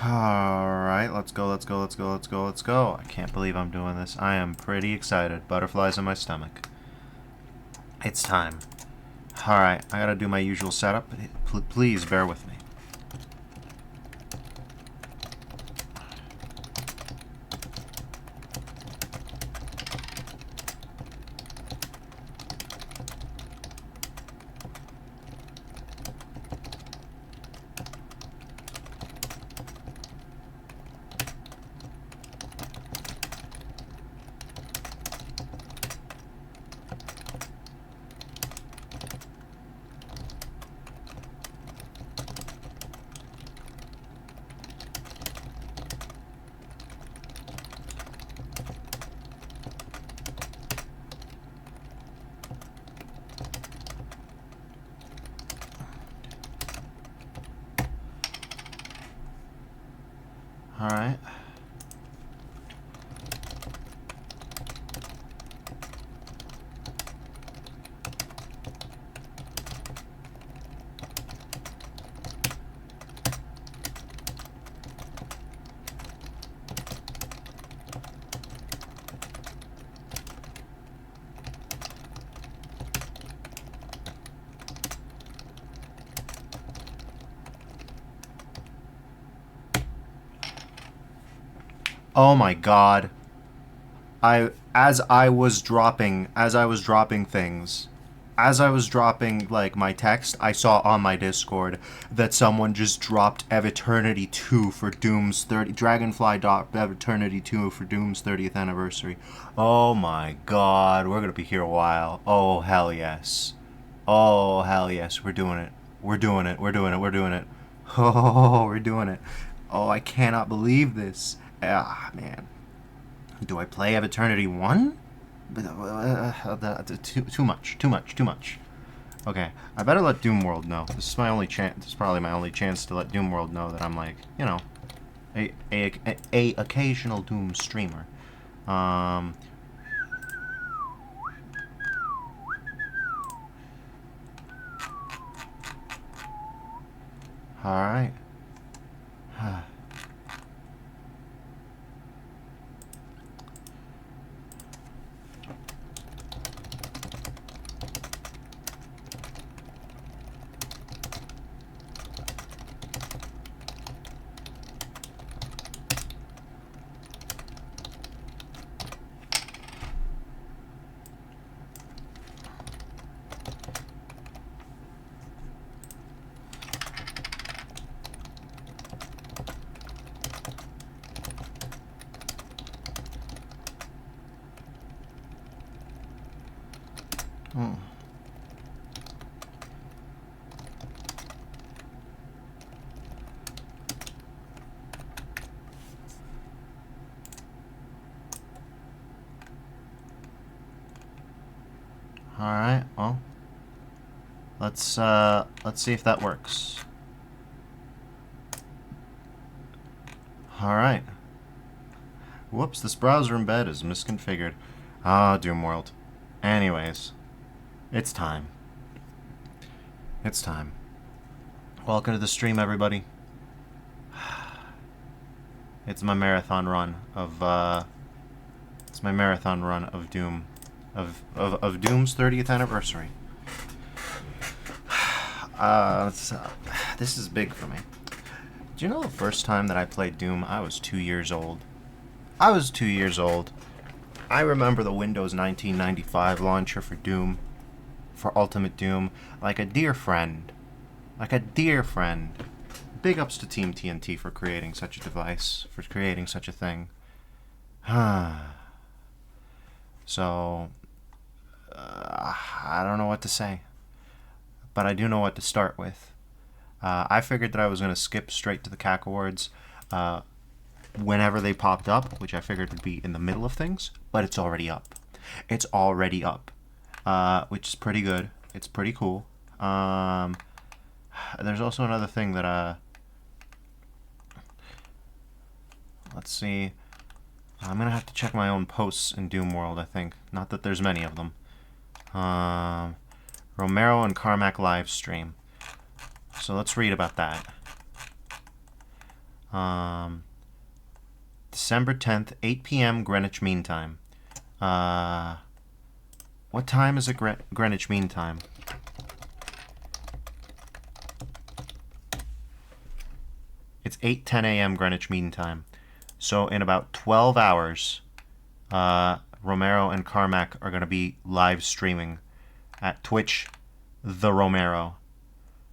Alright, let's go, let's go, let's go, let's go, let's go. I can't believe I'm doing this. I am pretty excited. Butterflies in my stomach. It's time. Alright, I gotta do my usual setup. Please bear with me. Alright. Oh my god. As I was dropping things, as I was dropping like my text, I saw on my Discord that someone just dropped Ev Eternity 2 for Doom's 30 Dragonfly dropped Ev Eternity 2 for Doom's 30th anniversary. Oh my god, we're going to be here a while. Oh hell yes. Oh hell yes, we're doing it. We're doing it. We're doing it. We're doing it. Oh, we're doing it. Oh, I cannot believe this. Ah, man. Do I play Ev Eternity 1? Too much. Too much. Too much. Okay, I better let Doom World know. This is my only chance. This is probably my only chance to let Doom World know that I'm like, you know, a occasional Doom streamer. Um. All right. Hmm. All right. Well, let's see if that works. All right. Whoops, this browser embed is misconfigured. Ah, Doom World. Anyways, it's time. It's time. Welcome to the stream, everybody. It's my marathon run of Doom, of Doom's 30th anniversary. This is big for me. Do you know the first time that I played Doom, I was 2 years old. I was 2 years old. I remember the Windows 1995 launcher for Doom, for Ultimate Doom, like a dear friend. Like a dear friend. Big ups to Team TNT for creating such a device, for creating such a thing. So, I don't know what to say. But I do know what to start with. I figured that I was going to skip straight to the Cacowards whenever they popped up, which I figured would be in the middle of things, but it's already up. It's already up, which is pretty good. It's pretty cool. There's also another thing that, let's see. I'm going to have to check my own posts in Doom World, I think. Not that there's many of them. Romero and Carmack live stream. So let's read about that. December 10th, 8 p.m. Greenwich Mean Time. What time is it Greenwich Mean Time? It's 8:10 a.m. Greenwich Mean Time. So in about 12 hours, Romero and Carmack are going to be live streaming at Twitch, The Romero.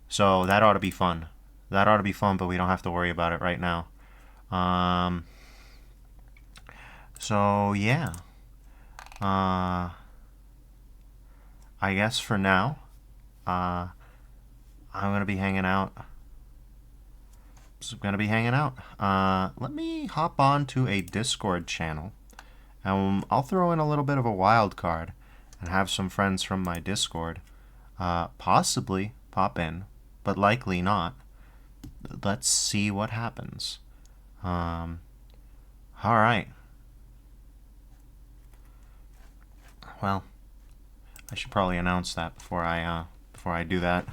So that ought to be fun. That ought to be fun, but we don't have to worry about it right now. So yeah. I guess for now, I'm gonna be hanging out. Let me hop on to a Discord channel, and I'll throw in a little bit of a wild card, and have some friends from my Discord, possibly pop in, but likely not. Let's see what happens. All right. Well, I should probably announce that before I do that.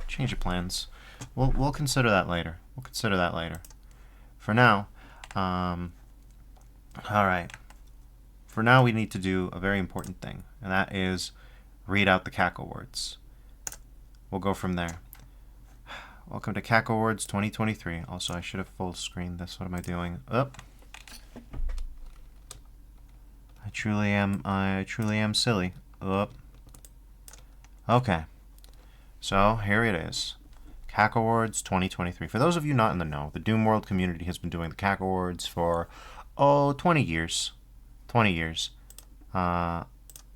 Change of plans. We'll consider that later. For now, all right. For now, we need to do a very important thing, and that is read out the Cacowards. We'll go from there. Welcome to Cacowards 2023. Also, I should have full screened this. What am I doing? Up. I truly am silly. Up. Okay. So, here it is. Cacowards 2023. For those of you not in the know, the Doom World community has been doing the Cacowards for 20 years. 20 years. In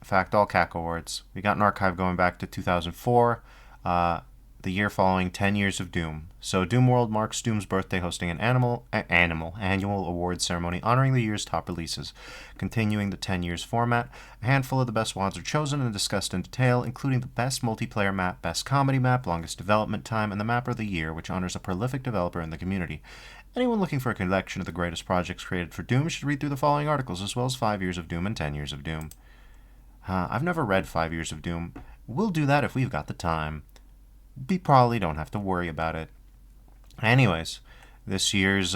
fact, all Cacowards. We got an archive going back to 2004. The year following 10 years of Doom. So Doom World marks Doom's birthday, hosting an annual awards ceremony honoring the year's top releases. Continuing the 10 years format, a handful of the best WODs are chosen and discussed in detail, including the best multiplayer map, best comedy map, longest development time, and the map of the year, which honors a prolific developer in the community. Anyone looking for a collection of the greatest projects created for Doom should read through the following articles, as well as 5 years of Doom and 10 years of Doom. I've never read 5 years of Doom. We'll do that if we've got the time. We probably don't have to worry about it. Anyways, this year's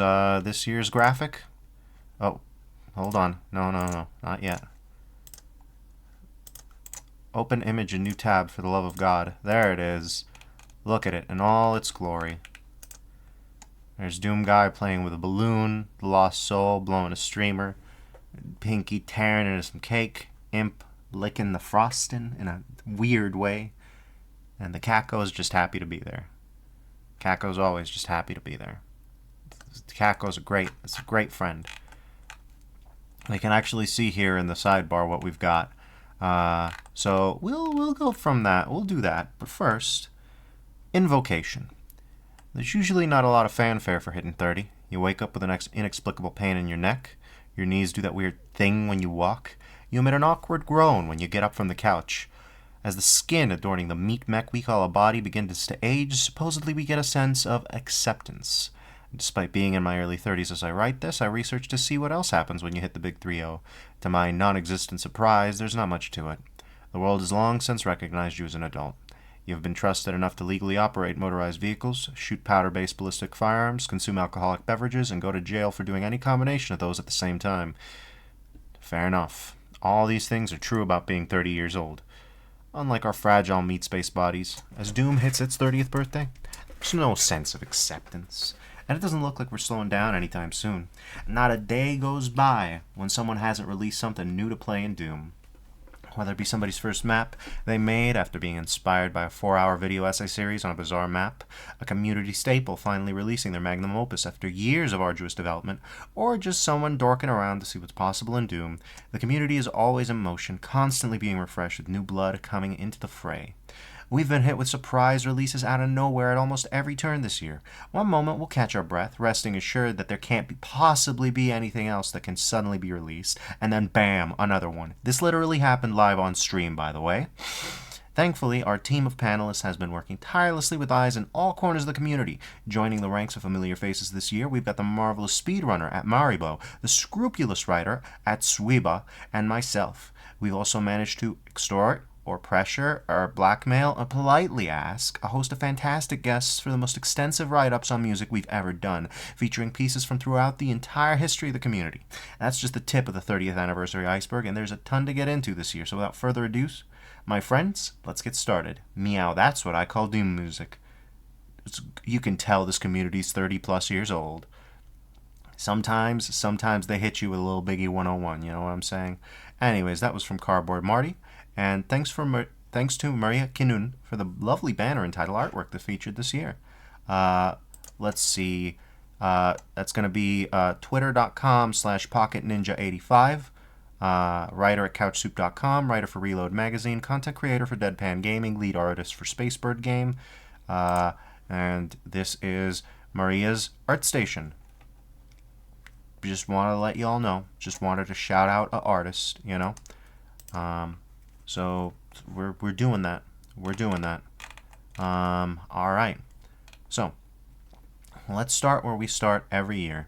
graphic. Oh, hold on. No, not yet. Open image, a new tab, for the love of God. There it is. Look at it in all its glory. There's Doom Guy playing with a balloon, the Lost Soul blowing a streamer, Pinky tearing into some cake, Imp licking the frosting in a weird way. And the Caco's just happy to be there. Caco's always just happy to be there. Caco's a great friend. We can actually see here in the sidebar what we've got. So we'll go from that. We'll do that. But first, invocation. There's usually not a lot of fanfare for hitting 30. You wake up with an inexplicable pain in your neck. Your knees do that weird thing when you walk. You emit an awkward groan when you get up from the couch. As the skin adorning the meat mech we call a body begins to age, supposedly we get a sense of acceptance. Despite being in my early 30s as I write this, I researched to see what else happens when you hit the big 3-0. To my non-existent surprise, there's not much to it. The world has long since recognized you as an adult. You have been trusted enough to legally operate motorized vehicles, shoot powder-based ballistic firearms, consume alcoholic beverages, and go to jail for doing any combination of those at the same time. Fair enough. All these things are true about being 30 years old. Unlike our fragile meat-space bodies, as Doom hits its 30th birthday, there's no sense of acceptance. And it doesn't look like we're slowing down anytime soon. Not a day goes by when someone hasn't released something new to play in Doom. Whether it be somebody's first map they made after being inspired by a 4-hour video essay series on a bizarre map, a community staple finally releasing their magnum opus after years of arduous development, or just someone dorking around to see what's possible in Doom, the community is always in motion, constantly being refreshed with new blood coming into the fray. We've been hit with surprise releases out of nowhere at almost every turn this year. One moment we'll catch our breath, resting assured that there can't possibly be anything else that can suddenly be released, and then bam, another one. This literally happened live on stream, by the way. Thankfully, our team of panelists has been working tirelessly with eyes in all corners of the community. Joining the ranks of familiar faces this year, we've got the marvelous speedrunner at Maribo, the scrupulous writer at Suiba, and myself. We've also managed to extort or pressure or blackmail or politely ask a host of fantastic guests for the most extensive write-ups on music we've ever done, featuring pieces from throughout the entire history of the community. That's just the tip of the 30th anniversary iceberg, and there's a ton to get into this year. So without further ado, my friends, let's get started. Meow, that's what I call doom music. You can tell this community's 30 plus years old. Sometimes they hit you with a little Biggie 101, you know what I'm saying? Anyways, that was from Cardboard Marty. And thanks to Maria Kinun for the lovely banner and title artwork that featured this year. Let's see. That's going to be twitter.com/pocketninja85. Writer at couchsoup.com, writer for Reload Magazine, content creator for Deadpan Gaming, lead artist for Spacebird Game. And this is Maria's Art Station. Just want to let you all know. Just wanted to shout out an artist, you know. So we're doing that. We're doing that. All right. So let's start where we start every year,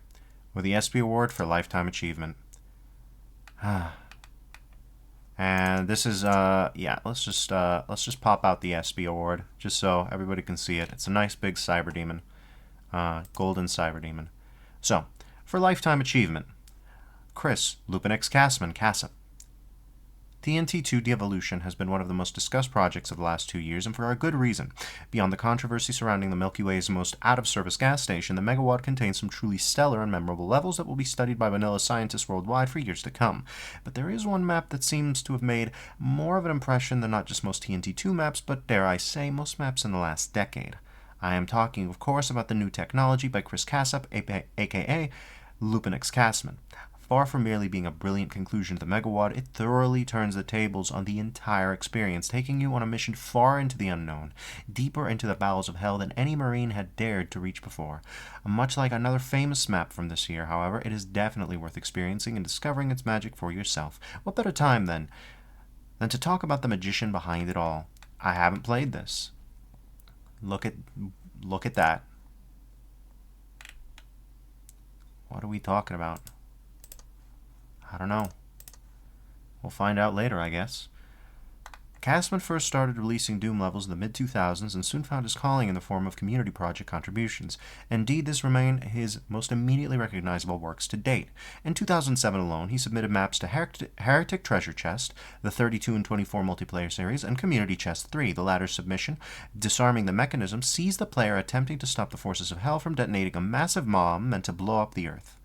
with the ESPY Award for Lifetime Achievement. And this is let's just pop out the ESPY Award just so everybody can see it. It's a nice big cyber demon, golden cyber demon. So for Lifetime Achievement, Chris Lupinix Casman Cassip. TNT2 De-Evolution has been one of the most discussed projects of the last 2 years, and for a good reason. Beyond the controversy surrounding the Milky Way's most out-of-service gas station, the Megawatt contains some truly stellar and memorable levels that will be studied by vanilla scientists worldwide for years to come. But there is one map that seems to have made more of an impression than not just most TNT2 maps, but dare I say, most maps in the last decade. I am talking, of course, about the new technology by Chris Cassip, aka Lupinix Casman. Far from merely being a brilliant conclusion to the Megawatt, it thoroughly turns the tables on the entire experience, taking you on a mission far into the unknown, deeper into the bowels of hell than any Marine had dared to reach before. Much like another famous map from this year, however, it is definitely worth experiencing and discovering its magic for yourself. What better time, then, than to talk about the magician behind it all? I haven't played this. Look at that. What are we talking about? I don't know. We'll find out later, I guess. Casman first started releasing Doom levels in the mid-2000s and soon found his calling in the form of community project contributions. Indeed, this remained his most immediately recognizable works to date. In 2007 alone, he submitted maps to Heretic Treasure Chest, the 32 and 24 multiplayer series, and Community Chest 3. The latter's submission, Disarming the Mechanism, sees the player attempting to stop the forces of hell from detonating a massive bomb meant to blow up the Earth.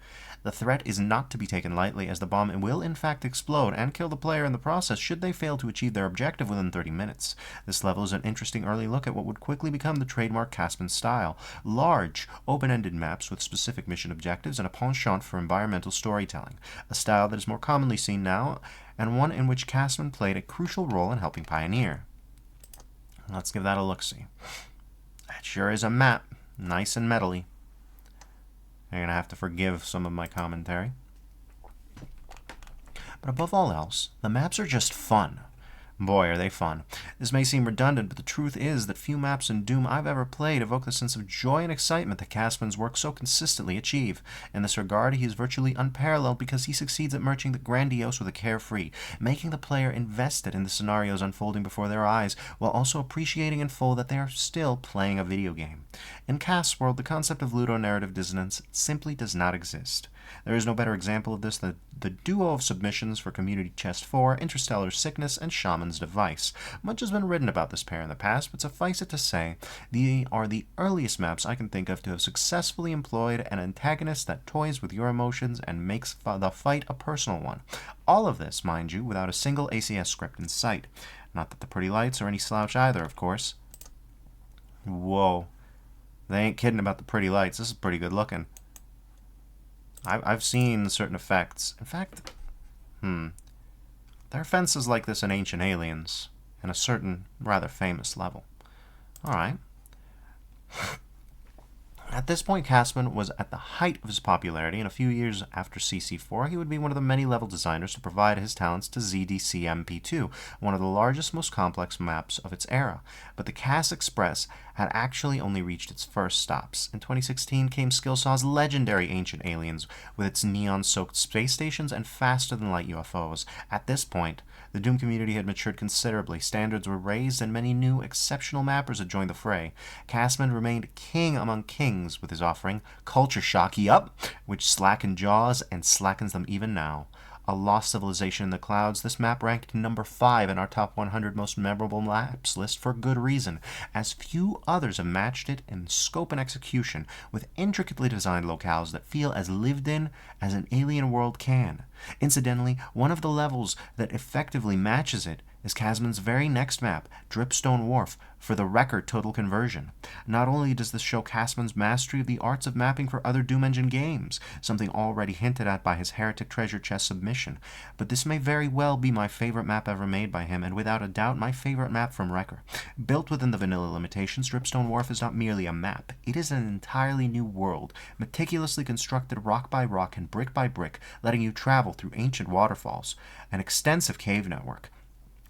The threat is not to be taken lightly, as the bomb will in fact explode and kill the player in the process should they fail to achieve their objective within 30 minutes. This level is an interesting early look at what would quickly become the trademark Casman style. Large, open-ended maps with specific mission objectives and a penchant for environmental storytelling, a style that is more commonly seen now, and one in which Casman played a crucial role in helping pioneer. Let's give that a look-see. That sure is a map, nice and metally. You're going to have to forgive some of my commentary. But above all else, the maps are just fun. Boy, are they fun. This may seem redundant, but the truth is that few maps in Doom I've ever played evoke the sense of joy and excitement that Casman's work so consistently achieve. In this regard, he is virtually unparalleled because he succeeds at merging the grandiose with the carefree, making the player invested in the scenarios unfolding before their eyes, while also appreciating in full that they are still playing a video game. In Castworld, the concept of ludonarrative dissonance simply does not exist. There is no better example of this than the duo of submissions for Community Chest 4, Interstellar Sickness, and Shaman's Device. Much has been written about this pair in the past, but suffice it to say, they are the earliest maps I can think of to have successfully employed an antagonist that toys with your emotions and makes the fight a personal one. All of this, mind you, without a single ACS script in sight. Not that the pretty lights are any slouch either, of course. Whoa. They ain't kidding about the pretty lights. This is pretty good looking. I've seen certain effects. In fact, there are fences like this in Ancient Aliens, in a certain rather famous level. Alright. At this point, Castman was at the height of his popularity, and a few years after CC4, he would be one of the many level designers to provide his talents to ZDCMP2, one of the largest, most complex maps of its era. But the Cass Express had actually only reached its first stops. In 2016 came Skillsaw's legendary Ancient Aliens, with its neon-soaked space stations and faster-than-light UFOs. At this point, the Doom community had matured considerably, standards were raised, and many new, exceptional mappers had joined the fray. Castman remained king among kings with his offering, Culture Shock, yup, which slackened jaws and slackens them even now. A lost civilization in the clouds, this map ranked number 5 in our top 100 most memorable maps list for good reason, as few others have matched it in scope and execution, with intricately designed locales that feel as lived in as an alien world can. Incidentally, one of the levels that effectively matches it is Casman's very next map, Dripstone Wharf, for the record total conversion. Not only does this show Casman's mastery of the arts of mapping for other Doom Engine games, something already hinted at by his Heretic Treasure Chest submission, but this may very well be my favorite map ever made by him, and without a doubt my favorite map from Wrecker. Built within the vanilla limitations, Dripstone Wharf is not merely a map, it is an entirely new world, meticulously constructed rock by rock and brick by brick, letting you travel through ancient waterfalls, an extensive cave network,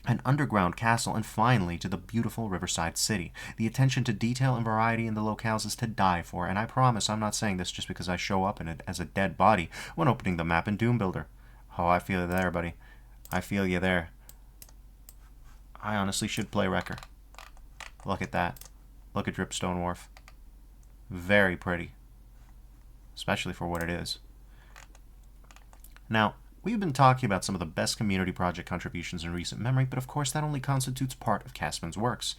an underground castle, and finally to the beautiful riverside city. The attention to detail and variety in the locales is to die for, and I promise I'm not saying this just because I show up in it as a dead body when opening the map in Doom Builder. Oh, I feel you there, buddy. I feel you there. I honestly should play Wrecker. Look at that. Look at Dripstone Wharf. Very pretty. Especially for what it is. Now, we've been talking about some of the best community project contributions in recent memory, but of course that only constitutes part of Castman's works.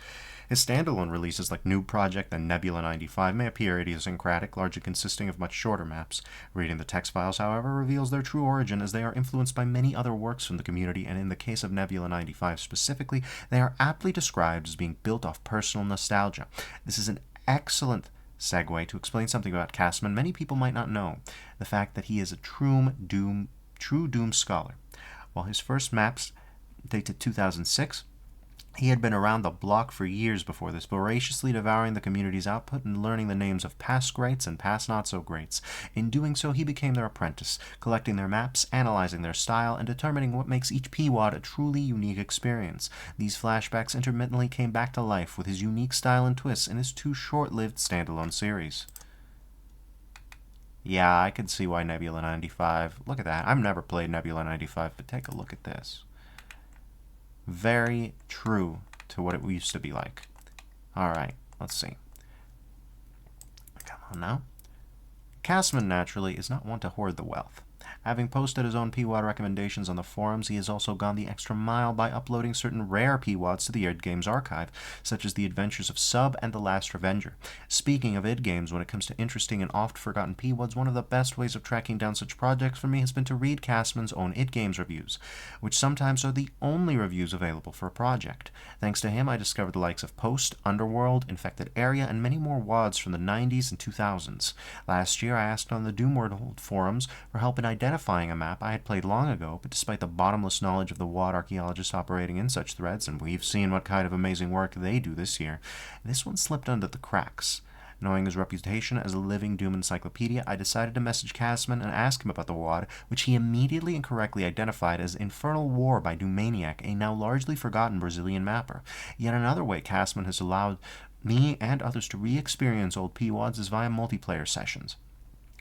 His standalone releases like Noob Project and Nebula 95 may appear idiosyncratic, largely consisting of much shorter maps. Reading the text files, however, reveals their true origin, as they are influenced by many other works from the community, and in the case of Nebula 95 specifically, they are aptly described as being built off personal nostalgia. This is an excellent segue to explain something about Castman many people might not know, the fact that he is a true Doom scholar. While his first maps date to 2006, he had been around the block for years before this, voraciously devouring the community's output and learning the names of past greats and past not-so-greats. In doing so, he became their apprentice, collecting their maps, analyzing their style, and determining what makes each PWAD a truly unique experience. These flashbacks intermittently came back to life with his unique style and twists in his 2 short-lived standalone series. Yeah, I could see why Nebula 95. Look at that. I've never played Nebula 95, but take a look at this. Very true to what it used to be like. Alright, let's see. Come on now. Castman, naturally, is not one to hoard the wealth. Having posted his own PWAD recommendations on the forums, he has also gone the extra mile by uploading certain rare PWADs to the id Games archive, such as The Adventures of Sub and The Last Revenger. Speaking of id Games, when it comes to interesting and oft-forgotten PWADs, one of the best ways of tracking down such projects for me has been to read Castman's own id Games reviews, which sometimes are the only reviews available for a project. Thanks to him, I discovered the likes of Post, Underworld, Infected Area, and many more WADs from the 90s and 2000s. Last year, I asked on the Doomworld forums for help in identifying a map I had played long ago, but despite the bottomless knowledge of the WAD archaeologists operating in such threads, and we've seen what kind of amazing work they do this year, this one slipped under the cracks. Knowing his reputation as a living Doom encyclopedia, I decided to message Castman and ask him about the WAD, which he immediately and correctly identified as Infernal War by Doommaniac, a now largely forgotten Brazilian mapper. Yet another way Castman has allowed me and others to re-experience old PWADs is via multiplayer sessions.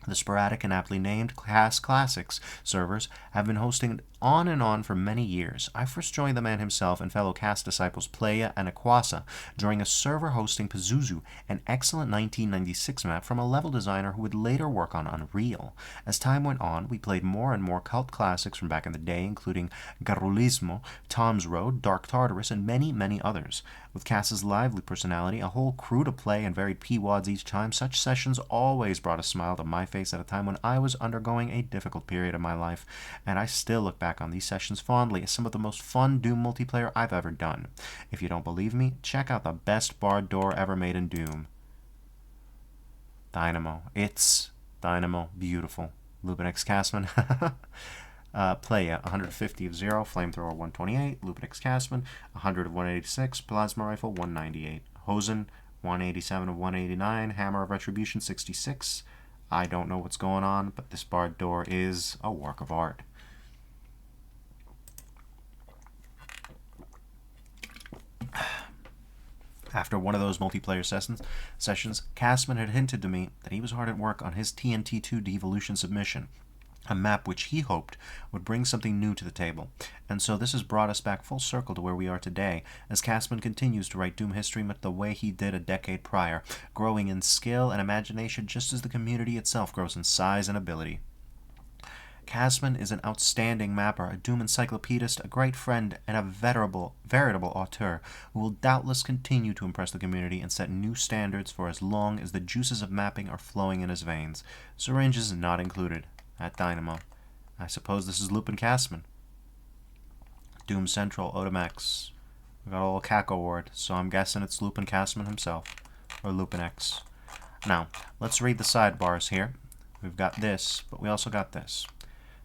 The sporadic and aptly named Cast Classics servers have been hosting on and on for many years. I first joined the man himself and fellow cast disciples Playa and Aquasa during a server hosting Pazuzu, an excellent 1996 map from a level designer who would later work on Unreal. As time went on, we played more and more cult classics from back in the day, including Garulismo, Tom's Road, Dark Tartarus, and many, many others. With Cass's lively personality, a whole crew to play, and varied PWADs each time, such sessions always brought a smile to my face at a time when I was undergoing a difficult period of my life, and I still look back on these sessions fondly as some of the most fun Doom multiplayer I've ever done. If you don't believe me, check out the best barred door ever made in Doom. Dynamo. It's Dynamo. Beautiful. Lupinix Castman. Playa, 150 of 0, Flamethrower 128, Lupinix Castman, 100 of 186, Plasma Rifle 198, Hosen 187 of 189, Hammer of Retribution 66. I don't know what's going on, but this barred door is a work of art. After one of those multiplayer sessions, Castman had hinted to me that he was hard at work on his TNT2 Devolution submission, a map which he hoped would bring something new to the table. And so this has brought us back full circle to where we are today, as Castman continues to write Doom history much the way he did a decade prior, growing in skill and imagination just as the community itself grows in size and ability. Castman is an outstanding mapper, a Doom encyclopedist, a great friend, and a veritable auteur who will doubtless continue to impress the community and set new standards for as long as the juices of mapping are flowing in his veins. Syringes not included. At Dynamo. I suppose this is Lupin Castman. Doom Central, Otamax. We got old Cacowards, so I'm guessing it's Lupin Castman himself. Or Lupin X. Now, let's read the sidebars here. We've got this, but we also got this.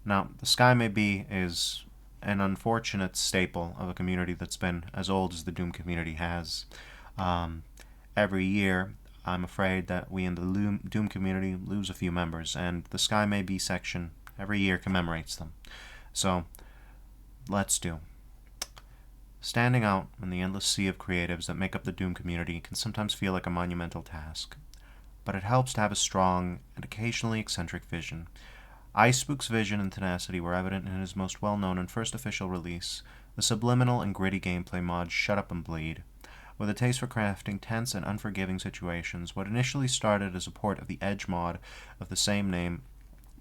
Now, the Sky May Be is an unfortunate staple of a community that's been as old as the Doom community has. Every year, I'm afraid that we in the Doom community lose a few members, and the Sky May Be section every year commemorates them. So, let's do. Standing out in the endless sea of creatives that make up the Doom community can sometimes feel like a monumental task, but it helps to have a strong and occasionally eccentric vision. Icespook's vision and tenacity were evident in his most well-known and first official release, the subliminal and gritty gameplay mod Shut Up and Bleed. With a taste for crafting tense and unforgiving situations, what initially started as a port of the Edge mod of the same name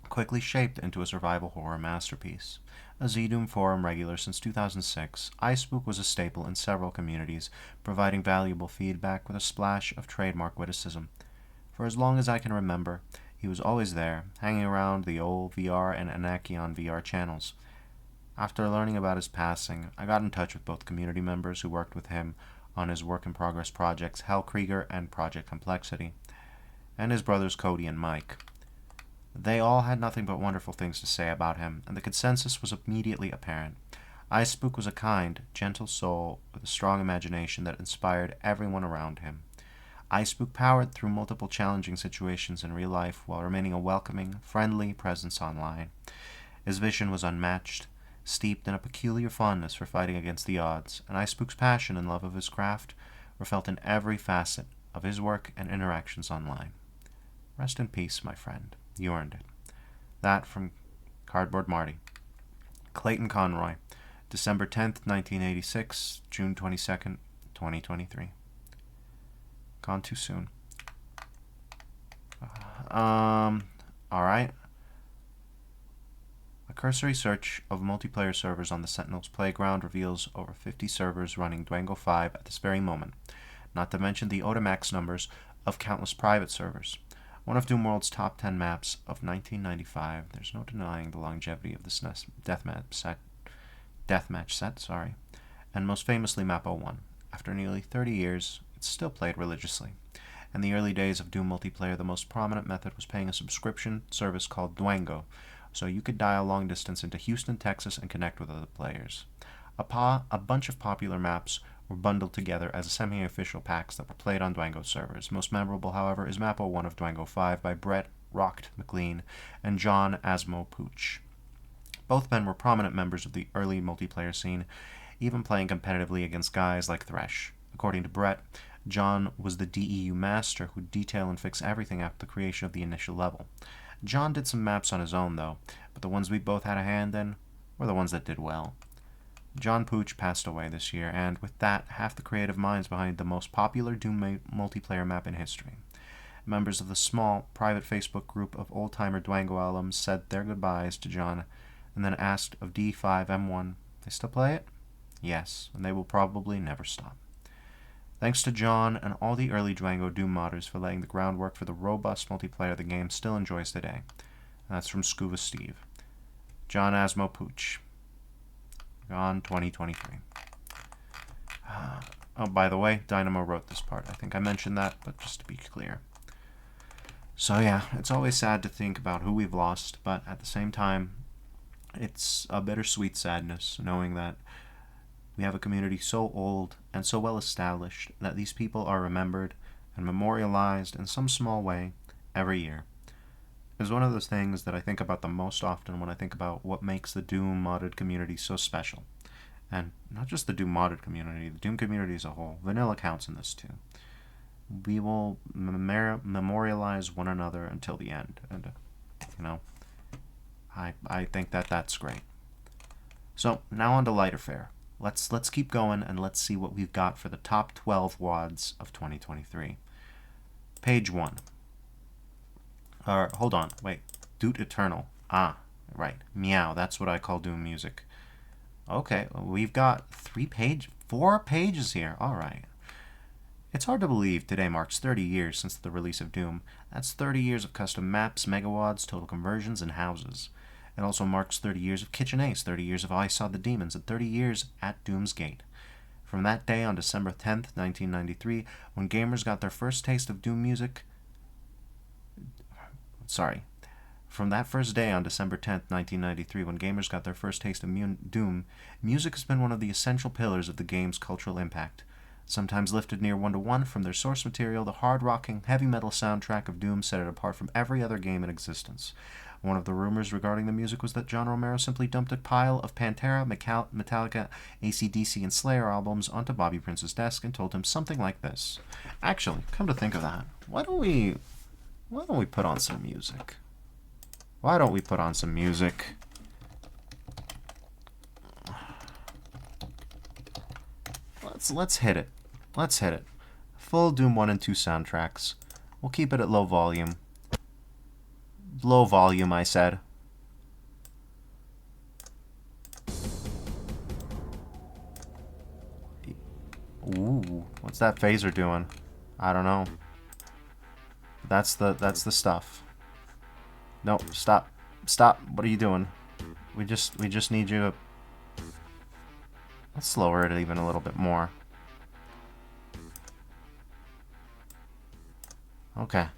quickly shaped into a survival horror masterpiece. A ZDoom forum regular since 2006, Icespook was a staple in several communities, providing valuable feedback with a splash of trademark witticism. For as long as I can remember, he was always there, hanging around the old VR and Anakion VR channels. After learning about his passing, I got in touch with both community members who worked with him on his work-in-progress projects Hellkrieger and Project Complexity, and his brothers Cody and Mike. They all had nothing but wonderful things to say about him, and the consensus was immediately apparent. Icespook was a kind, gentle soul with a strong imagination that inspired everyone around him. Icespook powered through multiple challenging situations in real life while remaining a welcoming, friendly presence online. His vision was unmatched, steeped in a peculiar fondness for fighting against the odds, and Icespook's passion and love of his craft were felt in every facet of his work and interactions online. Rest in peace, my friend. You earned it. That from Cardboard Marty. Clayton Conroy, December 10th, 1986, June 22nd, 2023. Gone too soon. Alright. A cursory search of multiplayer servers on the Sentinel's Playground reveals over 50 servers running Dwango 5 at this very moment, not to mention the Otamax numbers of countless private servers. One of Doomworld's top 10 maps of 1995, there's no denying the longevity of this deathmatch set, and most famously Map 01. After nearly 30 years, it's still played religiously. In the early days of Doom multiplayer, the most prominent method was paying a subscription service called Dwango, so you could dial long distance into Houston, Texas, and connect with other players. A bunch of popular maps were bundled together as semi-official packs that were played on Dwango servers. Most memorable, however, is Map 01 of Dwango 5 by Brett Rocked McLean and John Asmo Pooch. Both men were prominent members of the early multiplayer scene, even playing competitively against guys like Thresh. According to Brett, John was the DEU master who'd detail and fix everything after the creation of the initial level. John did some maps on his own, though, but the ones we both had a hand in were the ones that did well. John Pooch passed away this year, and with that, half the creative minds behind the most popular Doom multiplayer map in history. Members of the small, private Facebook group of old-timer Dwango alums said their goodbyes to John, and then asked of D5M1, they still play it? Yes, and they will probably never stop. Thanks to John and all the early Dwango Doom modders for laying the groundwork for the robust multiplayer the game still enjoys today. And that's from Scuba Steve. John Asmo Pooch. Gone 2023. Oh, by the way, Dynamo wrote this part. I think I mentioned that, but just to be clear. So yeah, it's always sad to think about who we've lost, but at the same time, it's a bittersweet sadness knowing that we have a community so old and so well established that these people are remembered and memorialized in some small way every year. It's one of those things that I think about the most often when I think about what makes the Doom modded community so special. And not just the Doom modded community, the Doom community as a whole. Vanilla counts in this too. We will memorialize one another until the end. And, you know, I think that that's great. So, now on to lighter fare. Let's keep going and let's see what we've got for the top 12 WADs of 2023. Page 1. Hold on, wait. Doot Eternal. Ah, right. Meow, that's what I call Doom music. Okay, we've got 4 pages here. Alright. It's hard to believe today marks 30 years since the release of Doom. That's 30 years of custom maps, megawads, total conversions, and houses. It also marks 30 years of Kitchen Ace, 30 years of I Saw the Demons, and 30 years at Doom's Gate. From that day on December 10th, 1993, when gamers got their first taste of Doom music... From that first day on December 10th, 1993, when gamers got their first taste of Doom, music has been one of the essential pillars of the game's cultural impact. Sometimes lifted near one-to-one from their source material, the hard-rocking, heavy metal soundtrack of Doom set it apart from every other game in existence. One of the rumors regarding the music was that John Romero simply dumped a pile of Pantera, Metallica, AC/DC, and Slayer albums onto Bobby Prince's desk and told him something like this. Actually, come to think of that, why don't we put on some music? Why don't we put on some music? Let's hit it. Let's hit it. Full Doom 1 and 2 soundtracks. We'll keep it at low volume. Low volume, I said. Ooh, what's that phaser doing? I don't know. That's the stuff. No, stop. Stop. What are you doing? We just need you to... Let's lower it even a little bit more. Okay.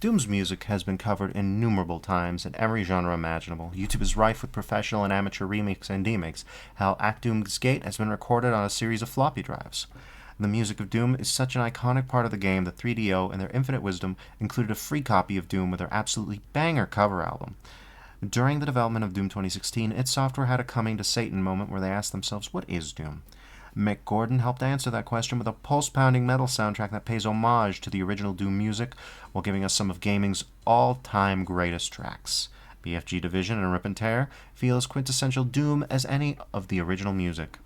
Doom's music has been covered innumerable times in every genre imaginable. YouTube is rife with professional and amateur remakes and demakes. Hell, At Doom's Gate has been recorded on a series of floppy drives. The music of Doom is such an iconic part of the game that 3DO, in their infinite wisdom, included a free copy of Doom with their absolutely banger cover album. During the development of Doom 2016, id Software had a coming to Satan moment where they asked themselves, what is Doom? Mick Gordon helped answer that question with a pulse-pounding metal soundtrack that pays homage to the original Doom music while giving us some of gaming's all-time greatest tracks. BFG Division and Rip and Tear feel as quintessential Doom as any of the original music.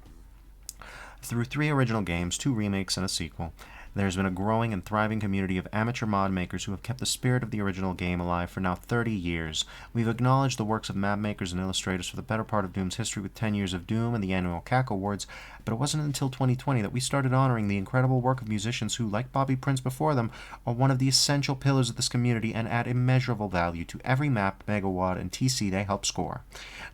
Through 3 original games, 2 remakes, and a sequel, there has been a growing and thriving community of amateur mod makers who have kept the spirit of the original game alive for now 30 years. We've acknowledged the works of map makers and illustrators for the better part of Doom's history with 10 years of Doom and the annual Cacowards, but it wasn't until 2020 that we started honoring the incredible work of musicians who, like Bobby Prince before them, are one of the essential pillars of this community and add immeasurable value to every map, megawad, and TC they help score.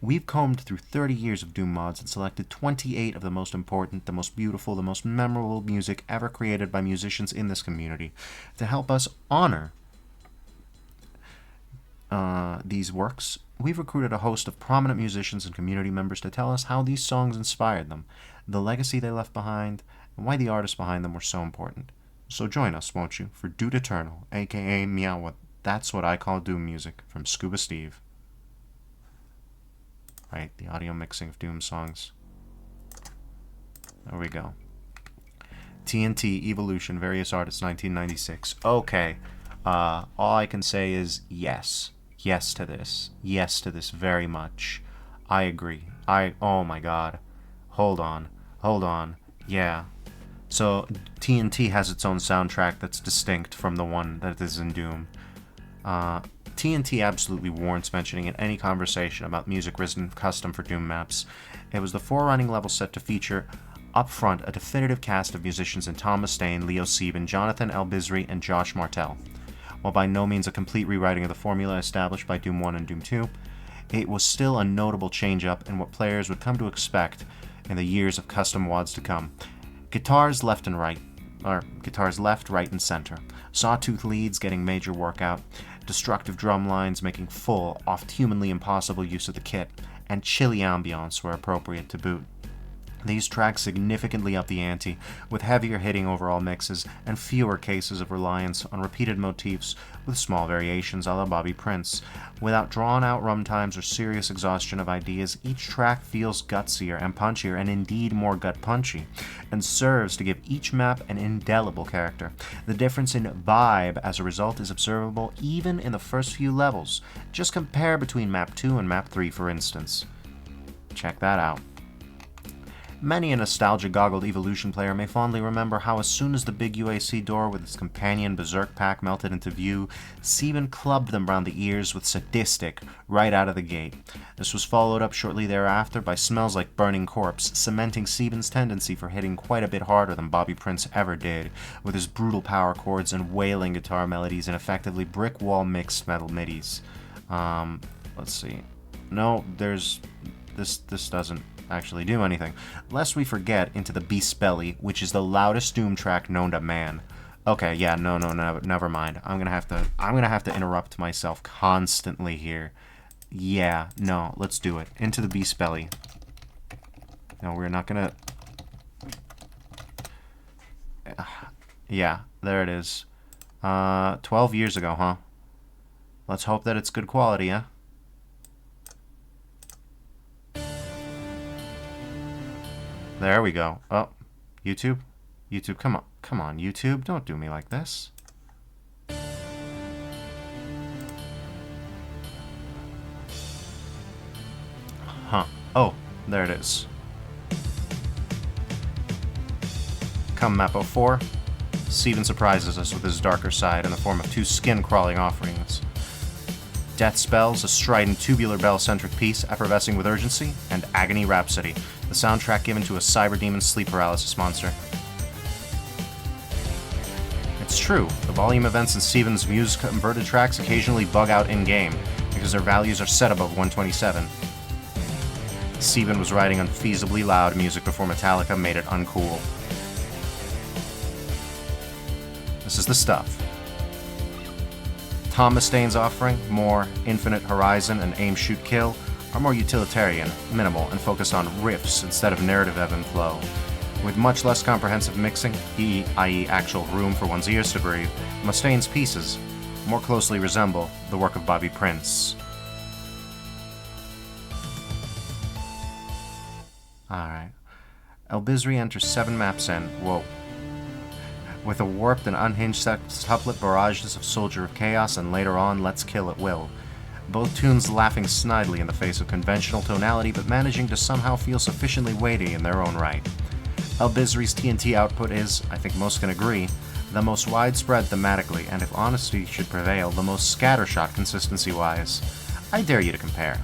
We've combed through 30 years of Doom mods and selected 28 of the most important, the most beautiful, the most memorable music ever created by musicians in this community. To help us honor these works, we've recruited a host of prominent musicians and community members to tell us how these songs inspired them, the legacy they left behind, and why the artists behind them were so important. So join us, won't you, for Doot Eternal, aka Meow, that's what I call Doom music, from Scuba Steve. Right, the audio mixing of Doom songs. There we go. TNT Evolution, various artists, 1996. Okay, all I can say is yes. Yes to this. Yes to this very much. I agree. Oh my god. Hold on. Yeah. So, TNT has its own soundtrack that's distinct from the one that is in Doom. TNT absolutely warrants mentioning in any conversation about music written custom for Doom maps. It was the forerunning level set to feature up front a definitive cast of musicians in Tom Mustaine, Leo Sieben, Jonathan Albizri, and Josh Martell. While by no means a complete rewriting of the formula established by Doom 1 and Doom 2, it was still a notable change-up in what players would come to expect in the years of custom WADs to come. Guitars left, right, and center. Sawtooth leads getting major workout. Destructive drum lines making full, oft humanly impossible use of the kit. And chilly ambiance where appropriate to boot. These tracks significantly up the ante, with heavier hitting overall mixes and fewer cases of reliance on repeated motifs with small variations a la Bobby Prince. Without drawn-out runtimes or serious exhaustion of ideas, each track feels gutsier and punchier, and indeed more gut-punchy, and serves to give each map an indelible character. The difference in vibe as a result is observable even in the first few levels. Just compare between Map 2 and Map 3, for instance. Check that out. Many a nostalgia-goggled Evolution player may fondly remember how as soon as the big UAC door with its companion Berserk pack melted into view, Sieben clubbed them round the ears with Sadistic right out of the gate. This was followed up shortly thereafter by Smells Like Burning Corpse, cementing Sieben's tendency for hitting quite a bit harder than Bobby Prince ever did, with his brutal power chords and wailing guitar melodies and effectively brick-wall mixed metal midis. Let's see. No, this doesn't actually do anything, lest we forget Into the Beast's Belly, which is the loudest Doom track known to man. Okay, yeah, no, never mind. I'm gonna have to interrupt myself constantly here. Yeah, no, let's do it. Into the Beast's Belly. No, we're not gonna. Yeah, there it is. 12 years ago, huh? Let's hope that it's good quality, huh? There we go. Oh, YouTube? YouTube, come on, YouTube. Don't do me like this. Huh. Oh, there it is. Come Map 04, Sieben surprises us with his darker side in the form of two skin-crawling offerings. Death Spells, a strident tubular bell-centric piece effervescing with urgency, and Agony Rhapsody, the soundtrack given to a cyber demon sleep paralysis monster. It's true, the volume events in Sieben's Muse-converted tracks occasionally bug out in-game, because their values are set above 127. Sieben was writing unfeasibly loud music before Metallica made it uncool. This is the stuff. Tom Mustaine's offering, More, Infinite Horizon, and Aim Shoot Kill, are more utilitarian, minimal, and focused on riffs instead of narrative ebb and flow. With much less comprehensive mixing, i.e. actual room for one's ears to breathe, Mustaine's pieces more closely resemble the work of Bobby Prince. Alright. Elbizri enters 7 maps in. Whoa. With a warped and unhinged sextuplet barrages of Soldier of Chaos and later on Let's Kill at Will. Both tunes laughing snidely in the face of conventional tonality but managing to somehow feel sufficiently weighty in their own right. Elbizri's TNT output is, I think most can agree, the most widespread thematically and, if honesty should prevail, the most scattershot consistency-wise. I dare you to compare.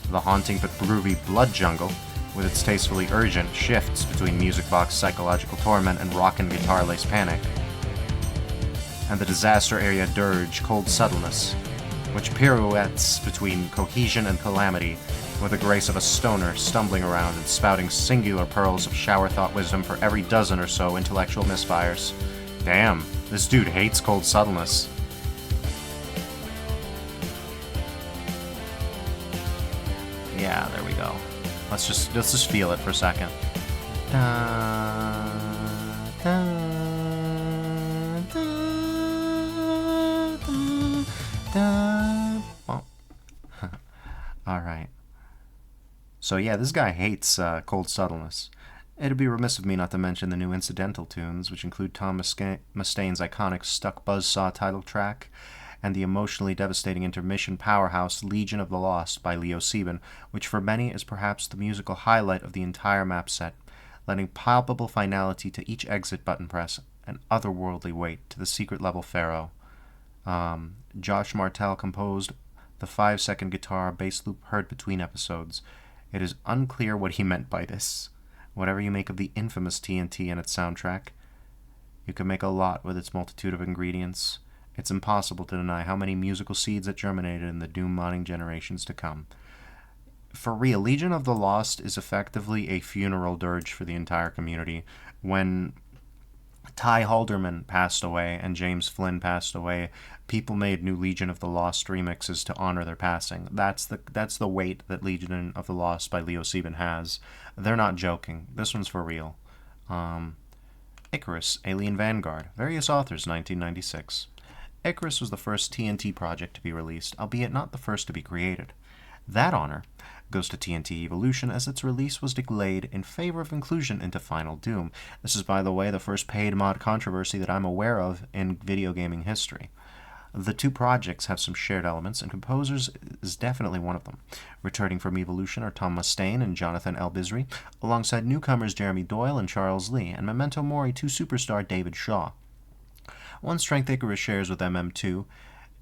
The haunting but groovy Blood Jungle, with its tastefully urgent shifts between music box psychological torment and rockin' guitar-laced panic. And the disaster area dirge Cold Subtleness, which pirouettes between cohesion and calamity with the grace of a stoner stumbling around and spouting singular pearls of shower-thought wisdom for every dozen or so intellectual misfires. Damn, this dude hates Cold Subtleness. Yeah, there we go. Let's just feel it for a second. Da, da, da, da, da. Well, alright. So yeah, this guy hates Cold Subtleness. It'd be remiss of me not to mention the new incidental tunes, which include Tom Mustaine's iconic Stuck Buzzsaw title track, and the emotionally devastating intermission powerhouse Legion of the Lost by Leo Sieben, which for many is perhaps the musical highlight of the entire map set, lending palpable finality to each exit button press and otherworldly weight to the secret level Pharaoh. Josh Martel composed the 5-second guitar bass loop heard between episodes. It is unclear what he meant by this. Whatever you make of the infamous TNT and its soundtrack, you can make a lot with its multitude of ingredients. It's impossible to deny how many musical seeds it germinated in the doom-modding generations to come. For real, Legion of the Lost is effectively a funeral dirge for the entire community. When Ty Halderman passed away and James Flynn passed away. People made new Legion of the Lost remixes to honor their passing. That's the weight that Legion of the Lost by Leo Sieben has. They're not joking. This one's for real. Icarus, Alien Vanguard. Various authors, 1996. Icarus was the first TNT project to be released, albeit not the first to be created. That honor goes to TNT Evolution, as its release was delayed in favor of inclusion into Final Doom. This is, by the way, the first paid mod controversy that I'm aware of in video gaming history. The two projects have some shared elements, and Composers is definitely one of them. Returning from Evolution are Tom Mustaine and Jonathan L. Bisri, alongside newcomers Jeremy Doyle and Charles Lee, and Memento Mori 2 superstar David Shaw. One strength Icarus shares with MM2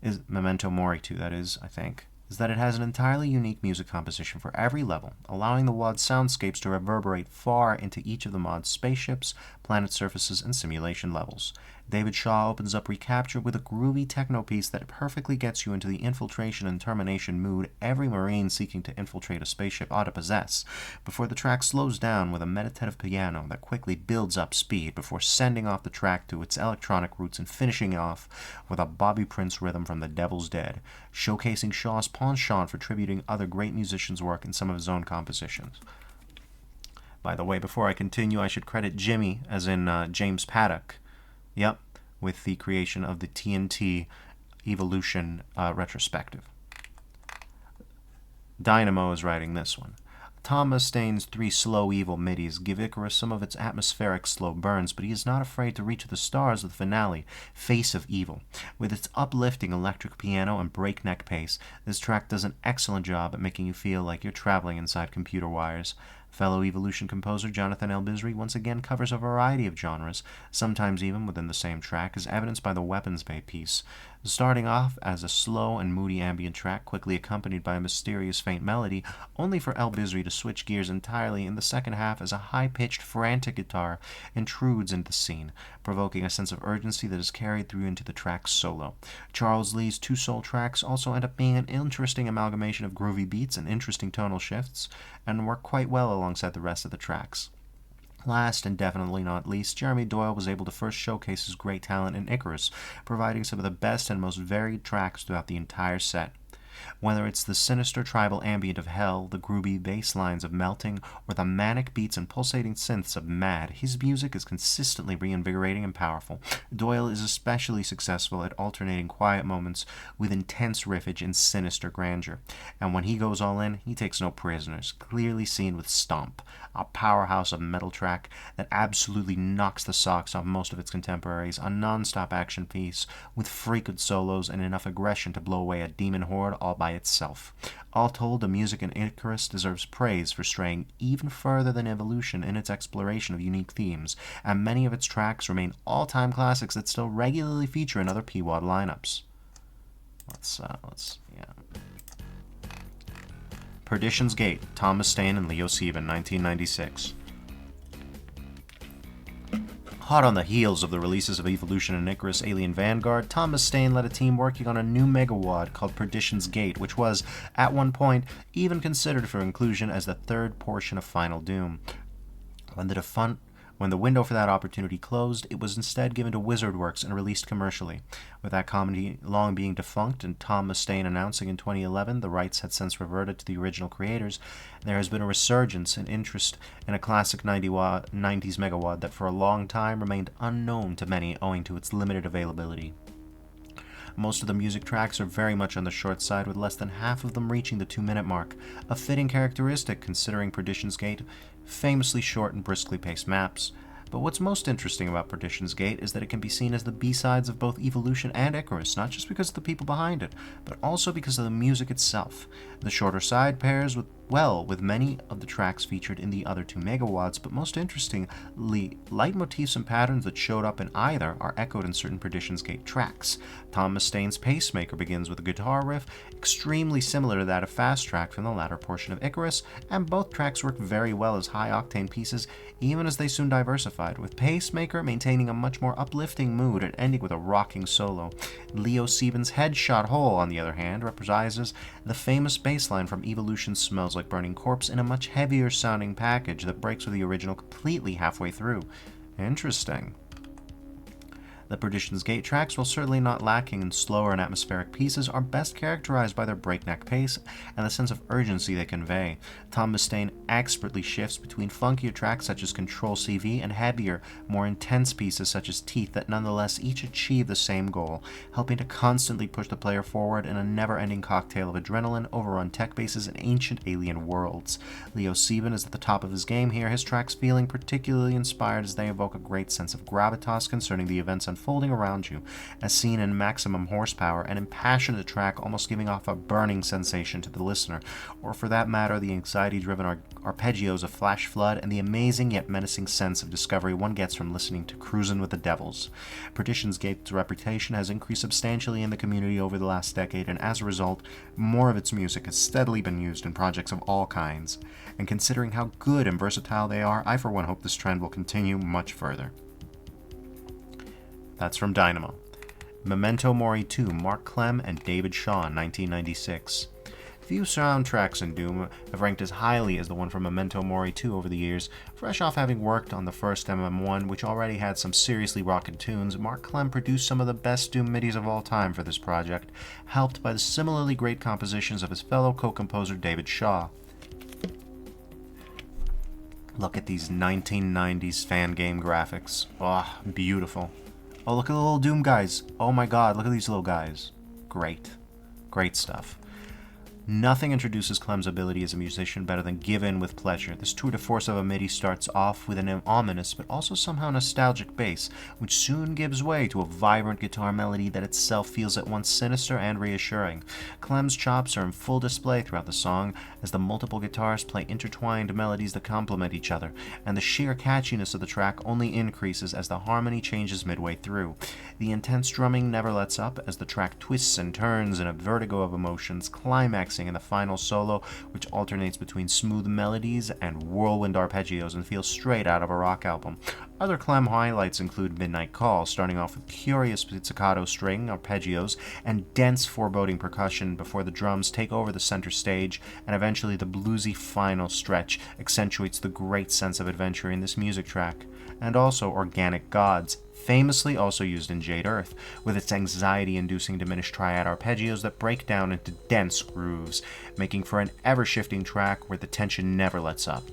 is Memento Mori 2, that is, I think, is that it has an entirely unique music composition for every level, allowing the WoD's soundscapes to reverberate far into each of the mod's spaceships, planet surfaces, and simulation levels. David Shaw opens up Recapture with a groovy techno piece that perfectly gets you into the infiltration and termination mood every Marine seeking to infiltrate a spaceship ought to possess, before the track slows down with a meditative piano that quickly builds up speed before sending off the track to its electronic roots and finishing off with a Bobby Prince rhythm from The Devil's Dead, showcasing Shaw's penchant for tributing other great musicians' work in some of his own compositions. By the way, before I continue, I should credit Jimmy, as in James Paddock, yep, with the creation of the TNT Evolution retrospective. Dynamo is writing this one. Tom Mustaine's 3 slow evil midis give Icarus some of its atmospheric slow burns, but he is not afraid to reach the stars with the finale, Face of Evil. With its uplifting electric piano and breakneck pace, this track does an excellent job at making you feel like you're traveling inside computer wires. Fellow Evolution composer Jonathan L. Bisri once again covers a variety of genres, sometimes even within the same track, as evidenced by the Weapons Bay piece. Starting off as a slow and moody ambient track, quickly accompanied by a mysterious faint melody, only for L. Bisri to switch gears entirely in the second half as a high-pitched, frantic guitar intrudes into the scene, provoking a sense of urgency that is carried through into the track's solo. Charles Lee's 2 soul tracks also end up being an interesting amalgamation of groovy beats and interesting tonal shifts, and work quite well alongside the rest of the tracks. Last and definitely not least, Jeremy Doyle was able to first showcase his great talent in Icarus, providing some of the best and most varied tracks throughout the entire set. Whether it's the sinister tribal ambient of Hell, the groovy bass lines of Melting, or the manic beats and pulsating synths of Mad, his music is consistently reinvigorating and powerful. Doyle is especially successful at alternating quiet moments with intense riffage and sinister grandeur. And when he goes all in, he takes no prisoners, clearly seen with Stomp, a powerhouse of metal track that absolutely knocks the socks off most of its contemporaries, a non-stop action piece with frequent solos and enough aggression to blow away a demon horde all by itself. All told, the music in Icarus deserves praise for straying even further than Evolution in its exploration of unique themes, and many of its tracks remain all-time classics that still regularly feature in other PWOD lineups. Perdition's Gate, Tom Mustaine and Leo Sieben, 1996. Hot on the heels of the releases of Evolution and Icarus Alien Vanguard, Tom Mustaine led a team working on a new megawad called Perdition's Gate, which was, at one point, even considered for inclusion as the third portion of Final Doom. When the window for that opportunity closed, it was instead given to WizardWorks and released commercially. With that company long being defunct and Tom Mustaine announcing in 2011 the rights had since reverted to the original creators, there has been a resurgence in interest in a classic 90s megawad that for a long time remained unknown to many owing to its limited availability. Most of the music tracks are very much on the short side, with less than half of them reaching the 2-minute mark, a fitting characteristic considering Perdition's Gate famously short and briskly paced maps. But what's most interesting about Perdition's Gate is that it can be seen as the B-sides of both Evolution and Icarus, not just because of the people behind it, but also because of the music itself. The shorter side pairs well with many of the tracks featured in the other 2 megawads, but most interestingly, leitmotifs and patterns that showed up in either are echoed in certain Perdition's Gate tracks. Tom Mustaine's Pacemaker begins with a guitar riff extremely similar to that of Fast Track from the latter portion of Icarus, and both tracks work very well as high-octane pieces, even as they soon diversified, with Pacemaker maintaining a much more uplifting mood and ending with a rocking solo. Leo Sieben's Headshot Hole, on the other hand, reprises the famous bass line from Evolution's Smells Like Burning Corpse in a much heavier sounding package that breaks with the original completely halfway through. Interesting. The Perdition's Gate tracks, while certainly not lacking in slower and atmospheric pieces, are best characterized by their breakneck pace and the sense of urgency they convey. Tom Mustaine expertly shifts between funkier tracks such as Control CV and heavier, more intense pieces such as Teeth that nonetheless each achieve the same goal, helping to constantly push the player forward in a never-ending cocktail of adrenaline, overrun tech bases, and ancient alien worlds. Leo Sieben is at the top of his game here, his tracks feeling particularly inspired as they evoke a great sense of gravitas concerning the events unfolding around you, as seen in Maximum Horsepower, an impassioned track almost giving off a burning sensation to the listener, or for that matter the anxiety-driven arpeggios of Flash Flood and the amazing yet menacing sense of discovery one gets from listening to Cruisin' with the Devils. Perdition's Gate's reputation has increased substantially in the community over the last decade, and as a result, more of its music has steadily been used in projects of all kinds. And considering how good and versatile they are, I for one hope this trend will continue much further. That's from Dynamo. Memento Mori 2, Mark Clem and David Shaw, 1996. Few soundtracks in Doom have ranked as highly as the one from Memento Mori 2 over the years. Fresh off having worked on the first MM1, which already had some seriously rockin' tunes, Mark Clem produced some of the best Doom midis of all time for this project, helped by the similarly great compositions of his fellow co-composer David Shaw. Look at these 1990s fan game graphics. Oh, beautiful. Oh, look at the little Doom guys. Oh my god, look at these little guys. Great. Great stuff. Nothing introduces Clem's ability as a musician better than Give In With Pleasure. This tour de force of a MIDI starts off with an ominous but also somehow nostalgic bass, which soon gives way to a vibrant guitar melody that itself feels at once sinister and reassuring. Clem's chops are in full display throughout the song, as the multiple guitars play intertwined melodies that complement each other, and the sheer catchiness of the track only increases as the harmony changes midway through. The intense drumming never lets up as the track twists and turns in a vertigo of emotions, climaxing in the final solo, which alternates between smooth melodies and whirlwind arpeggios and feels straight out of a rock album. Other Clem highlights include Midnight Call, starting off with curious pizzicato string, arpeggios, and dense foreboding percussion before the drums take over the center stage, and eventually the bluesy final stretch accentuates the great sense of adventure in this music track. And also Organic Gods, famously also used in Jade Earth, with its anxiety-inducing diminished triad arpeggios that break down into dense grooves, making for an ever-shifting track where the tension never lets up.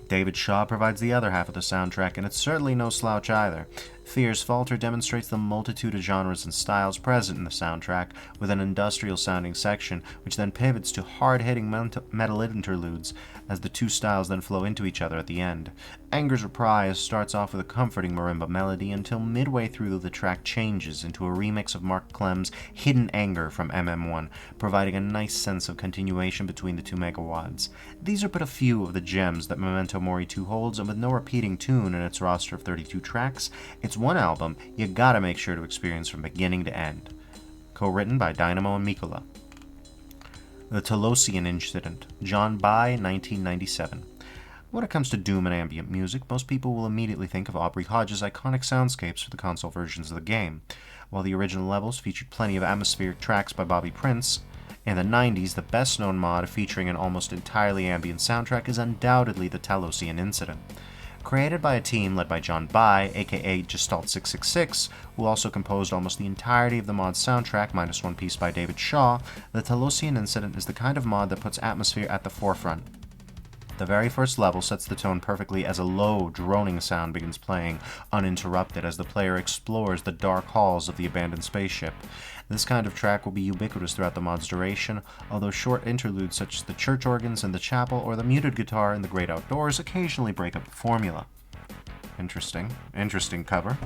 David Shaw provides the other half of the soundtrack, and it's certainly no slouch either. Fear's Falter demonstrates the multitude of genres and styles present in the soundtrack, with an industrial-sounding section, which then pivots to hard-hitting metal interludes, as the two styles then flow into each other at the end. Anger's Reprise starts off with a comforting marimba melody until midway through the track changes into a remix of Mark Clem's Hidden Anger from MM1, providing a nice sense of continuation between the two megawads. These are but a few of the gems that Memento Mori 2 holds, and with no repeating tune in its roster of 32 tracks, it's one album you gotta make sure to experience from beginning to end. Co-written by Dynamo and Mikola. The Telosian Incident, John By, 1997. When it comes to Doom and ambient music, most people will immediately think of Aubrey Hodge's iconic soundscapes for the console versions of the game. While the original levels featured plenty of atmospheric tracks by Bobby Prince, in the 90s, the best-known mod featuring an almost entirely ambient soundtrack is undoubtedly the Telosian Incident. Created by a team led by John By, aka Gestalt666, who also composed almost the entirety of the mod's soundtrack, minus one piece by David Shaw, the Telosian Incident is the kind of mod that puts atmosphere at the forefront. The very first level sets the tone perfectly as a low, droning sound begins playing, uninterrupted as the player explores the dark halls of the abandoned spaceship. This kind of track will be ubiquitous throughout the mod's duration, although short interludes such as the church organs in the chapel or the muted guitar in the great outdoors occasionally break up the formula. Interesting cover.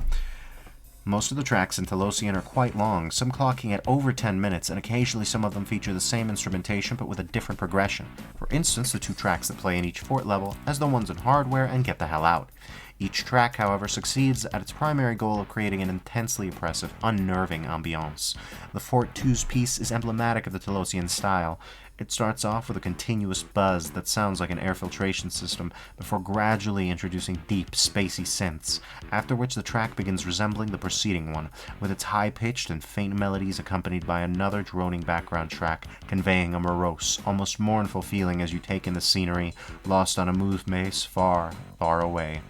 Most of the tracks in Telosian are quite long, some clocking at over 10 minutes, and occasionally some of them feature the same instrumentation but with a different progression. For instance, the two tracks that play in each fort level as the ones in Hardware and Get the Hell Out. Each track, however, succeeds at its primary goal of creating an intensely oppressive, unnerving ambiance. The Fort 2's piece is emblematic of the Telosian style. It starts off with a continuous buzz that sounds like an air filtration system, before gradually introducing deep, spacey synths, after which the track begins resembling the preceding one, with its high-pitched and faint melodies accompanied by another droning background track, conveying a morose, almost mournful feeling as you take in the scenery, lost on a moonbase far, far away.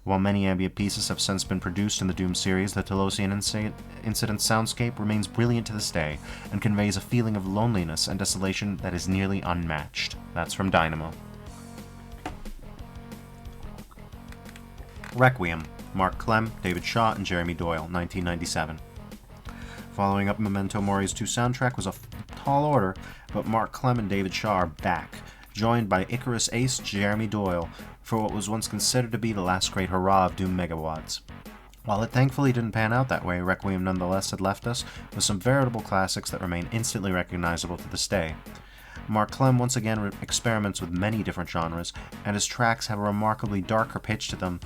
While many ambient pieces have since been produced in the Doom series, the Telosian Incident soundscape remains brilliant to this day and conveys a feeling of loneliness and desolation that is nearly unmatched. That's from Dynamo. Requiem, Mark Clem, David Shaw, and Jeremy Doyle, 1997. Following up Memento Mori's 2 soundtrack was a tall order, but Mark Clem and David Shaw are back, joined by Icarus ace Jeremy Doyle for what was once considered to be the last great hurrah of Doom Megawads. While it thankfully didn't pan out that way, Requiem nonetheless had left us with some veritable classics that remain instantly recognizable to this day. Mark Clem once again experiments with many different genres, and his tracks have a remarkably darker pitch to them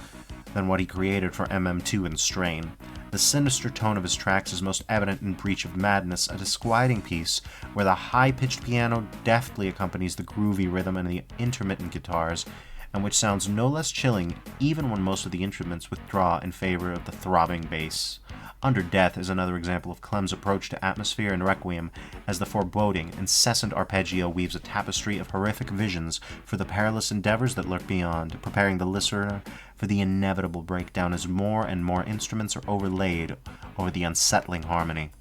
than what he created for MM2 and Strain. The sinister tone of his tracks is most evident in Breach of Madness, a disquieting piece where the high-pitched piano deftly accompanies the groovy rhythm and the intermittent guitars, and which sounds no less chilling even when most of the instruments withdraw in favor of the throbbing bass. Under Death is another example of Clem's approach to atmosphere in Requiem, as the foreboding, incessant arpeggio weaves a tapestry of horrific visions for the perilous endeavors that lurk beyond, preparing the listener for the inevitable breakdown as more and more instruments are overlaid over the unsettling harmony.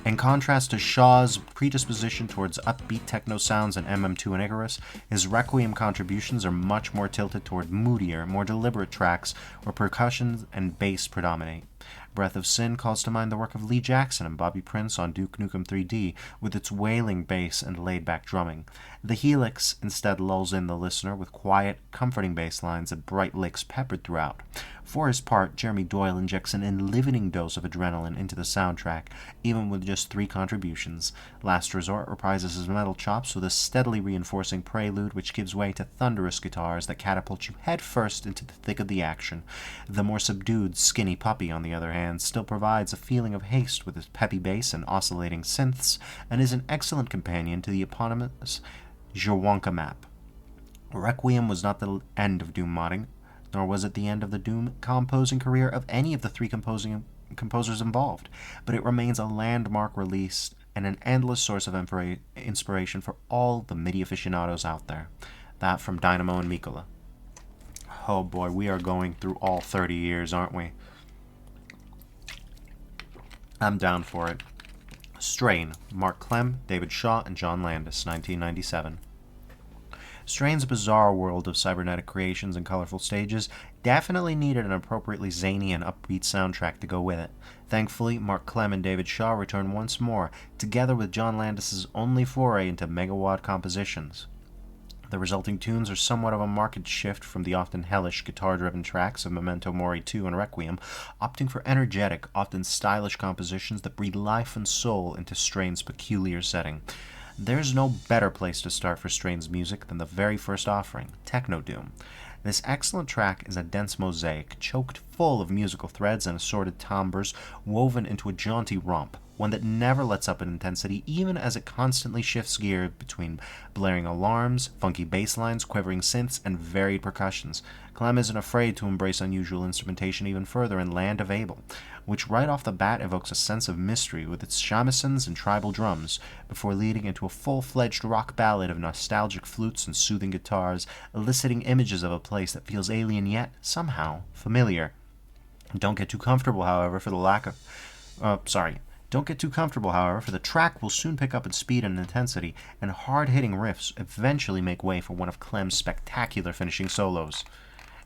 In contrast to Shaw's predisposition towards upbeat techno sounds in MM2 and Icarus, his Requiem contributions are much more tilted toward moodier, more deliberate tracks where percussion and bass predominate. Breath of Sin calls to mind the work of Lee Jackson and Bobby Prince on Duke Nukem 3D, with its wailing bass and laid-back drumming. The Helix instead lulls in the listener with quiet, comforting bass lines and bright licks peppered throughout. For his part, Jeremy Doyle injects an enlivening dose of adrenaline into the soundtrack, even with just 3 contributions. Last Resort reprises his metal chops with a steadily reinforcing prelude which gives way to thunderous guitars that catapult you headfirst into the thick of the action. The more subdued Skinny Puppy, on the other hand, still provides a feeling of haste with its peppy bass and oscillating synths, and is an excellent companion to the eponymous Jawonka map. Requiem was not the end of Doom modding, nor was it the end of the Doom composing career of any of the 3 composers involved, but it remains a landmark release and an endless source of inspiration for all the MIDI aficionados out there. That from Dynamo and Mikola. Oh boy, we are going through all 30 years, aren't we? I'm down for it. Strain, Mark Clem, David Shaw, and John Landis, 1997. Strain's bizarre world of cybernetic creations and colorful stages definitely needed an appropriately zany and upbeat soundtrack to go with it. Thankfully, Mark Clem and David Shaw return once more, together with John Landis' only foray into megawatt compositions. The resulting tunes are somewhat of a marked shift from the often hellish guitar-driven tracks of Memento Mori 2 and Requiem, opting for energetic, often stylish compositions that breathe life and soul into Strain's peculiar setting. There's no better place to start for Strain's music than the very first offering, Techno Doom. This excellent track is a dense mosaic, choked full of musical threads and assorted timbres woven into a jaunty romp, one that never lets up in intensity even as it constantly shifts gear between blaring alarms, funky bass lines, quivering synths, and varied percussions. Clem isn't afraid to embrace unusual instrumentation even further in Land of Abel, which right off the bat evokes a sense of mystery with its shamisen and tribal drums, before leading into a full-fledged rock ballad of nostalgic flutes and soothing guitars, eliciting images of a place that feels alien yet, somehow, familiar. Don't get too comfortable, however, for the track will soon pick up in speed and intensity, and hard-hitting riffs eventually make way for one of Clem's spectacular finishing solos.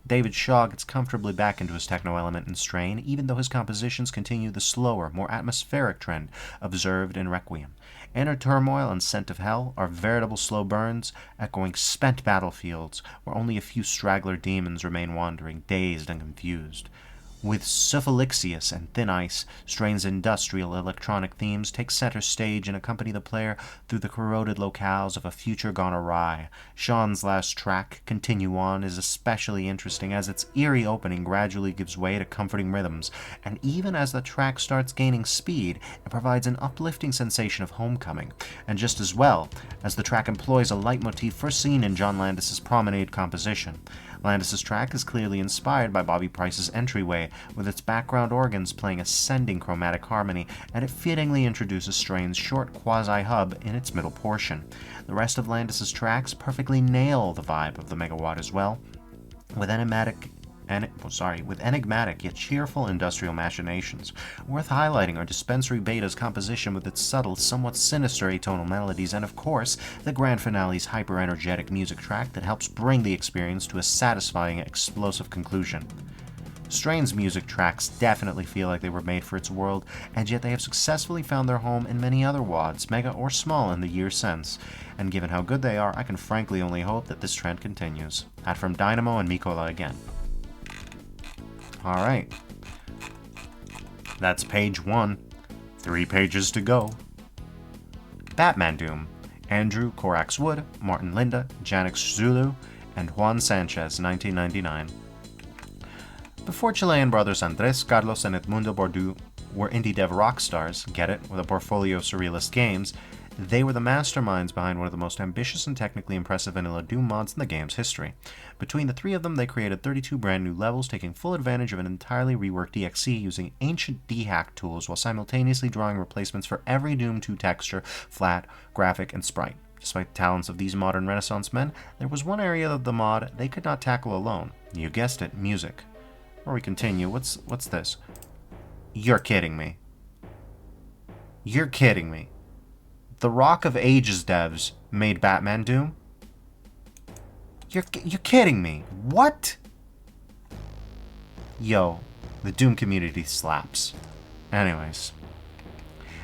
David Shaw gets comfortably back into his techno element in Strain, even though his compositions continue the slower, more atmospheric trend observed in Requiem. Inner Turmoil and Scent of Hell are veritable slow burns, echoing spent battlefields, where only a few straggler demons remain wandering, dazed and confused. With Syphilixius and Thin Ice, Strain's industrial electronic themes take center stage and accompany the player through the corroded locales of a future gone awry. Sean's last track, Continue On, is especially interesting as its eerie opening gradually gives way to comforting rhythms, and even as the track starts gaining speed, it provides an uplifting sensation of homecoming, and just as well as the track employs a leitmotif first seen in John Landis' Promenade composition. Landis' track is clearly inspired by Bobby Price's Entryway, with its background organs playing ascending chromatic harmony, and it fittingly introduces Strain's short quasi-hub in its middle portion. The rest of Landis' tracks perfectly nail the vibe of the megawatt as well, with enigmatic with enigmatic yet cheerful industrial machinations. Worth highlighting are Dispensary Beta's composition with its subtle, somewhat sinister atonal melodies, and of course, the grand finale's hyper-energetic music track that helps bring the experience to a satisfying, explosive conclusion. Strain's music tracks definitely feel like they were made for its world, and yet they have successfully found their home in many other WADs, mega or small, in the years since. And given how good they are, I can frankly only hope that this trend continues. At from Dynamo and Mikola again. Alright. That's page 1. 3 pages to go. Batman Doom. Andrew Corax Wood, Martin Linda, Janix Zulu, and Juan Sanchez, 1999. Before Chilean brothers Andres Carlos and Edmundo Bordeaux were indie dev rock stars, get it, with a portfolio of surrealist games, they were the masterminds behind one of the most ambitious and technically impressive vanilla Doom mods in the game's history. Between the three of them, they created 32 brand new levels, taking full advantage of an entirely reworked EXE using ancient dehack tools while simultaneously drawing replacements for every Doom 2 texture, flat, graphic, and sprite. Despite the talents of these modern Renaissance men, there was one area of the mod they could not tackle alone. You guessed it, music. Before we continue, what's this? You're kidding me. You're kidding me. The Rock of Ages devs made Batman Doom? You're kidding me. What? Yo, the Doom community slaps. Anyways.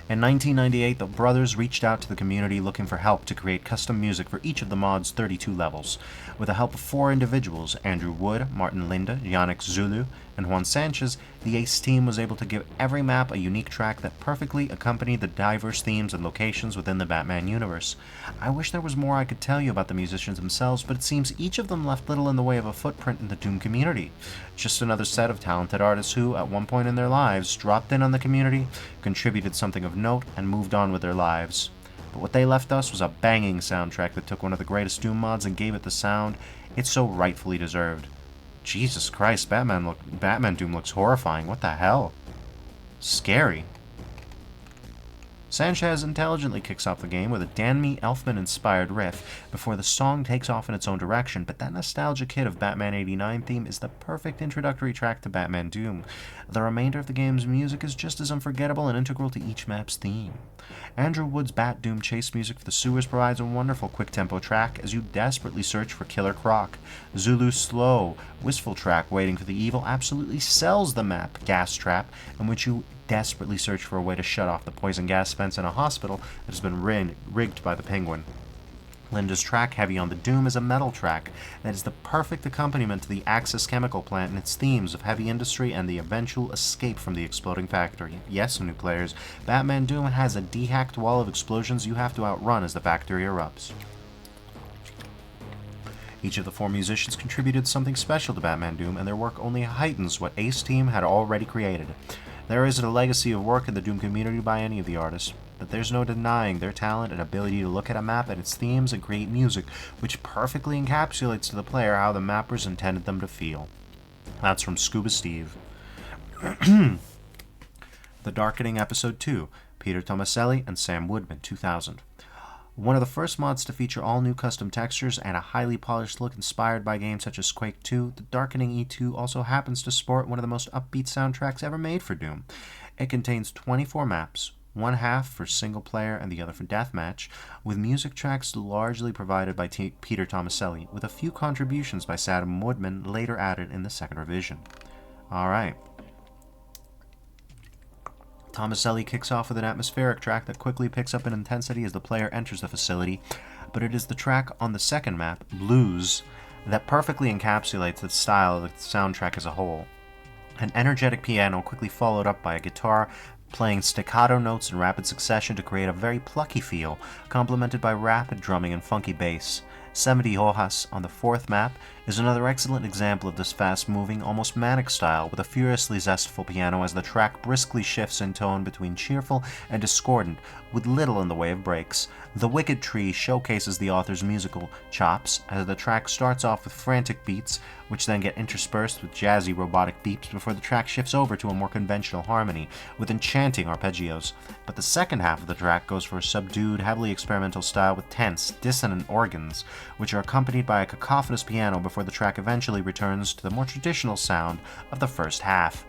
In 1998, the brothers reached out to the community looking for help to create custom music for each of the mod's 32 levels. With the help of 4 individuals, Andrew Wood, Martin Linda, Janix Zulu, and Juan Sanchez, the ACE team was able to give every map a unique track that perfectly accompanied the diverse themes and locations within the Batman universe. I wish there was more I could tell you about the musicians themselves, but it seems each of them left little in the way of a footprint in the Doom community. Just another set of talented artists who, at one point in their lives, dropped in on the community, contributed something of note, and moved on with their lives. But what they left us was a banging soundtrack that took one of the greatest Doom mods and gave it the sound it so rightfully deserved. Jesus Christ, Batman Doom looks horrifying. What the hell? Scary. Sanchez intelligently kicks off the game with a Danmy Elfman-inspired riff before the song takes off in its own direction, but that nostalgic hit of Batman 89 theme is the perfect introductory track to Batman Doom. The remainder of the game's music is just as unforgettable and integral to each map's theme. Andrew Wood's Bat Doom chase music for the sewers provides a wonderful quick-tempo track as you desperately search for Killer Croc. Zulu's slow, wistful track Waiting for the Evil absolutely sells the map Gas Trap, in which you desperately search for a way to shut off the poison gas fence in a hospital that has been rigged by the Penguin. Linda's track, Heavy on the Doom, is a metal track that is the perfect accompaniment to the Axis chemical plant and its themes of heavy industry and the eventual escape from the exploding factory. Yes, new players, Batman Doom has a dehacked wall of explosions you have to outrun as the factory erupts. Each of the 4 musicians contributed something special to Batman Doom, and their work only heightens what Ace Team had already created. There isn't a legacy of work in the Doom community by any of the artists, but there's no denying their talent and ability to look at a map and its themes and create music which perfectly encapsulates to the player how the mappers intended them to feel. That's from Scuba Steve. The Darkening Episode 2, Peter Tomaselli and Sam Woodman, 2000. One of the first mods to feature all new custom textures and a highly polished look inspired by games such as Quake 2, the Darkening E2 also happens to sport one of the most upbeat soundtracks ever made for Doom. It contains 24 maps, one half for single player and the other for deathmatch, with music tracks largely provided by Peter Tomaselli, with a few contributions by Sam Woodman later added in the second revision. Alright. Tomaselli kicks off with an atmospheric track that quickly picks up in intensity as the player enters the facility, but it is the track on the second map, Blues, that perfectly encapsulates the style of the soundtrack as a whole. An energetic piano quickly followed up by a guitar playing staccato notes in rapid succession to create a very plucky feel, complemented by rapid drumming and funky bass. 70 Hojas on the fourth map is another excellent example of this fast-moving, almost manic style, with a furiously zestful piano as the track briskly shifts in tone between cheerful and discordant, with little in the way of breaks. The Wicked Tree showcases the author's musical chops, as the track starts off with frantic beats, which then get interspersed with jazzy robotic beeps before the track shifts over to a more conventional harmony, with enchanting arpeggios. But the second half of the track goes for a subdued, heavily experimental style with tense, dissonant organs, which are accompanied by a cacophonous piano before the track eventually returns to the more traditional sound of the first half.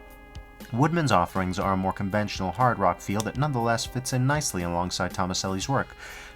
Woodman's offerings are a more conventional hard rock feel that nonetheless fits in nicely alongside Tomaselli's work.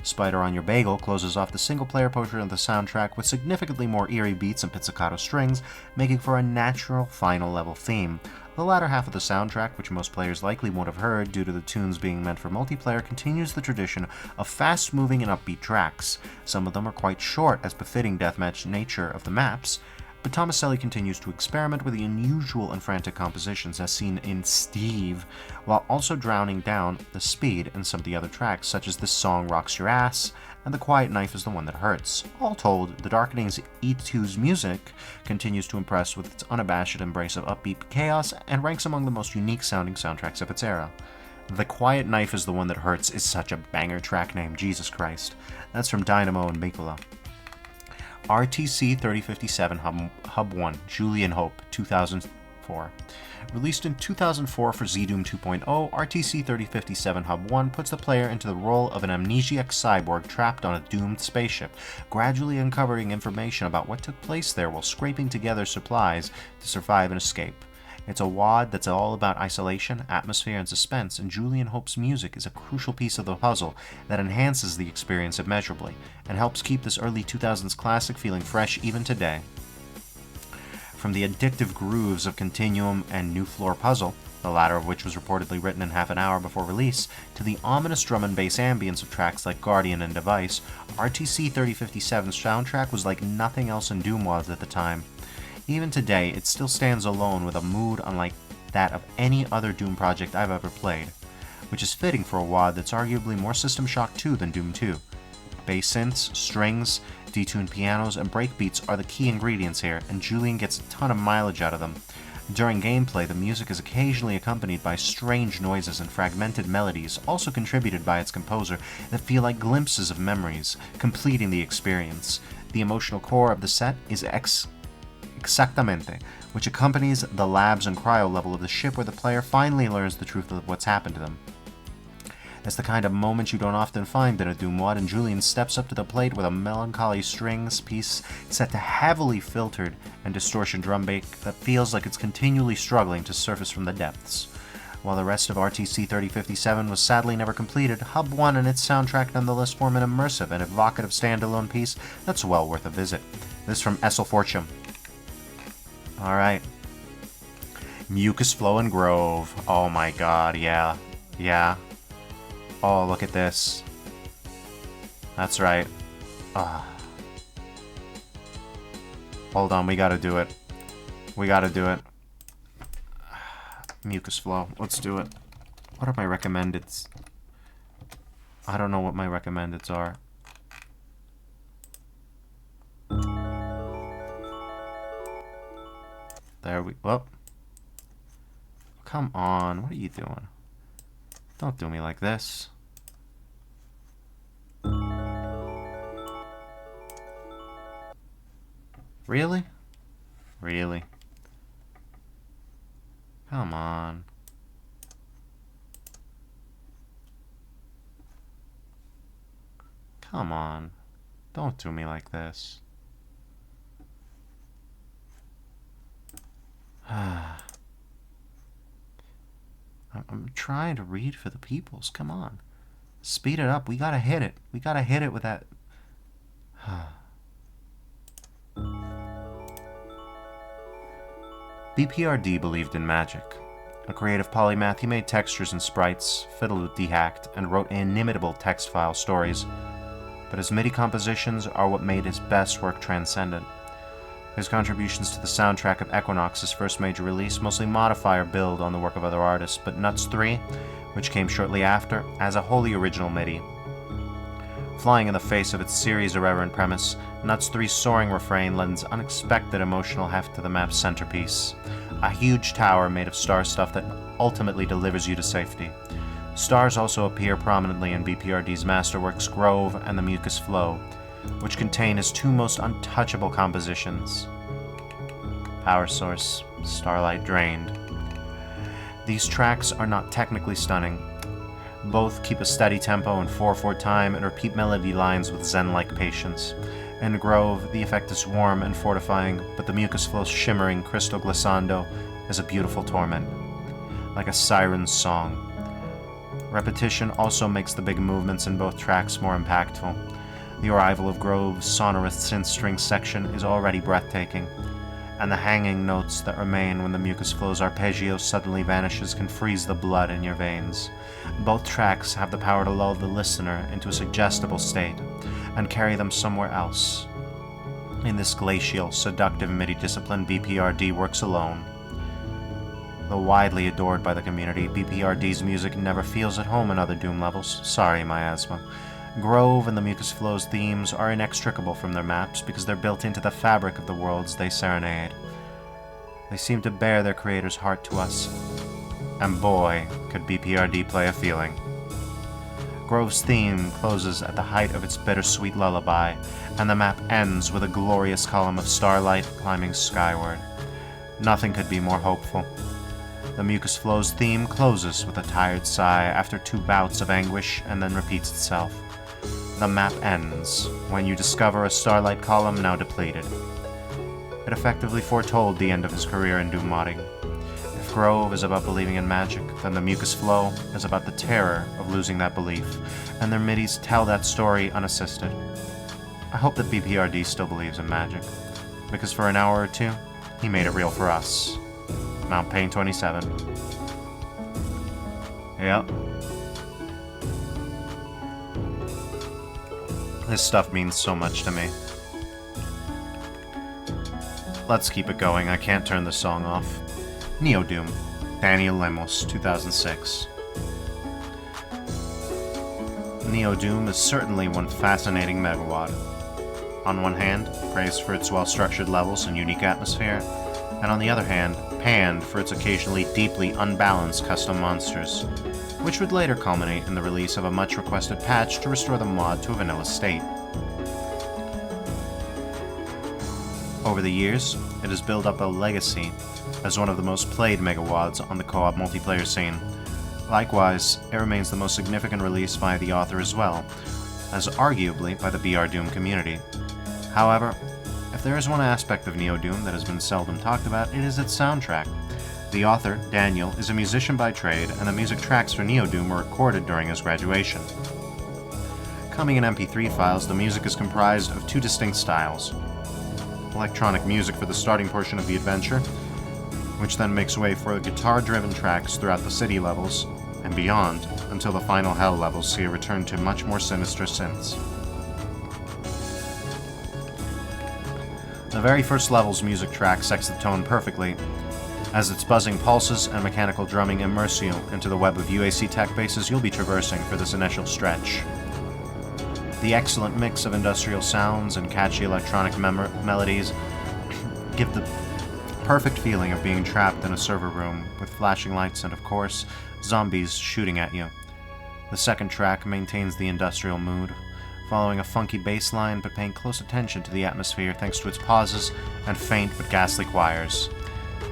Spider on Your Bagel closes off the single-player portion of the soundtrack with significantly more eerie beats and pizzicato strings, making for a natural final-level theme. The latter half of the soundtrack, which most players likely won't have heard due to the tunes being meant for multiplayer, continues the tradition of fast-moving and upbeat tracks. Some of them are quite short, as befitting deathmatch nature of the maps, but Tomaselli continues to experiment with the unusual and frantic compositions as seen in Steve, while also drowning down the speed in some of the other tracks, such as This Song Rocks Your Ass and The Quiet Knife Is the One That Hurts. All told, the Darkening's E2's music continues to impress with its unabashed embrace of upbeat chaos and ranks among the most unique sounding soundtracks of its era. The Quiet Knife Is the One That Hurts is such a banger track name, Jesus Christ. That's from Dynamo and Mikola. RTC 3057 Hub 1, Julian Hope, 2004. Released in 2004 for ZDoom 2.0, RTC 3057 Hub 1 puts the player into the role of an amnesiac cyborg trapped on a doomed spaceship, gradually uncovering information about what took place there while scraping together supplies to survive and escape. It's a WAD that's all about isolation, atmosphere, and suspense, and Julian Hope's music is a crucial piece of the puzzle that enhances the experience immeasurably, and helps keep this early 2000s classic feeling fresh even today. From the addictive grooves of Continuum and New Floor Puzzle, the latter of which was reportedly written in half an hour before release, to the ominous drum and bass ambience of tracks like Guardian and Device, RTC 3057's soundtrack was like nothing else in Doom was at the time. Even today, it still stands alone with a mood unlike that of any other Doom project I've ever played, which is fitting for a WAD that's arguably more System Shock 2 than Doom 2. Bass synths, strings, detuned pianos, and breakbeats are the key ingredients here, and Julian gets a ton of mileage out of them. During gameplay, the music is occasionally accompanied by strange noises and fragmented melodies, also contributed by its composer, that feel like glimpses of memories, completing the experience. The emotional core of the set is Exactamente, which accompanies the labs and cryo level of the ship where the player finally learns the truth of what's happened to them. It's the kind of moment you don't often find in a Doom WAD, and Julian steps up to the plate with a melancholy strings piece set to heavily filtered and distortion drum beat that feels like it's continually struggling to surface from the depths. While the rest of RTC 3057 was sadly never completed, Hub 1 and its soundtrack nonetheless form an immersive and evocative standalone piece that's well worth a visit. This from Essel Fortune. Alright. Mucus Flow and Grove. Oh my god, yeah. Yeah. Oh, look at this. That's right. Hold on, we gotta do it. We gotta do it. Mucus Flow. Let's do it. What are my recommendeds? I don't know what my recommendeds are. There we... Whoop. Come on. What are you doing? Don't do me like this. Really? Really? Come on. Come on. Don't do me like this. I'm trying to read for the peoples. Come on. Speed it up. We gotta hit it. We gotta hit it with that. BPRD believed in magic. A creative polymath, he made textures and sprites, fiddled with dehacked, and wrote inimitable text file stories. But his MIDI compositions are what made his best work transcendent. His contributions to the soundtrack of Equinox's first major release mostly modify or build on the work of other artists, but Nuts 3, which came shortly after, has a wholly original MIDI. Flying in the face of its series' irreverent premise, Nuts 3's soaring refrain lends unexpected emotional heft to the map's centerpiece, a huge tower made of star stuff that ultimately delivers you to safety. Stars also appear prominently in BPRD's masterworks Grove and the Mucus Flow, which contain his two most untouchable compositions. Power Source, Starlight Drained. These tracks are not technically stunning. Both keep a steady tempo in 4/4 time and repeat melody lines with zen-like patience. In Grove, the effect is warm and fortifying, but the mucus flow's shimmering crystal glissando is a beautiful torment, like a siren's song. Repetition also makes the big movements in both tracks more impactful. The arrival of Grove's sonorous synth-string section is already breathtaking, and the hanging notes that remain when the mucus flow's arpeggio suddenly vanishes can freeze the blood in your veins. Both tracks have the power to lull the listener into a suggestible state and carry them somewhere else. In this glacial, seductive MIDI discipline, BPRD works alone. Though widely adored by the community, BPRD's music never feels at home in other Doom levels. Sorry, miasma. Grove and the Mucus Flow's themes are inextricable from their maps because they're built into the fabric of the worlds they serenade. They seem to bear their creator's heart to us. And boy, could BPRD play a feeling. Grove's theme closes at the height of its bittersweet lullaby, and the map ends with a glorious column of starlight climbing skyward. Nothing could be more hopeful. The Mucus Flow's theme closes with a tired sigh after 2 bouts of anguish and then repeats itself. The map ends when you discover a starlight column now depleted. It effectively foretold the end of his career in Doom modding. If Grove is about believing in magic, then the Mucus Flow is about the terror of losing that belief, and their midis tell that story unassisted. I hope that BPRD still believes in magic, because for an hour or two, he made it real for us. Mount Pain 27. Yep. This stuff means so much to me. Let's keep it going, I can't turn the song off. Neo Doom, Daniel Lemos, 2006. Neo Doom is certainly one fascinating megawad. On one hand, praised for its well-structured levels and unique atmosphere, and on the other hand, panned for its occasionally deeply unbalanced custom monsters, which would later culminate in the release of a much-requested patch to restore the mod to a vanilla state. Over the years, it has built up a legacy as one of the most played megawads on the co-op multiplayer scene. Likewise, it remains the most significant release by the author as well, as arguably by the BR Doom community. However, if there is one aspect of Neo Doom that has been seldom talked about, it is its soundtrack. The author, Daniel, is a musician by trade, and the music tracks for Neo Doom were recorded during his graduation. Coming in MP3 files, the music is comprised of 2 distinct styles. Electronic music for the starting portion of the adventure, which then makes way for guitar-driven tracks throughout the city levels and beyond, until the final hell levels see a return to much more sinister synths. The very first level's music track sets the tone perfectly, as its buzzing pulses and mechanical drumming immerse you into the web of UAC tech bases you'll be traversing for this initial stretch. The excellent mix of industrial sounds and catchy electronic melodies give the perfect feeling of being trapped in a server room with flashing lights and, of course, zombies shooting at you. The second track maintains the industrial mood, following a funky bass line but paying close attention to the atmosphere thanks to its pauses and faint but ghastly choirs.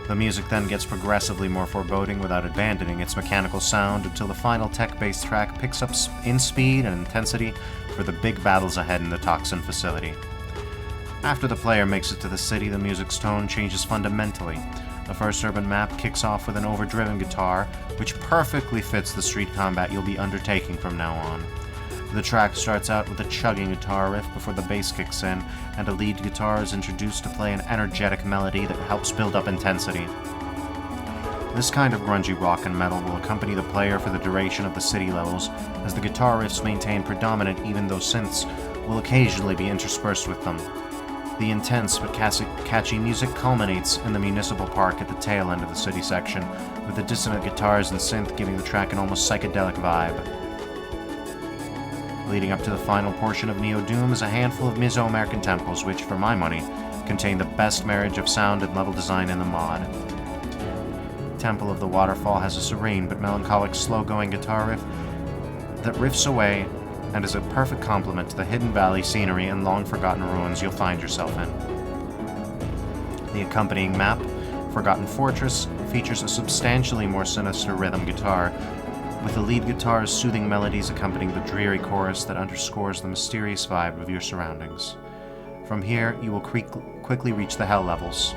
The music then gets progressively more foreboding without abandoning its mechanical sound until the final tech-based track picks up in speed and intensity for the big battles ahead in the Toxin facility. After the player makes it to the city, the music's tone changes fundamentally. The first urban map kicks off with an overdriven guitar, which perfectly fits the street combat you'll be undertaking from now on. The track starts out with a chugging guitar riff before the bass kicks in, and a lead guitar is introduced to play an energetic melody that helps build up intensity. This kind of grungy rock and metal will accompany the player for the duration of the city levels, as the guitar riffs maintain predominant even though synths will occasionally be interspersed with them. The intense but catchy music culminates in the municipal park at the tail end of the city section, with the dissonant guitars and synth giving the track an almost psychedelic vibe. Leading up to the final portion of Neo Doom is a handful of Mesoamerican temples which, for my money, contain the best marriage of sound and level design in the mod. Temple of the Waterfall has a serene but melancholic slow-going guitar riff that riffs away and is a perfect complement to the hidden valley scenery and long-forgotten ruins you'll find yourself in. The accompanying map, Forgotten Fortress, features a substantially more sinister rhythm guitar, with the lead guitar's soothing melodies accompanying the dreary chorus that underscores the mysterious vibe of your surroundings. From here, you will quickly reach the hell levels,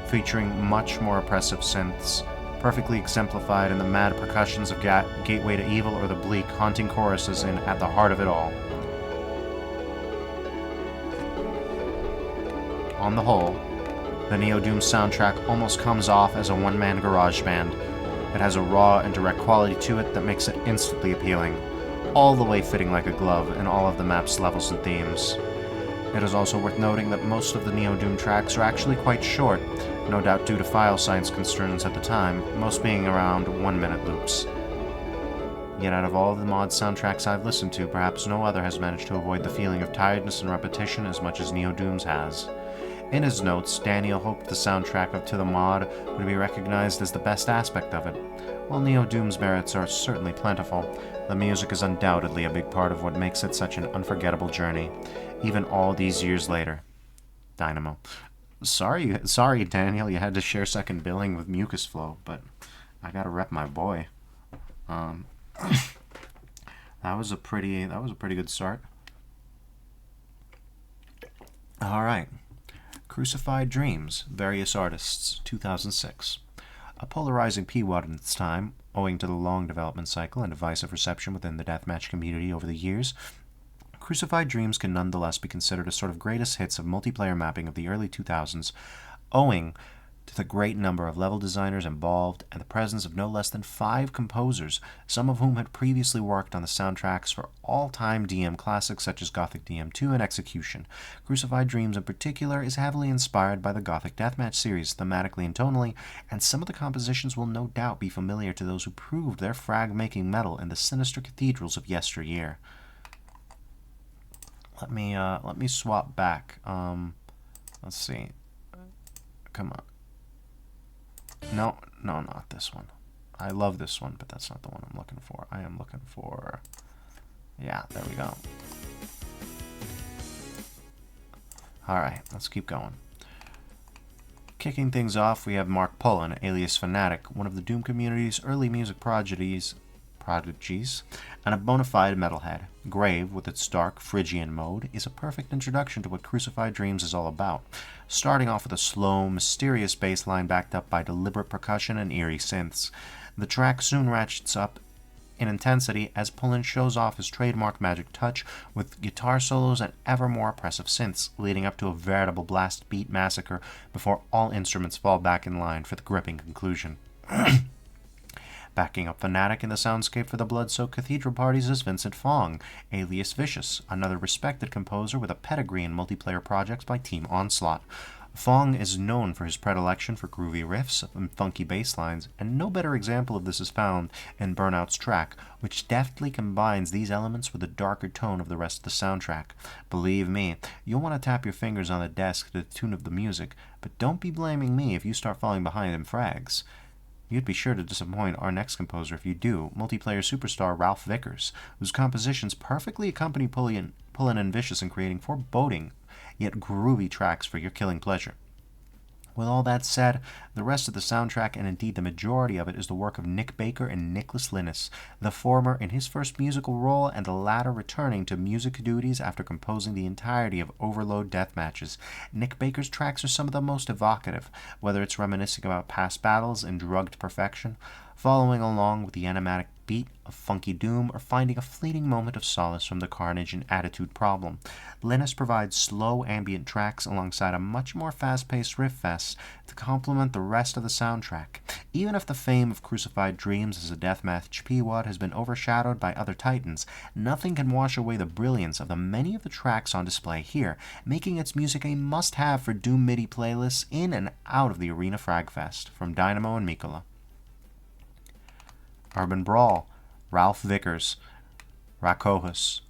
featuring much more oppressive synths, perfectly exemplified in the mad percussions of Gateway to Evil or the bleak, haunting choruses in At the Heart of It All. On the whole, the Neo Doom soundtrack almost comes off as a one-man garage band. It has a raw and direct quality to it that makes it instantly appealing, all the way fitting like a glove in all of the map's levels and themes. It is also worth noting that most of the Neo Doom tracks are actually quite short, no doubt due to file size concerns at the time, most being around 1-minute loops. Yet out of all of the mod soundtracks I've listened to, perhaps no other has managed to avoid the feeling of tiredness and repetition as much as Neo Doom's has. In his notes, Daniel hoped the soundtrack of To the Mod would be recognized as the best aspect of it. While Neo Doom's merits are certainly plentiful, the music is undoubtedly a big part of what makes it such an unforgettable journey, even all these years later. Dynamo. Sorry, Daniel, you had to share second billing with Mucus Flow, but I gotta rep my boy. That was a pretty good start. All right. Crucified Dreams, Various Artists, 2006. A polarizing P-Wad in its time, owing to the long development cycle and divisive reception within the deathmatch community over the years, Crucified Dreams can nonetheless be considered a sort of greatest hits of multiplayer mapping of the early 2000s, owing to the great number of level designers involved and the presence of no less than 5 composers, some of whom had previously worked on the soundtracks for all-time DM classics such as Gothic DM2 and Execution. Crucified Dreams in particular is heavily inspired by the Gothic Deathmatch series thematically and tonally, and some of the compositions will no doubt be familiar to those who proved their frag-making mettle in the sinister cathedrals of yesteryear. Let me swap back. Let's see. Come on. No, not this one. I love this one, but that's not the one I'm looking for. I am looking for... Yeah, there we go. Alright, let's keep going. Kicking things off, we have Mark Pullen, alias Fanatic, one of the Doom community's early music prodigies, and a bona fide metalhead. Grave, with its dark, Phrygian mode, is a perfect introduction to what Crucified Dreams is all about, starting off with a slow, mysterious bass line backed up by deliberate percussion and eerie synths. The track soon ratchets up in intensity as Pullen shows off his trademark magic touch with guitar solos and ever more oppressive synths, leading up to a veritable blast beat massacre before all instruments fall back in line for the gripping conclusion. Backing up Fanatic in the soundscape for the blood-soaked cathedral parties is Vincent Fong, alias Vicious, another respected composer with a pedigree in multiplayer projects by Team Onslaught. Fong is known for his predilection for groovy riffs and funky bass lines, and no better example of this is found in Burnout's track, which deftly combines these elements with the darker tone of the rest of the soundtrack. Believe me, you'll want to tap your fingers on the desk to the tune of the music, but don't be blaming me if you start falling behind in frags. You'd be sure to disappoint our next composer if you do, multiplayer superstar Ralph Vickers, whose compositions perfectly accompany Pullen and Vicious in creating foreboding, yet groovy tracks for your killing pleasure. With all that said, the rest of the soundtrack, and indeed the majority of it, is the work of Nick Baker and Nicholas Linus, the former in his first musical role and the latter returning to music duties after composing the entirety of Overload death matches. Nick Baker's tracks are some of the most evocative, whether it's reminiscing about past battles in drugged perfection, following along with the animatic beat of funky doom, or finding a fleeting moment of solace from the carnage and attitude problem. Linus provides slow ambient tracks alongside a much more fast-paced riff fest to complement the rest of the soundtrack. Even if the fame of Crucified Dreams as a deathmatch P-Wad has been overshadowed by other titans, nothing can wash away the brilliance of the many of the tracks on display here, making its music a must-have for Doom MIDI playlists in and out of the Arena Fragfest, from Dynamo and Mikola. Urban Brawl, Ralph Vickers, Rakohus.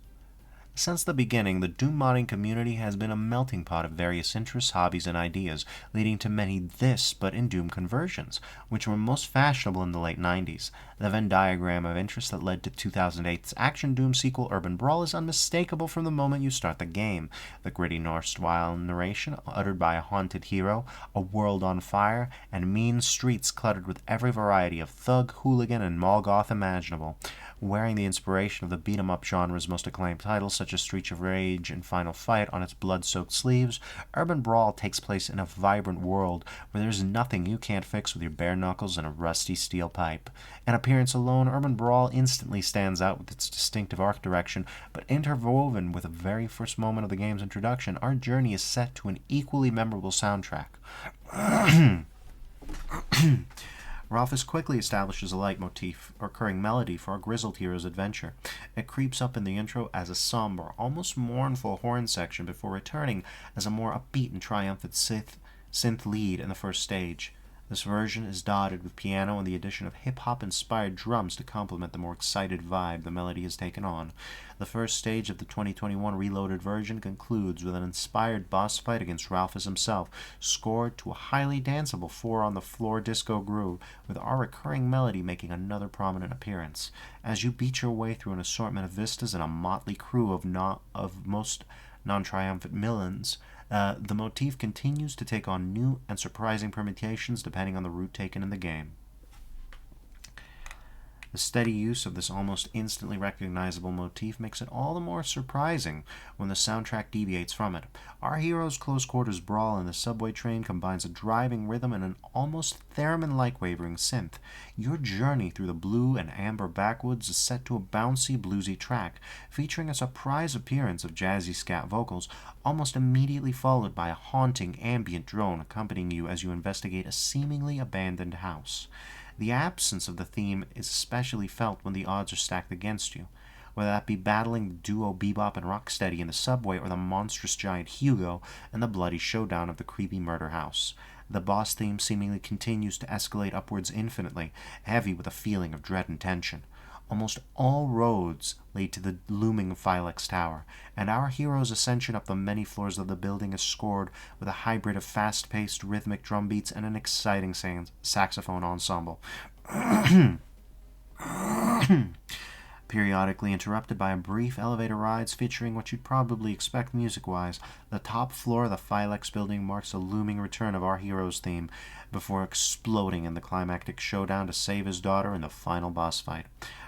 Since the beginning, the Doom modding community has been a melting pot of various interests, hobbies, and ideas, leading to many this but in Doom conversions, which were most fashionable in the late 90s. The Venn diagram of interest that led to 2008's action Doom sequel Urban Brawl is unmistakable from the moment you start the game. The gritty Norse-style narration uttered by a haunted hero, a world on fire, and mean streets cluttered with every variety of thug, hooligan, and Molgoth imaginable. Wearing the inspiration of the beat-em-up genre's most acclaimed titles, such as Streets of Rage and Final Fight, on its blood-soaked sleeves, Urban Brawl takes place in a vibrant world where there's nothing you can't fix with your bare knuckles and a rusty steel pipe. In appearance alone, Urban Brawl instantly stands out with its distinctive art direction, but interwoven with the very first moment of the game's introduction, our journey is set to an equally memorable soundtrack. Ralphus quickly establishes a leitmotif, or recurring melody, for our grizzled hero's adventure. It creeps up in the intro as a somber, almost mournful horn section before returning as a more upbeat and triumphant synth lead in the first stage. This version is dotted with piano and the addition of hip-hop inspired drums to complement the more excited vibe the melody has taken on. The first stage of the 2021 Reloaded version concludes with an inspired boss fight against Ralphus himself, scored to a highly danceable 4-on-the-floor disco groove, with our recurring melody making another prominent appearance. As you beat your way through an assortment of vistas and a motley crew of most non-triumphant villains, the motif continues to take on new and surprising permutations depending on the route taken in the game. The steady use of this almost instantly recognizable motif makes it all the more surprising when the soundtrack deviates from it. Our hero's close-quarters brawl in the subway train combines a driving rhythm and an almost theremin-like wavering synth. Your journey through the blue and amber backwoods is set to a bouncy, bluesy track, featuring a surprise appearance of jazzy scat vocals, almost immediately followed by a haunting ambient drone accompanying you as you investigate a seemingly abandoned house. The absence of the theme is especially felt when the odds are stacked against you, whether that be battling the duo Bebop and Rocksteady in the subway or the monstrous giant Hugo and the bloody showdown of the creepy murder house. The boss theme seemingly continues to escalate upwards infinitely, heavy with a feeling of dread and tension. Almost all roads lead to the looming Phylex Tower, and our hero's ascension up the many floors of the building is scored with a hybrid of fast-paced rhythmic drum beats and an exciting saxophone ensemble. Periodically interrupted by a brief elevator rides featuring what you'd probably expect music-wise, the top floor of the Phylex building marks the looming return of our hero's theme before exploding in the climactic showdown to save his daughter in the final boss fight.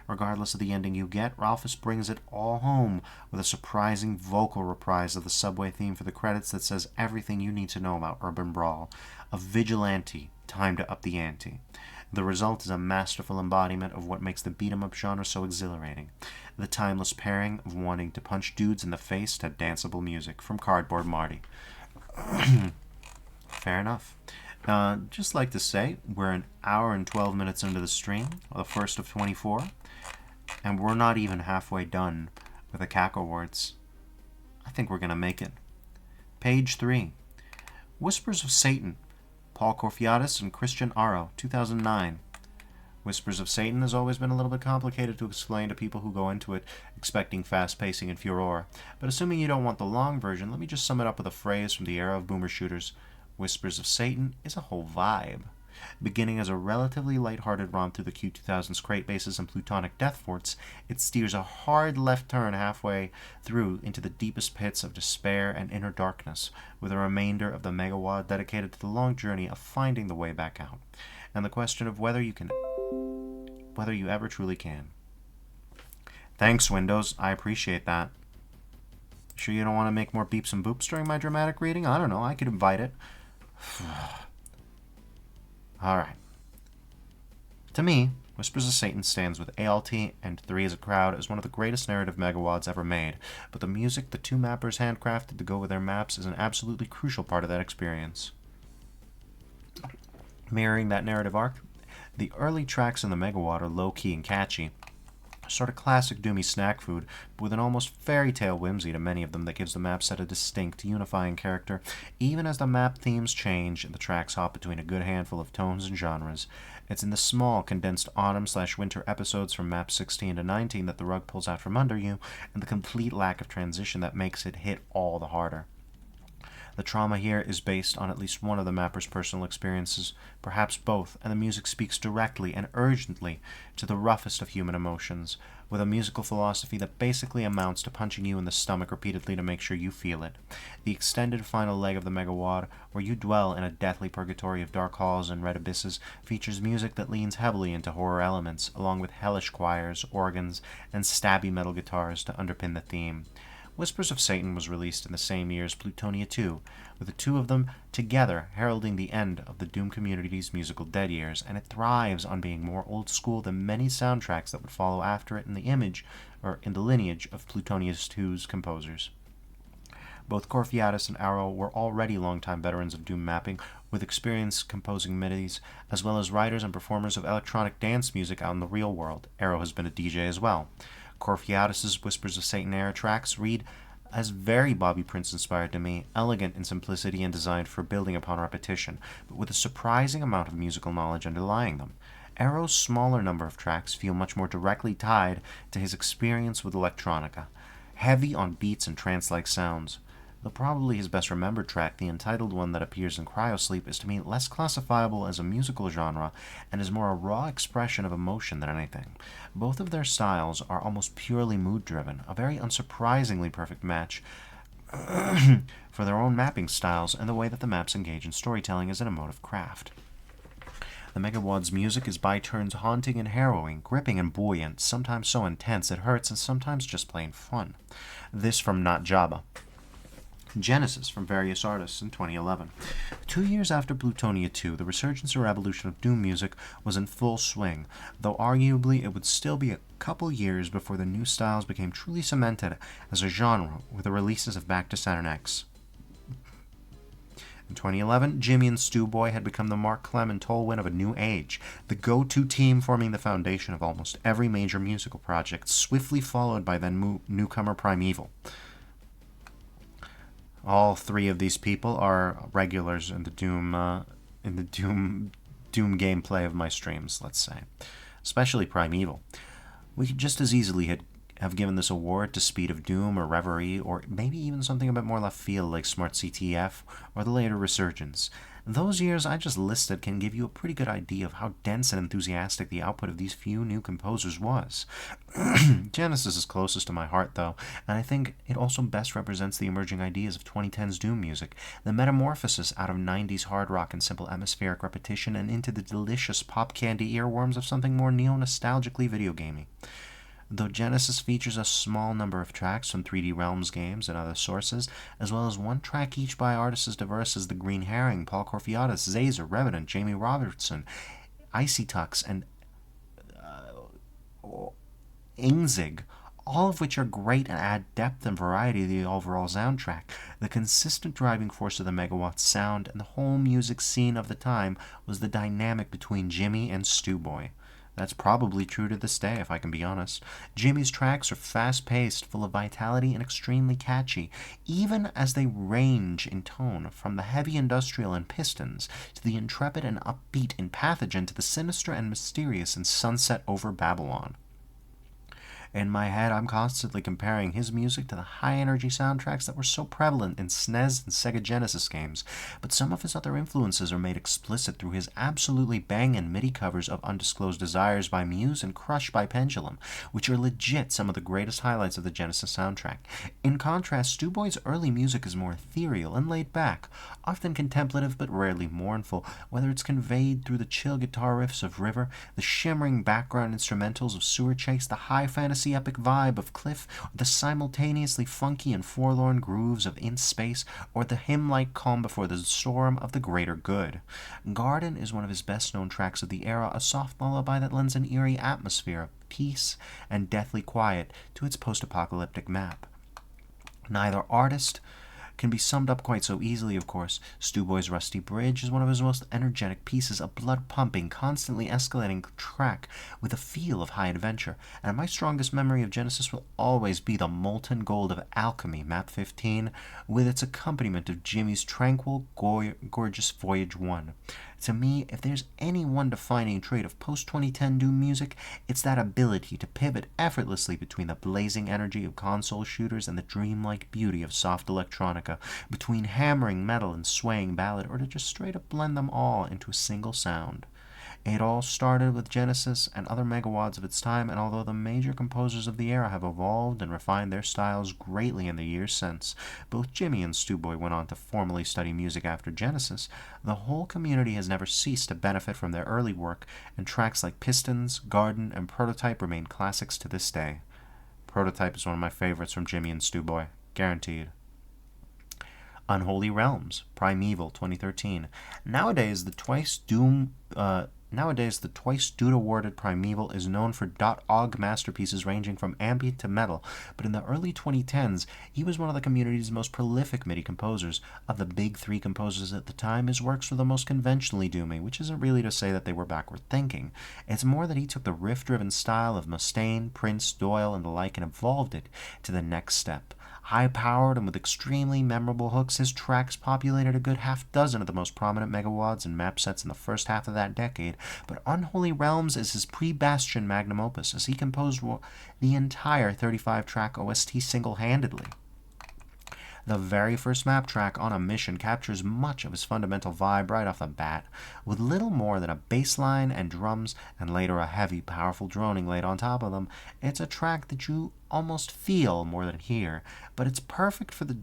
Regardless of the ending you get, Ralphus brings it all home with a surprising vocal reprise of the subway theme for the credits that says everything you need to know about Urban Brawl. A vigilante, time to up the ante. The result is a masterful embodiment of what makes the beat-em-up genre so exhilarating. The timeless pairing of wanting to punch dudes in the face to danceable music from Cardboard Marty. Fair enough. Just like to say, we're an hour and 12 minutes into the stream, the first of 24, and we're not even halfway done with the Cacowards. I think we're going to make it. Page 3. Whispers of Satan. Paul Corfiatis and Christian Aro, 2009. Whispers of Satan has always been a little bit complicated to explain to people who go into it expecting fast pacing and furor, but assuming you don't want the long version, let me just sum it up with a phrase from the era of boomer shooters. Whispers of Satan is a whole vibe. Beginning as a relatively lighthearted romp through the Q2000's crate bases and plutonic death forts, it steers a hard left turn halfway through into the deepest pits of despair and inner darkness, with a remainder of the megawad dedicated to the long journey of finding the way back out, and the question of whether you ever truly can. Thanks, Windows. I appreciate that. Sure you don't want to make more beeps and boops during my dramatic reading? I don't know. I could invite it. Alright. To me, Whispers of Satan stands with ALT and 3 as a crowd as one of the greatest narrative megawads ever made, but the music the two mappers handcrafted to go with their maps is an absolutely crucial part of that experience. Mirroring that narrative arc, the early tracks in the megawad are low-key and catchy, sort of classic doomy snack food, but with an almost fairy tale whimsy to many of them that gives the map set a distinct, unifying character, even as the map themes change and the tracks hop between a good handful of tones and genres. It's in the small, condensed autumn/winter episodes from maps 16 to 19 that the rug pulls out from under you, and the complete lack of transition that makes it hit all the harder. The trauma here is based on at least one of the mapper's personal experiences, perhaps both, and the music speaks directly and urgently to the roughest of human emotions, with a musical philosophy that basically amounts to punching you in the stomach repeatedly to make sure you feel it. The extended final leg of the Megawad, where you dwell in a deathly purgatory of dark halls and red abysses, features music that leans heavily into horror elements, along with hellish choirs, organs, and stabby metal guitars to underpin the theme. Whispers of Satan was released in the same year as Plutonia 2, with the two of them together heralding the end of the Doom community's musical dead years, and it thrives on being more old school than many soundtracks that would follow after it in the image, or in the lineage, of Plutonia 2's composers. Both Corfiatis and Arrow were already longtime veterans of Doom mapping, with experience composing midis, as well as writers and performers of electronic dance music out in the real world. Arrow has been a DJ as well. Corfiatis' Whispers of Satan era tracks read as very Bobby Prince inspired to me, elegant in simplicity and designed for building upon repetition, but with a surprising amount of musical knowledge underlying them. Arrow's smaller number of tracks feel much more directly tied to his experience with electronica, heavy on beats and trance-like sounds. Though probably his best remembered track, the entitled one that appears in Cryosleep, is to me less classifiable as a musical genre and is more a raw expression of emotion than anything. Both of their styles are almost purely mood-driven, a very unsurprisingly perfect match for their own mapping styles and the way that the maps engage in storytelling as an emotive craft. The Megawad's music is by turns haunting and harrowing, gripping and buoyant, sometimes so intense it hurts and sometimes just plain fun. This from Not Jabba. Genesis from various artists in 2011. 2 years after Plutonia 2, the resurgence or evolution of Doom music was in full swing, though arguably it would still be a couple years before the new styles became truly cemented as a genre with the releases of Back to Saturn X. In 2011, Jimmy and Stu Boy had become the Mark Clem and Tolwyn of a new age, the go-to team forming the foundation of almost every major musical project, swiftly followed by then newcomer Primeval. All three of these people are regulars in the Doom gameplay of my streams, let's say. Especially Primeval. We could just as easily have given this award to Speed of Doom or Reverie, or maybe even something a bit more left field like Smart CTF or the later Resurgence. Those years I just listed can give you a pretty good idea of how dense and enthusiastic the output of these few new composers was. Genesis is closest to my heart, though, and I think it also best represents the emerging ideas of 2010's Doom music, the metamorphosis out of 90s hard rock and simple atmospheric repetition and into the delicious pop candy earworms of something more neo-nostalgically video gamey. Though Genesis features a small number of tracks from 3D Realms games and other sources, as well as one track each by artists as diverse as The Green Herring, Paul Corfiatis, Zazer, Revenant, Jamie Robertson, Icy Tux, and Ingzig, all of which are great and add depth and variety to the overall soundtrack. The consistent driving force of the Megawatt sound and the whole music scene of the time was the dynamic between Jimmy and Stu Boy. That's probably true to this day, if I can be honest. Jimmy's tracks are fast-paced, full of vitality, and extremely catchy, even as they range in tone from the heavy industrial in Pistons to the intrepid and upbeat in Pathogen to the sinister and mysterious in Sunset Over Babylon. In my head, I'm constantly comparing his music to the high-energy soundtracks that were so prevalent in SNES and Sega Genesis games, but some of his other influences are made explicit through his absolutely bangin' MIDI covers of Undisclosed Desires by Muse and Crush by Pendulum, which are legit some of the greatest highlights of the Genesis soundtrack. In contrast, Stu Boy's early music is more ethereal and laid back, often contemplative but rarely mournful, whether it's conveyed through the chill guitar riffs of River, the shimmering background instrumentals of Sewer Chase, the high fantasy epic vibe of Cliff, the simultaneously funky and forlorn grooves of In Space, or the hymn-like calm before the storm of The Greater Good. Garden is one of his best-known tracks of the era, a soft lullaby that lends an eerie atmosphere of peace and deathly quiet to its post-apocalyptic map. Neither artist can be summed up quite so easily, of course. Stu Boy's Rusty Bridge is one of his most energetic pieces, a blood-pumping, constantly escalating track with a feel of high adventure, and my strongest memory of Genesis will always be the molten gold of Alchemy, Map 15, with its accompaniment of Jimmy's tranquil, gorgeous Voyage 1. To me, if there's any one defining trait of post-2010 Doom music, it's that ability to pivot effortlessly between the blazing energy of console shooters and the dreamlike beauty of soft electronica, between hammering metal and swaying ballad, or to just straight up blend them all into a single sound. It all started with Genesis and other megawads of its time, and although the major composers of the era have evolved and refined their styles greatly in the years since, both Jimmy and Stewboy went on to formally study music after Genesis, the whole community has never ceased to benefit from their early work, and tracks like Pistons, Garden, and Prototype remain classics to this day. Prototype is one of my favorites from Jimmy and Stewboy. Guaranteed. Unholy Realms, Primeval, 2013. Nowadays, the twice Dood awarded Primeval is known for .ogg masterpieces ranging from ambient to metal, but in the early 2010s, he was one of the community's most prolific MIDI composers. Of the big three composers at the time, his works were the most conventionally doomy, which isn't really to say that they were backward thinking. It's more that he took the riff-driven style of Mustaine, Prince, Doyle, and the like and evolved it to the next step. High-powered and with extremely memorable hooks, his tracks populated a good half dozen of the most prominent megawads and map sets in the first half of that decade, but Unholy Realms is his pre-Bastion magnum opus, as he composed the entire 35-track OST single-handedly. The very first map track, On a Mission, captures much of his fundamental vibe right off the bat, with little more than a bass line and drums, and later a heavy, powerful droning laid on top of them. It's a track that you almost feel more than hear, but it's perfect for the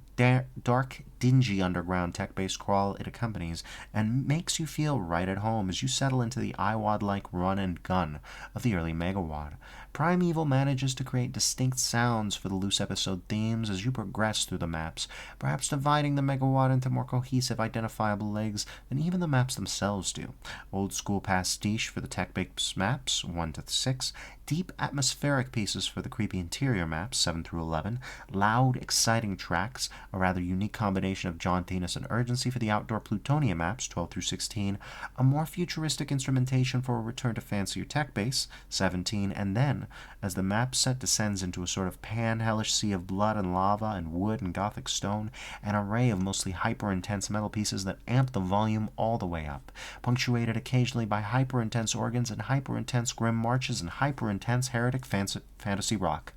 dark, dingy underground tech-based crawl it accompanies, and makes you feel right at home as you settle into the iWad-like run and gun of the early Megawad. Primeval manages to create distinct sounds for the loose episode themes as you progress through the maps, perhaps dividing the Megawad into more cohesive, identifiable legs than even the maps themselves do. Old-school pastiche for the tech-based maps, 1 to 6, deep atmospheric pieces for the creepy interior maps, 7 through 11, loud, exciting tracks, a rather unique combination of jauntiness and urgency for the outdoor Plutonia maps, 12 through 16, a more futuristic instrumentation for a return to fancier tech base, 17, and then, as the map set descends into a sort of pan-hellish sea of blood and lava and wood and gothic stone, an array of mostly hyper-intense metal pieces that amp the volume all the way up, punctuated occasionally by hyper-intense organs and hyper-intense grim marches and hyper-intense heretic fantasy rock.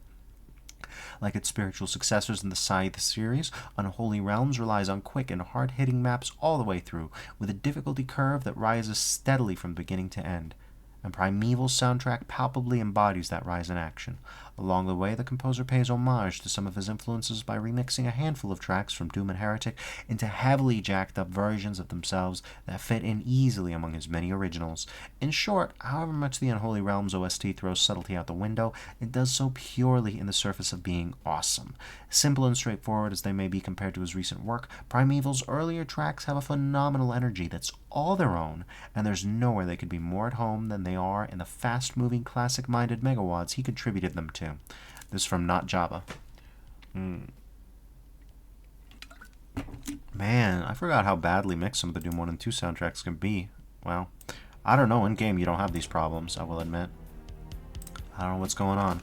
Like its spiritual successors in the Scythe series, Unholy Realms relies on quick and hard-hitting maps all the way through, with a difficulty curve that rises steadily from beginning to end. And Primeval's soundtrack palpably embodies that rise in action. Along the way, the composer pays homage to some of his influences by remixing a handful of tracks from Doom and Heretic into heavily jacked-up versions of themselves that fit in easily among his many originals. In short, however much the Unholy Realms OST throws subtlety out the window, it does so purely in the surface of being awesome. Simple and straightforward as they may be compared to his recent work, Primeval's earlier tracks have a phenomenal energy that's all their own, and there's nowhere they could be more at home than they are in the fast-moving, classic-minded megawads he contributed them to. This is from Not Java. Man, I forgot how badly mixed some of the Doom 1 and 2 soundtracks can be. Well, I don't know, in-game you don't have these problems, I will admit. I don't know what's going on.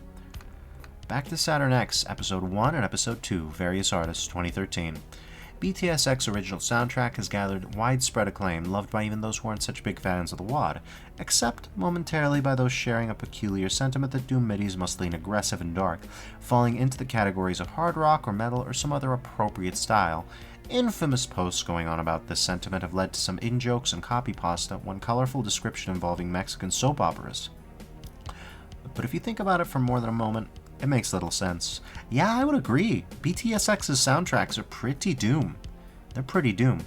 Back to Saturn X, Episode 1 and Episode 2, Various Artists, 2013. BTSX's original soundtrack has gathered widespread acclaim, loved by even those who aren't such big fans of the WAD, except momentarily by those sharing a peculiar sentiment that Doom MIDIs must lean aggressive and dark, falling into the categories of hard rock or metal or some other appropriate style. Infamous posts going on about this sentiment have led to some in-jokes and copy pasta, one colorful description involving Mexican soap operas. But if you think about it for more than a moment, it makes little sense. Yeah, I would agree. BTSX's soundtracks are pretty Doom. They're pretty Doom.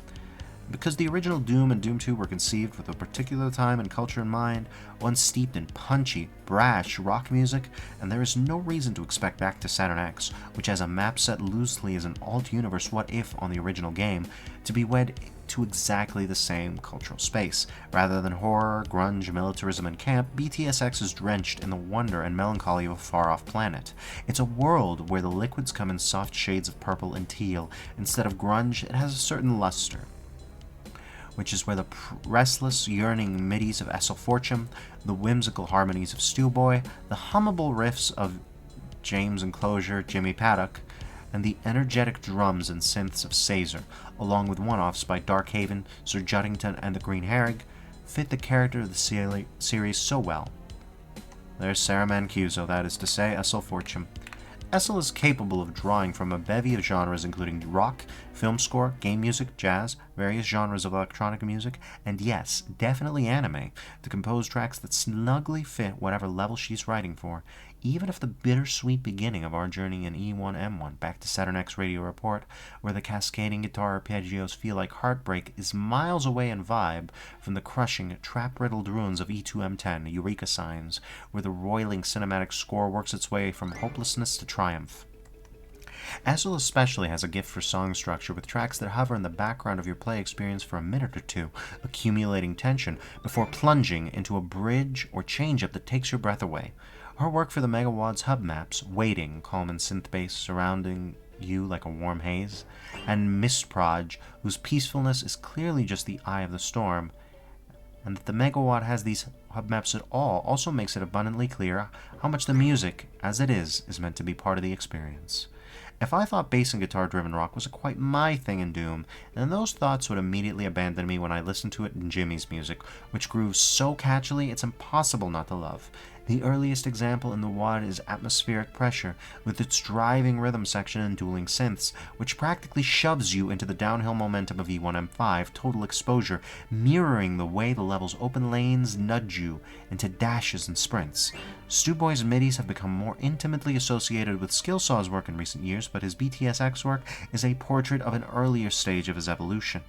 Because the original Doom and Doom 2 were conceived with a particular time and culture in mind, one steeped in punchy, brash rock music, and there is no reason to expect Back to Saturn X, which has a map set loosely as an alt-universe what-if on the original game, to be wed to exactly the same cultural space. Rather than horror, grunge, militarism, and camp, BTSX is drenched in the wonder and melancholy of a far-off planet. It's a world where the liquids come in soft shades of purple and teal. Instead of grunge, it has a certain luster, which is where the restless, yearning middies of Essel Fortune, the whimsical harmonies of Stewboy, the hummable riffs of James Enclosure, Jimmy Paddock, and the energetic drums and synths of Caesar, along with one-offs by Darkhaven, Sir Juddington, and the Green Herrig, fit the character of the series so well. There's Sarah Mancuso, that is to say, Essel Fortune. Essel is capable of drawing from a bevy of genres including rock, film score, game music, jazz, various genres of electronic music, and yes, definitely anime, to compose tracks that snugly fit whatever level she's writing for, even if the bittersweet beginning of our journey in E1M1 back to Saturn X Radio Report, where the cascading guitar arpeggios feel like heartbreak, is miles away in vibe from the crushing, trap-riddled ruins of E2M10, Eureka Signs, where the roiling cinematic score works its way from hopelessness to triumph. Azul especially has a gift for song structure, with tracks that hover in the background of your play experience for a minute or two, accumulating tension before plunging into a bridge or change-up that takes your breath away. Her work for the Megawads hub maps, Waiting, calm and synth bass surrounding you like a warm haze, and Mistproj, whose peacefulness is clearly just the eye of the storm, and that the Megawad has these hub maps at all also makes it abundantly clear how much the music, as it is meant to be part of the experience. If I thought bass and guitar-driven rock was quite my thing in Doom, then those thoughts would immediately abandon me when I listened to it in Jimmy's music, which grooves so catchily it's impossible not to love. The earliest example in the WAD is Atmospheric Pressure, with its driving rhythm section and dueling synths, which practically shoves you into the downhill momentum of E1M5 Total Exposure, mirroring the way the level's open lanes nudge you into dashes and sprints. Stu-Boy's MIDIs have become more intimately associated with Skillsaw's work in recent years, but his BTSX work is a portrait of an earlier stage of his evolution.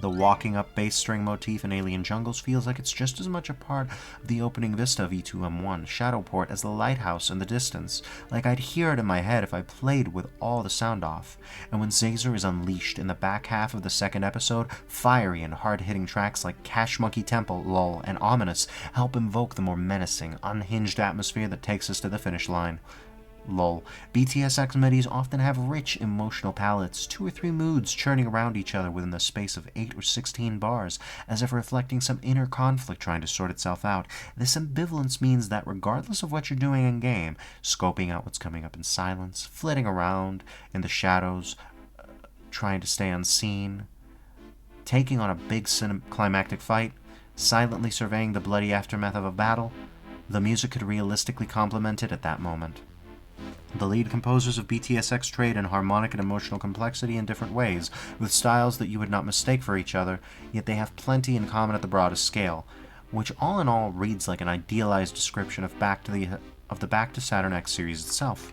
The walking up bass string motif in Alien Jungles feels like it's just as much a part of the opening vista of E2M1 Shadowport as the lighthouse in the distance, like I'd hear it in my head if I played with all the sound off. And when Zazer is unleashed in the back half of the second episode, fiery and hard-hitting tracks like Cash Monkey Temple, Lull, and Ominous help invoke the more menacing, unhinged atmosphere that takes us to the finish line. Lol. BTSX MIDIs often have rich emotional palettes, 2 or 3 moods churning around each other within the space of 8 or 16 bars, as if reflecting some inner conflict trying to sort itself out. This ambivalence means that regardless of what you're doing in-game, scoping out what's coming up in silence, flitting around in the shadows, trying to stay unseen, taking on a big climactic fight, silently surveying the bloody aftermath of a battle, the music could realistically complement it at that moment. The lead composers of BTSX trade in harmonic and emotional complexity in different ways, with styles that you would not mistake for each other, yet they have plenty in common at the broadest scale, which all in all reads like an idealized description of the Back to Saturn X series itself.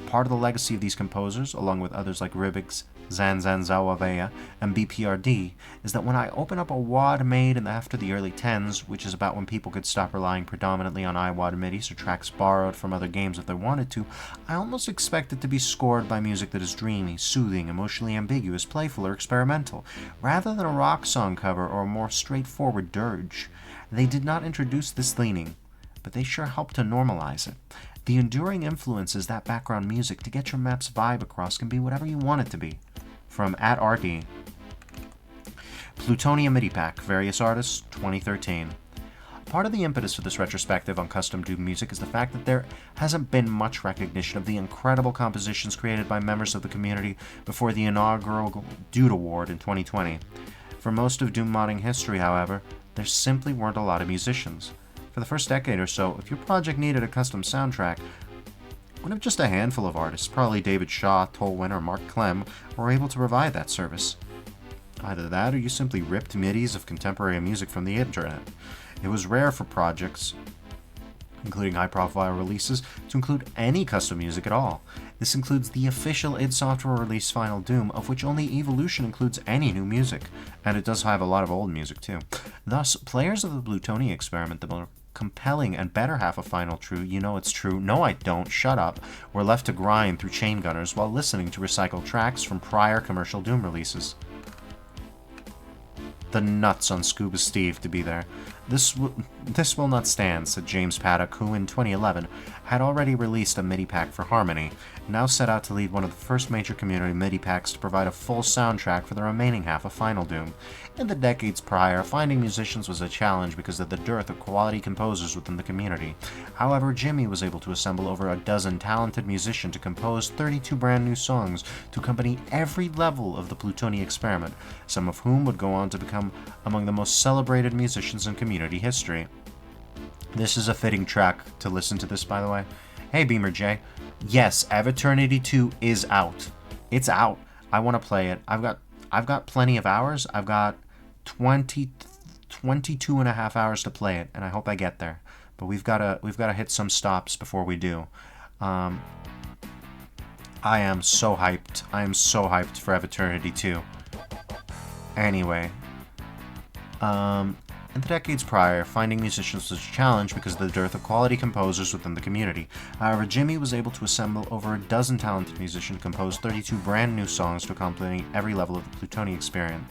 Part of the legacy of these composers, along with others like Ribix, Zanzanzawaveya, and BPRD, is that when I open up a WAD made after the early 10s, which is about when people could stop relying predominantly on iWAD MIDIs or tracks borrowed from other games if they wanted to, I almost expect it to be scored by music that is dreamy, soothing, emotionally ambiguous, playful, or experimental, rather than a rock song cover or a more straightforward dirge. They did not introduce this leaning, but they sure helped to normalize it. The enduring influences that background music to get your map's vibe across can be whatever you want it to be. From @RD. Plutonia MIDI Pack, various artists, 2013. Part of the impetus for this retrospective on custom Doom music is the fact that there hasn't been much recognition of the incredible compositions created by members of the community before the inaugural Dude Award in 2020. For most of Doom modding history, however, there simply weren't a lot of musicians. For the first decade or so, if your project needed a custom soundtrack, one of just a handful of artists, probably David Shaw, Tolwyn, or Mark Clem, were able to provide that service. Either that or you simply ripped MIDIs of contemporary music from the internet. It was rare for projects, including high-profile releases, to include any custom music at all. This includes the official id Software release Final Doom, of which only Evolution includes any new music, and it does have a lot of old music too. Thus, players of the Plutonia experiment, the more compelling and better half of Final True, You Know It's True, No I Don't, Shut Up, were left to grind through chain gunners while listening to recycled tracks from prior commercial Doom releases. The nuts on Scuba Steve to be there. This will not stand, said James Paddock, who in 2011 had already released a MIDI pack for Harmony, now set out to lead one of the first major community MIDI packs to provide a full soundtrack for the remaining half of Final Doom. In the decades prior, finding musicians was a challenge because of the dearth of quality composers within the community. However, Jimmy was able to assemble over a dozen talented musicians to compose 32 brand new songs to accompany every level of the Plutonia experiment, some of whom would go on to become among the most celebrated musicians in community history. This is a fitting track to listen to this, by the way. Hey, Beamer J. Yes, Eviternity 2 is out. It's out. I want to play it. I've got plenty of hours. I've got 22 and a half hours to play it, and I hope I get there. But we've got to hit some stops before we do. Um, I am so hyped. I am so hyped for Ebb Eternity 2. Anyway, in the decades prior, finding musicians was a challenge because of the dearth of quality composers within the community. However, Jimmy was able to assemble over a dozen talented musicians, compose 32 brand new songs to accompany every level of the Plutonia experiment,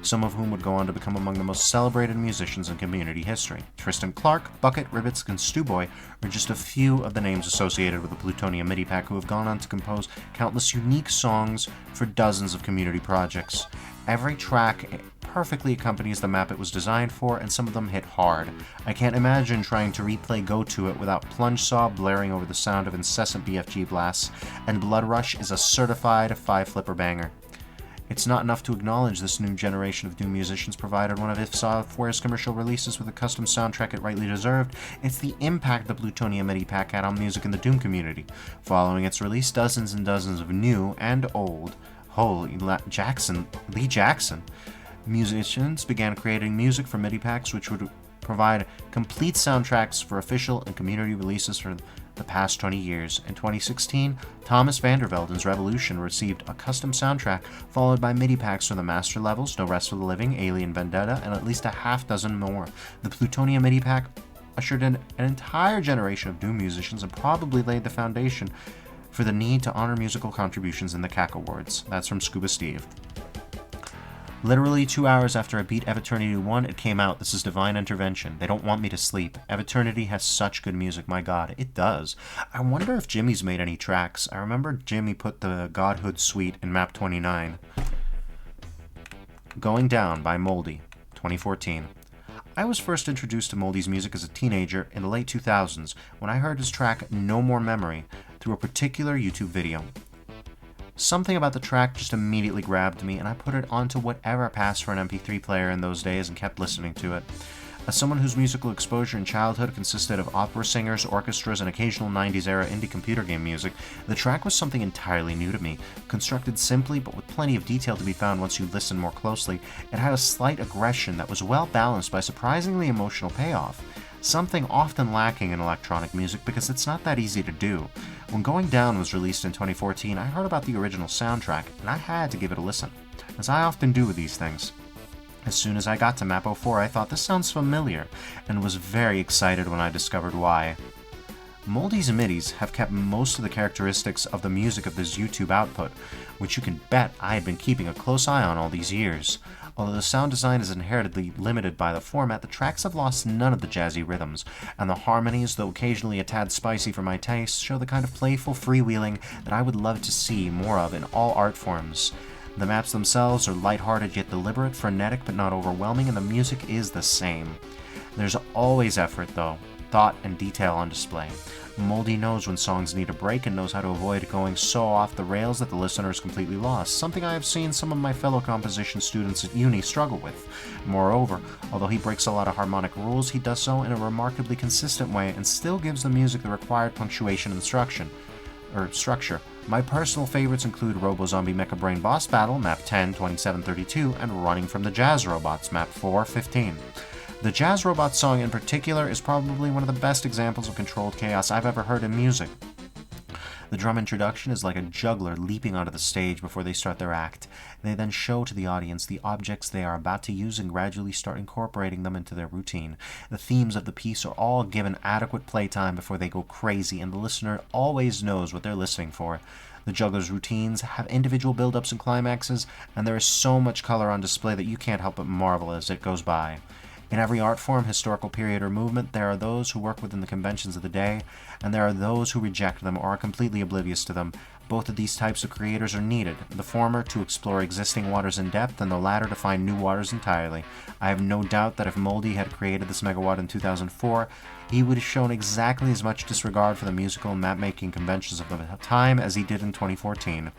some of whom would go on to become among the most celebrated musicians in community history. Tristan Clark, Bucket, Ribbits, and Stewboy are just a few of the names associated with the Plutonia MIDI pack who have gone on to compose countless unique songs for dozens of community projects. Every track perfectly accompanies the map it was designed for, and some of them hit hard. I can't imagine trying to replay Go To It without Plunge Saw blaring over the sound of incessant BFG blasts, and Blood Rush is a certified 5-flipper banger. It's not enough to acknowledge this new generation of Doom musicians provided one of id Software's commercial releases with a custom soundtrack it rightly deserved. It's the impact the Plutonia MIDI pack had on music in the Doom community. Following its release, dozens and dozens of new and old Lee Jackson musicians began creating music for MIDI packs, which would provide complete soundtracks for official and community releases for the past 20 years. In 2016, Thomas Vandervelden's Revolution received a custom soundtrack, followed by MIDI packs for the Master levels, No Rest for the Living, Alien Vendetta, and at least a half dozen more. The Plutonia MIDI pack ushered in an entire generation of Doom musicians and probably laid the foundation for the need to honor musical contributions in the Cacowards. That's from Scuba Steve. Literally 2 hours after I beat Ebb Eternity 1, it came out. This is divine intervention. They don't want me to sleep. Ebb Eternity has such good music. My god, it does. I wonder if Jimmy's made any tracks. I remember Jimmy put the Godhood Suite in map 29. Going Down by Moldy, 2014. I was first introduced to Moldy's music as a teenager in the late 2000s when I heard his track No More Memory through a particular YouTube video. Something about the track just immediately grabbed me, and I put it onto whatever passed for an MP3 player in those days and kept listening to it. As someone whose musical exposure in childhood consisted of opera singers, orchestras, and occasional 90s-era indie computer game music, the track was something entirely new to me. Constructed simply, but with plenty of detail to be found once you listen more closely, it had a slight aggression that was well balanced by surprisingly emotional payoff. Something often lacking in electronic music because it's not that easy to do. When Going Down was released in 2014, I heard about the original soundtrack, and I had to give it a listen, as I often do with these things. As soon as I got to Map 04, I thought this sounds familiar, and was very excited when I discovered why. Moldy's MIDIs have kept most of the characteristics of the music of this YouTube output, which you can bet I had been keeping a close eye on all these years. Although the sound design is inherently limited by the format, the tracks have lost none of the jazzy rhythms, and the harmonies, though occasionally a tad spicy for my taste, show the kind of playful freewheeling that I would love to see more of in all art forms. The maps themselves are lighthearted yet deliberate, frenetic but not overwhelming, and the music is the same. There's always effort, though, thought and detail on display. Moldy knows when songs need a break and knows how to avoid going so off the rails that the listener is completely lost, something I have seen some of my fellow composition students at uni struggle with. Moreover, although he breaks a lot of harmonic rules, he does so in a remarkably consistent way and still gives the music the required punctuation and structure. My personal favorites include Robo-Zombie Mecha Brain Boss Battle, Map 10, 2732, and Running from the Jazz Robots, Map 4, 15. The Jazz Robot song in particular is probably one of the best examples of controlled chaos I've ever heard in music. The drum introduction is like a juggler leaping onto the stage before they start their act. They then show to the audience the objects they are about to use and gradually start incorporating them into their routine. The themes of the piece are all given adequate playtime before they go crazy, and the listener always knows what they're listening for. The juggler's routines have individual build-ups and climaxes, and there is so much color on display that you can't help but marvel as it goes by. In every art form, historical period, or movement, there are those who work within the conventions of the day, and there are those who reject them or are completely oblivious to them. Both of these types of creators are needed, the former to explore existing waters in depth, and the latter to find new waters entirely. I have no doubt that if Moldy had created this megawatt in 2004, he would have shown exactly as much disregard for the musical and map-making conventions of the time as he did in 2014.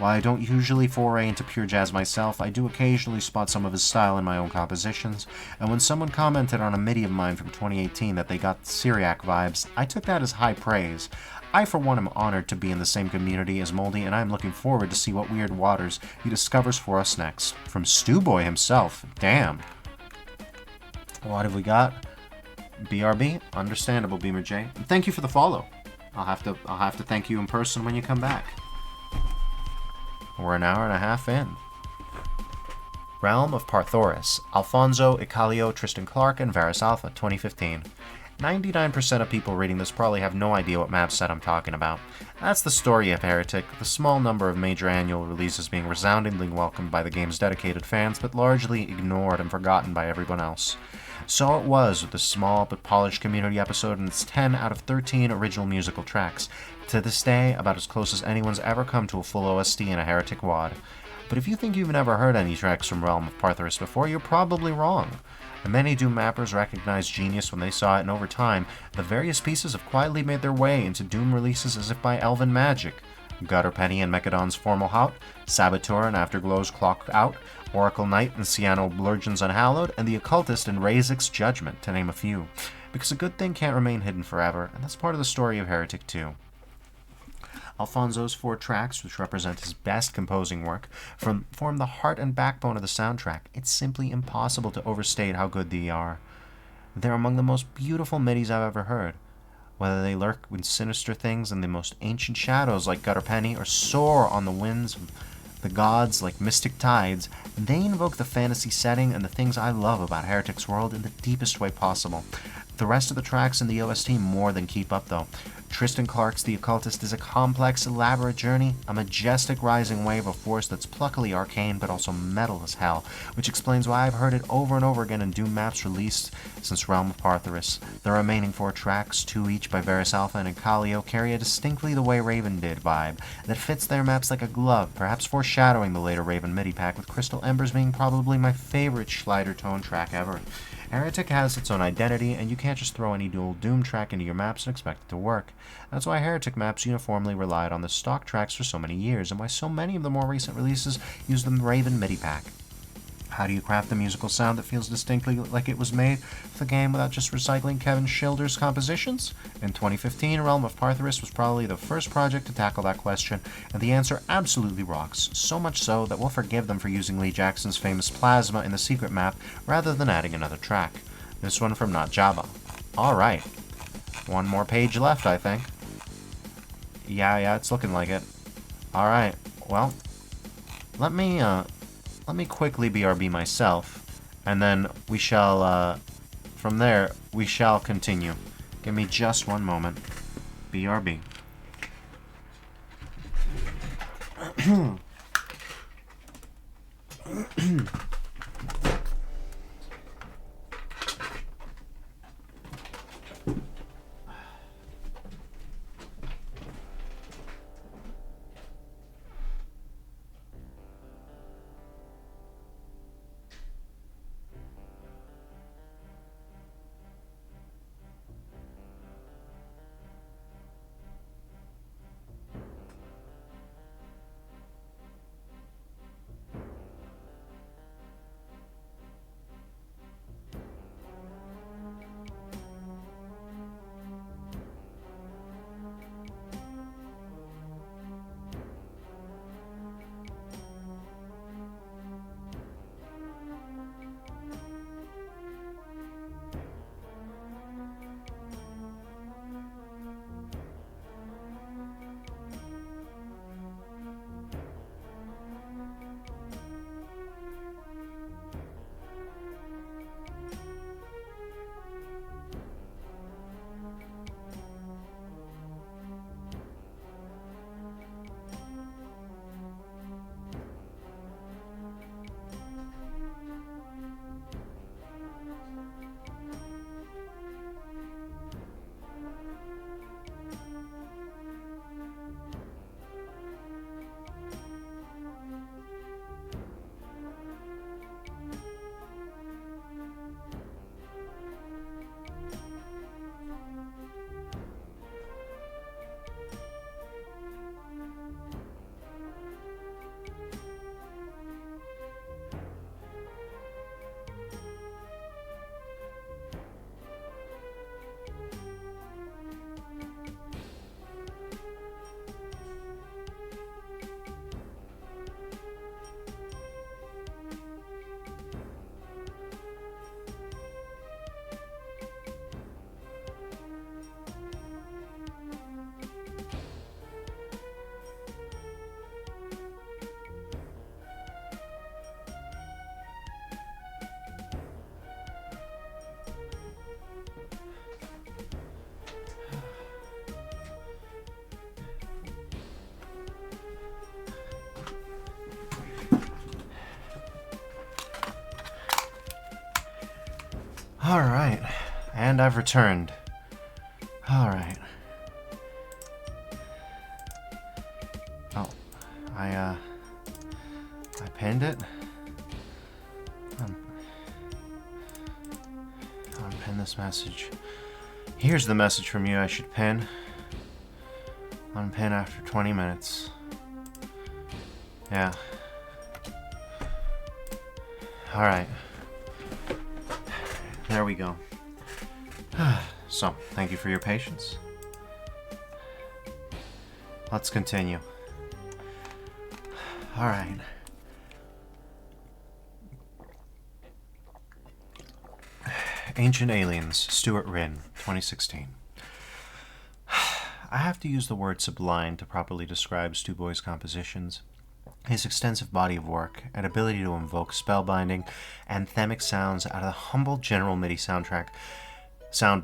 While I don't usually foray into pure jazz myself, I do occasionally spot some of his style in my own compositions, and when someone commented on a MIDI of mine from 2018 that they got Syriac vibes, I took that as high praise. I, for one, am honored to be in the same community as Moldy, and I am looking forward to see what weird waters he discovers for us next. From Stewboy himself. Damn. What have we got? BRB? Understandable, Beamer J. And thank you for the follow. I'll have to thank you in person when you come back. We're an hour and a half in. Realm of Parthoris, Alfonso, Icalio, Tristan Clark, and Varus Alpha, 2015. 99% of people reading this probably have no idea what map set I'm talking about. That's the story of Heretic, the small number of major annual releases being resoundingly welcomed by the game's dedicated fans, but largely ignored and forgotten by everyone else. So it was with this small but polished community episode and its 10 out of 13 original musical tracks. To this day, about as close as anyone's ever come to a full OST in a Heretic WAD. But if you think you've never heard any tracks from Realm of Parthoris before, you're probably wrong. And many Doom mappers recognized genius when they saw it, and over time, the various pieces have quietly made their way into Doom releases as if by elven magic. Gutter Penny and Mechadon's Formal Hout, Saboteur and Afterglow's Clock Out, Oracle Knight and Ciano Blurgeon's Unhallowed, and The Occultist and Razik's Judgment, to name a few. Because a good thing can't remain hidden forever, and that's part of the story of Heretic 2. Alfonso's 4 tracks, which represent his best composing work, form the heart and backbone of the soundtrack. It's simply impossible to overstate how good they are. They're among the most beautiful MIDIs I've ever heard. Whether they lurk in sinister things in the most ancient shadows like Gutter Penny, or soar on the winds of the gods like mystic tides, they invoke the fantasy setting and the things I love about Heretic's world in the deepest way possible. The rest of the tracks in the OST more than keep up, though. Tristan Clark's The Occultist is a complex, elaborate journey, a majestic rising wave of force that's pluckily arcane but also metal as hell, which explains why I've heard it over and over again in Doom maps released since Realm of Parthoris. The remaining 4 tracks, 2 each by Varus Alpha and Icalio, carry a distinctly the way Raven did vibe that fits their maps like a glove, perhaps foreshadowing the later Raven MIDI pack, with Crystal Embers being probably my favorite Schleider tone track ever. Heretic has its own identity, and you can't just throw any dual Doom track into your maps and expect it to work. That's why Heretic maps uniformly relied on the stock tracks for so many years, and why so many of the more recent releases use the Raven MIDI pack. How do you craft a musical sound that feels distinctly like it was made for the game without just recycling Kevin Schilder's compositions? In 2015, Realm of Parthoris was probably the first project to tackle that question, and the answer absolutely rocks, so much so that we'll forgive them for using Lee Jackson's famous Plasma in the secret map rather than adding another track. This one from Not Java. Alright. One more page left, I think. Yeah, it's looking like it. Alright, well, let me quickly BRB myself, and then we shall, from there, we shall continue. Give me just one moment. BRB. Alright. And I've returned. Alright. Oh. I pinned it. Unpin this message. Here's the message from you I should pin. Unpin after 20 minutes. Yeah. Alright. There we go. So, thank you for your patience. Let's continue. Alright. Ancient Aliens, Stuart Rinn, 2016. I have to use the word sublime to properly describe Stu Boy's compositions. His extensive body of work and ability to invoke spellbinding, anthemic sounds out of the humble General MIDI sound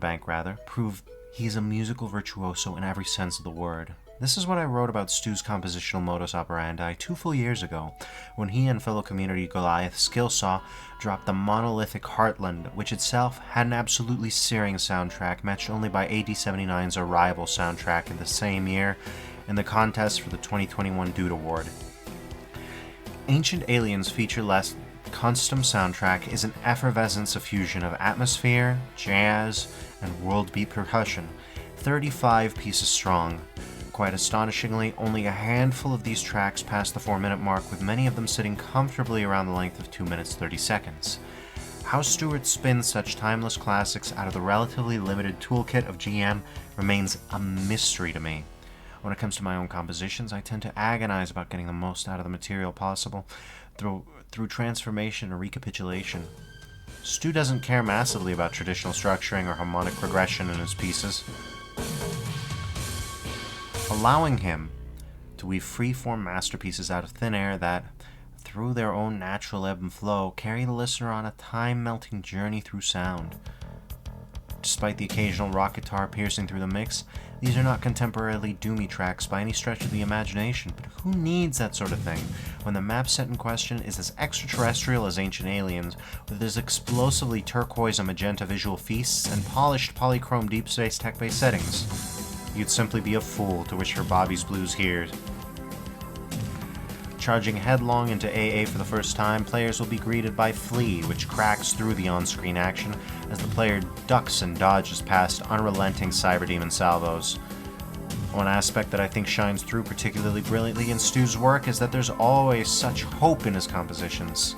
bank, prove he's a musical virtuoso in every sense of the word. This is what I wrote about Stu's compositional modus operandi 2 full years ago, when he and fellow community Goliath Skillsaw dropped the monolithic Heartland, which itself had an absolutely searing soundtrack, matched only by AD79's Arrival soundtrack in the same year in the contest for the 2021 Dude Award. Ancient Aliens' feature-less custom soundtrack is an effervescent fusion of atmosphere, jazz, and world beat percussion, 35 pieces strong. Quite astonishingly, only a handful of these tracks pass the 4-minute mark, with many of them sitting comfortably around the length of 2 minutes 30 seconds. How Stuart spins such timeless classics out of the relatively limited toolkit of GM remains a mystery to me. When it comes to my own compositions, I tend to agonize about getting the most out of the material possible through transformation or recapitulation. Stu doesn't care massively about traditional structuring or harmonic progression in his pieces, allowing him to weave free-form masterpieces out of thin air that, through their own natural ebb and flow, carry the listener on a time-melting journey through sound. Despite the occasional rock guitar piercing through the mix, these are not contemporarily doomy tracks by any stretch of the imagination, but who needs that sort of thing when the map set in question is as extraterrestrial as Ancient Aliens, with its explosively turquoise and magenta visual feasts and polished polychrome deep space tech-based settings? You'd simply be a fool to wish for Bobby's Blues here. Charging headlong into AA for the first time, players will be greeted by Flea, which cracks through the on-screen action as the player ducks and dodges past unrelenting Cyberdemon salvos. One aspect that I think shines through particularly brilliantly in Stu's work is that there's always such hope in his compositions.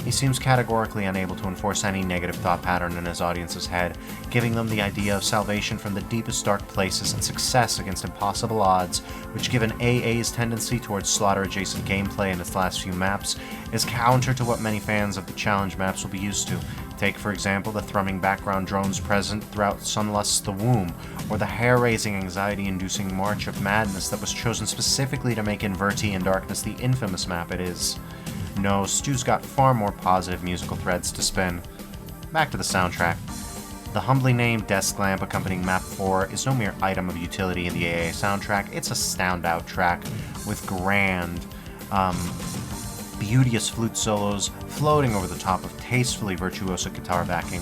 He seems categorically unable to enforce any negative thought pattern in his audience's head, giving them the idea of salvation from the deepest dark places and success against impossible odds, which, given AA's tendency towards slaughter-adjacent gameplay in its last few maps, is counter to what many fans of the challenge maps will be used to. Take, for example, the thrumming background drones present throughout Sunlust's The Womb, or the hair-raising, anxiety-inducing March of Madness that was chosen specifically to make Inverti in Darkness the infamous map it is. No, Stu's got far more positive musical threads to spin. Back to the soundtrack. The humbly named Desk Lamp accompanying Map 4 is no mere item of utility in the AA soundtrack, it's a stand-out track with grand, beauteous flute solos floating over the top of tastefully virtuoso guitar backing.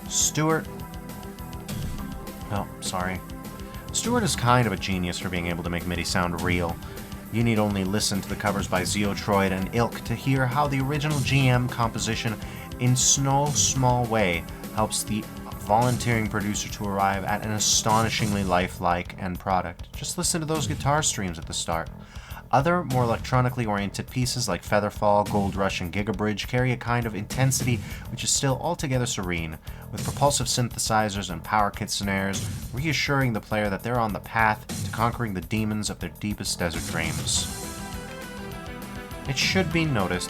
Stuart is kind of a genius for being able to make MIDI sound real. You need only listen to the covers by Zeotroid and Ilk to hear how the original GM composition, in no small way, helps the volunteering producer to arrive at an astonishingly lifelike end product. Just listen to those guitar streams at the start. Other, more electronically oriented pieces like Featherfall, Gold Rush, and Gigabridge carry a kind of intensity which is still altogether serene, with propulsive synthesizers and power kit snares, reassuring the player that they're on the path to conquering the demons of their deepest desert dreams. It should be noticed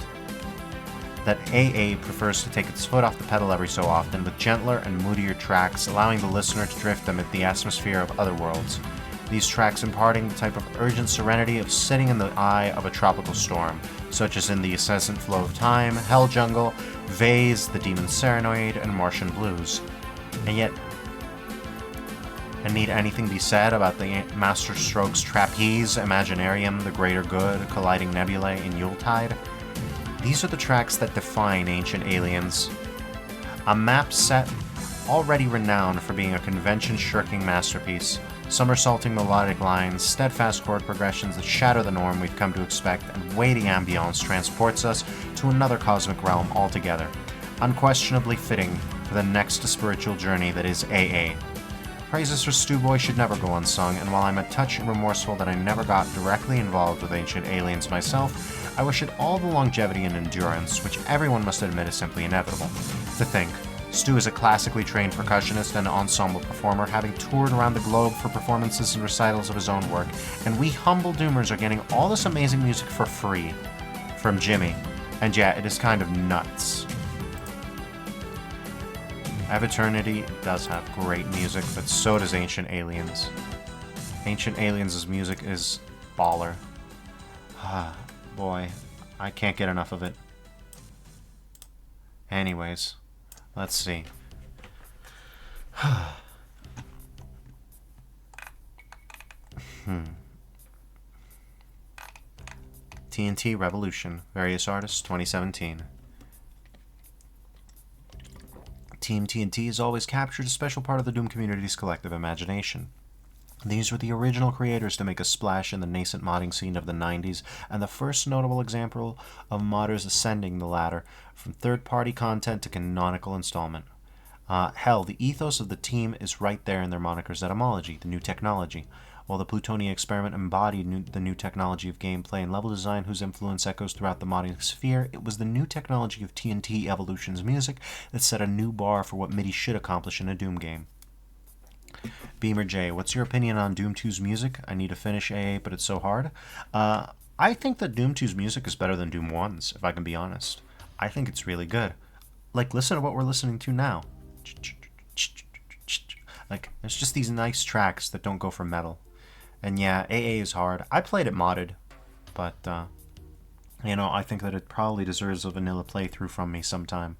that AA prefers to take its foot off the pedal every so often, with gentler and moodier tracks allowing the listener to drift amid the atmosphere of other worlds. These tracks imparting the type of urgent serenity of sitting in the eye of a tropical storm, such as in The Incessant Flow of Time, Hell Jungle, Vase, The Demon's Serenade, and Martian Blues. And need anything be said about the Masterstroke's Trapeze, Imaginarium, The Greater Good, Colliding Nebulae, and Yuletide? These are the tracks that define Ancient Aliens. A map set already renowned for being a convention-shirking masterpiece, somersaulting melodic lines, steadfast chord progressions that shadow the norm we've come to expect, and weighty ambience transports us to another cosmic realm altogether, unquestionably fitting for the next spiritual journey that is AA. Praises for Stu Boy should never go unsung, and while I'm a touch remorseful that I never got directly involved with Ancient Aliens myself, I wish it all the longevity and endurance, which everyone must admit is simply inevitable. To think, Stu is a classically trained percussionist and ensemble performer, having toured around the globe for performances and recitals of his own work, and we humble doomers are getting all this amazing music for free from Jimmy. And yeah, it is kind of nuts. Eternity does have great music, but so does Ancient Aliens. Ancient Aliens' music is baller. Ah, boy, I can't get enough of it. Anyways, let's see. TNT Revolution, various artists, 2017. Team TNT has always captured a special part of the Doom community's collective imagination. These were the original creators to make a splash in the nascent modding scene of the 90s, and the first notable example of modders ascending the ladder from third-party content to canonical installment. Hell, the ethos of the team is right there in their moniker's etymology, the new technology. While the Plutonia experiment embodied the new technology of gameplay and level design whose influence echoes throughout the modding sphere, it was the new technology of TNT Evolution's music that set a new bar for what MIDI should accomplish in a Doom game. Beamer J, what's your opinion on Doom 2's music? I need to finish AA, but it's so hard. I think that Doom 2's music is better than Doom 1's, if I can be honest. I think it's really good. Like, listen to what we're listening to now. Like, there's just these nice tracks that don't go for metal. And yeah, AA is hard. I played it modded, but, I think that it probably deserves a vanilla playthrough from me sometime.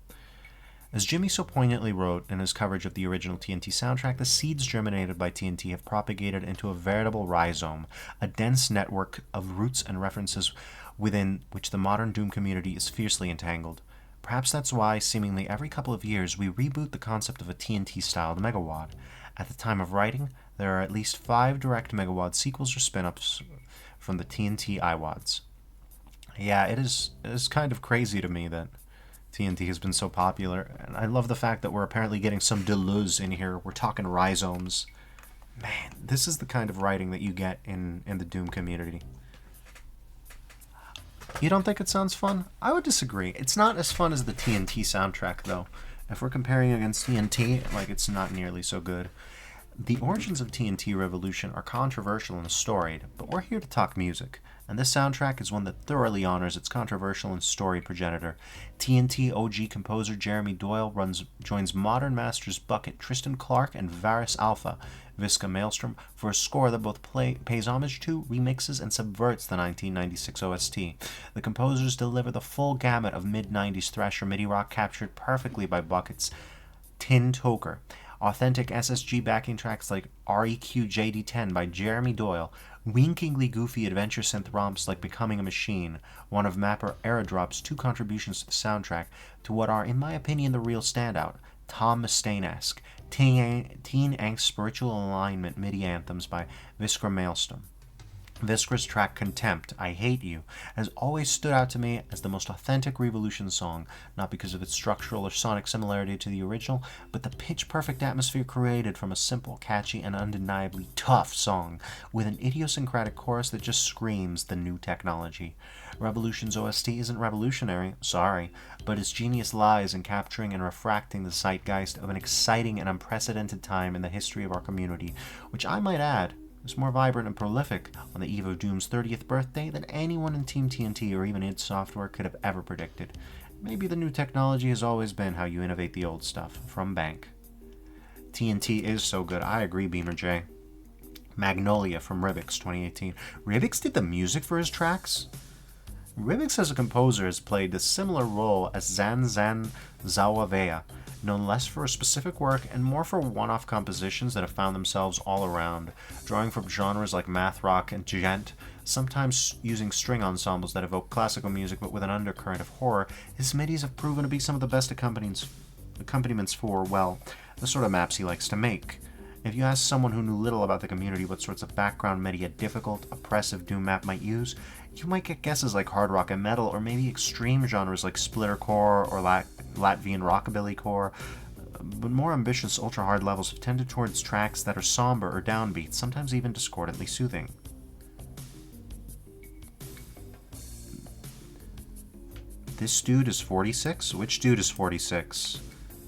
As Jimmy so poignantly wrote in his coverage of the original TNT soundtrack, the seeds germinated by TNT have propagated into a veritable rhizome, a dense network of roots and references within which the modern Doom community is fiercely entangled. Perhaps that's why, seemingly every couple of years, we reboot the concept of a TNT-styled megawad. At the time of writing, there are at least 5 direct megawad sequels or spin-offs from the TNT iWads. Yeah, it is kind of crazy to me that TNT has been so popular, and I love the fact that we're apparently getting some Deleuze in here. We're talking rhizomes. Man, this is the kind of writing that you get in the Doom community. You don't think it sounds fun? I would disagree. It's not as fun as the TNT soundtrack, though. If we're comparing against TNT, it's not nearly so good. The origins of TNT Revolution are controversial and storied, but we're here to talk music, and this soundtrack is one that thoroughly honors its controversial and storied progenitor. TNT OG composer Jeremy Doyle joins modern masters Bucket, Tristan Clark, and Varus Alpha, Visca Maelstrom, for a score that both pays homage to, remixes, and subverts the 1996 OST. The composers deliver the full gamut of mid-90s thrasher MIDI rock captured perfectly by Bucket's Tin Toker. Authentic SSG backing tracks like REQ JD10 by Jeremy Doyle, winkingly goofy adventure synth romps like Becoming a Machine, one of Mapper Airdrop's 2 contributions to the soundtrack, to what are, in my opinion, the real standout, Tom Mustaine-esque, teen angst spiritual alignment MIDI anthems by Visca Maelstrom. Viscera's track Contempt, I Hate You, has always stood out to me as the most authentic Revolution song, not because of its structural or sonic similarity to the original, but the pitch-perfect atmosphere created from a simple, catchy, and undeniably tough song, with an idiosyncratic chorus that just screams the new technology. Revolution's OST isn't revolutionary, sorry, but its genius lies in capturing and refracting the zeitgeist of an exciting and unprecedented time in the history of our community, which I might add, is more vibrant and prolific on the eve of Doom's 30th birthday than anyone in Team TNT or even id Software could have ever predicted. Maybe the new technology has always been how you innovate the old stuff. From Bank. TNT is so good. I agree, Beamer J. Magnolia from Rivix 2018. Rivix did the music for his tracks? Rivix as a composer has played a similar role as Zan Zawavea, known less for specific work and more for one-off compositions that have found themselves all around, drawing from genres like math rock and djent, sometimes using string ensembles that evoke classical music but with an undercurrent of horror, his midis have proven to be some of the best accompaniments for, well, the sort of maps he likes to make. If you ask someone who knew little about the community what sorts of background MIDI a difficult, oppressive doom map might use, you might get guesses like hard rock and metal, or maybe extreme genres like splittercore or Latvian rockabilly core. But more ambitious ultra-hard levels have tended towards tracks that are somber or downbeat, sometimes even discordantly soothing. This dude is 46? Which dude is 46?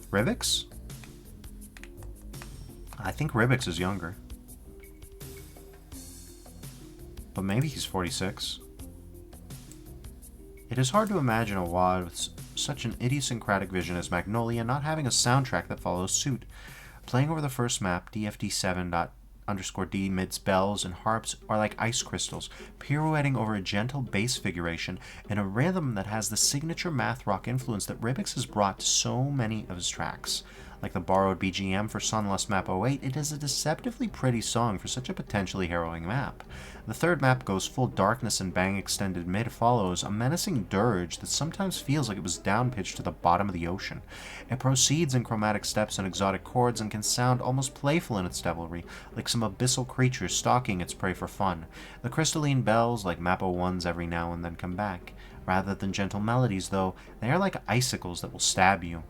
Rivix? I think Rivix is younger. But maybe he's 46. It is hard to imagine a WAD with such an idiosyncratic vision as Magnolia not having a soundtrack that follows suit. Playing over the first map, DFD7._D mid's bells and harps are like ice crystals, pirouetting over a gentle bass figuration in a rhythm that has the signature math rock influence that Rivix has brought to so many of his tracks. Like the borrowed BGM for Sunless Map 08, it is a deceptively pretty song for such a potentially harrowing map. The third map goes full darkness and bang extended mid follows a menacing dirge that sometimes feels like it was downpitched to the bottom of the ocean. It proceeds in chromatic steps and exotic chords and can sound almost playful in its devilry, like some abyssal creature stalking its prey for fun. The crystalline bells, like Map 01's every now and then come back. Rather than gentle melodies, though, they are like icicles that will stab you.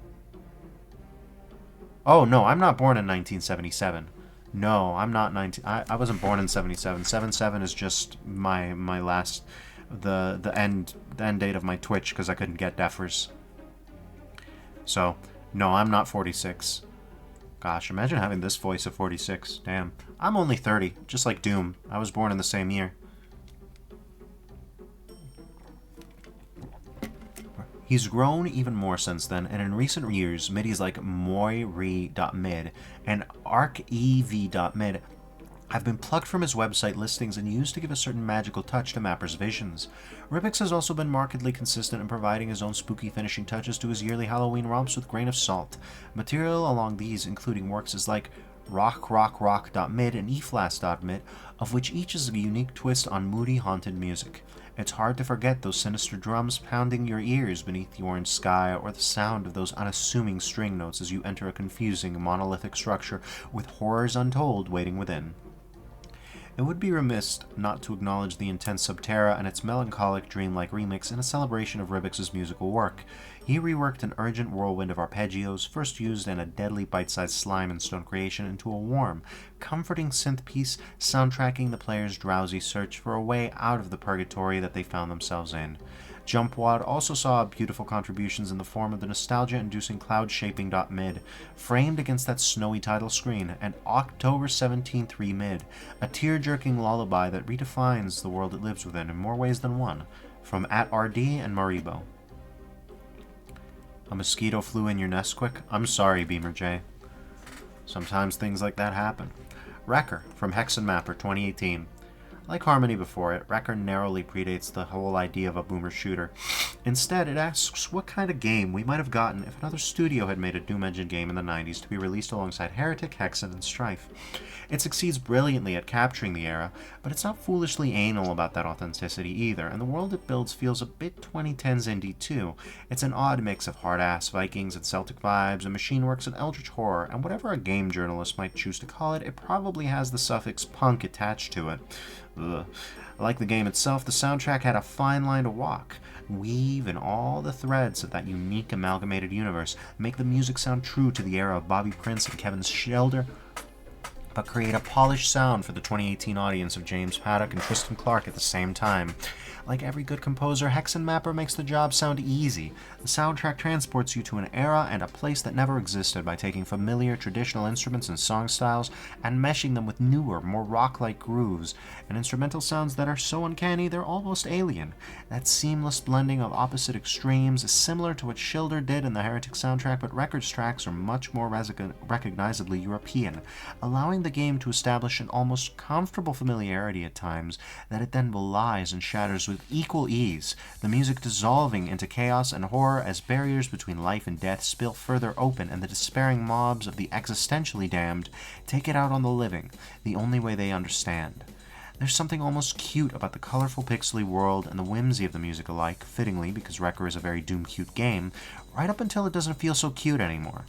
Oh, no, I'm not born in 1977. No, I'm not 19... I wasn't born in 77. 77 is just my last... The end date of my Twitch, because I couldn't get Defers. So, no, I'm not 46. Gosh, imagine having this voice of 46. Damn. I'm only 30, just like Doom. I was born in the same year. He's grown even more since then, and in recent years, midis like moiri.mid and arcev.mid have been plucked from his website listings and used to give a certain magical touch to mappers' visions. Rivix has also been markedly consistent in providing his own spooky finishing touches to his yearly Halloween romps with grain of salt. Material along these including works as like rock.mid and eflas.mid, of which each is a unique twist on moody, haunted music. It's hard to forget those sinister drums pounding your ears beneath the orange sky, or the sound of those unassuming string notes as you enter a confusing, monolithic structure with horrors untold waiting within. It would be remiss not to acknowledge the intense Subterra and its melancholic, dreamlike remix in a celebration of Rivix's musical work. He reworked an urgent whirlwind of arpeggios, first used in a deadly bite-sized slime and stone creation, into a warm, comforting synth piece, soundtracking the player's drowsy search for a way out of the purgatory that they found themselves in. Jump Wad also saw beautiful contributions in the form of the nostalgia-inducing cloud-shaping.mid, framed against that snowy title screen, and October 17th remid, a tear-jerking lullaby that redefines the world it lives within in more ways than one, from @RD and Maribo. A mosquito flew in your Nesquik? I'm sorry, Beamer J. Sometimes things like that happen. Wrecker, from Hexenmapper 2018. Like Harmony before it, Wrecker narrowly predates the whole idea of a boomer shooter. Instead, it asks what kind of game we might have gotten if another studio had made a Doom Engine game in the 90s to be released alongside Heretic, Hexen, and Strife. It succeeds brilliantly at capturing the era, but it's not foolishly anal about that authenticity either, and the world it builds feels a bit 2010s indie too. It's an odd mix of hard-ass Vikings and Celtic vibes, and machine works and eldritch horror, and whatever a game journalist might choose to call it, it probably has the suffix punk attached to it. Ugh. Like the game itself, the soundtrack had a fine line to walk. Weave in all the threads of that unique amalgamated universe, make the music sound true to the era of Bobby Prince and Kevin Shelder, but create a polished sound for the 2018 audience of James Paddock and Tristan Clark at the same time. Like every good composer, Hexenmapper makes the job sound easy. The soundtrack transports you to an era and a place that never existed by taking familiar traditional instruments and song styles and meshing them with newer, more rock-like grooves and instrumental sounds that are so uncanny they're almost alien. That seamless blending of opposite extremes is similar to what Schilder did in the Heretic soundtrack, but Records tracks are much more recognizably European, allowing the game to establish an almost comfortable familiarity at times that it then belies and shatters with equal ease, the music dissolving into chaos and horror as barriers between life and death spill further open and the despairing mobs of the existentially damned take it out on the living, the only way they understand. There's something almost cute about the colorful pixely world and the whimsy of the music alike, fittingly because Wrecker is a very doom-cute game, right up until it doesn't feel so cute anymore.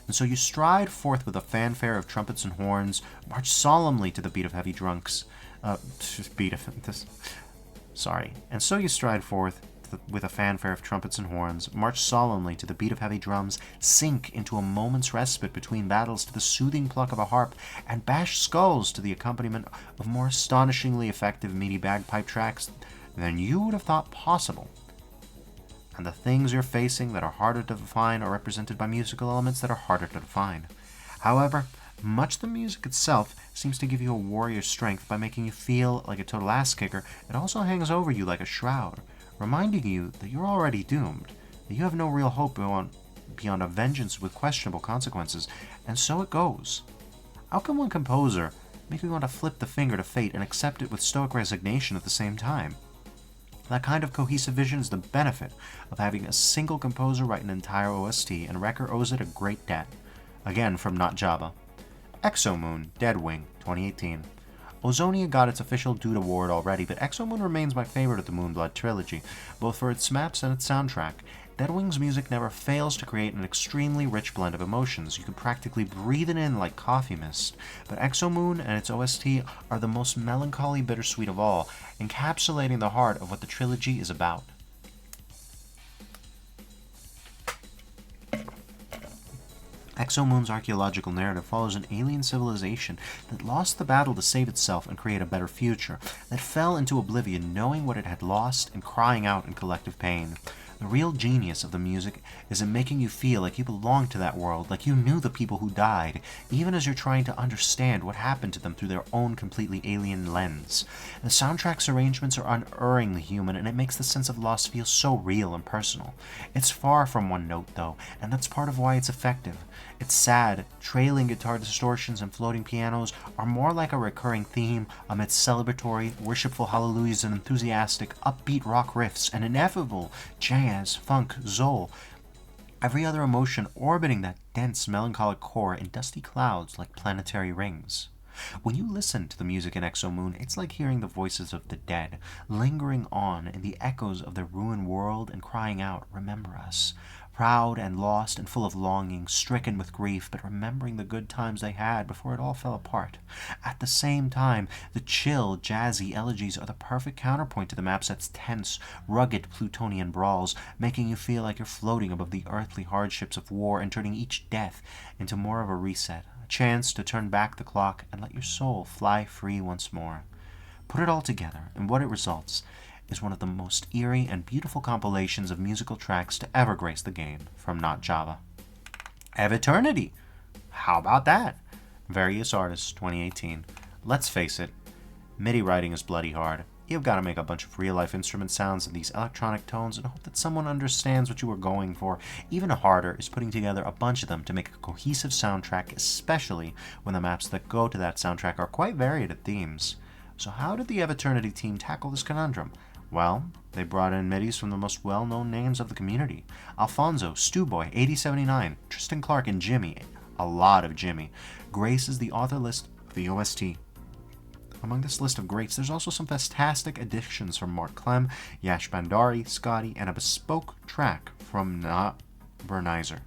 And so you stride forth with a fanfare of trumpets and horns, march solemnly to the beat of heavy drunks. And so you stride forth with a fanfare of trumpets and horns, march solemnly to the beat of heavy drums, sink into a moment's respite between battles to the soothing pluck of a harp, and bash skulls to the accompaniment of more astonishingly effective meaty bagpipe tracks than you would have thought possible. And the things you're facing that are harder to define are represented by musical elements that are harder to define. However, much the music itself seems to give you a warrior's strength by making you feel like a total ass kicker. It also hangs over you like a shroud, reminding you that you're already doomed, that you have no real hope beyond a vengeance with questionable consequences, and so it goes. How can one composer make me want to flip the finger to fate and accept it with stoic resignation at the same time? That kind of cohesive vision is the benefit of having a single composer write an entire OST, and Wrecker owes it a great debt. Again from Not Java. Exomoon, Deadwing, 2018. Ozonia got its official Dude Award already, but Exomoon remains my favorite of the Moonblood trilogy, both for its maps and its soundtrack. Deadwing's music never fails to create an extremely rich blend of emotions. You can practically breathe it in like coffee mist. But Exomoon and its OST are the most melancholy bittersweet of all, encapsulating the heart of what the trilogy is about. Exomoon's archaeological narrative follows an alien civilization that lost the battle to save itself and create a better future, that fell into oblivion knowing what it had lost and crying out in collective pain. The real genius of the music is in making you feel like you belong to that world, like you knew the people who died, even as you're trying to understand what happened to them through their own completely alien lens. The soundtrack's arrangements are unerringly human, and it makes the sense of loss feel so real and personal. It's far from one note, though, and that's part of why it's effective. It's sad, trailing guitar distortions and floating pianos are more like a recurring theme amidst celebratory, worshipful hallelujahs and enthusiastic, upbeat rock riffs and ineffable jazz, funk, soul. Every other emotion orbiting that dense, melancholic core in dusty clouds like planetary rings. When you listen to the music in Exomoon, it's like hearing the voices of the dead, lingering on in the echoes of their ruined world and crying out, "Remember us." Proud and lost and full of longing, stricken with grief, but remembering the good times they had before it all fell apart. At the same time, the chill, jazzy elegies are the perfect counterpoint to the map set's tense, rugged Plutonian brawls, making you feel like you're floating above the earthly hardships of war and turning each death into more of a reset, a chance to turn back the clock and let your soul fly free once more. Put it all together, and what it results is one of the most eerie and beautiful compilations of musical tracks to ever grace the game from Not Java. Eviternity! How about that? Various Artists, 2018. Let's face it, MIDI writing is bloody hard. You've got to make a bunch of real-life instrument sounds in these electronic tones and hope that someone understands what you were going for. Even harder is putting together a bunch of them to make a cohesive soundtrack, especially when the maps that go to that soundtrack are quite varied at themes. So how did the Eviternity team tackle this conundrum? Well, they brought in midis from the most well-known names of the community. Alfonso, Stewboy, 8079, Tristan Clark, and Jimmy. A lot of Jimmy. graces the author list of the OST. Among this list of greats, there's also some fantastic additions from Mark Clem, Yash Bandari, Scotty, and a bespoke track from Nabernizer.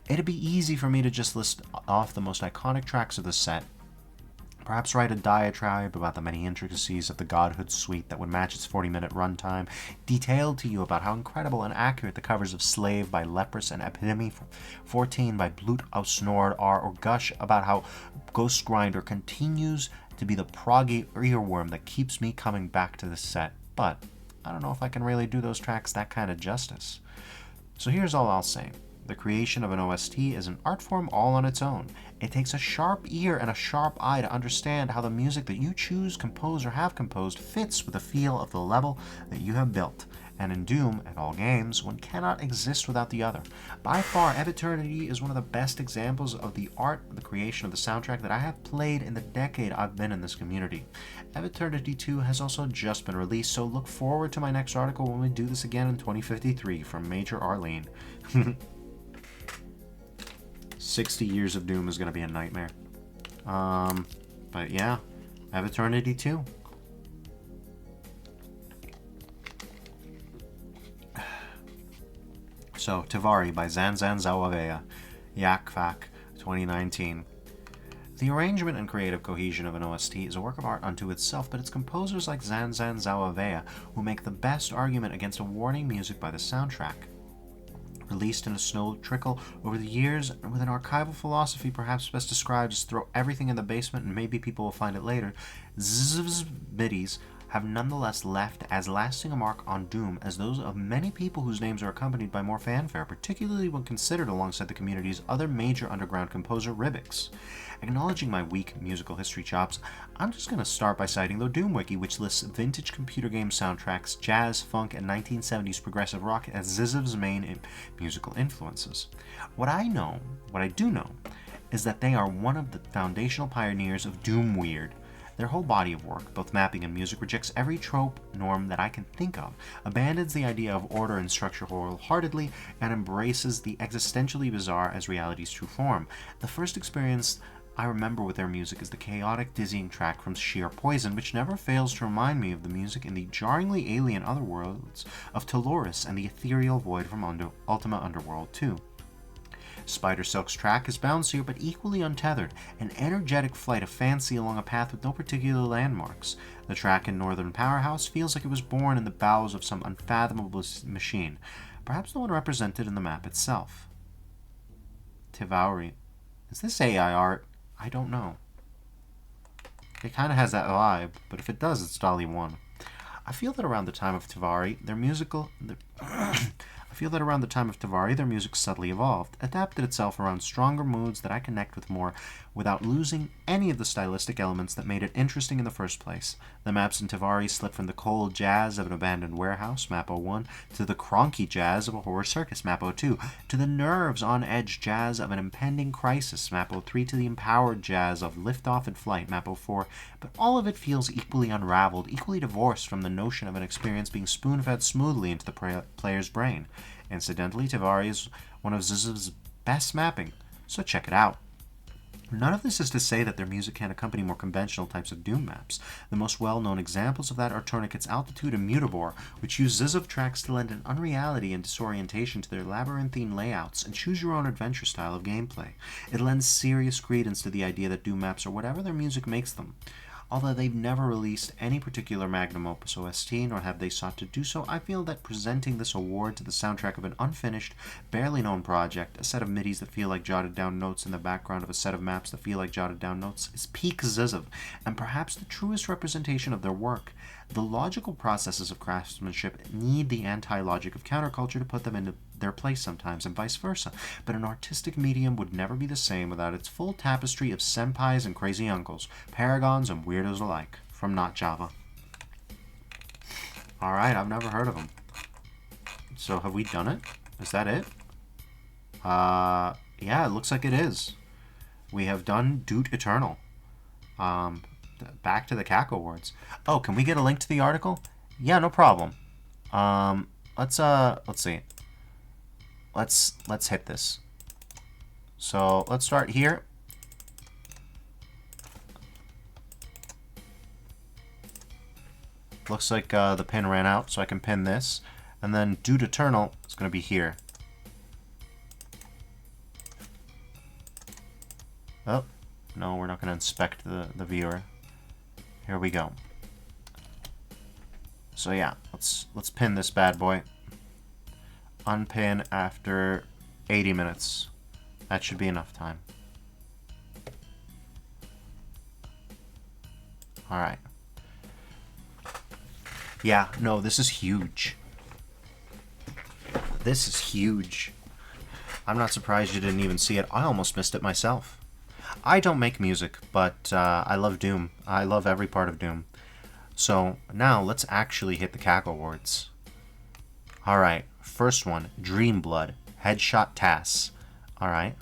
It'd be easy for me to just list off the most iconic tracks of the set, perhaps write a diatribe about the many intricacies of the Godhood suite that would match its 40-minute runtime, detail to you about how incredible and accurate the covers of Slave by Leprous and Epidemy 14 by Blut aus Nord are, or gush about how Ghost Grinder continues to be the proggy earworm that keeps me coming back to this set. But I don't know if I can really do those tracks that kind of justice. So here's all I'll say. The creation of an OST is an art form all on its own. It takes a sharp ear and a sharp eye to understand how the music that you choose, compose, or have composed fits with the feel of the level that you have built. And in Doom, and all games, one cannot exist without the other. By far, Eviternity is one of the best examples of the art of the creation of the soundtrack that I have played in the decade I've been in this community. Eviternity 2 has also just been released, so look forward to my next article when we do this again in 2053 from Major Arlene. 60 years of Doom is going to be a nightmare. But yeah, I have Eternity too. So, Tivari by Zanzan Zawavea, Yakvak, 2019. The arrangement and creative cohesion of an OST is a work of art unto itself, but it's composers like Zanzan Zawavea who make the best argument against awarding music by the soundtrack. Released in a snow trickle over the years, and with an archival philosophy perhaps best described as throw everything in the basement and maybe people will find it later, Zzz biddies have nonetheless left as lasting a mark on Doom as those of many people whose names are accompanied by more fanfare, particularly when considered alongside the community's other major underground composer, Ribix. Acknowledging my weak musical history chops, I'm just going to start by citing the Doom Wiki, which lists vintage computer game soundtracks, jazz, funk, and 1970s progressive rock as Ziziv's main musical influences. What I do know, is that they are one of the foundational pioneers of Doom Weird. Their whole body of work, both mapping and music, rejects every trope norm that I can think of, abandons the idea of order and structure wholeheartedly, and embraces the existentially bizarre as reality's true form. The first experience I remember with their music is the chaotic, dizzying track from Sheer Poison, which never fails to remind me of the music in the jarringly alien otherworlds of Taloris and the ethereal void from Ultima Underworld 2. Spider Silk's track is bouncier but equally untethered, an energetic flight of fancy along a path with no particular landmarks. The track in Northern Powerhouse feels like it was born in the bowels of some unfathomable machine, perhaps the one represented in the map itself. Tivari. Is this AI art? I don't know. It kind of has that vibe, but if it does, it's Dolly 1. I feel that around the time of Tivari, their music subtly evolved, adapted itself around stronger moods that I connect with more without losing any of the stylistic elements that made it interesting in the first place. The maps in Tivari slip from the cold jazz of an abandoned warehouse, map 01, to the cronky jazz of a horror circus, map 02, to the nerves on edge jazz of an impending crisis, map 03, to the empowered jazz of liftoff and flight, map 04, but all of it feels equally unraveled, equally divorced from the notion of an experience being spoon-fed smoothly into the player's brain. Incidentally, Tivari is one of Ziziv's best mapping, so check it out. None of this is to say that their music can't accompany more conventional types of Doom maps. The most well-known examples of that are Tourniquet's Altitude and Mutabor, which use Ziziv tracks to lend an unreality and disorientation to their labyrinthine layouts and choose-your-own-adventure style of gameplay. It lends serious credence to the idea that Doom maps are whatever their music makes them. Although they've never released any particular magnum opus OST, nor have they sought to do so, I feel that presenting this award to the soundtrack of an unfinished, barely known project, a set of MIDIs that feel like jotted down notes in the background of a set of maps that feel like jotted down notes, is peak Ziziv, and perhaps the truest representation of their work. The logical processes of craftsmanship need the anti-logic of counterculture to put them into their place sometimes, and vice versa, but an artistic medium would never be the same without its full tapestry of senpais and crazy uncles, paragons and weirdos alike, from Not Java. Alright, I've never heard of them. So have we done it? Is that it? Yeah, it looks like it is. We have done Doot Eternal. Back to the Cacowards. Oh, can we get a link to the article? Yeah, no problem. Let's see. Let's hit this. So let's start here. Looks like the pin ran out, so I can pin this. And then Doot Eternal is going to be here. Oh, no, we're not going to inspect the viewer. Here we go. So yeah, let's pin this bad boy. Unpin after 80 minutes. That should be enough time. Alright. Yeah, no, this is huge. This is huge. I'm not surprised you didn't even see it. I almost missed it myself. I don't make music, but I love Doom. I love every part of Doom. So now let's actually hit the Cacowards. Alright, first one, Dream Blood, Headshot Tass. Alright.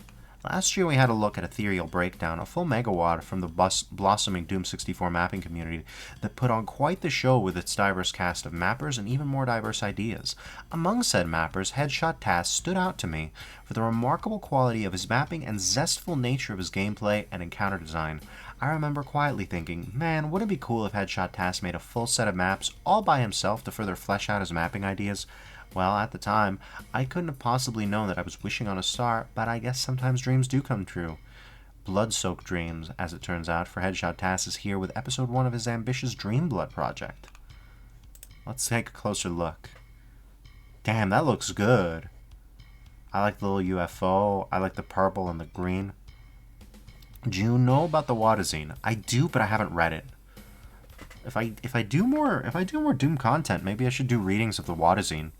Last year we had a look at Ethereal Breakdown, a full megawatt from the blossoming Doom 64 mapping community that put on quite the show with its diverse cast of mappers and even more diverse ideas. Among said mappers, Headshot Tass stood out to me for the remarkable quality of his mapping and zestful nature of his gameplay and encounter design. I remember quietly thinking, man, wouldn't it be cool if Headshot Task made a full set of maps all by himself to further flesh out his mapping ideas? Well, at the time, I couldn't have possibly known that I was wishing on a star, but I guess sometimes dreams do come true. Blood-soaked dreams, as it turns out, for Headshot Task is here with episode 1 of his ambitious Dream Blood project. Let's take a closer look. Damn, that looks good. I like the little UFO. I like the purple and the green. Do you know about the Wadazine? I do, but I haven't read it. If I do more Doom content, maybe I should do readings of the Wadazine.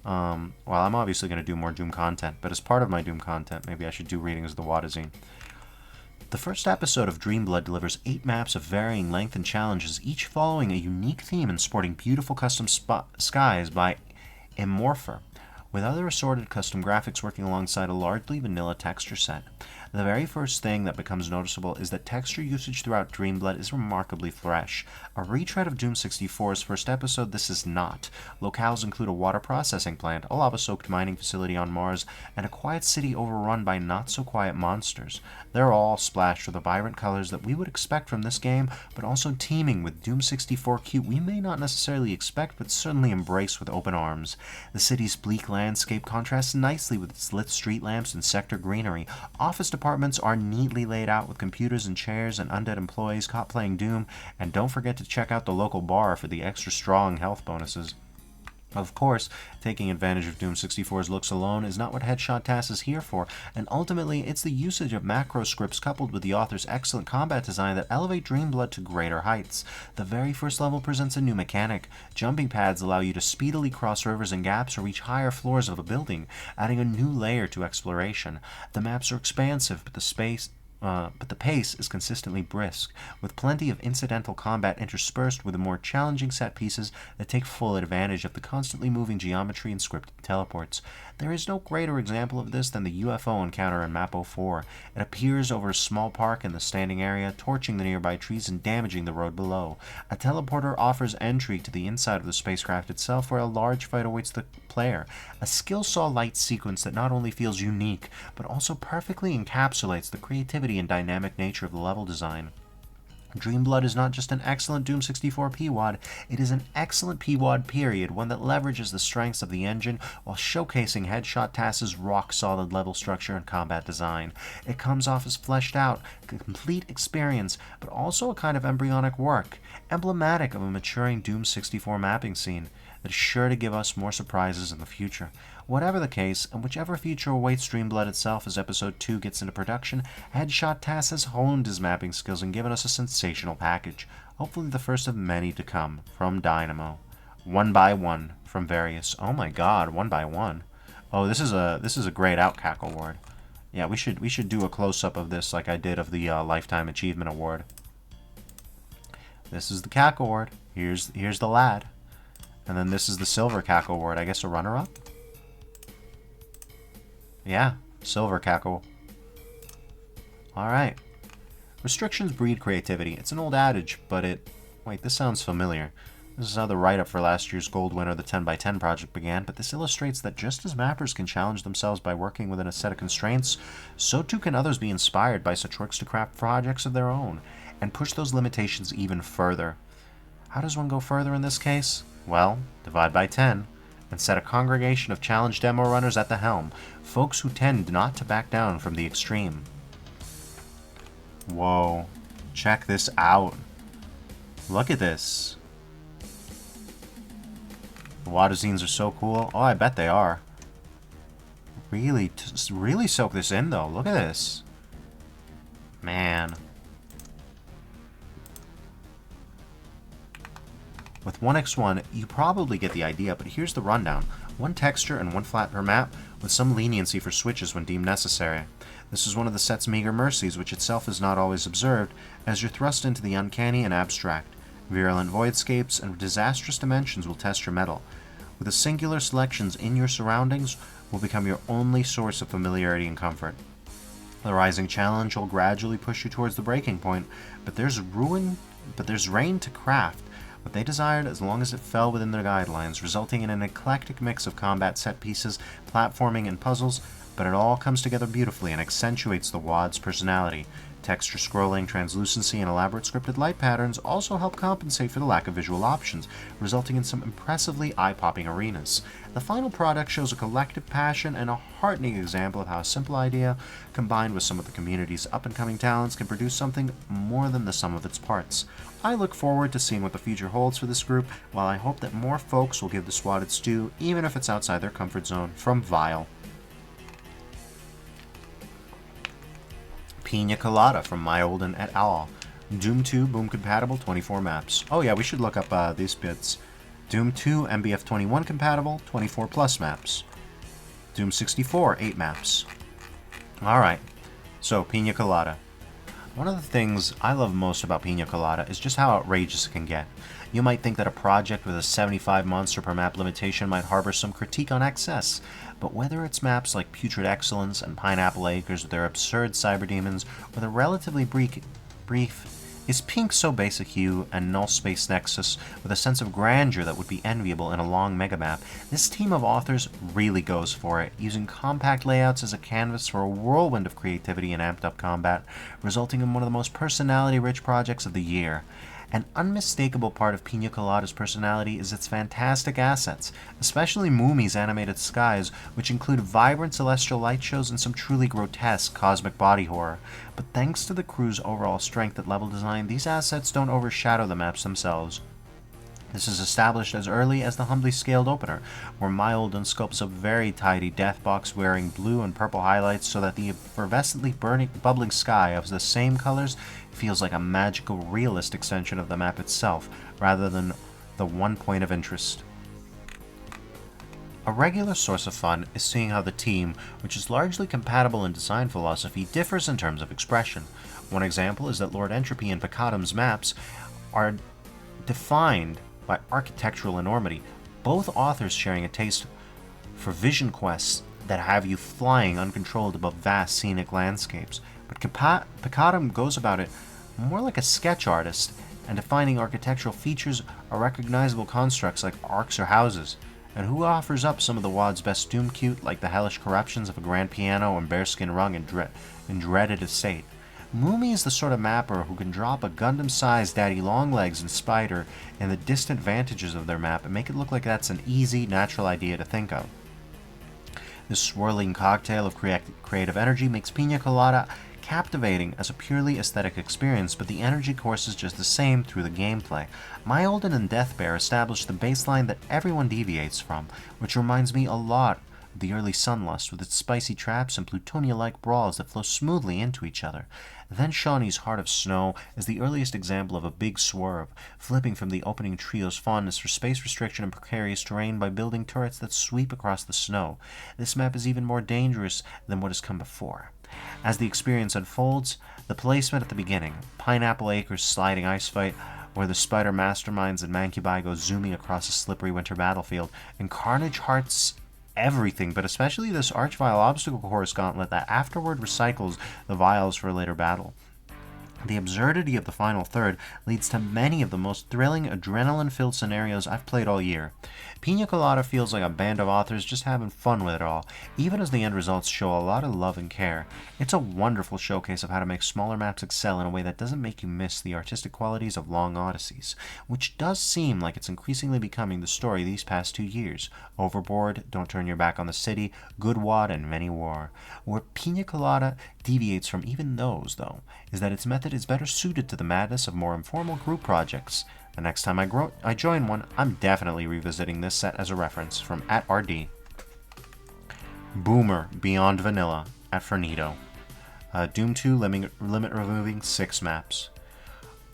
Well, I'm obviously going to do more Doom content, but as part of my Doom content, maybe I should do readings of the Wadazine. The first episode of Dreamblood delivers 8 maps of varying length and challenges, each following a unique theme and sporting beautiful custom skies by Immorpher, with other assorted custom graphics working alongside a largely vanilla texture set. The very first thing that becomes noticeable is that texture usage throughout Dreamblood is remarkably fresh. A retread of Doom 64's first episode, this is not. Locales include a water processing plant, a lava-soaked mining facility on Mars, and a quiet city overrun by not-so-quiet monsters. They're all splashed with the vibrant colors that we would expect from this game, but also teeming with Doom 64 cute we may not necessarily expect, but certainly embrace with open arms. The city's bleak landscape contrasts nicely with its lit street lamps and sector greenery. Office departments are neatly laid out with computers and chairs and undead employees caught playing Doom, and don't forget to check out the local bar for the extra strong health bonuses. Of course, taking advantage of Doom 64's looks alone is not what Headshot Task is here for, and ultimately it's the usage of macro scripts coupled with the author's excellent combat design that elevate Dreamblood to greater heights. The very first level presents a new mechanic. Jumping pads allow you to speedily cross rivers and gaps or reach higher floors of a building, adding a new layer to exploration. The maps are expansive, but the pace is consistently brisk, with plenty of incidental combat interspersed with the more challenging set pieces that take full advantage of the constantly moving geometry and scripted teleports. There is no greater example of this than the UFO encounter in Map 04. It appears over a small park in the standing area, torching the nearby trees and damaging the road below. A teleporter offers entry to the inside of the spacecraft itself, where a large fight awaits the player. A skill saw light sequence that not only feels unique, but also perfectly encapsulates the creativity and dynamic nature of the level design. Dreamblood is not just an excellent Doom 64 PWAD, it is an excellent PWAD period, one that leverages the strengths of the engine while showcasing Headshot Task's rock-solid level structure and combat design. It comes off as fleshed out, a complete experience, but also a kind of embryonic work, emblematic of a maturing Doom 64 mapping scene that is sure to give us more surprises in the future. Whatever the case, and whichever future awaits Dreamblood itself as Episode 2 gets into production, Headshot Task has honed his mapping skills and given us a sensational package, hopefully the first of many to come, from Dynamo. One by one, from various... Oh my god, one by one. Oh, this is a grayed out Cacoward. Yeah, we should do a close-up of this like I did of the Lifetime Achievement Award. This is the Cacoward. Here's the lad. And then this is the Silver Cacoward. I guess a runner-up? Yeah, Silver Cackle. Alright. Restrictions breed creativity. It's an old adage, but it... Wait, this sounds familiar. This is how the write-up for last year's gold winner, the 10x10 project, began, but this illustrates that just as mappers can challenge themselves by working within a set of constraints, so too can others be inspired by such works to craft projects of their own, and push those limitations even further. How does one go further in this case? Well, divide by 10, and set a congregation of challenge demo runners at the helm, folks who tend not to back down from the extreme. Whoa, check this out. Look at this. The Wadazines are so cool. Oh, I bet they are. Really soak this in, though. Look at this. Man. With 1x1, you probably get the idea, but here's the rundown. One texture and one flat per map, with some leniency for switches when deemed necessary. This is one of the set's meager mercies, which itself is not always observed, as you're thrust into the uncanny and abstract. Virulent voidscapes and disastrous dimensions will test your mettle. With the singular selections in your surroundings will become your only source of familiarity and comfort. The rising challenge will gradually push you towards the breaking point, but there's rain to craft what they desired as long as it fell within their guidelines, resulting in an eclectic mix of combat set pieces, platforming, and puzzles, but it all comes together beautifully and accentuates the WAD's personality. Texture scrolling, translucency, and elaborate scripted light patterns also help compensate for the lack of visual options, resulting in some impressively eye-popping arenas. The final product shows a collective passion and a heartening example of how a simple idea, combined with some of the community's up-and-coming talents, can produce something more than the sum of its parts. I look forward to seeing what the future holds for this group, while I hope that more folks will give the SWAT its due, even if it's outside their comfort zone. From Vile. Pina Colada from My Olden et al. Doom 2 boom compatible 24 maps. Oh yeah, we should look up these bits. Doom 2 MBF 21 compatible 24 plus maps. Doom 64 8 maps. Alright, so Pina Colada. One of the things I love most about Pina Colada is just how outrageous it can get. You might think that a project with a 75 monster per map limitation might harbor some critique on excess, but whether it's maps like Putrid Excellence and Pineapple Acres with their absurd cyber demons, or the relatively brief Is Pink so basic hue and null space nexus with a sense of grandeur that would be enviable in a long megamap, this team of authors really goes for it, using compact layouts as a canvas for a whirlwind of creativity and amped up combat, resulting in one of the most personality-rich projects of the year. An unmistakable part of Pina Colada's personality is its fantastic assets, especially Mumi's animated skies, which include vibrant celestial light shows and some truly grotesque cosmic body horror. But thanks to the crew's overall strength at level design, these assets don't overshadow the maps themselves. This is established as early as the humbly scaled opener, where Myolden sculpts a very tidy death box wearing blue and purple highlights so that the effervescently bubbling sky of the same colors feels like a magical, realist extension of the map itself, rather than the one point of interest. A regular source of fun is seeing how the team, which is largely compatible in design philosophy, differs in terms of expression. One example is that Lord Entropy and Picadum's maps are defined by architectural enormity, both authors sharing a taste for vision quests that have you flying uncontrolled above vast scenic landscapes. But Picadum goes about it more like a sketch artist, and defining architectural features or recognizable constructs like arcs or houses. And who offers up some of the WoD's best doom cute, like the hellish corruptions of a grand piano and bearskin rug in dreaded estate. Mumi is the sort of mapper who can drop a Gundam-sized Daddy Longlegs and Spider in the distant vantages of their map and make it look like that's an easy, natural idea to think of. This swirling cocktail of creative energy makes Pina Colada captivating as a purely aesthetic experience, but the energy course is just the same through the gameplay. Myolden and Deathbear establish the baseline that everyone deviates from, which reminds me a lot of the early Sunlust with its spicy traps and Plutonia-like brawls that flow smoothly into each other. Then Shawnee's Heart of Snow is the earliest example of a big swerve, flipping from the opening trio's fondness for space restriction and precarious terrain by building turrets that sweep across the snow. This map is even more dangerous than what has come before. As the experience unfolds, the placement at the beginning, Pineapple Acres sliding ice fight, where the spider masterminds and Mancubi go zooming across a slippery winter battlefield, and Carnage Hearts everything, but especially this Archvile obstacle course gauntlet that afterward recycles the vials for a later battle. The absurdity of the final third leads to many of the most thrilling, adrenaline-filled scenarios I've played all year. Pina Colada feels like a band of authors just having fun with it all, even as the end results show a lot of love and care. It's a wonderful showcase of how to make smaller maps excel in a way that doesn't make you miss the artistic qualities of long odysseys, which does seem like it's increasingly becoming the story these past 2 years. Overboard, Don't Turn Your Back on the City, Good WoD, and Many War. Where Pina Colada deviates from even those, though, is that its method is better suited to the madness of more informal group projects. The next time I join one, I'm definitely revisiting this set as a reference from @RD. Boomer Beyond Vanilla at Fernito. Doom 2 limit removing 6 maps.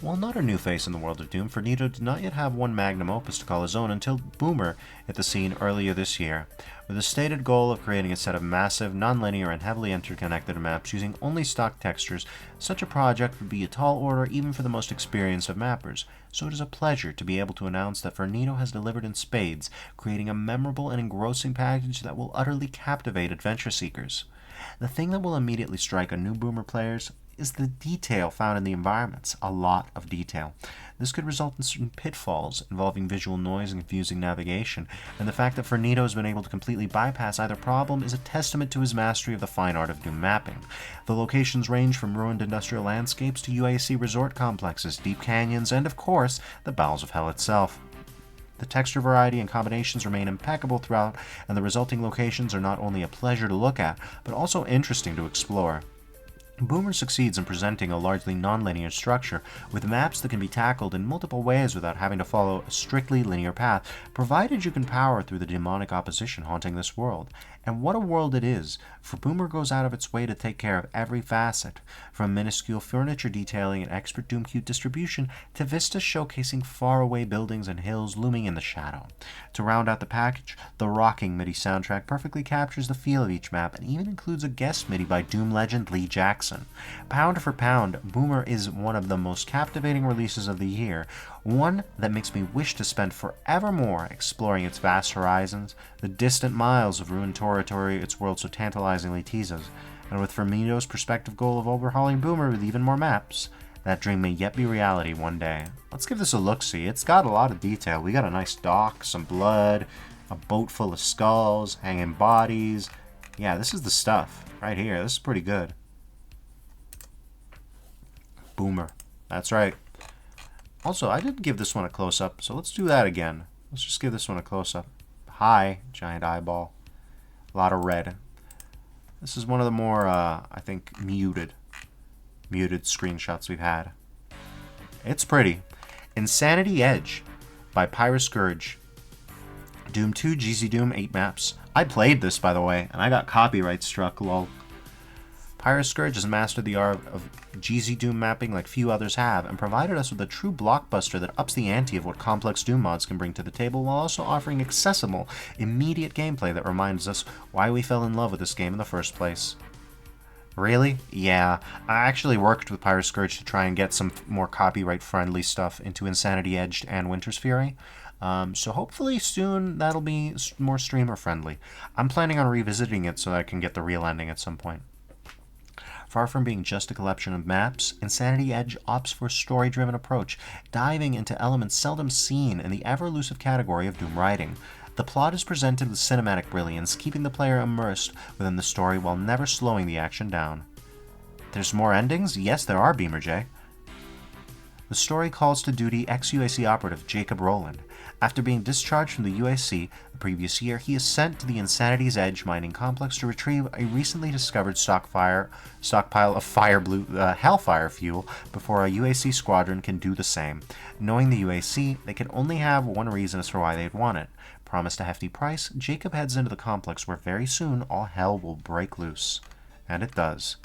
While not a new face in the world of Doom, Fernito did not yet have one magnum opus to call his own until Boomer hit the scene earlier this year, with a stated goal of creating a set of massive, non-linear, and heavily interconnected maps using only stock textures. Such a project would be a tall order even for the most experienced of mappers, so it is a pleasure to be able to announce that Fernito has delivered in spades, creating a memorable and engrossing package that will utterly captivate adventure seekers. The thing that will immediately strike a new Boomer players is the detail found in the environments. A lot of detail. This could result in certain pitfalls involving visual noise and confusing navigation, and the fact that Fernito has been able to completely bypass either problem is a testament to his mastery of the fine art of Doom mapping. The locations range from ruined industrial landscapes to UAC resort complexes, deep canyons, and of course, the bowels of hell itself. The texture variety and combinations remain impeccable throughout, and the resulting locations are not only a pleasure to look at, but also interesting to explore. Boomer succeeds in presenting a largely non-linear structure, with maps that can be tackled in multiple ways without having to follow a strictly linear path, provided you can power through the demonic opposition haunting this world. And what a world it is, for Boomer goes out of its way to take care of every facet, from minuscule furniture detailing and expert Doom cute distribution to vistas showcasing faraway buildings and hills looming in the shadow. To round out the package, the rocking MIDI soundtrack perfectly captures the feel of each map and even includes a guest MIDI by Doom legend Lee Jackson. Pound for pound, Boomer is one of the most captivating releases of the year, one that makes me wish to spend forevermore exploring its vast horizons, the distant miles of ruined territory its world so tantalizingly teases, and with Firmino's prospective goal of overhauling Boomer with even more maps, that dream may yet be reality one day. Let's give this a look-see. It's got a lot of detail. We got a nice dock, some blood, a boat full of skulls, hanging bodies. Yeah, this is the stuff right here. This is pretty good. Boomer. That's right. Also, I did give this one a close-up, so let's do that again. Let's just give this one a close-up. Hi, giant eyeball. A lot of red. This is one of the more, I think, muted screenshots we've had. It's pretty. Insanity Edge by Pyroscourge. Doom 2, GZ Doom, 8 maps. I played this, by the way, and I got copyright struck, lol. Pyroscourge has mastered the art of GZ Doom mapping like few others have, and provided us with a true blockbuster that ups the ante of what complex Doom mods can bring to the table, while also offering accessible, immediate gameplay that reminds us why we fell in love with this game in the first place. Really? Yeah. I actually worked with Pyroscourge to try and get some more copyright-friendly stuff into Insanity Edged and Winter's Fury. So hopefully soon that'll be more streamer-friendly. I'm planning on revisiting it so that I can get the real ending at some point. Far from being just a collection of maps, Insanity Edge opts for a story-driven approach, diving into elements seldom seen in the ever-elusive category of Doom writing. The plot is presented with cinematic brilliance, keeping the player immersed within the story while never slowing the action down. There's more endings? Yes, there are, Beamer J. The story calls to duty ex-UAC operative Jacob Rowland. After being discharged from the UAC the previous year, he is sent to the Insanity's Edge mining complex to retrieve a recently discovered stockpile of hellfire fuel before a UAC squadron can do the same. Knowing the UAC, they can only have one reason as for why they'd want it. Promised a hefty price, Jacob heads into the complex where very soon all hell will break loose. And it does.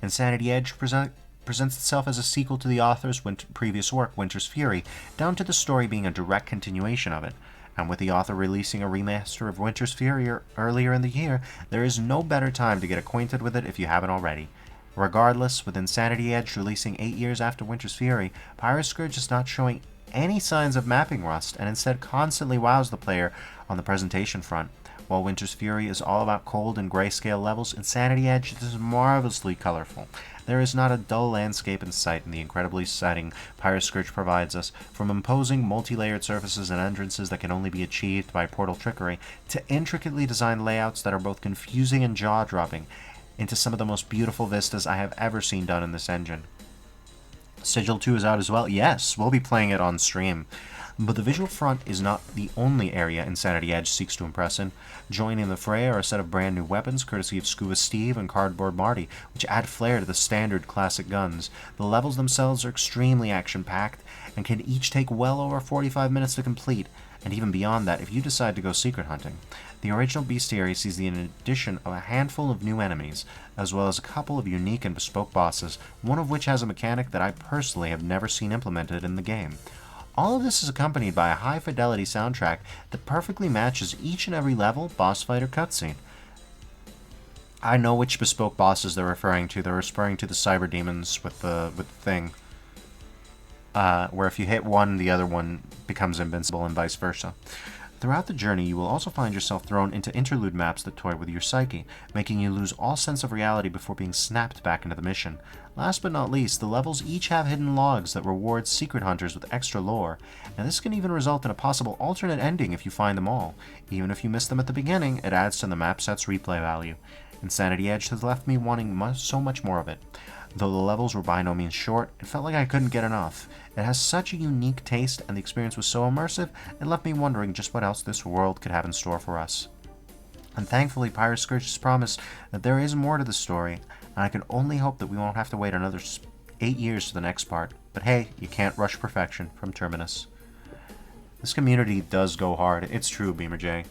Insanity Edge presents itself as a sequel to the author's previous work, Winter's Fury, down to the story being a direct continuation of it. And with the author releasing a remaster of Winter's Fury earlier in the year, there is no better time to get acquainted with it if you haven't already. Regardless, with Insanity Edge releasing 8 years after Winter's Fury, Pyroscourge is not showing any signs of mapping rust, and instead constantly wows the player on the presentation front. While Winter's Fury is all about cold and grayscale levels, Insanity Edge is marvelously colorful. There is not a dull landscape in sight in the incredibly setting Pyroscourge provides us, from imposing multi-layered surfaces and entrances that can only be achieved by portal trickery, to intricately designed layouts that are both confusing and jaw-dropping, into some of the most beautiful vistas I have ever seen done in this engine. Sigil 2 is out as well. Yes, we'll be playing it on stream. But the visual front is not the only area Insanity Edge seeks to impress in. Joining the fray are a set of brand new weapons courtesy of Scuba Steve and Cardboard Marty, which add flair to the standard classic guns. The levels themselves are extremely action-packed and can each take well over 45 minutes to complete, and even beyond that if you decide to go secret hunting. The original bestiary sees the addition of a handful of new enemies, as well as a couple of unique and bespoke bosses, one of which has a mechanic that I personally have never seen implemented in the game. All of this is accompanied by a high-fidelity soundtrack that perfectly matches each and every level, boss fight, or cutscene. I know which bespoke bosses they're referring to. They're referring to the cyber demons with the thing, where if you hit one, the other one becomes invincible, and vice versa. Throughout the journey, you will also find yourself thrown into interlude maps that toy with your psyche, making you lose all sense of reality before being snapped back into the mission. Last but not least, the levels each have hidden logs that reward secret hunters with extra lore, and this can even result in a possible alternate ending if you find them all. Even if you miss them at the beginning, it adds to the map set's replay value. Insanity Edge has left me wanting so much more of it. Though the levels were by no means short, it felt like I couldn't get enough. It has such a unique taste, and the experience was so immersive, it left me wondering just what else this world could have in store for us. And thankfully, Pirate Scourge has promised that there is more to the story, and I can only hope that we won't have to wait another 8 years for the next part. But hey, you can't rush perfection from Terminus. This community does go hard. It's true, Beamer J.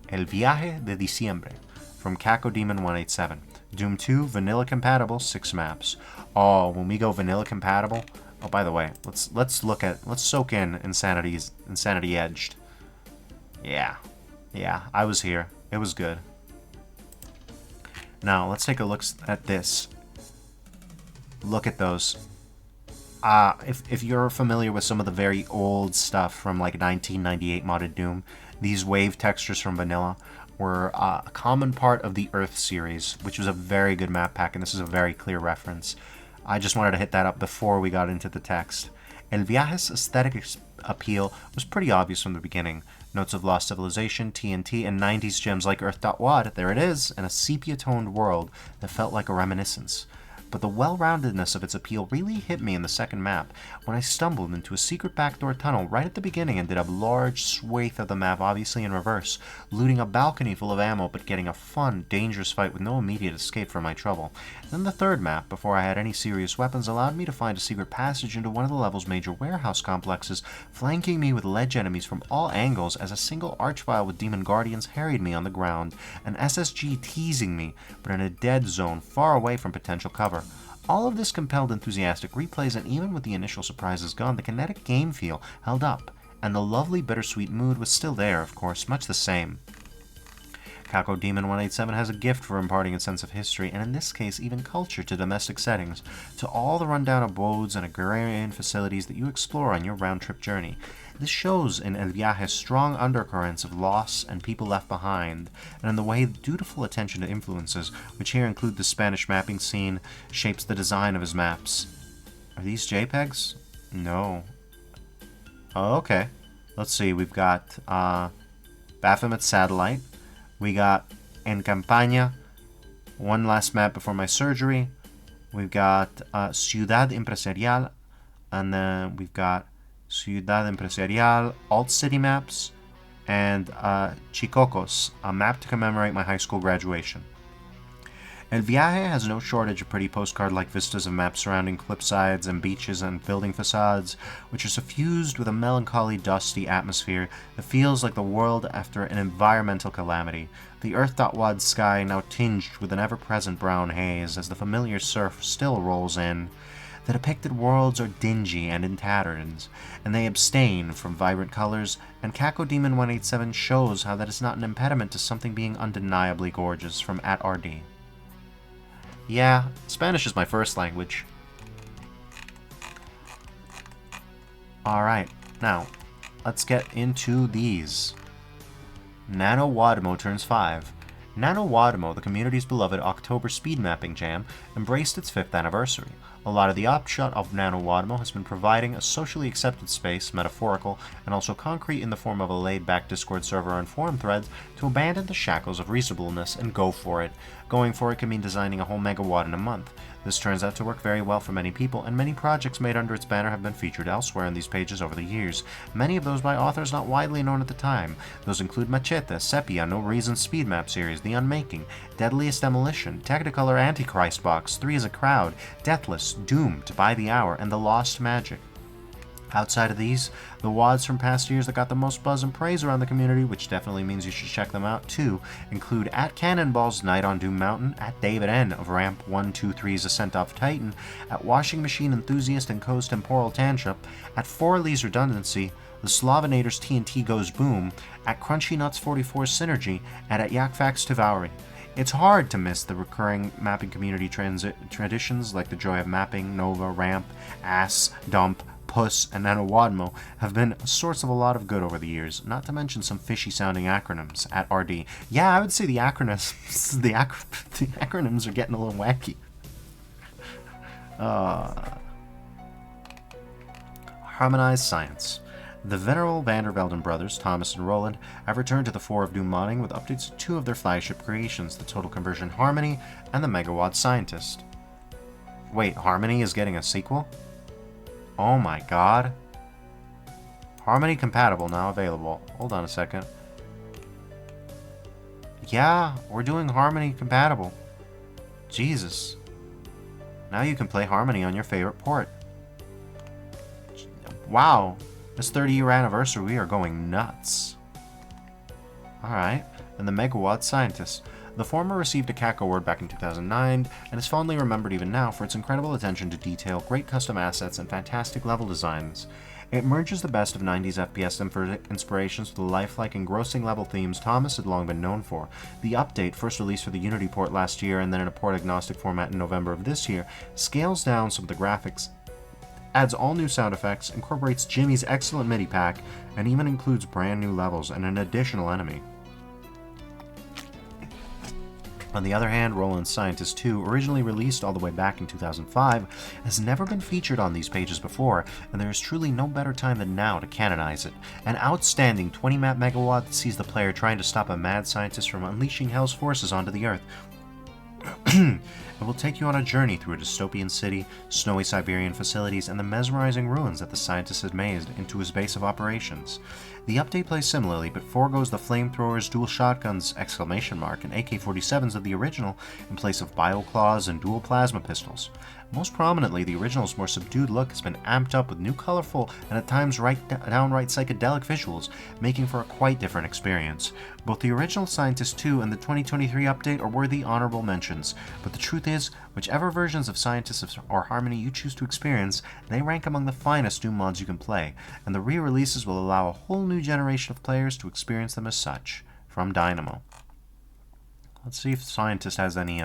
El Viaje de Diciembre from Cacodemon 187. Doom 2, vanilla compatible, 6 maps. Oh, when we go vanilla compatible... Oh, by the way, let's soak in Insanity Edged. Yeah, I was here. It was good. Now, let's take a look at this. Look at those. If you're familiar with some of the very old stuff from like 1998 modded Doom, these wave textures from vanilla were a common part of the Earth series, which was a very good map pack, and this is a very clear reference. I just wanted to hit that up before we got into the text. El Viaje's aesthetic appeal was pretty obvious from the beginning. Notes of Lost Civilization, TNT, and 90s gems like Earth.WAD, there it is, and a sepia-toned world that felt like a reminiscence. But the well-roundedness of its appeal really hit me in the second map, when I stumbled into a secret backdoor tunnel right at the beginning and did a large swathe of the map obviously in reverse, looting a balcony full of ammo but getting a fun, dangerous fight with no immediate escape from my trouble. Then the third map, before I had any serious weapons, allowed me to find a secret passage into one of the level's major warehouse complexes, flanking me with ledge enemies from all angles as a single archvile with demon guardians harried me on the ground, an SSG teasing me, but in a dead zone far away from potential cover. All of this compelled enthusiastic replays, and even with the initial surprises gone, the kinetic game feel held up, and the lovely bittersweet mood was still there, of course, much the same. Cacodemon 187 has a gift for imparting a sense of history, and in this case even culture, to domestic settings, to all the rundown abodes and agrarian facilities that you explore on your round-trip journey. This shows in El Viaje's strong undercurrents of loss and people left behind, and in the way dutiful attention to influences, which here include the Spanish mapping scene, shapes the design of his maps. Are these JPEGs? No. Oh, okay. Let's see, we've got Baphomet Satellite, we got En Campaña, one last map before my surgery, we've got Ciudad Empresarial, and then we've got Ciudad Empresarial, Alt City maps, and Chicocos, a map to commemorate my high school graduation. El Viaje has no shortage of pretty postcard-like vistas of maps surrounding cliffsides and beaches and building facades, which are suffused with a melancholy, dusty atmosphere that feels like the world after an environmental calamity. The Earth.WAD sky now tinged with an ever-present brown haze as the familiar surf still rolls in. The depicted worlds are dingy and in tatters, and they abstain from vibrant colors, and Cacodemon 187 shows how that is not an impediment to something being undeniably gorgeous from @RD. Yeah, Spanish is my first language. Alright, now, let's get into these. NaNoWriMo turns 5. NaNoWriMo, the community's beloved October speed mapping jam, embraced its 5th anniversary. A lot of the upshot of NaNoWriMo has been providing a socially accepted space, metaphorical, and also concrete in the form of a laid-back Discord server and forum threads, to abandon the shackles of reasonableness and go for it. Going for it can mean designing a whole megawatt in a month. This turns out to work very well for many people, and many projects made under its banner have been featured elsewhere in these pages over the years, many of those by authors not widely known at the time. Those include Machete, Sepia, No Reason Speed Map Series, The Unmaking, Deadliest Demolition, Technicolor Antichrist Box, 3 as a Crowd, Deathless, Doomed, By the Hour, and The Lost Magic. Outside of these, the WADs from past years that got the most buzz and praise around the community, which definitely means you should check them out too, include @Cannonball's Night on Doom Mountain, @David N of Ramp 123's Ascent Off Titan, @Washing Machine Enthusiast and Co's Temporal Tangent, @4Lee's Redundancy, the Slavinator's TNT Goes Boom, @Crunchy Nuts 44 Synergy, and @Yakfax Tivauri. It's hard to miss the recurring mapping community traditions like the Joy of Mapping, Nova, Ramp, Ass, Dump, Puss, and Nanowadmo have been a source of a lot of good over the years, not to mention some fishy-sounding acronyms at RD. Yeah, I would say the acronyms, the acronyms are getting a little wacky. Harmonized Science. The venerable Vandervelden brothers, Thomas and Roland, have returned to the fore of Doom modding with updates to two of their flagship creations, the Total Conversion Harmony and the Megawatt Scientist. Wait, Harmony is getting a sequel? Oh my god. Harmony compatible now available. Hold on a second. Yeah, we're doing Harmony compatible. Jesus. Now you can play Harmony on your favorite port. Wow. This 30-year anniversary, we are going nuts. Alright, and the Megawatt Scientist. The former received a Cacoward back in 2009, and is fondly remembered even now for its incredible attention to detail, great custom assets, and fantastic level designs. It merges the best of 90s FPS inspirations with the lifelike, engrossing level themes Thomas had long been known for. The update, first released for the Unity port last year and then in a port-agnostic format in November of this year, scales down some of the graphics, adds all new sound effects, incorporates Jimmy's excellent MIDI pack, and even includes brand new levels and an additional enemy. On the other hand, Roland's Scientist 2, originally released all the way back in 2005, has never been featured on these pages before, and there is truly no better time than now to canonize it. An outstanding 20-map megawatt that sees the player trying to stop a mad scientist from unleashing Hell's forces onto the Earth. It will take you on a journey through a dystopian city, snowy Siberian facilities, and the mesmerizing ruins that the scientist had made into his base of operations. The update plays similarly, but foregoes the flamethrowers, dual shotguns, and AK-47s of the original in place of bioclaws and dual plasma pistols. Most prominently, the original's more subdued look has been amped up with new colorful and at times downright psychedelic visuals, making for a quite different experience. Both the original Scientist 2 and the 2023 update are worthy honorable mentions, but the truth is, whichever versions of Scientist or Harmony you choose to experience, they rank among the finest Doom mods you can play, and the re-releases will allow a whole new generation of players to experience them as such. From Dynamo. Let's see if Scientist has any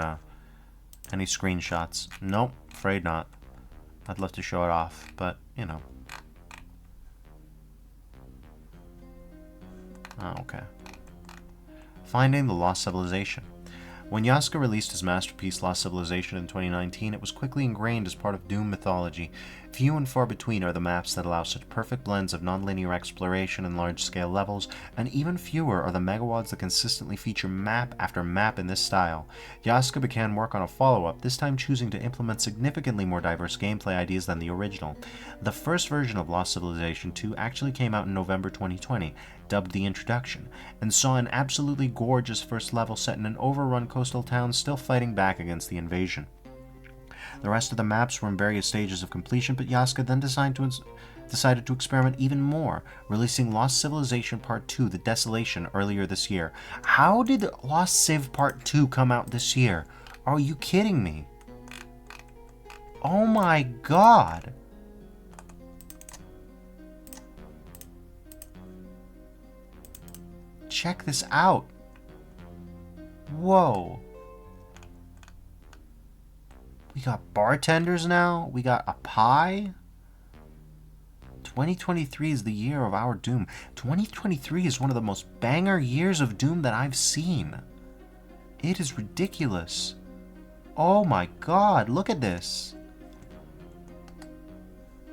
screenshots. Nope, afraid not. I'd love to show it off, but, you know. Oh, okay. Finding the Lost Civilization. When Yaska released his masterpiece Lost Civilization in 2019, it was quickly ingrained as part of Doom mythology. Few and far between are the maps that allow such perfect blends of nonlinear exploration and large-scale levels, and even fewer are the megawatts that consistently feature map after map in this style. Yaska began work on a follow-up, this time choosing to implement significantly more diverse gameplay ideas than the original. The first version of Lost Civilization 2 actually came out in November 2020, dubbed The Introduction, and saw an absolutely gorgeous first level set in an overrun coastal town still fighting back against the invasion. The rest of the maps were in various stages of completion, but Yaska then decided to experiment even more, releasing Lost Civilization Part 2, The Desolation, earlier this year. How did Lost Civ Part 2 come out this year? Are you kidding me? Oh my god! Check this out. Whoa. We got bartenders now. We got a pie. 2023 is the year of our Doom. 2023 is one of the most banger years of Doom that I've seen. It is ridiculous. Oh my god, look at this.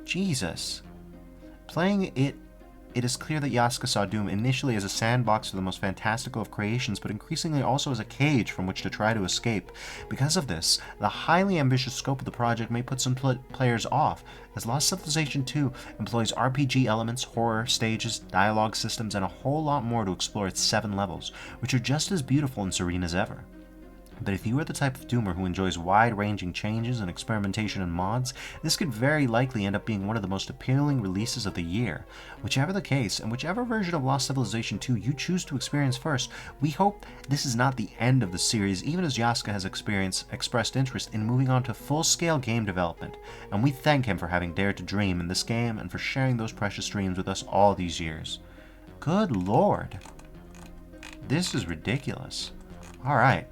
Jesus. Playing it is clear that Yaska saw Doom initially as a sandbox for the most fantastical of creations, but increasingly also as a cage from which to try to escape. Because of this, the highly ambitious scope of the project may put some players off, as Lost Civilization 2 employs RPG elements, horror, stages, dialogue systems, and a whole lot more to explore its 7 levels, which are just as beautiful and serene as ever. But if you are the type of Doomer who enjoys wide-ranging changes and experimentation in mods, this could very likely end up being one of the most appealing releases of the year. Whichever the case, and whichever version of Lost Civilization 2 you choose to experience first, we hope this is not the end of the series, even as Yaska has expressed interest in moving on to full-scale game development, and we thank him for having dared to dream in this game and for sharing those precious dreams with us all these years. Good lord. This is ridiculous. Alright.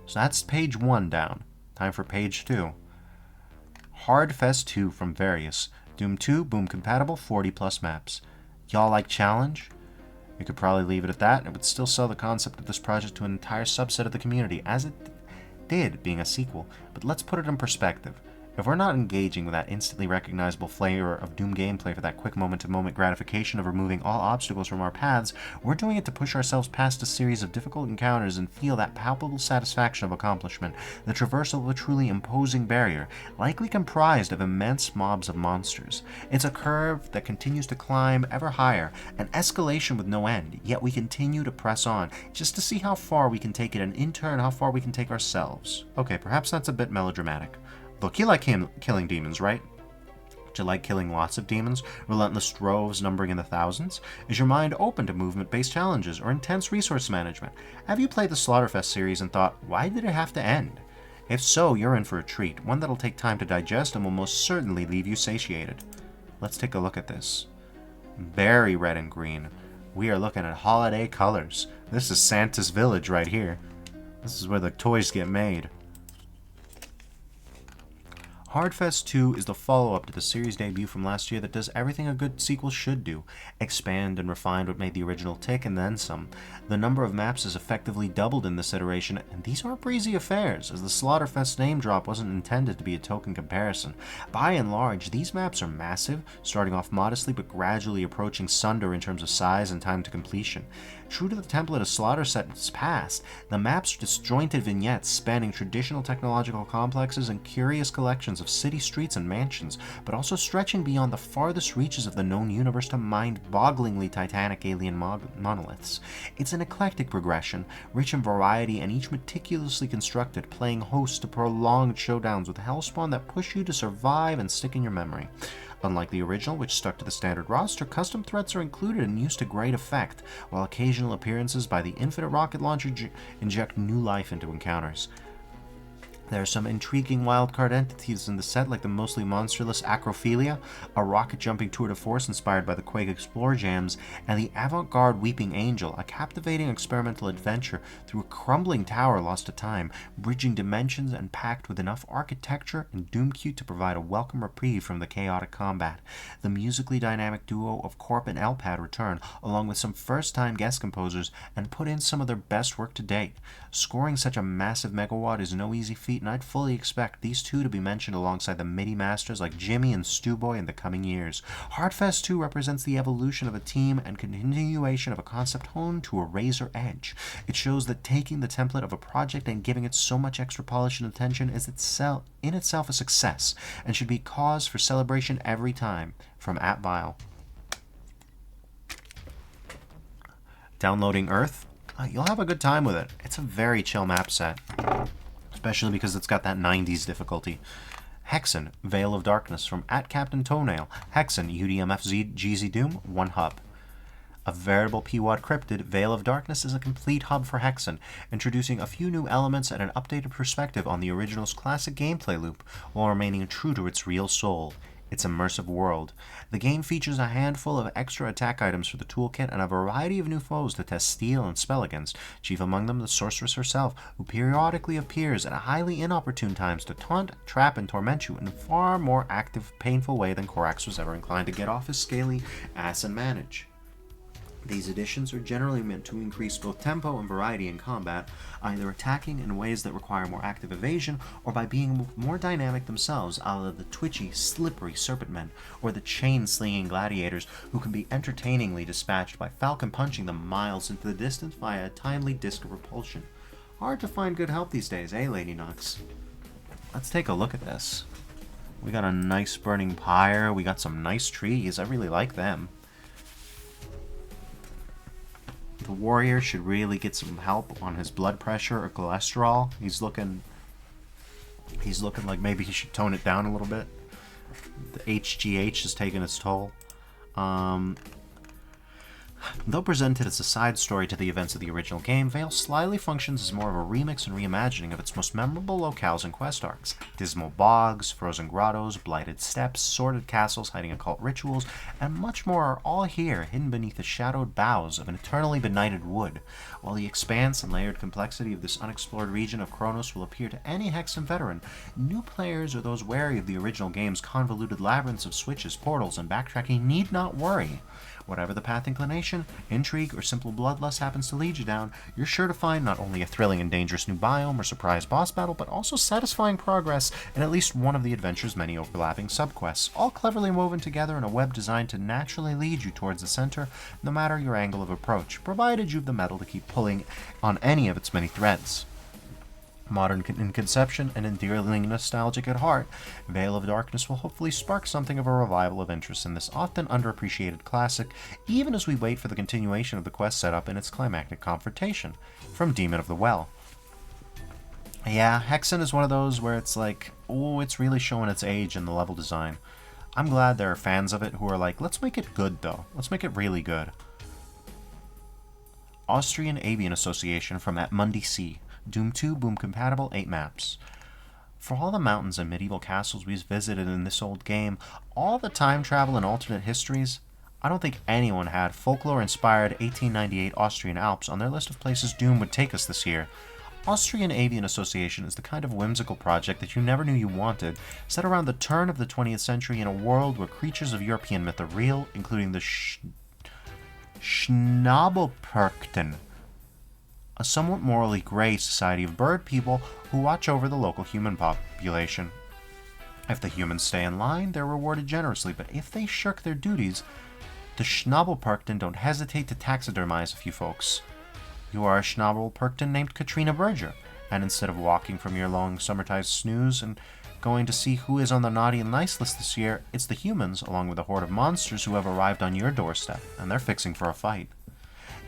So that's page 1 down. Time for page 2. Hardfest 2 from Various. Doom 2, boom compatible, 40 plus maps. Y'all like challenge? You could probably leave it at that, and it would still sell the concept of this project to an entire subset of the community, as it did being a sequel. But let's put it in perspective. If we're not engaging with that instantly recognizable flavor of Doom gameplay for that quick moment-to-moment gratification of removing all obstacles from our paths, we're doing it to push ourselves past a series of difficult encounters and feel that palpable satisfaction of accomplishment, the traversal of a truly imposing barrier, likely comprised of immense mobs of monsters. It's a curve that continues to climb ever higher, an escalation with no end, yet we continue to press on, just to see how far we can take it and in turn how far we can take ourselves. Okay, perhaps that's a bit melodramatic. Look, you like killing demons, right? Do you like killing lots of demons, relentless droves numbering in the thousands? Is your mind open to movement-based challenges or intense resource management? Have you played the Slaughterfest series and thought, why did it have to end? If so, you're in for a treat, one that'll take time to digest and will most certainly leave you satiated. Let's take a look at this. Very red and green. We are looking at holiday colors. This is Santa's village right here. This is where the toys get made. Hardfest 2 is the follow-up to the series debut from last year that does everything a good sequel should do. Expand and refine what made the original tick and then some. The number of maps is effectively doubled in this iteration, and these aren't breezy affairs, as the Slaughterfest name drop wasn't intended to be a token comparison. By and large, these maps are massive, starting off modestly but gradually approaching Sunder in terms of size and time to completion. True to the template of Slaughter Set's past, the maps are disjointed vignettes spanning traditional technological complexes and curious collections of city streets and mansions, but also stretching beyond the farthest reaches of the known universe to mind-bogglingly titanic alien monoliths. It's an eclectic progression, rich in variety and each meticulously constructed, playing host to prolonged showdowns with hellspawn that push you to survive and stick in your memory. Unlike the original, which stuck to the standard roster, custom threats are included and used to great effect, while occasional appearances by the Infinite Rocket Launcher inject new life into encounters. There are some intriguing wildcard entities in the set, like the mostly monstrous Acrophilia, a rocket-jumping tour de force inspired by the Quake Explorer jams, and the avant-garde Weeping Angel, a captivating experimental adventure through a crumbling tower lost to time, bridging dimensions and packed with enough architecture and doom-cute to provide a welcome reprieve from the chaotic combat. The musically dynamic duo of Corp and Elpad return, along with some first-time guest composers, and put in some of their best work to date. Scoring such a massive megawatt is no easy feat, and I'd fully expect these two to be mentioned alongside the MIDI masters like Jimmy and Stewboy in the coming years. Hardfest 2 represents the evolution of a team and continuation of a concept honed to a razor edge. It shows that taking the template of a project and giving it so much extra polish and attention is in itself a success, and should be cause for celebration every time. From @Vile. Downloading Earth? You'll have a good time with it. It's a very chill map set, especially because it's got that 90s difficulty. Hexen, Veil of Darkness from @Captain Toenail. Hexen, UDMF GZ Doom, 1 hub. A veritable PWAD cryptid, Veil of Darkness is a complete hub for Hexen, introducing a few new elements and an updated perspective on the original's classic gameplay loop, while remaining true to its real soul, its immersive world. The game features a handful of extra attack items for the toolkit and a variety of new foes to test steel and spell against, chief among them the sorceress herself, who periodically appears at highly inopportune times to taunt, trap, and torment you in a far more active, painful way than Korax was ever inclined to get off his scaly ass and manage. These additions are generally meant to increase both tempo and variety in combat, either attacking in ways that require more active evasion, or by being more dynamic themselves, a la the twitchy, slippery serpent men, or the chain-slinging gladiators who can be entertainingly dispatched by falcon punching them miles into the distance via a timely disc of repulsion. Hard to find good help these days, eh, Lady Nox? Let's take a look at this. We got a nice burning pyre, we got some nice trees, I really like them. The warrior should really get some help on his blood pressure or cholesterol. He's looking like maybe he should tone it down a little bit. The HGH is taking its toll. Though presented as a side story to the events of the original game, Vale slyly functions as more of a remix and reimagining of its most memorable locales and quest arcs. Dismal bogs, frozen grottos, blighted steppes, sordid castles hiding occult rituals, and much more are all here, hidden beneath the shadowed boughs of an eternally benighted wood. While the expanse and layered complexity of this unexplored region of Chronos will appear to any Hexen veteran, new players or those wary of the original game's convoluted labyrinths of switches, portals, and backtracking need not worry. Whatever the path inclination, intrigue, or simple bloodlust happens to lead you down, you're sure to find not only a thrilling and dangerous new biome or surprise boss battle, but also satisfying progress in at least one of the adventure's many overlapping subquests, all cleverly woven together in a web designed to naturally lead you towards the center, no matter your angle of approach, provided you've the mettle to keep pulling on any of its many threads. Modern in conception and endearingly nostalgic at heart, Veil of Darkness will hopefully spark something of a revival of interest in this often underappreciated classic, even as we wait for the continuation of the quest setup in its climactic confrontation, from Demon of the Well. Yeah, Hexen is one of those where it's like, oh, it's really showing its age in the level design. I'm glad there are fans of it who are like, let's make it good though. Let's make it really good. Austrian Avian Association from at Mundi C. Doom 2, boom compatible, 8 maps. For all the mountains and medieval castles we've visited in this old game, all the time travel and alternate histories, I don't think anyone had folklore-inspired 1898 Austrian Alps on their list of places Doom would take us this year. Austrian Avian Association is the kind of whimsical project that you never knew you wanted, set around the turn of the 20th century in a world where creatures of European myth are real, including the Schnabelperkten, a somewhat morally gray society of bird people who watch over the local human population. If the humans stay in line, they're rewarded generously, but if they shirk their duties, the Schnabelperkten don't hesitate to taxidermize a few folks. You are a Schnabelperkten named Katrina Berger, and instead of walking from your long summertime snooze and going to see who is on the naughty and nice list this year, it's the humans, along with a horde of monsters who have arrived on your doorstep, and they're fixing for a fight.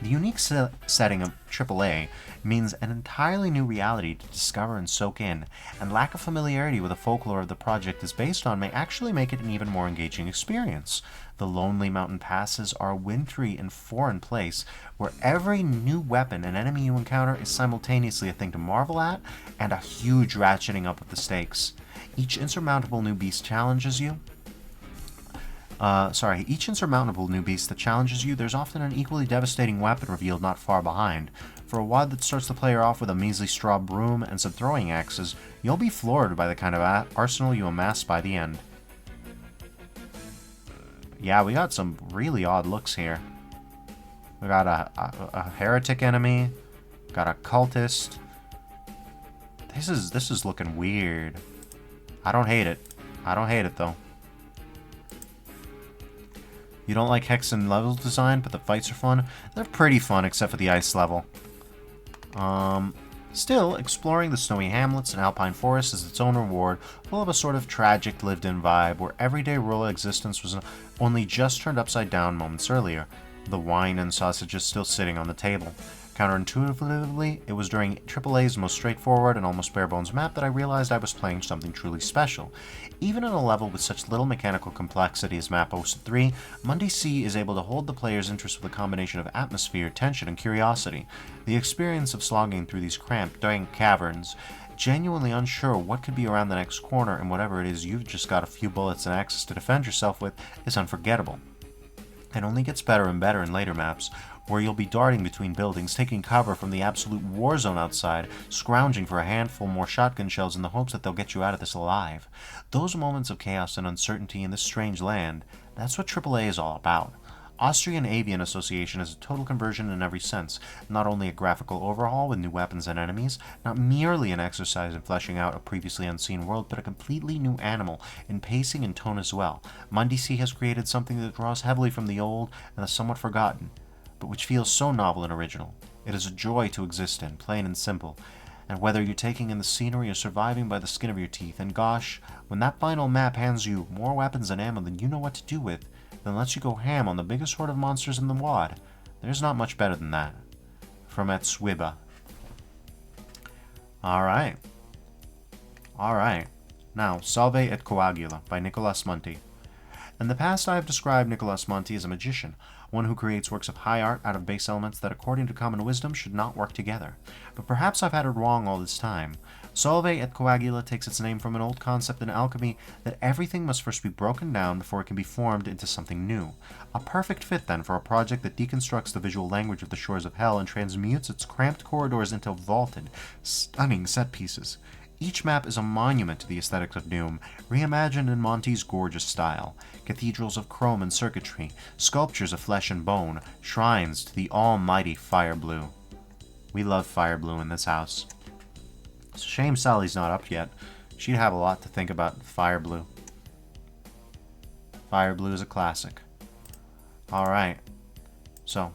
The unique setting of AAA means an entirely new reality to discover and soak in, and lack of familiarity with the folklore of the project is based on may actually make it an even more engaging experience. The lonely mountain passes are a wintry and foreign place where every new weapon and enemy you encounter is simultaneously a thing to marvel at and a huge ratcheting up of the stakes. Each insurmountable new beast challenges you. Each insurmountable new beast that challenges you, there's often an equally devastating weapon revealed not far behind. For a wad that starts the player off with a measly straw broom and some throwing axes, you'll be floored by the kind of arsenal you amass by the end. Yeah, we got some really odd looks here. We got a heretic enemy, got a cultist. This is looking weird. I don't hate it. I don't hate it though. You don't like Hexen level design, but the fights are fun? They're pretty fun, except for the ice level. Still, exploring the snowy hamlets and alpine forests is its own reward, full of a sort of tragic lived-in vibe where everyday rural existence was only just turned upside down moments earlier. The wine and sausages still sitting on the table. Counterintuitively, it was during AAA's most straightforward and almost bare-bones map that I realized I was playing something truly special. Even in a level with such little mechanical complexity as Map 03, Mundi C is able to hold the player's interest with a combination of atmosphere, tension, and curiosity. The experience of slogging through these cramped, dank caverns, genuinely unsure what could be around the next corner, and whatever it is you've just got a few bullets and axes to defend yourself with, is unforgettable. It only gets better and better in later maps, where you'll be darting between buildings, taking cover from the absolute war zone outside, scrounging for a handful more shotgun shells in the hopes that they'll get you out of this alive. Those moments of chaos and uncertainty in this strange land, that's what AAA is all about. Austrian Avian Association is a total conversion in every sense, not only a graphical overhaul with new weapons and enemies, not merely an exercise in fleshing out a previously unseen world, but a completely new animal in pacing and tone as well. Mundi C has created something that draws heavily from the old and the somewhat forgotten, but which feels so novel and original. It is a joy to exist in, plain and simple, and whether you're taking in the scenery or surviving by the skin of your teeth, and gosh, when that final map hands you more weapons and ammo than you know what to do with, then lets you go ham on the biggest horde of monsters in the WAD, there's not much better than that. From at Swiba. Alright. Now, Salve et Coagula by Nicolas Monti. In the past I have described Nicolas Monti as a magician, one who creates works of high art out of base elements that, according to common wisdom, should not work together. But perhaps I've had it wrong all this time. Solve et Coagula takes its name from an old concept in alchemy that everything must first be broken down before it can be formed into something new. A perfect fit, then, for a project that deconstructs the visual language of the shores of hell and transmutes its cramped corridors into vaulted, stunning set pieces. Each map is a monument to the aesthetics of Doom, reimagined in Monty's gorgeous style. Cathedrals of chrome and circuitry, sculptures of flesh and bone, shrines to the almighty Fire Blue. We love Fire Blue in this house. It's a shame Sally's not up yet. She'd have a lot to think about Fire Blue. Fire Blue is a classic. Alright, so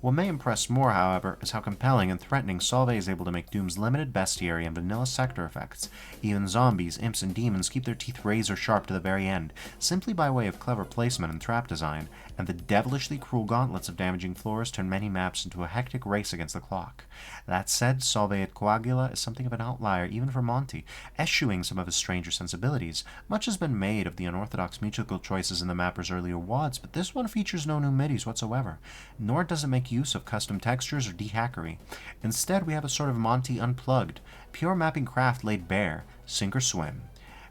what may impress more, however, is how compelling and threatening Solve is able to make Doom's limited bestiary and vanilla sector effects. Even zombies, imps, and demons keep their teeth razor sharp to the very end, simply by way of clever placement and trap design, and the devilishly cruel gauntlets of damaging floors turn many maps into a hectic race against the clock. That said, Solve et Coagula is something of an outlier even for Monty, eschewing some of his stranger sensibilities. Much has been made of the unorthodox musical choices in the mapper's earlier WODs, but this one features no new MIDIs whatsoever, nor does it make use of custom textures or dehackery. Instead, we have a sort of Monty unplugged, pure mapping craft laid bare, sink or swim.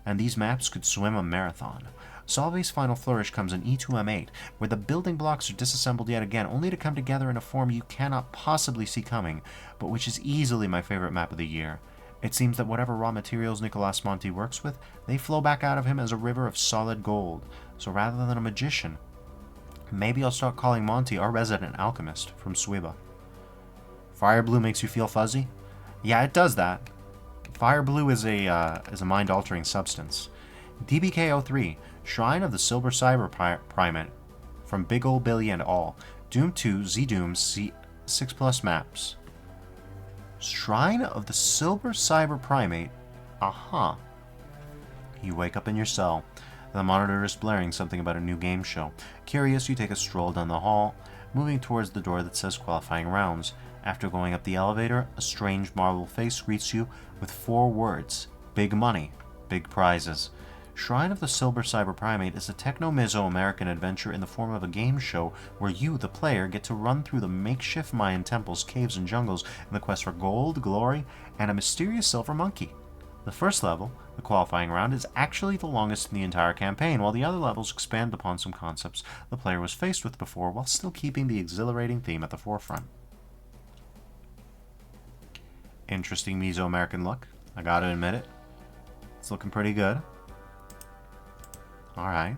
And these maps could swim a marathon. Solve's final flourish comes in E2M8, where the building blocks are disassembled yet again, only to come together in a form you cannot possibly see coming, but which is easily my favorite map of the year. It seems that whatever raw materials Nicolas Monty works with, they flow back out of him as a river of solid gold. So rather than a magician, maybe I'll start calling Monty our resident alchemist from Suiba. Fire Blue makes you feel fuzzy? Yeah, it does that. Fire Blue is a mind-altering substance. DBK03, Shrine of the Silver Cyber Primate, from Big Ol' Billy and all. Doom 2, Z-Doom, C6+ maps. Shrine of the Silver Cyber Primate? Uh-huh. You wake up in your cell. The monitor is blaring something about a new game show. Curious, you take a stroll down the hall, moving towards the door that says qualifying rounds. After going up the elevator, a strange marble face greets you with 4 words: big money, big prizes. Shrine of the Silver Cyber Primate is a techno-Mesoamerican adventure in the form of a game show where you, the player, get to run through the makeshift Mayan temples, caves, and jungles in the quest for gold, glory, and a mysterious silver monkey. The first level, the qualifying round, is actually the longest in the entire campaign, while the other levels expand upon some concepts the player was faced with before while still keeping the exhilarating theme at the forefront. Interesting Mesoamerican look, I gotta admit it. It's looking pretty good. Alright.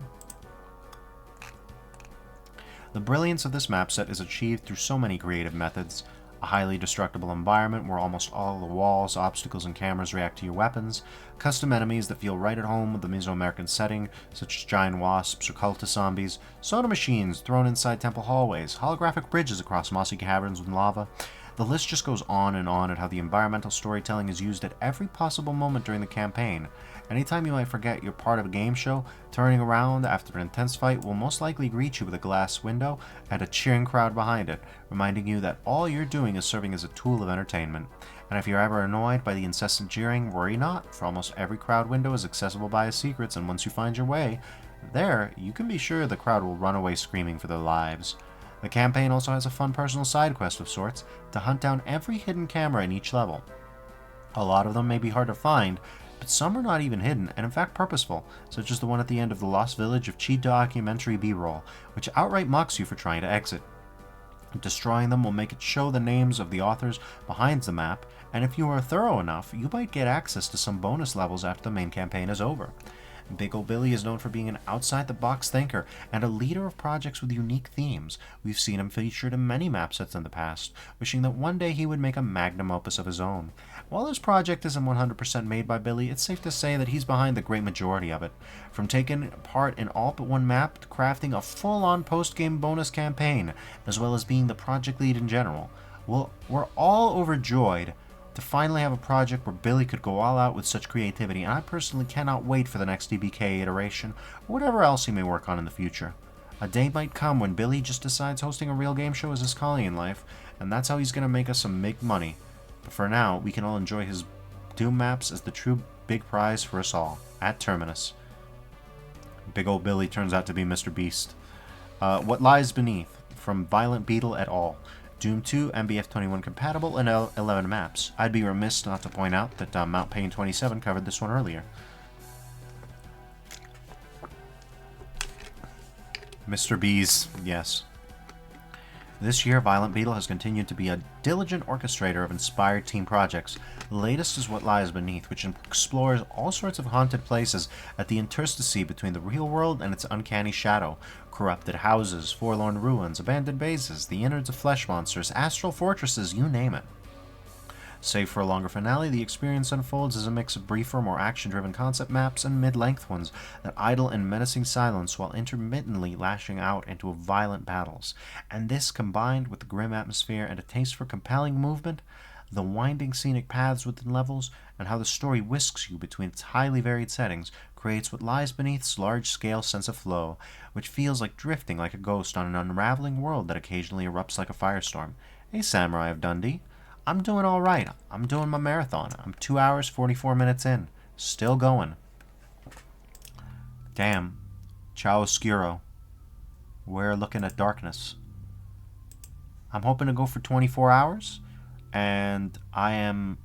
The brilliance of this map set is achieved through so many creative methods. A highly destructible environment where almost all the walls, obstacles, and cameras react to your weapons, custom enemies that feel right at home with the Mesoamerican setting, such as giant wasps or cultist zombies, soda machines thrown inside temple hallways, holographic bridges across mossy caverns with lava. The list just goes on at how the environmental storytelling is used at every possible moment during the campaign. Anytime you might forget you're part of a game show, turning around after an intense fight will most likely greet you with a glass window and a cheering crowd behind it, reminding you that all you're doing is serving as a tool of entertainment. And if you're ever annoyed by the incessant jeering, worry not, for almost every crowd window is accessible by secrets, and once you find your way there, you can be sure the crowd will run away screaming for their lives. The campaign also has a fun personal side quest of sorts to hunt down every hidden camera in each level. A lot of them may be hard to find, but some are not even hidden, and in fact purposeful, such as the one at the end of the Lost Village of cheap documentary B-roll, which outright mocks you for trying to exit. Destroying them will make it show the names of the authors behind the map, and if you are thorough enough, you might get access to some bonus levels after the main campaign is over. Big Ol' Billy is known for being an outside-the-box thinker and a leader of projects with unique themes. We've seen him featured in many map sets in the past, wishing that one day he would make a magnum opus of his own. While this project isn't 100% made by Billy, it's safe to say that he's behind the great majority of it. From taking part in all but one map to crafting a full-on post-game bonus campaign, as well as being the project lead in general. Well, we're all overjoyed to finally have a project where Billy could go all out with such creativity, and I personally cannot wait for the next DBK iteration, or whatever else he may work on in the future. A day might come when Billy just decides hosting a real game show is his calling in life, and that's how he's going to make us some big money. But for now, we can all enjoy his Doom maps as the true big prize for us all, at Terminus. Big Ol' Billy turns out to be Mr. Beast. What Lies Beneath, from Violent Beetle et al. Doom 2, MBF21 compatible, and 11 maps. I'd be remiss not to point out that Mount Pain 27 covered this one earlier. Mr. B's, yes. This year, Violent Beetle has continued to be a diligent orchestrator of inspired team projects. The latest is What Lies Beneath, which explores all sorts of haunted places at the interstice between the real world and its uncanny shadow. Corrupted houses, forlorn ruins, abandoned bases, the innards of flesh monsters, astral fortresses, you name it. Save for a longer finale, the experience unfolds as a mix of briefer, more action-driven concept maps and mid-length ones that idle in menacing silence while intermittently lashing out into violent battles. And this, combined with the grim atmosphere and a taste for compelling movement, the winding scenic paths within levels, and how the story whisks you between its highly varied settings, creates what lies beneath's large-scale sense of flow, which feels like drifting like a ghost on an unraveling world that occasionally erupts like a firestorm. Hey, Samurai of Dundee. I'm doing alright. I'm doing my marathon. I'm 2 hours, 44 minutes in. Still going. Damn. Chiaroscuro. We're looking at darkness. I'm hoping to go for 24 hours. And I am,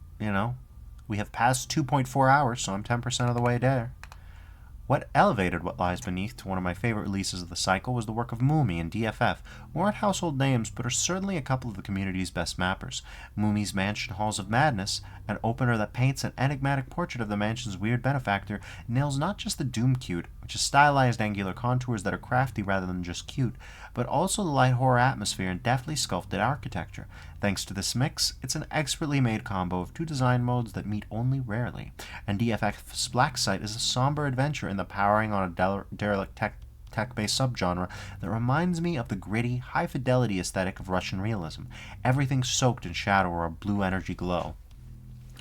we have passed 2.4 hours, so I'm 10% of the way there. What elevated What Lies Beneath to one of my favorite releases of the cycle was the work of Moomy and DFF, who aren't household names but are certainly a couple of the community's best mappers. Moomy's Mansion Halls of Madness, an opener that paints an enigmatic portrait of the mansion's weird benefactor, nails not just the Doom cute, which is stylized angular contours that are crafty rather than just cute, but also the light horror atmosphere and deftly sculpted architecture. Thanks to this mix, it's an expertly made combo of two design modes that meet only rarely, and DFF's Black Site is a somber adventure in the powering on a derelict tech-based subgenre that reminds me of the gritty, high-fidelity aesthetic of Russian realism, everything soaked in shadow or a blue energy glow.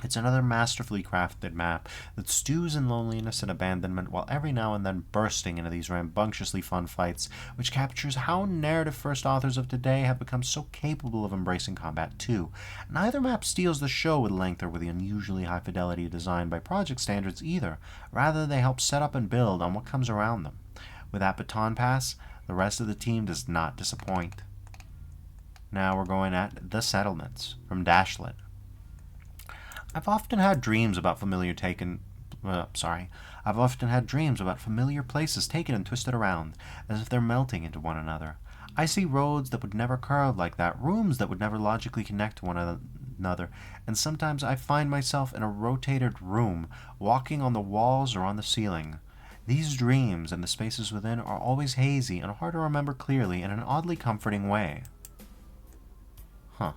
It's another masterfully crafted map that stews in loneliness and abandonment while every now and then bursting into these rambunctiously fun fights, which captures how narrative-first authors of today have become so capable of embracing combat too. Neither map steals the show with length or with the unusually high-fidelity design by project standards either. Rather, they help set up and build on what comes around them. With that baton pass, the rest of the team does not disappoint. Now we're going at The Settlements from Dashlit. I've often had dreams about familiar places taken and twisted around, as if they're melting into one another. I see roads that would never curve like that, rooms that would never logically connect to one another, and sometimes I find myself in a rotated room, walking on the walls or on the ceiling. These dreams and the spaces within are always hazy and hard to remember clearly in an oddly comforting way. Huh.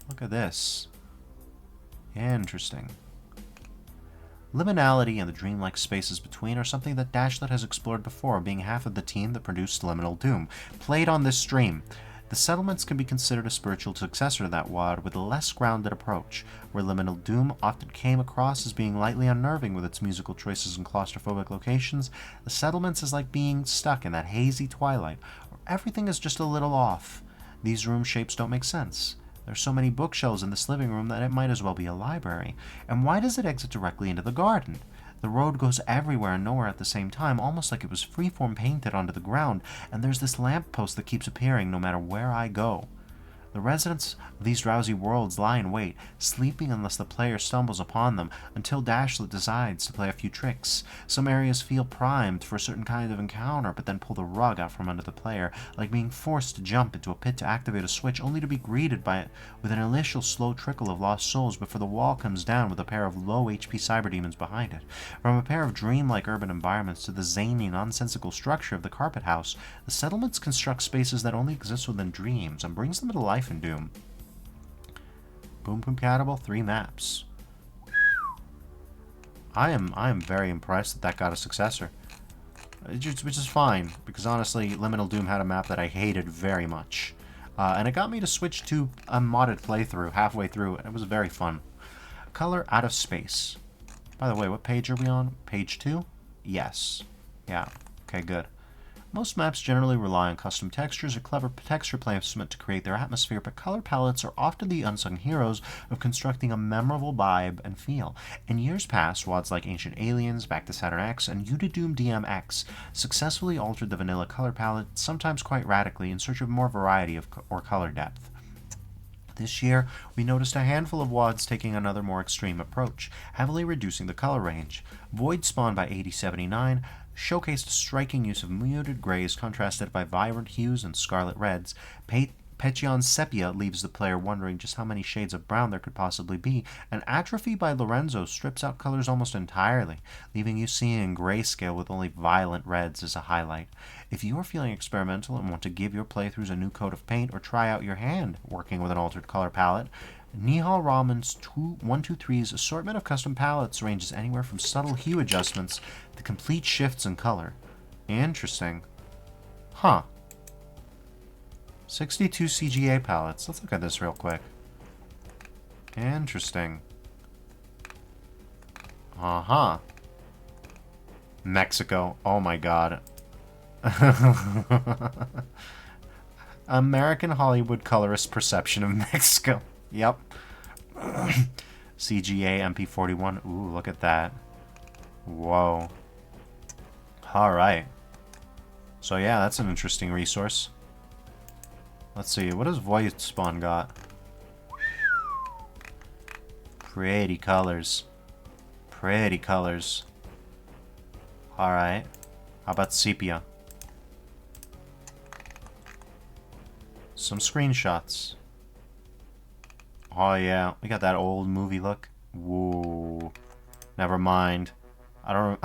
Look at this. Interesting. Liminality and the dreamlike spaces between are something that Dashlit has explored before, being half of the team that produced Liminal Doom, played on this stream. The Settlements can be considered a spiritual successor to that WoD with a less grounded approach, where Liminal Doom often came across as being lightly unnerving with its musical choices and claustrophobic locations. The Settlements is like being stuck in that hazy twilight, where everything is just a little off. These room shapes don't make sense. There's so many bookshelves in this living room that it might as well be a library. And why does it exit directly into the garden? The road goes everywhere and nowhere at the same time, almost like it was freeform painted onto the ground, and there's this lamppost that keeps appearing no matter where I go. The residents of these drowsy worlds lie in wait, sleeping unless the player stumbles upon them, until Dashlit decides to play a few tricks. Some areas feel primed for a certain kind of encounter, but then pull the rug out from under the player, like being forced to jump into a pit to activate a switch, only to be greeted by it with an initial slow trickle of lost souls before the wall comes down with a pair of low HP cyberdemons behind it. From a pair of dreamlike urban environments to the zany, nonsensical structure of the Carpet House, the Settlements construct spaces that only exist within dreams and brings them to life in Doom. Boom compatible 3 maps. I am very impressed that got a successor, which is fine because honestly, Liminal Doom had a map that I hated very much, and it got me to switch to a modded playthrough halfway through, and it was very fun. Color Out of Space. By the way, what page are we on? Page 2? Yes. Yeah. Okay, good. Most maps generally rely on custom textures or clever texture placement to create their atmosphere, but color palettes are often the unsung heroes of constructing a memorable vibe and feel. In years past, WODs like Ancient Aliens, Back to Saturn X, and Unidoom DMX successfully altered the vanilla color palette, sometimes quite radically, in search of more variety or color depth. This year, we noticed a handful of WODs taking another more extreme approach, heavily reducing the color range. Void Spawn by 8079 showcased a striking use of muted grays contrasted by vibrant hues and scarlet reds. Petion's Sepia leaves the player wondering just how many shades of brown there could possibly be, and Atrophy by Lorenzo strips out colors almost entirely, leaving you seeing grayscale with only violent reds as a highlight. If you are feeling experimental and want to give your playthroughs a new coat of paint or try out your hand working with an altered color palette, Nihal Raman's 123's assortment of custom palettes ranges anywhere from subtle hue adjustments to complete shifts in color. Interesting. Huh. 62 CGA palettes. Let's look at this real quick. Interesting. Uh-huh. Mexico. Oh my god. American Hollywood colorist perception of Mexico. Yep. CGA MP41. Ooh, look at that. Whoa. Alright. So yeah, that's an interesting resource. Let's see, what does Void Spawn got? Pretty colors. Pretty colors. Alright. How about Sepia? Some screenshots. Oh yeah, we got that old movie look. Whoa. Never mind. I don't...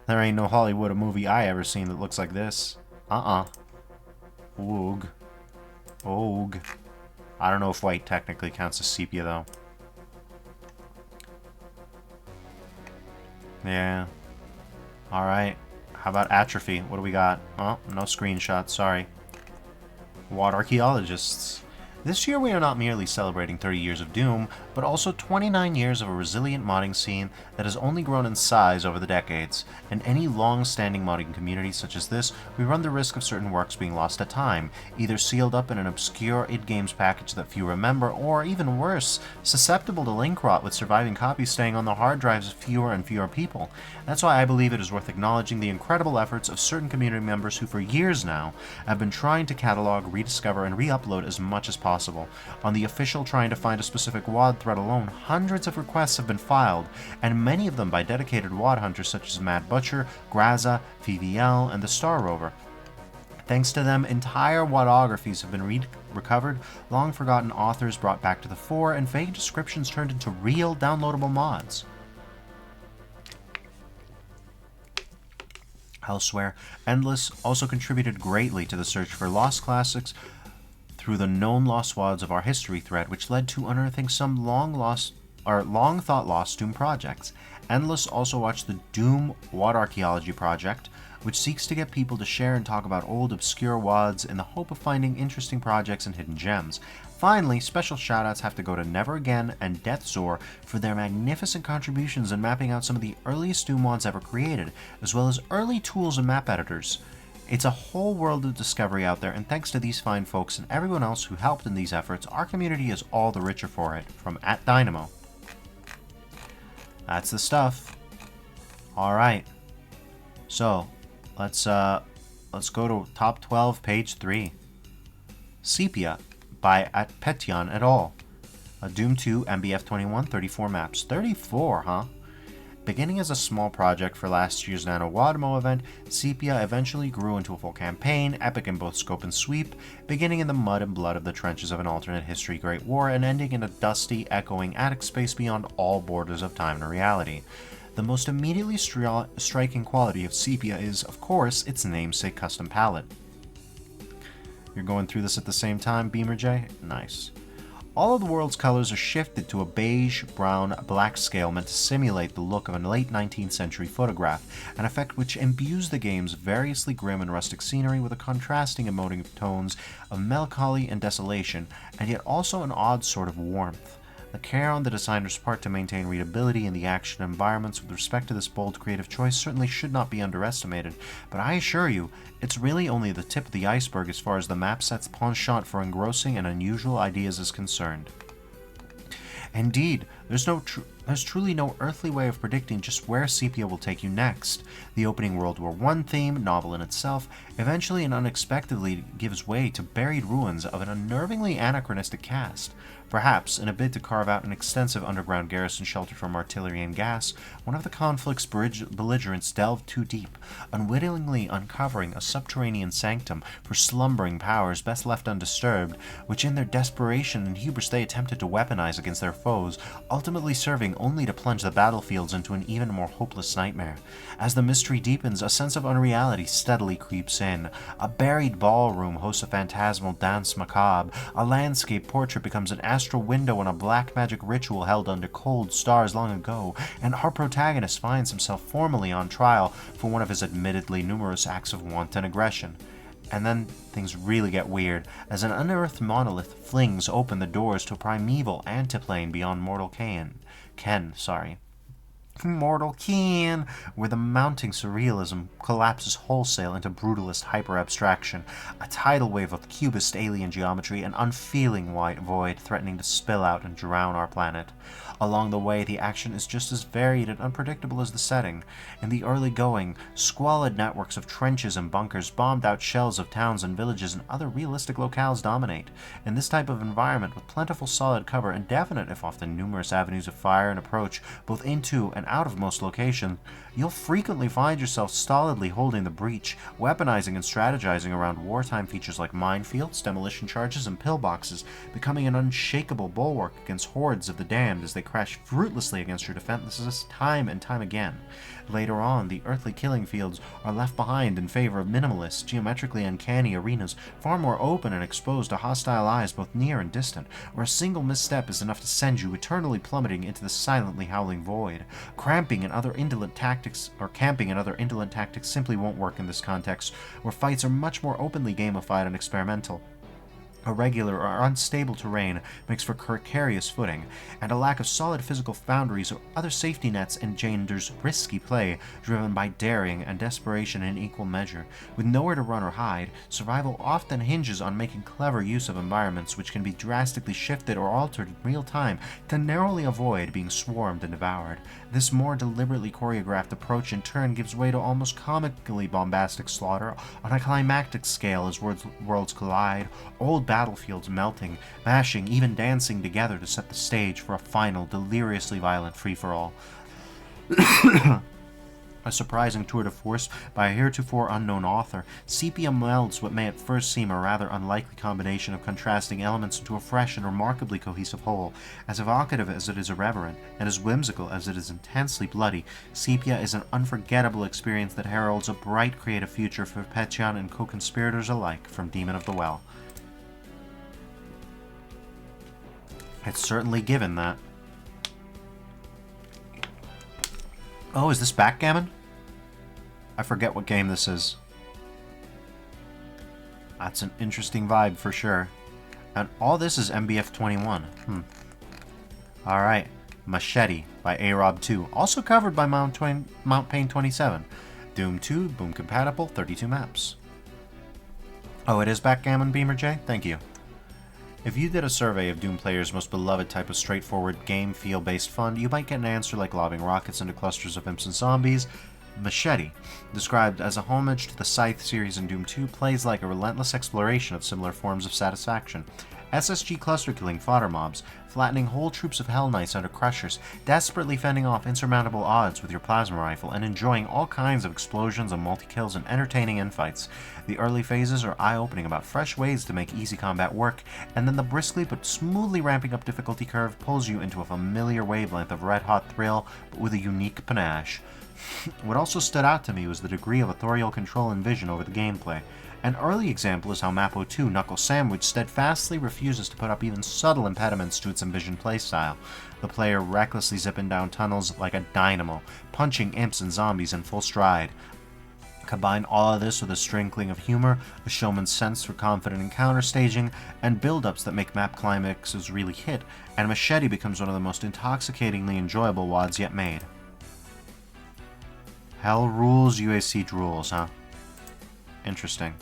There ain't no Hollywood movie I ever seen that looks like this. Oog. Oog. I don't know if white technically counts as sepia, though. Yeah. Alright. How about Atrophy? What do we got? Oh, no screenshots, sorry. WOD archaeologists. This year we are not merely celebrating 30 years of Doom, but also 29 years of a resilient modding scene that has only grown in size over the decades. In any long-standing modding community such as this, we run the risk of certain works being lost to time, either sealed up in an obscure id Games package that few remember, or even worse, susceptible to link rot with surviving copies staying on the hard drives of fewer and fewer people. That's why I believe it is worth acknowledging the incredible efforts of certain community members who for years now have been trying to catalog, rediscover, and re-upload as much as possible. On the official Trying to Find a Specific WOD thread alone, hundreds of requests have been filed, and many of them by dedicated WOD hunters such as Mad Butcher, Graza, VVL, and the Star Rover. Thanks to them, entire WODographies have been recovered, long-forgotten authors brought back to the fore, and vague descriptions turned into real downloadable mods. Elsewhere, Endless also contributed greatly to the search for lost classics through the known lost WODs of our history thread, which led to unearthing some long-thought lost Doom projects. Endless also watched the Doom WOD Archaeology Project, which seeks to get people to share and talk about old, obscure WODs in the hope of finding interesting projects and hidden gems. Finally, special shoutouts have to go to Never Again and Deathzor for their magnificent contributions in mapping out some of the earliest Doom WODs ever created, as well as early tools and map editors. It's a whole world of discovery out there, and thanks to these fine folks and everyone else who helped in these efforts, our community is all the richer for it. From @Dynamo. That's the stuff. Alright. So, let's go to Top 12, page 3. Sepia by Petion et al. A Doom 2 MBF21, 34 maps. 34, huh? Beginning as a small project for last year's Nano WODMO event, Sepia eventually grew into a full campaign, epic in both scope and sweep, beginning in the mud and blood of the trenches of an alternate history Great War and ending in a dusty, echoing attic space beyond all borders of time and reality. The most immediately striking quality of Sepia is, of course, its namesake custom palette. You're going through this at the same time, Beamer J? Nice. All of the world's colors are shifted to a beige, brown, black scale meant to simulate the look of a late 19th century photograph, an effect which imbues the game's variously grim and rustic scenery with a contrasting emotive tones of melancholy and desolation, and yet also an odd sort of warmth. The care on the designer's part to maintain readability in the action environments with respect to this bold creative choice certainly should not be underestimated, but I assure you, it's really only the tip of the iceberg as far as the map set's penchant for engrossing and unusual ideas is concerned. Indeed, there's truly no earthly way of predicting just where Sepia will take you next. The opening World War I theme, novel in itself, eventually and unexpectedly gives way to buried ruins of an unnervingly anachronistic cast. Perhaps, in a bid to carve out an extensive underground garrison sheltered from artillery and gas, one of the conflict's belligerents delved too deep, unwittingly uncovering a subterranean sanctum for slumbering powers best left undisturbed, which in their desperation and hubris they attempted to weaponize against their foes, ultimately serving only to plunge the battlefields into an even more hopeless nightmare. As the mystery deepens, a sense of unreality steadily creeps in. A buried ballroom hosts a phantasmal dance macabre, a landscape portrait becomes an astral window in a black magic ritual held under cold stars long ago, and our protagonist finds himself formally on trial for one of his admittedly numerous acts of wanton aggression. And then things really get weird, as an unearthed monolith flings open the doors to a primeval antiplane beyond Mortal Ken, where the mounting surrealism collapses wholesale into brutalist hyper-abstraction, a tidal wave of cubist alien geometry, an unfeeling white void threatening to spill out and drown our planet. Along the way, the action is just as varied and unpredictable as the setting. In the early going, squalid networks of trenches and bunkers, bombed-out shells of towns and villages, and other realistic locales dominate. In this type of environment, with plentiful solid cover and definite, if often numerous, avenues of fire and approach, both into and out of most locations, you'll frequently find yourself stolidly holding the breach, weaponizing and strategizing around wartime features like minefields, demolition charges, and pillboxes, becoming an unshakable bulwark against hordes of the damned as they crash fruitlessly against your defenses time and time again. Later on, the earthly killing fields are left behind in favor of minimalist, geometrically uncanny arenas, far more open and exposed to hostile eyes both near and distant, where a single misstep is enough to send you eternally plummeting into the silently howling void. Camping and other indolent tactics simply won't work in this context, where fights are much more openly gamified and experimental. Irregular or unstable terrain makes for precarious footing, and a lack of solid physical boundaries or other safety nets engenders risky play driven by daring and desperation in equal measure. With nowhere to run or hide, survival often hinges on making clever use of environments which can be drastically shifted or altered in real time to narrowly avoid being swarmed and devoured. This more deliberately choreographed approach in turn gives way to almost comically bombastic slaughter on a climactic scale as worlds collide, old battlefields melting, mashing, even dancing together to set the stage for a final, deliriously violent free-for-all. A surprising tour de force by a heretofore unknown author, Sepia melds what may at first seem a rather unlikely combination of contrasting elements into a fresh and remarkably cohesive whole. As evocative as it is irreverent, and as whimsical as it is intensely bloody, Sepia is an unforgettable experience that heralds a bright creative future for Petion and co-conspirators alike from Demon of the Well. It's certainly given that. Oh, is this backgammon? I forget what game this is. That's an interesting vibe for sure. And all this is MBF 21. Alright. Machete by A-Rob 2. Also covered by Mount Pain 27. Doom 2, boom compatible, 32 maps. Oh, it is backgammon, Beamer J? Thank you. If you did a survey of Doom players' most beloved type of straightforward game feel-based fun, you might get an answer like lobbing rockets into clusters of imps and zombies. Machete, described as a homage to the Scythe series in Doom 2, plays like a relentless exploration of similar forms of satisfaction. SSG cluster-killing fodder mobs, flattening whole troops of Hell Knights under crushers, desperately fending off insurmountable odds with your plasma rifle, and enjoying all kinds of explosions and multi-kills and entertaining infights. The early phases are eye-opening about fresh ways to make easy combat work, and then the briskly but smoothly ramping up difficulty curve pulls you into a familiar wavelength of red-hot thrill, but with a unique panache. What also stood out to me was the degree of authorial control and vision over the gameplay. An early example is how Mapo 2 Knuckle Sandwich steadfastly refuses to put up even subtle impediments to its envisioned playstyle. The player recklessly zipping down tunnels like a dynamo, punching imps and zombies in full stride. Combine all of this with a sprinkling of humor, a showman's sense for confident encounter staging, and build-ups that make map climaxes really hit, and Machete becomes one of the most intoxicatingly enjoyable WODs yet made. Hell rules, UAC drools, huh? Interesting.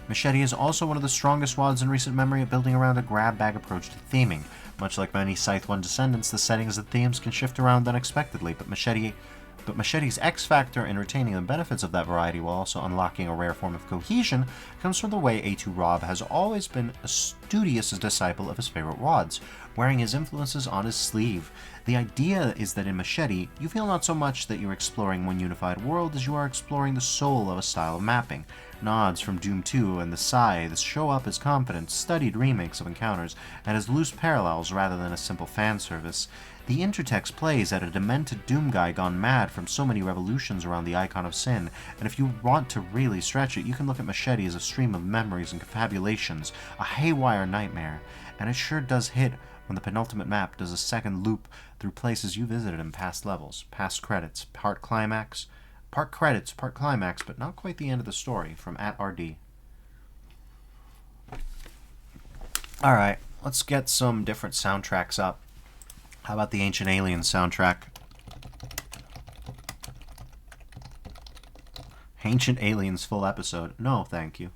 Machete is also one of the strongest WODs in recent memory at building around a grab-bag approach to theming. Much like many Scythe 1 descendants, the settings and themes can shift around unexpectedly, but Machete's X factor in retaining the benefits of that variety while also unlocking a rare form of cohesion comes from the way A2 Rob has always been a studious disciple of his favorite WODs, wearing his influences on his sleeve. The idea is that in Machete, you feel not so much that you're exploring one unified world as you are exploring the soul of a style of mapping. Nods from Doom 2 and the Scythes show up as confident, studied remakes of encounters and as loose parallels rather than a simple fan service. The intertext plays at a demented Doom guy gone mad from so many revolutions around the icon of sin, and if you want to really stretch it, you can look at Machete as a stream of memories and confabulations, a haywire nightmare, and it sure does hit when the penultimate map does a second loop through places you visited in past levels, past credits, part credits, part climax, but not quite the end of the story, from @RD. Alright, let's get some different soundtracks up. How about the Ancient Aliens soundtrack? Ancient Aliens full episode. No, thank you.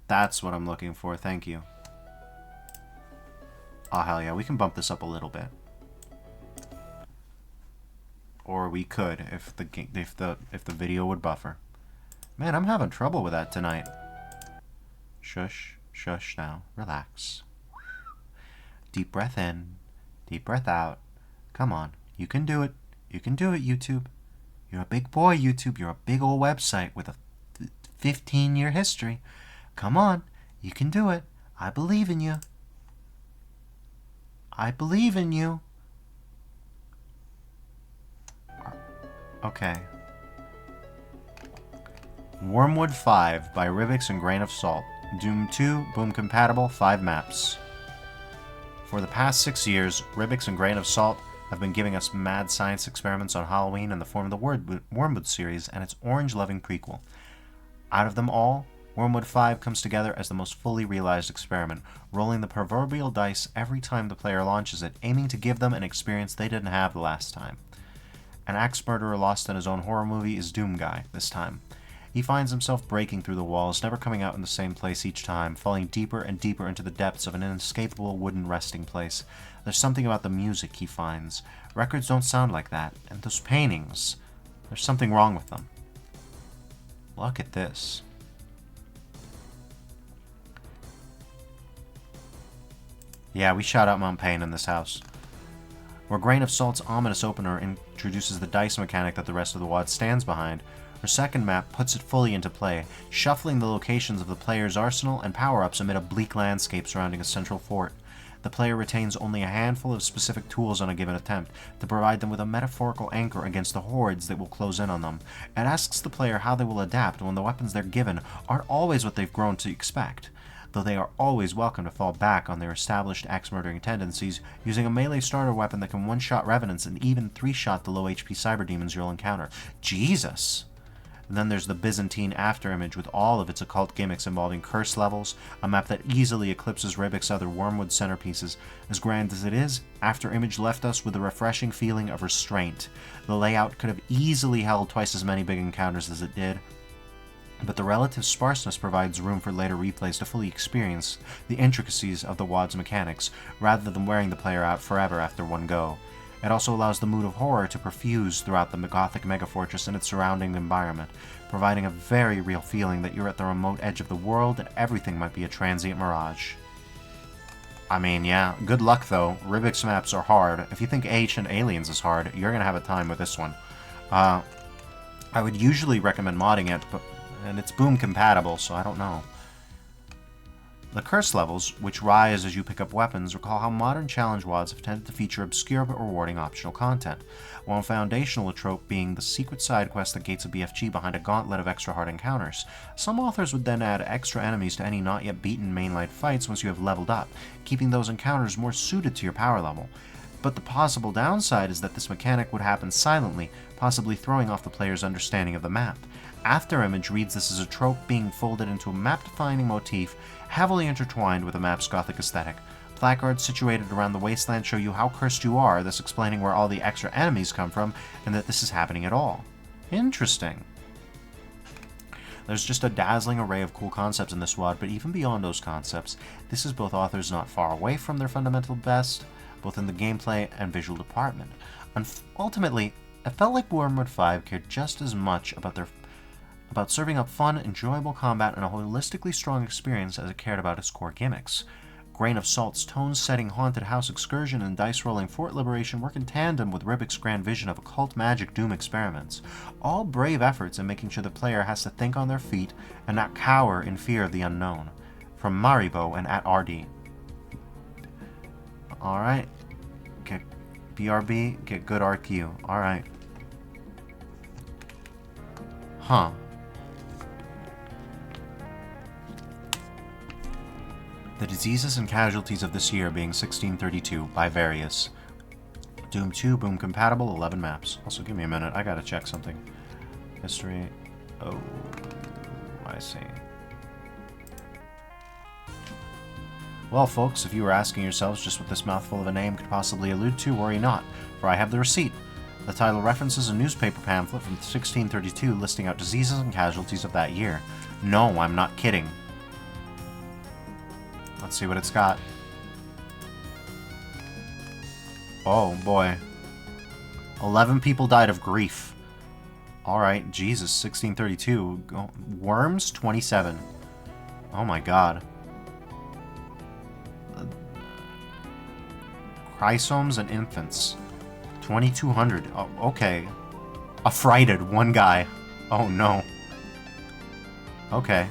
That's what I'm looking for, thank you. Oh, hell yeah, we can bump this up a little bit. Or we could, if the video would buffer. Man, I'm having trouble with that tonight. Shush, shush now, relax. Deep breath in. Deep breath out. Come on. You can do it. You can do it, YouTube. You're a big boy, YouTube. You're a big old website with a 15-year history. Come on. You can do it. I believe in you. I believe in you. Okay. Wormwood 5 by Rivix and Grain of Salt. Doom 2, boom compatible, 5 maps. For the past 6 years, Rivix and Grain of Salt have been giving us mad science experiments on Halloween in the form of the Wormwood series and its orange-loving prequel. Out of them all, Wormwood 5 comes together as the most fully realized experiment, rolling the proverbial dice every time the player launches it, aiming to give them an experience they didn't have the last time. An axe murderer lost in his own horror movie is Doom Guy, this time. He finds himself breaking through the walls, never coming out in the same place each time, falling deeper and deeper into the depths of an inescapable wooden resting place. There's something about the music he finds. Records don't sound like that, and those paintings, there's something wrong with them. Look at this. Yeah, we shout out Mount Pain in this house. Where Grain of Salt's ominous opener introduces the dice mechanic that the rest of the WOD stands behind, her second map puts it fully into play, shuffling the locations of the player's arsenal and power-ups amid a bleak landscape surrounding a central fort. The player retains only a handful of specific tools on a given attempt to provide them with a metaphorical anchor against the hordes that will close in on them. It asks the player how they will adapt when the weapons they're given aren't always what they've grown to expect, though they are always welcome to fall back on their established axe-murdering tendencies, using a melee starter weapon that can one-shot revenants and even three-shot the low-HP cyberdemons you'll encounter. Jesus! And then there's the Byzantine afterimage with all of its occult gimmicks involving curse levels, a map that easily eclipses Rivix's other Wormwood centerpieces. As grand as it is, Afterimage left us with a refreshing feeling of restraint. The layout could have easily held twice as many big encounters as it did, but the relative sparseness provides room for later replays to fully experience the intricacies of the WOD's mechanics, rather than wearing the player out forever after one go. It also allows the mood of horror to perfuse throughout the Gothic megafortress and its surrounding environment, providing a very real feeling that you're at the remote edge of the world and everything might be a transient mirage. I mean, yeah, good luck though. Rivix maps are hard. If you think Ancient Aliens is hard, you're gonna have a time with this one. I would usually recommend modding it, and it's boom compatible, so I don't know. The curse levels, which rise as you pick up weapons, recall how modern challenge WODs have tended to feature obscure but rewarding optional content, one foundational trope being the secret side quest that gates a BFG behind a gauntlet of extra hard encounters. Some authors would then add extra enemies to any not yet beaten mainline fights once you have leveled up, keeping those encounters more suited to your power level. But the possible downside is that this mechanic would happen silently, possibly throwing off the player's understanding of the map. Afterimage reads this as a trope being folded into a map-defining motif heavily intertwined with the map's gothic aesthetic. Placards situated around the wasteland show you how cursed you are, thus explaining where all the extra enemies come from and that this is happening at all. Interesting. There's just a dazzling array of cool concepts in this WOD, but even beyond those concepts, this is both authors not far away from their fundamental best, both in the gameplay and visual department. Ultimately, it felt like Wormwood 5 cared just as much about serving up fun, enjoyable combat and a holistically strong experience as it cared about its core gimmicks. Grain of Salt's tone-setting haunted house excursion and dice-rolling fort liberation work in tandem with Ribbick's grand vision of occult magic doom experiments. All brave efforts in making sure the player has to think on their feet and not cower in fear of the unknown. From Maribo and at RD. Alright. Get BRB, get good RQ. Alright. Huh. The diseases and casualties of this year being 1632 by various. Doom 2, Boom compatible, 11 maps. Also, give me a minute, I gotta check something. History. Oh, I see. Well, folks, if you were asking yourselves just what this mouthful of a name could possibly allude to, worry not, for I have the receipt. The title references a newspaper pamphlet from 1632 listing out diseases and casualties of that year. No, I'm not kidding. Let's see what it's got. Oh, boy. 11 people died of grief. Alright, Jesus, 1632. Worms, 27. Oh my god. Chrysomes and infants. 2,200. Oh, okay. Affrighted, one guy. Oh no. Okay.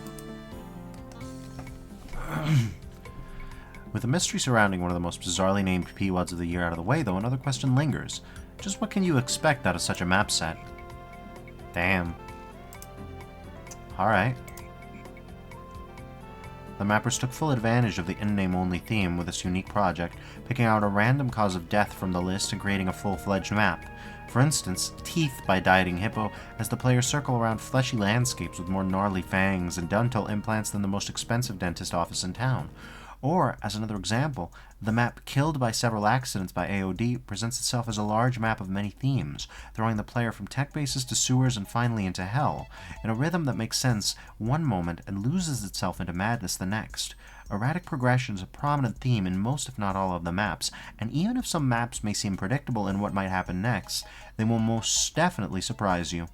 With the mystery surrounding one of the most bizarrely named PWODs of the year out of the way, though, another question lingers. Just what can you expect out of such a map set? Damn. Alright. The mappers took full advantage of the in-name-only theme with this unique project, picking out a random cause of death from the list and creating a full-fledged map. For instance, Teeth by Dieting Hippo has the player circle around fleshy landscapes with more gnarly fangs and dental implants than the most expensive dentist office in town. Or, as another example, the map Killed by Several Accidents by AOD presents itself as a large map of many themes, throwing the player from tech bases to sewers and finally into hell, in a rhythm that makes sense one moment and loses itself into madness the next. Erratic progression is a prominent theme in most if not all of the maps, and even if some maps may seem predictable in what might happen next, they will most definitely surprise you.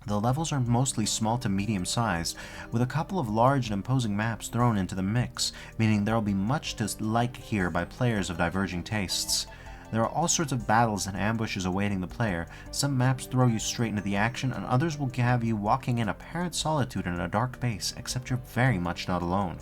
The levels are mostly small to medium sized, with a couple of large and imposing maps thrown into the mix, meaning there will be much to like here by players of diverging tastes. There are all sorts of battles and ambushes awaiting the player. Some maps throw you straight into the action, and others will have you walking in apparent solitude in a dark base, except you're very much not alone.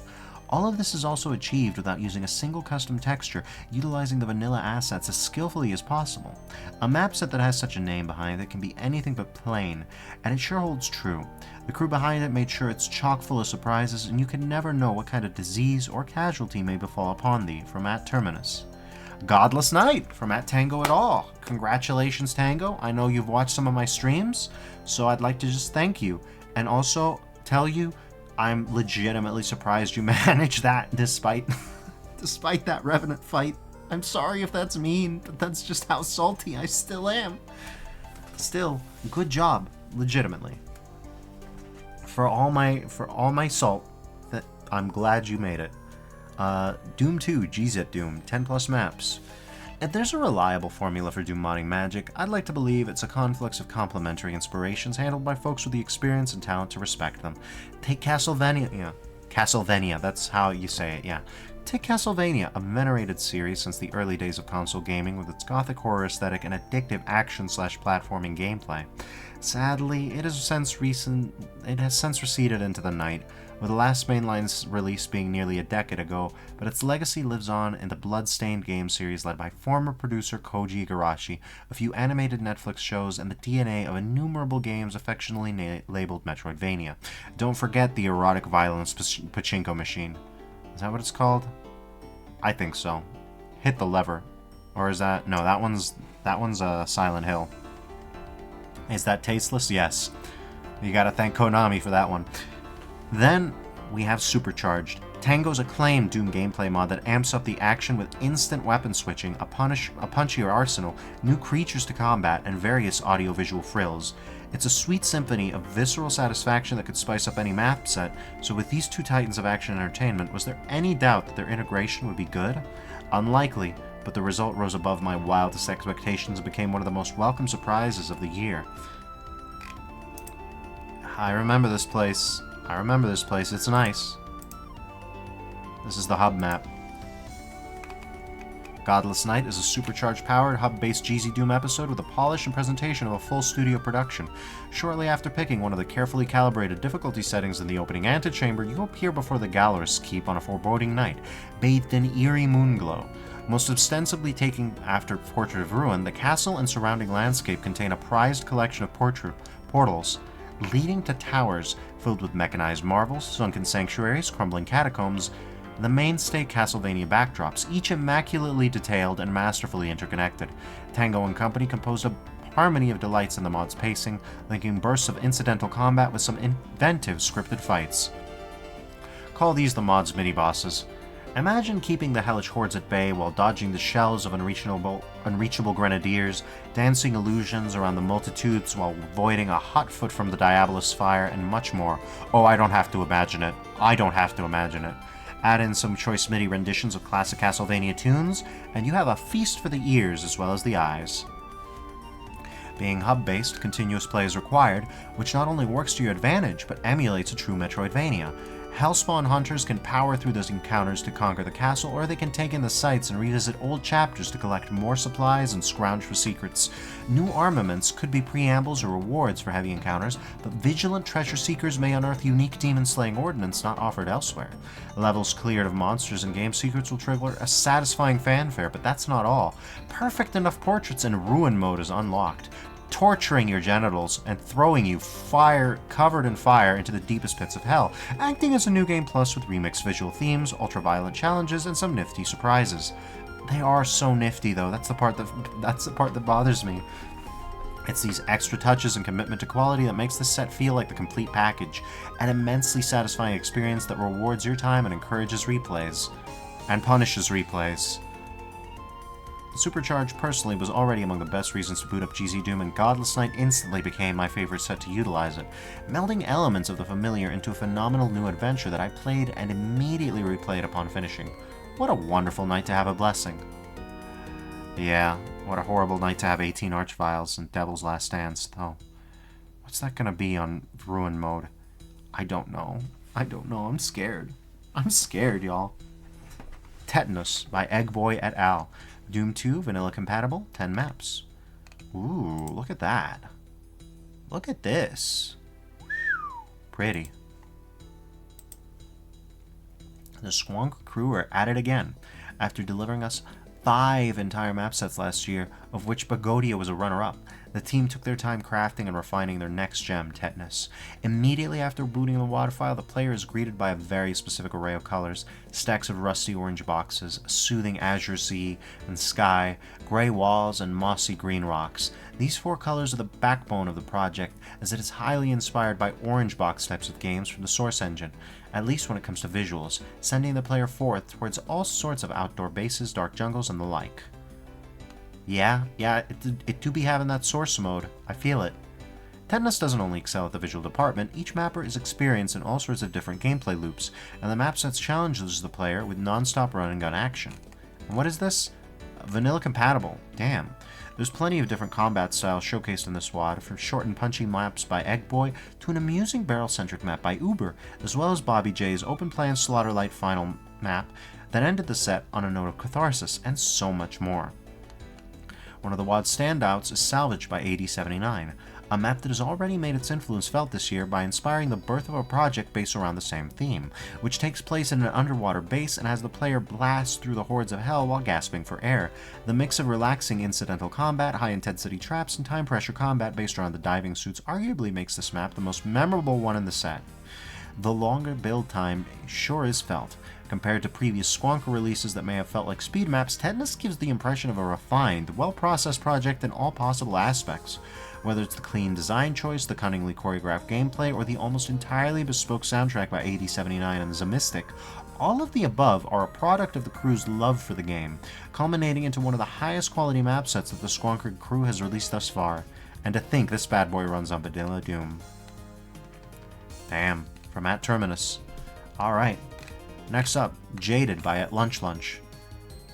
All of this is also achieved without using a single custom texture, utilizing the vanilla assets as skillfully as possible. A map set that has such a name behind it can be anything but plain, and it sure holds true. The crew behind it made sure it's chock full of surprises, and you can never know what kind of disease or casualty may befall upon thee, from at Terminus. Godless Knight, from at Tango at All. Congratulations, Tango. I know you've watched some of my streams, so I'd like to just thank you, and also tell you I'm legitimately surprised you managed that despite that Revenant fight. I'm sorry if that's mean, but that's just how salty I still am. Still, good job, legitimately. For all my salt, that I'm glad you made it. Doom 2, GZ Doom, 10 plus maps. If there's a reliable formula for Doom modding magic, I'd like to believe it's a conflux of complementary inspirations handled by folks with the experience and talent to respect them. Take Castlevania, that's how you say it, yeah. Take Castlevania, a venerated series since the early days of console gaming with its gothic horror aesthetic and addictive action/platforming gameplay. Sadly, it has since receded into the night, with the last mainline release being nearly a decade ago, but its legacy lives on in the Bloodstained game series led by former producer Koji Igarashi, a few animated Netflix shows, and the DNA of innumerable games affectionately labeled Metroidvania. Don't forget the erotic violence pachinko machine. Is that what it's called? I think so. Hit the lever. Or is that... No, that one's Silent Hill. Is that tasteless? Yes. You gotta thank Konami for that one. Then we have Supercharged, Tango's acclaimed Doom gameplay mod that amps up the action with instant weapon switching, a punchier arsenal, new creatures to combat, and various audiovisual frills. It's a sweet symphony of visceral satisfaction that could spice up any map set, so with these two titans of action entertainment, was there any doubt that their integration would be good? Unlikely, but the result rose above my wildest expectations and became one of the most welcome surprises of the year. I remember this place. It's nice. This is the hub map. Godless Night is a supercharged powered, hub-based GZ Doom episode with a polish and presentation of a full studio production. Shortly after picking one of the carefully calibrated difficulty settings in the opening antechamber, you appear before the Gallerist's Keep on a foreboding night, bathed in eerie moonglow. Most ostensibly taking after Portrait of Ruin, the castle and surrounding landscape contain a prized collection of portals leading to towers filled with mechanized marvels, sunken sanctuaries, crumbling catacombs, and the mainstay Castlevania backdrops, each immaculately detailed and masterfully interconnected. Tango and Company composed a harmony of delights in the mod's pacing, linking bursts of incidental combat with some inventive scripted fights. Call these the mod's mini-bosses. Imagine keeping the hellish hordes at bay while dodging the shells of unreachable grenadiers, dancing illusions around the multitudes while avoiding a hot foot from the Diabolus fire, and much more. Oh, I don't have to imagine it. Add in some choice MIDI renditions of classic Castlevania tunes, and you have a feast for the ears as well as the eyes. Being hub-based, continuous play is required, which not only works to your advantage, but emulates a true Metroidvania. Hellspawn hunters can power through those encounters to conquer the castle, or they can take in the sights and revisit old chapters to collect more supplies and scrounge for secrets. New armaments could be preambles or rewards for heavy encounters, but vigilant treasure seekers may unearth unique demon-slaying ordnance not offered elsewhere. Levels cleared of monsters and game secrets will trigger a satisfying fanfare, but that's not all. Perfect enough portraits in Ruin mode is unlocked, torturing your genitals and throwing you covered in fire into the deepest pits of hell, acting as a new game plus with remixed visual themes, ultra-violent challenges, and some nifty surprises. They are so nifty, though. That's the part that bothers me. It's these extra touches and commitment to quality that makes this set feel like the complete package, an immensely satisfying experience that rewards your time and encourages replays. And punishes replays. Supercharged personally was already among the best reasons to boot up GZ Doom, and Godless Night instantly became my favorite set to utilize it, melding elements of the familiar into a phenomenal new adventure that I played and immediately replayed upon finishing. What a wonderful night to have a blessing. Yeah, what a horrible night to have 18 Archviles and Devil's Last Dance, though. What's that gonna be on Ruin mode? I don't know. I'm scared. I'm scared, y'all. Tetanus by Eggboy et al. Doom 2, vanilla compatible, 10 maps. Ooh, look at that. Look at this. Pretty. The Squonk crew are at it again, after delivering us 5 entire map sets last year, of which Bagodia was a runner-up. The team took their time crafting and refining their next gem, Tetanus. Immediately after booting the WAD file, the player is greeted by a very specific array of colors: stacks of rusty orange boxes, a soothing azure sea and sky, gray walls, and mossy green rocks. These 4 colors are the backbone of the project, as it is highly inspired by orange box types of games from the Source engine, at least when it comes to visuals, sending the player forth towards all sorts of outdoor bases, dark jungles, and the like. Yeah, it do be having that Source mode. I feel it. Tetanus doesn't only excel at the visual department, each mapper is experienced in all sorts of different gameplay loops, and the map sets challenges the player with non-stop run-and-gun action. And what is this? Vanilla compatible. Damn. There's plenty of different combat styles showcased in this WAD, from short and punchy maps by Eggboy to an amusing barrel-centric map by Uber, as well as Bobby J's open-plan Slaughterlight final map that ended the set on a note of catharsis, and so much more. One of the WAD's standouts is Salvage by AD79, a map that has already made its influence felt this year by inspiring the birth of a project based around the same theme, which takes place in an underwater base and has the player blast through the hordes of hell while gasping for air. The mix of relaxing incidental combat, high-intensity traps, and time-pressure combat based around the diving suits arguably makes this map the most memorable one in the set. The longer build time sure is felt. Compared to previous Squonker releases that may have felt like speed maps, Tetanus gives the impression of a refined, well-processed project in all possible aspects. Whether it's the clean design choice, the cunningly choreographed gameplay, or the almost entirely bespoke soundtrack by 8079 and Zemistic, all of the above are a product of the crew's love for the game, culminating into one of the highest quality map sets that the Squonkered crew has released thus far. And to think this bad boy runs on Vanilla Doom. Damn, from at Terminus. Alright, next up, Jaded by at Lunch Lunch.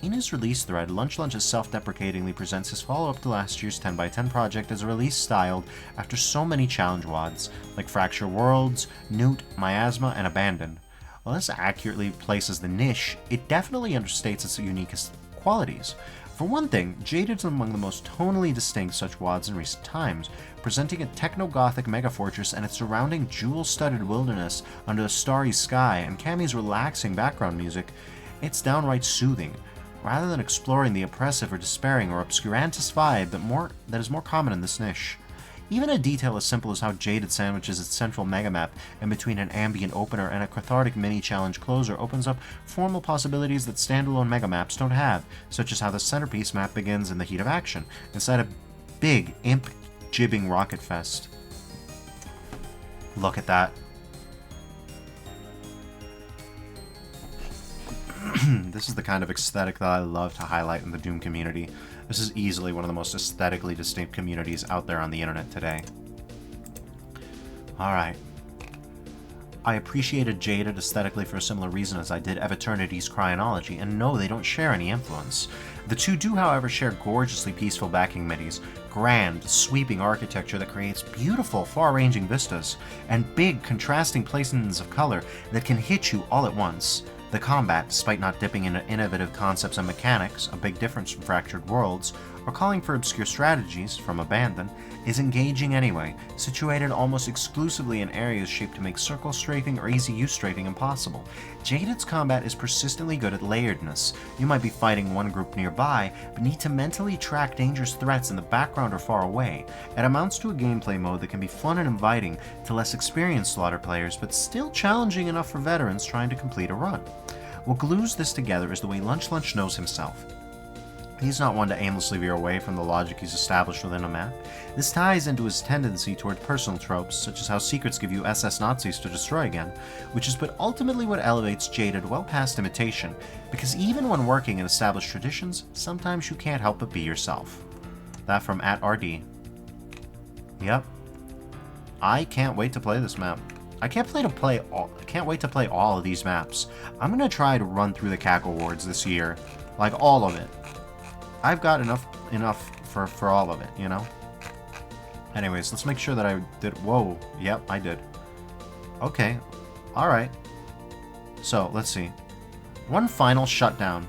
In his release thread, Lunch Lunch self-deprecatingly presents his follow-up to last year's 10x10 project as a release styled after so many challenge wads, like Fracture Worlds, Newt, Miasma, and Abandon. While this accurately places the niche, it definitely understates its uniquest qualities. For one thing, Jaded is among the most tonally distinct such wads in recent times, presenting a techno-gothic megafortress and its surrounding jewel-studded wilderness under a starry sky and Cammy's relaxing background music. It's downright soothing, rather than exploring the oppressive or despairing or obscurantist vibe that is more common in this niche. Even a detail as simple as how Jaded sandwiches its central megamap in between an ambient opener and a cathartic mini-challenge closer opens up formal possibilities that standalone megamaps don't have, such as how the centerpiece map begins in the heat of action, inside a big, imp-jibbing rocket fest. Look at that. This is the kind of aesthetic that I love to highlight in the Doom community. This is easily one of the most aesthetically distinct communities out there on the internet today. Alright. I appreciated Jaded aesthetically for a similar reason as I did Eternity's Cryonology, and no, they don't share any influence. The two do, however, share gorgeously peaceful backing midis, grand, sweeping architecture that creates beautiful, far-ranging vistas, and big, contrasting placements of color that can hit you all at once. The combat, despite not dipping into innovative concepts and mechanics, a big difference from Fractured Worlds, or calling for obscure strategies, from Abandon, is engaging anyway, situated almost exclusively in areas shaped to make circle strafing or easy use strafing impossible. Jaded's combat is persistently good at layeredness. You might be fighting one group nearby, but need to mentally track dangerous threats in the background or far away. It amounts to a gameplay mode that can be fun and inviting to less experienced slaughter players, but still challenging enough for veterans trying to complete a run. What glues this together is the way Lunch Lunch knows himself. He's not one to aimlessly veer away from the logic he's established within a map. This ties into his tendency toward personal tropes, such as how secrets give you SS Nazis to destroy again, which is but ultimately what elevates Jaded well past imitation, because even when working in established traditions, sometimes you can't help but be yourself. That from @RD. Yep. I can't wait to play this map. I can't wait to play all of these maps. I'm gonna try to run through the Cacowards this year, like all of it. I've got enough for all of it, you know? Anyways, let's make sure that I did... Whoa, yep, I did. Okay, alright. So, let's see. One final shutdown.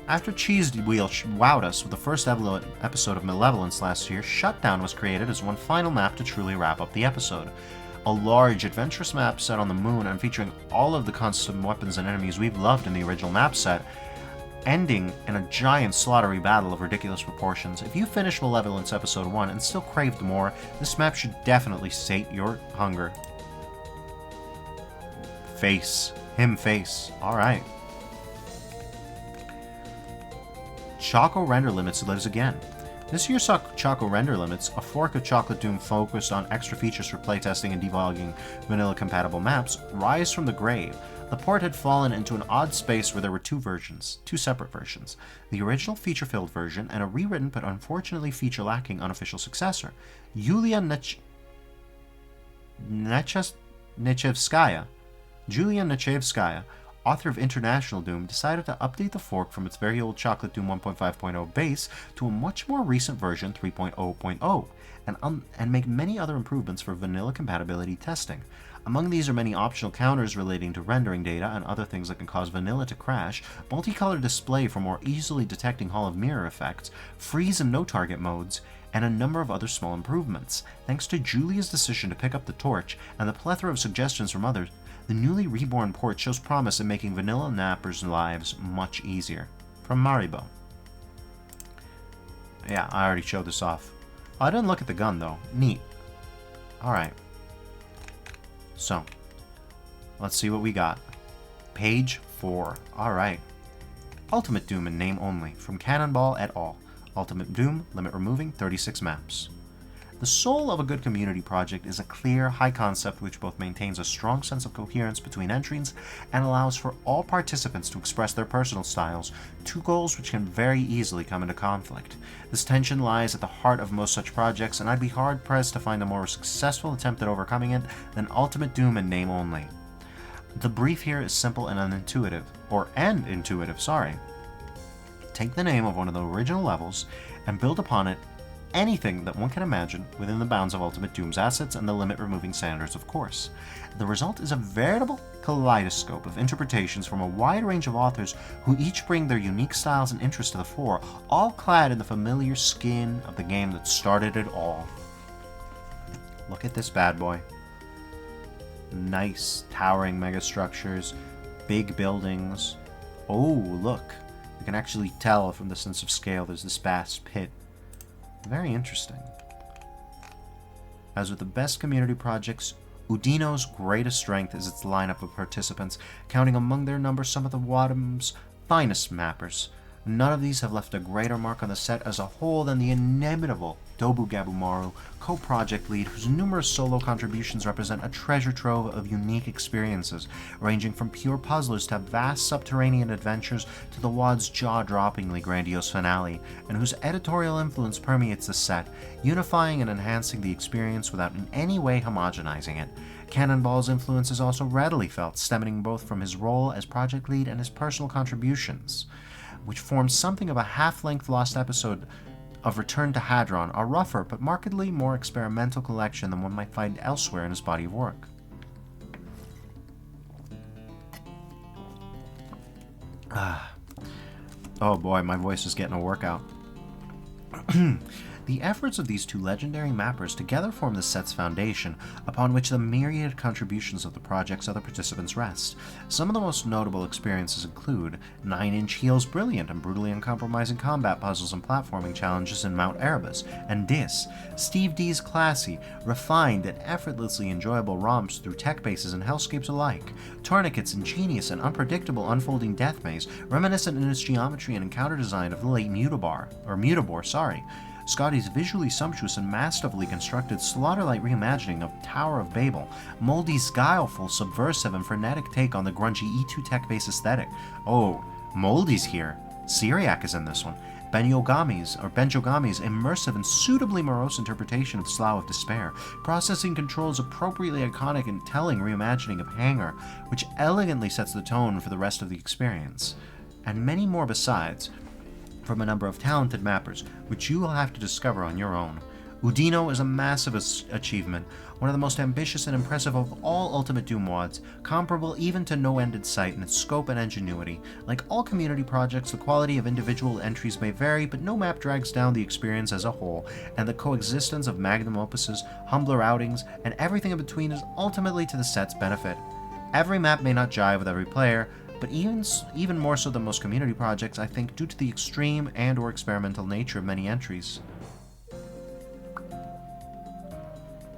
After Cheese Wheel wowed us with the first episode of Malevolence last year, Shutdown was created as one final map to truly wrap up the episode. A large, adventurous map set on the moon and featuring all of the custom weapons and enemies we've loved in the original map set, ending in a giant slaughtery battle of ridiculous proportions. If you finished Malevolence Episode 1 and still craved more, this map should definitely sate your hunger. Face. Him face. Alright. Choco Render Limits lives again. This year saw Choco Render Limits, a fork of Chocolate Doom focused on extra features for playtesting and debugging vanilla-compatible maps, rise from the grave. The port had fallen into an odd space where there were two separate versions. The original feature-filled version and a rewritten but unfortunately feature-lacking unofficial successor. Julia Nechevskaya, author of International Doom, decided to update the fork from its very old Chocolate Doom 1.5.0 base to a much more recent version 3.0.0 and make many other improvements for vanilla compatibility testing. Among these are many optional counters relating to rendering data and other things that can cause vanilla to crash, multicolor display for more easily detecting Hall of Mirror effects, freeze and no target modes, and a number of other small improvements. Thanks to Julia's decision to pick up the torch and the plethora of suggestions from others, the newly reborn port shows promise in making vanilla nappers' lives much easier. From Maribo. Yeah, I already showed this off. Oh, I didn't look at the gun though. Neat. Alright. So, let's see what we got. Page 4. Alright. Ultimate Doom in name only, from Cannonball et al. Ultimate Doom, limit removing 36 maps. The soul of a good community project is a clear, high concept which both maintains a strong sense of coherence between entries and allows for all participants to express their personal styles, two goals which can very easily come into conflict. This tension lies at the heart of most such projects, and I'd be hard-pressed to find a more successful attempt at overcoming it than Ultimate Doom in name only. The brief here is simple and intuitive. Take the name of one of the original levels and build upon it anything that one can imagine within the bounds of Ultimate Doom's assets and the limit-removing standards, of course. The result is a veritable kaleidoscope of interpretations from a wide range of authors who each bring their unique styles and interests to the fore, all clad in the familiar skin of the game that started it all. Look at this bad boy. Nice, towering megastructures, big buildings. Oh, look. You can actually tell from the sense of scale there's this vast pit. Very interesting. As with the best community projects, Udino's greatest strength is its lineup of participants, counting among their number some of the Wadham's finest mappers. None of these have left a greater mark on the set as a whole than the inimitable Dobu Gabumaru, co-project lead, whose numerous solo contributions represent a treasure trove of unique experiences, ranging from pure puzzlers to vast subterranean adventures to the WAD's jaw-droppingly grandiose finale, and whose editorial influence permeates the set, unifying and enhancing the experience without in any way homogenizing it. Cannonball's influence is also readily felt, stemming both from his role as project lead and his personal contributions, which forms something of a half-length lost episode of Return to Hadron, a rougher but markedly more experimental collection than one might find elsewhere in his body of work. Oh boy, my voice is getting a workout. The efforts of these two legendary mappers together form the set's foundation, upon which the myriad contributions of the project's other participants rest. Some of the most notable experiences include 9-inch Heel's brilliant and brutally uncompromising combat puzzles and platforming challenges in Mount Erebus, and Steve D's classy, refined, and effortlessly enjoyable romps through tech bases and hellscapes alike, Tourniquet's ingenious and unpredictable unfolding death maze, reminiscent in its geometry and encounter design of the late Mutabor, Scotty's visually sumptuous and masterfully constructed Slaughterlight reimagining of Tower of Babel, Moldy's guileful, subversive, and frenetic take on the grungy E2 tech-based aesthetic. Oh, Moldy's here. Syriac is in this one. Benjogami's immersive and suitably morose interpretation of Slough of Despair, Processing Control's appropriately iconic and telling reimagining of Hangar, which elegantly sets the tone for the rest of the experience, and many more besides, from a number of talented mappers, which you will have to discover on your own. Udino is a massive achievement, one of the most ambitious and impressive of all Ultimate Doom WADs, comparable even to No End in Sight in its scope and ingenuity. Like all community projects, the quality of individual entries may vary, but no map drags down the experience as a whole, and the coexistence of magnum opuses, humbler outings, and everything in between is ultimately to the set's benefit. Every map may not jive with every player, but even more so than most community projects, I think, due to the extreme and or experimental nature of many entries.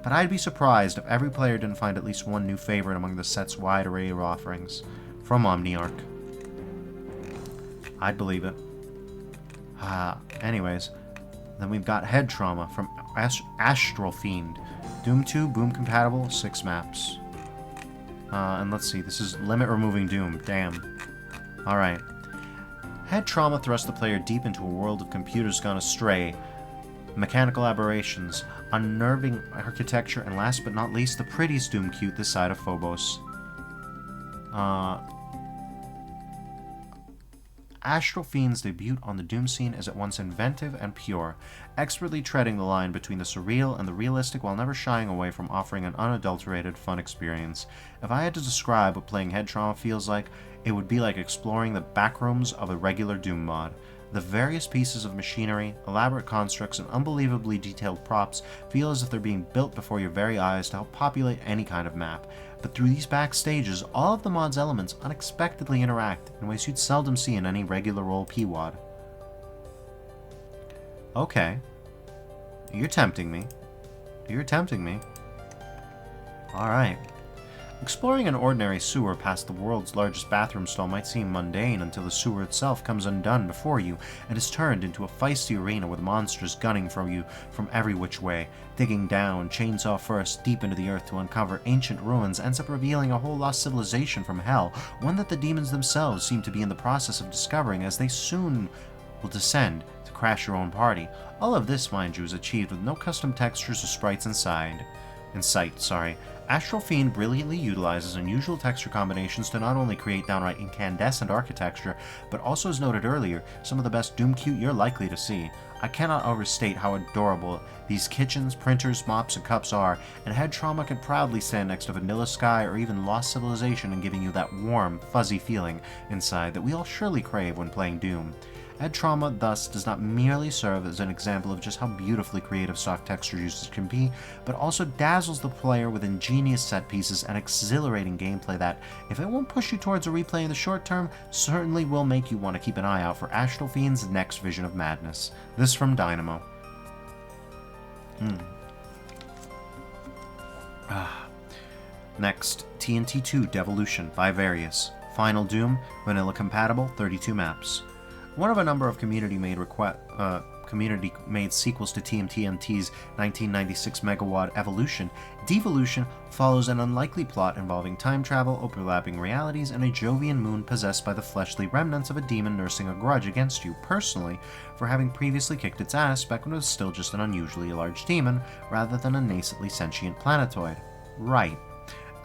But I'd be surprised if every player didn't find at least one new favorite among the set's wide array of offerings from Omniarch. I'd believe it. Anyways, then we've got Head Trauma from Astral Fiend. Doom 2, boom compatible, 6 maps. And let's see, this is Limit Removing Doom, damn. Alright. Head Trauma thrusts the player deep into a world of computers gone astray, mechanical aberrations, unnerving architecture, and last but not least, the prettiest Doom cute this side of Phobos. Astral Fiend's debut on the Doom scene is at once inventive and pure, expertly treading the line between the surreal and the realistic while never shying away from offering an unadulterated, fun experience. If I had to describe what playing Head Trauma feels like, it would be like exploring the backrooms of a regular Doom mod. The various pieces of machinery, elaborate constructs, and unbelievably detailed props feel as if they're being built before your very eyes to help populate any kind of map. But through these back stages, all of the mod's elements unexpectedly interact in ways you'd seldom see in any regular role PWAD. Okay. You're tempting me. Alright. Exploring an ordinary sewer past the world's largest bathroom stall might seem mundane until the sewer itself comes undone before you and is turned into a feisty arena with monsters gunning for you from every which way. Digging down, chainsaw first, deep into the earth to uncover ancient ruins ends up revealing a whole lost civilization from hell, one that the demons themselves seem to be in the process of discovering as they soon will descend to crash your own party. All of this, mind you, is achieved with no custom textures or sprites in sight. Astral Fiend brilliantly utilizes unusual texture combinations to not only create downright incandescent architecture, but also, as noted earlier, some of the best Doom cute you're likely to see. I cannot overstate how adorable these kitchens, printers, mops, and cups are, and Head Trauma can proudly stand next to Vanilla Sky or even Lost Civilization in giving you that warm, fuzzy feeling inside that we all surely crave when playing Doom. Head Trauma, thus, does not merely serve as an example of just how beautifully creative soft texture uses can be, but also dazzles the player with ingenious set pieces and exhilarating gameplay that, if it won't push you towards a replay in the short term, certainly will make you want to keep an eye out for Astral Fiend's next vision of madness. This from Dynamo. Next, TNT 2 Devolution by Various. Final Doom, vanilla compatible, 32 maps. One of a number of community-made sequels to TMNT's 1996 megawatt Evolution, Devolution follows an unlikely plot involving time travel, overlapping realities, and a Jovian moon possessed by the fleshly remnants of a demon nursing a grudge against you personally for having previously kicked its ass back when it was still just an unusually large demon rather than a nascently sentient planetoid. Right.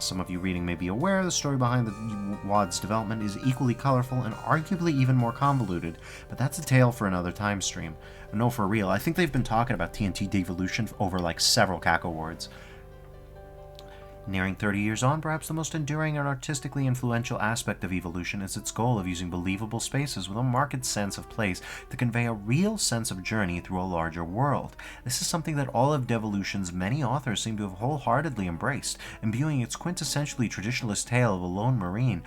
Some of you reading may be aware the story behind the WAD's development is equally colorful and arguably even more convoluted, but that's a tale for another time stream. No, for real, I think they've been talking about TNT Devolution over like several Cacowards. Nearing 30 years on, perhaps the most enduring and artistically influential aspect of Evolution is its goal of using believable spaces with a marked sense of place to convey a real sense of journey through a larger world. This is something that all of Devolution's many authors seem to have wholeheartedly embraced, imbuing its quintessentially traditionalist tale of a lone marine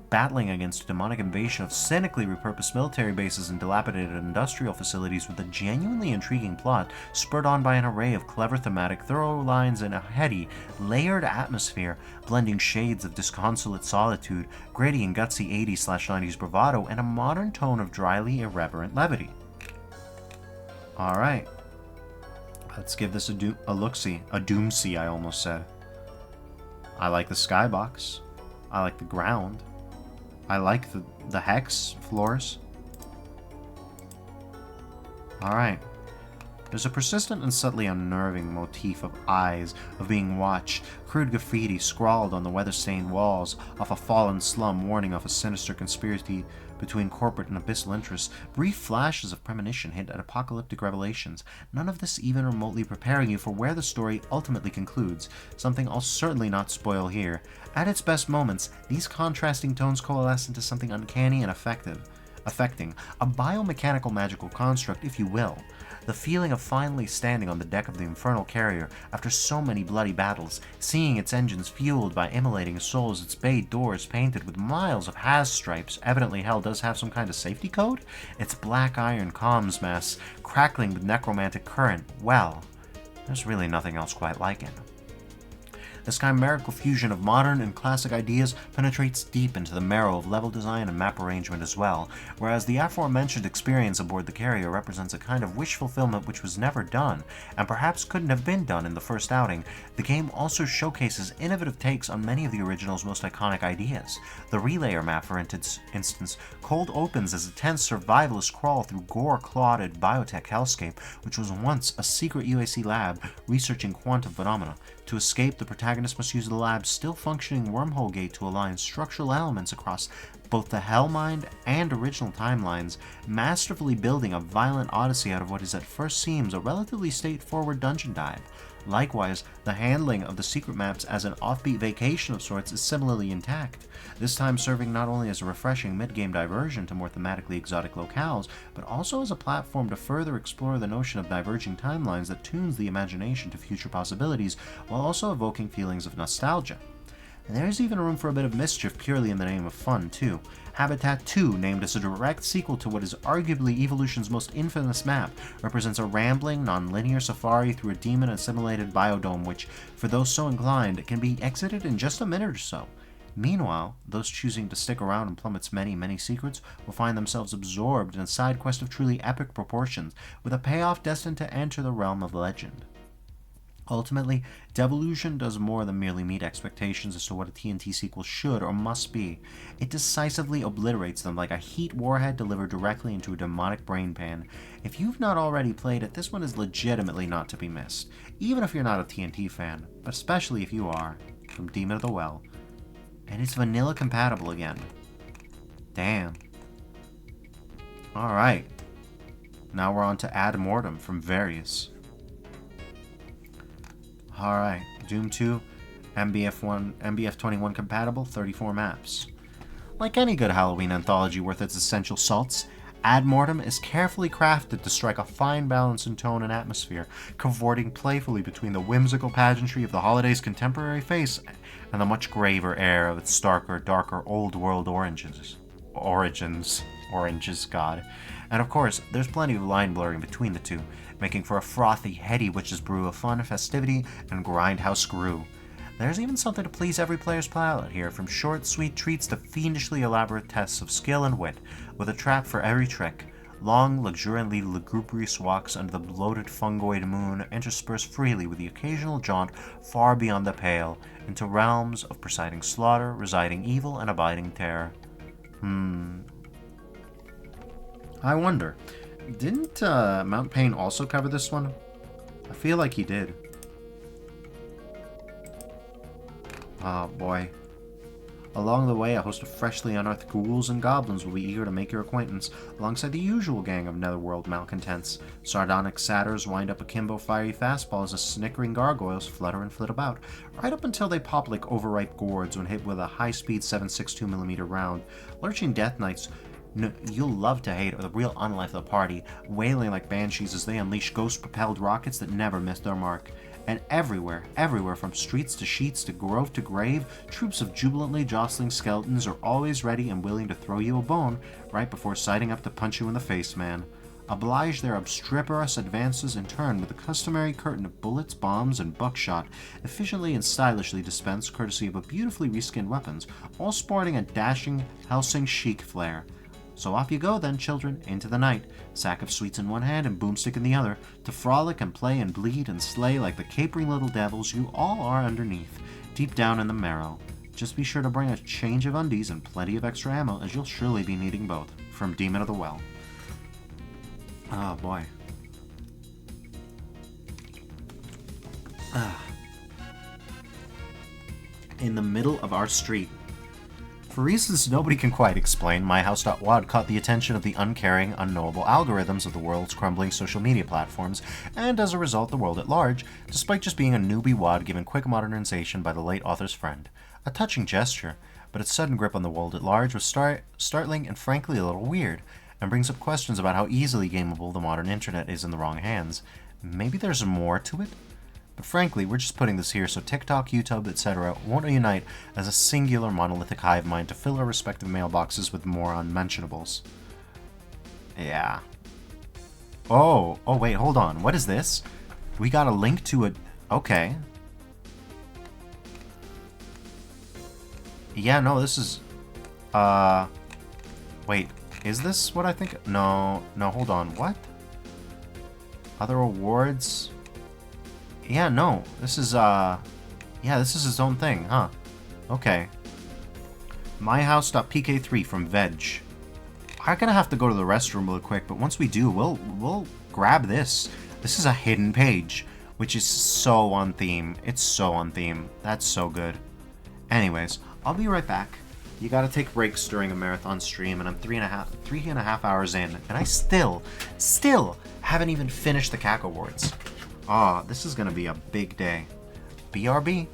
battling against a demonic invasion of cynically repurposed military bases and dilapidated industrial facilities with a genuinely intriguing plot spurred on by an array of clever thematic thorough lines and a heady, layered atmosphere, blending shades of disconsolate solitude, gritty and gutsy 80s/90s bravado, and a modern tone of dryly irreverent levity. Alright, let's give this a look-see. A doom-see, I almost said. I like the skybox. I like the ground. I like the hex floors. Alright. There's a persistent and subtly unnerving motif of eyes, of being watched, crude graffiti scrawled on the weather-stained walls, off a fallen slum warning of a sinister conspiracy between corporate and abyssal interests, brief flashes of premonition hint at apocalyptic revelations, none of this even remotely preparing you for where the story ultimately concludes, something I'll certainly not spoil here. At its best moments, these contrasting tones coalesce into something uncanny and affecting a biomechanical magical construct, if you will. The feeling of finally standing on the deck of the infernal carrier after so many bloody battles, seeing its engines fueled by immolating souls, its bay doors painted with miles of Haz stripes, evidently hell does have some kind of safety code, its black iron comms masts crackling with necromantic current, well, there's really nothing else quite like it. This chimerical fusion of modern and classic ideas penetrates deep into the marrow of level design and map arrangement as well, whereas the aforementioned experience aboard the carrier represents a kind of wish fulfillment which was never done, and perhaps couldn't have been done in the first outing. The game also showcases innovative takes on many of the original's most iconic ideas. The Relayer map, for instance, cold opens as a tense survivalist crawl through gore-clotted biotech hellscape, which was once a secret UAC lab researching quantum phenomena. To escape, the protagonist must use the lab's still-functioning wormhole gate to align structural elements across both the Hellmind and original timelines, masterfully building a violent odyssey out of what is at first seems a relatively straightforward dungeon dive. Likewise, the handling of the secret maps as an offbeat vacation of sorts is similarly intact, this time serving not only as a refreshing mid-game diversion to more thematically exotic locales, but also as a platform to further explore the notion of diverging timelines that tunes the imagination to future possibilities while also evoking feelings of nostalgia. And there's even room for a bit of mischief purely in the name of fun, too. Habitat 2, named as a direct sequel to what is arguably Evolution's most infamous map, represents a rambling, non-linear safari through a demon-assimilated biodome which, for those so inclined, can be exited in just a minute or so. Meanwhile, those choosing to stick around and plumb its many, many secrets will find themselves absorbed in a side quest of truly epic proportions, with a payoff destined to enter the realm of legend. Ultimately, Devolution does more than merely meet expectations as to what a TNT sequel should or must be. It decisively obliterates them like a heat warhead delivered directly into a demonic brain pan. If you've not already played it, this one is legitimately not to be missed, even if you're not a TNT fan, but especially if you are, from Demon of the Well. And it's vanilla compatible again. Damn. Alright. Now we're on to Ad Mortem from Various. Alright. Doom 2, MBF21 compatible, 34 maps. Like any good Halloween anthology worth its essential salts, Ad Mortem is carefully crafted to strike a fine balance in tone and atmosphere, cavorting playfully between the whimsical pageantry of the holiday's contemporary face and the much graver air of its starker, darker, old-world origins, God. And of course, there's plenty of line blurring between the two, making for a frothy, heady witch's brew of fun, festivity, and grindhouse brew. There's even something to please every player's palate here, from short, sweet treats to fiendishly elaborate tests of skill and wit, with a trap for every trick. Long, luxuriantly lugubrious walks under the bloated fungoid moon intersperse freely with the occasional jaunt far beyond the pale, into realms of presiding slaughter, residing evil, and abiding terror. I wonder, didn't Mount Pain also cover this one? I feel like he did. Oh boy. Along the way, a host of freshly unearthed ghouls and goblins will be eager to make your acquaintance, alongside the usual gang of netherworld malcontents. Sardonic satyrs wind up akimbo fiery fastballs as snickering gargoyles flutter and flit about, right up until they pop like overripe gourds when hit with a high-speed 7.62mm round. Lurching death knights you'll love to hate are the real unlife of the party, wailing like banshees as they unleash ghost-propelled rockets that never miss their mark. And everywhere from streets to sheets to grove to grave, troops of jubilantly jostling skeletons are always ready and willing to throw you a bone right before siding up to punch you in the face, man. Oblige their obstreperous advances in turn with the customary curtain of bullets, bombs, and buckshot, efficiently and stylishly dispensed courtesy of a beautifully reskinned weapons, all sporting a dashing Helsing chic flair. So off you go then, children, into the night, sack of sweets in one hand and boomstick in the other, to frolic and play and bleed and slay like the capering little devils you all are underneath, deep down in the marrow. Just be sure to bring a change of undies and plenty of extra ammo, as you'll surely be needing both. From Demon of the Well. Oh boy. In the middle of our street. For reasons nobody can quite explain, MyHouse.wad caught the attention of the uncaring, unknowable algorithms of the world's crumbling social media platforms, and as a result the world at large, despite just being a newbie wad given quick modernization by the late author's friend. A touching gesture, but its sudden grip on the world at large was startling and frankly a little weird, and brings up questions about how easily gameable the modern internet is in the wrong hands. Maybe there's more to it? But frankly, we're just putting this here so TikTok, YouTube, etc. won't unite as a singular monolithic hive mind to fill our respective mailboxes with more unmentionables. Yeah. Oh, wait, hold on. What is this? We got a link to a... Okay. Yeah, no, this is... Wait, is this what I think? No, hold on. What? Other awards... Yeah, no, this is, this is his own thing, huh? Okay. MyHouse.pk3 from Veg. I'm gonna have to go to the restroom real quick, but once we do, we'll grab this. This is a hidden page, which is so on theme. It's so on theme. That's so good. Anyways, I'll be right back. You gotta take breaks during a marathon stream, and I'm three and a half hours in, and I still haven't even finished the Cacowards. This is gonna be a big day. BRB.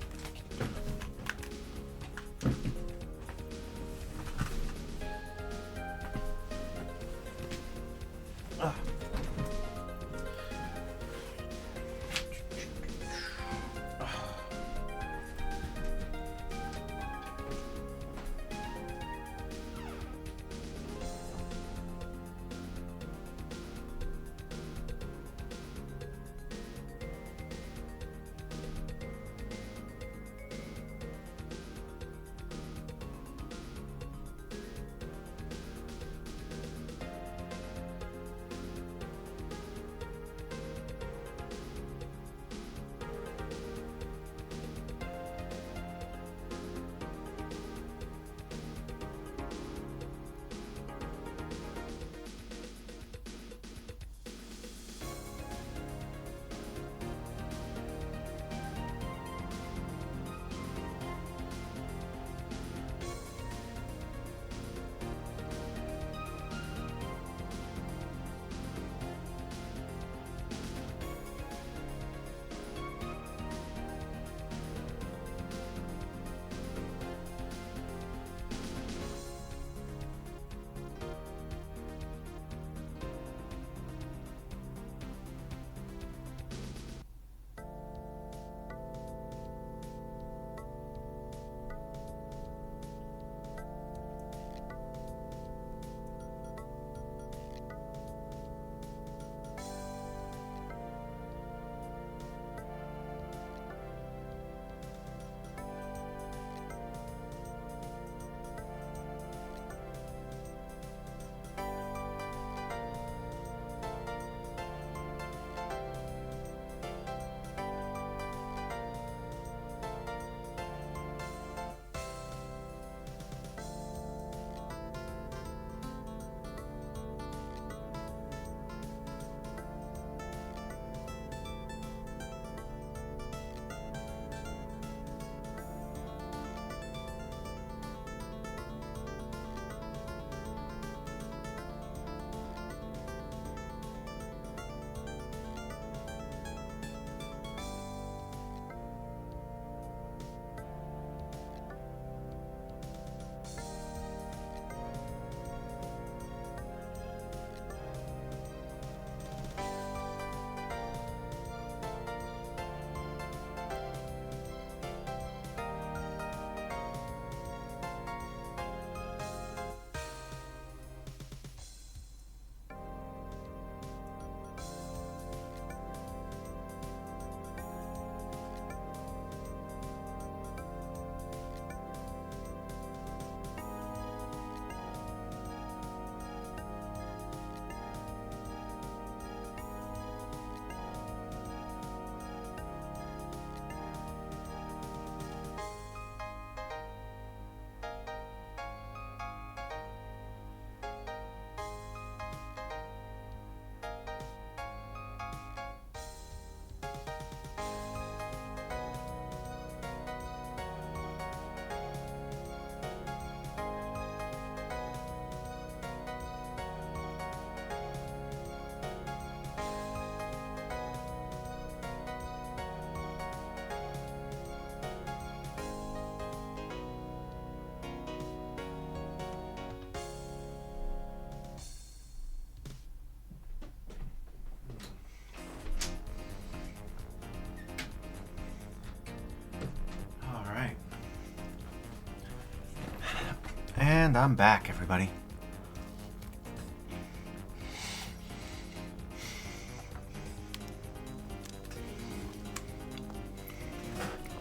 And I'm back, everybody.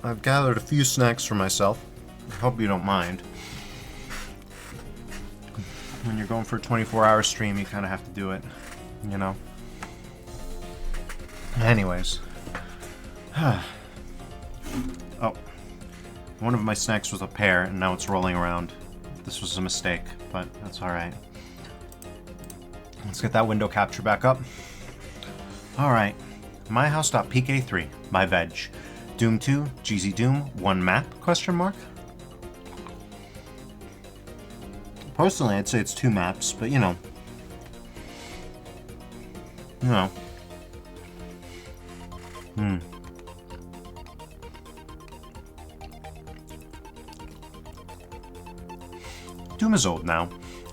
I've gathered a few snacks for myself. I hope you don't mind. When you're going for a 24-hour stream, you kind of have to do it, you know? Anyways. Oh. One of my snacks was a pear, and now it's rolling around. This was a mistake, but that's alright. Let's get that window capture back up. Alright. MyHouse.pk3 by Veg. Doom 2, GZ Doom, 1 map, question mark? Personally, I'd say it's 2 maps, but you know. Doom is old now,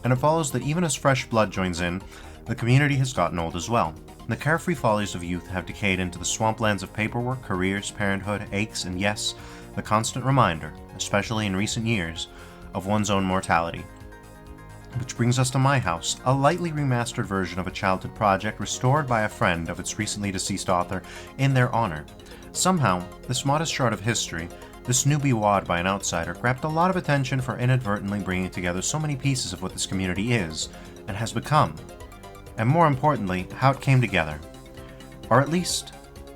and it follows that even as fresh blood joins in, the community has gotten old as well. The carefree follies of youth have decayed into the swamplands of paperwork, careers, parenthood, aches, and yes, the constant reminder, especially in recent years, of one's own mortality. Which brings us to My House, a lightly remastered version of a childhood project restored by a friend of its recently deceased author in their honor. Somehow, this modest shard of history, this newbie wad by an outsider, grabbed a lot of attention for inadvertently bringing together so many pieces of what this community is, and has become. And more importantly, how it came together. Or at least,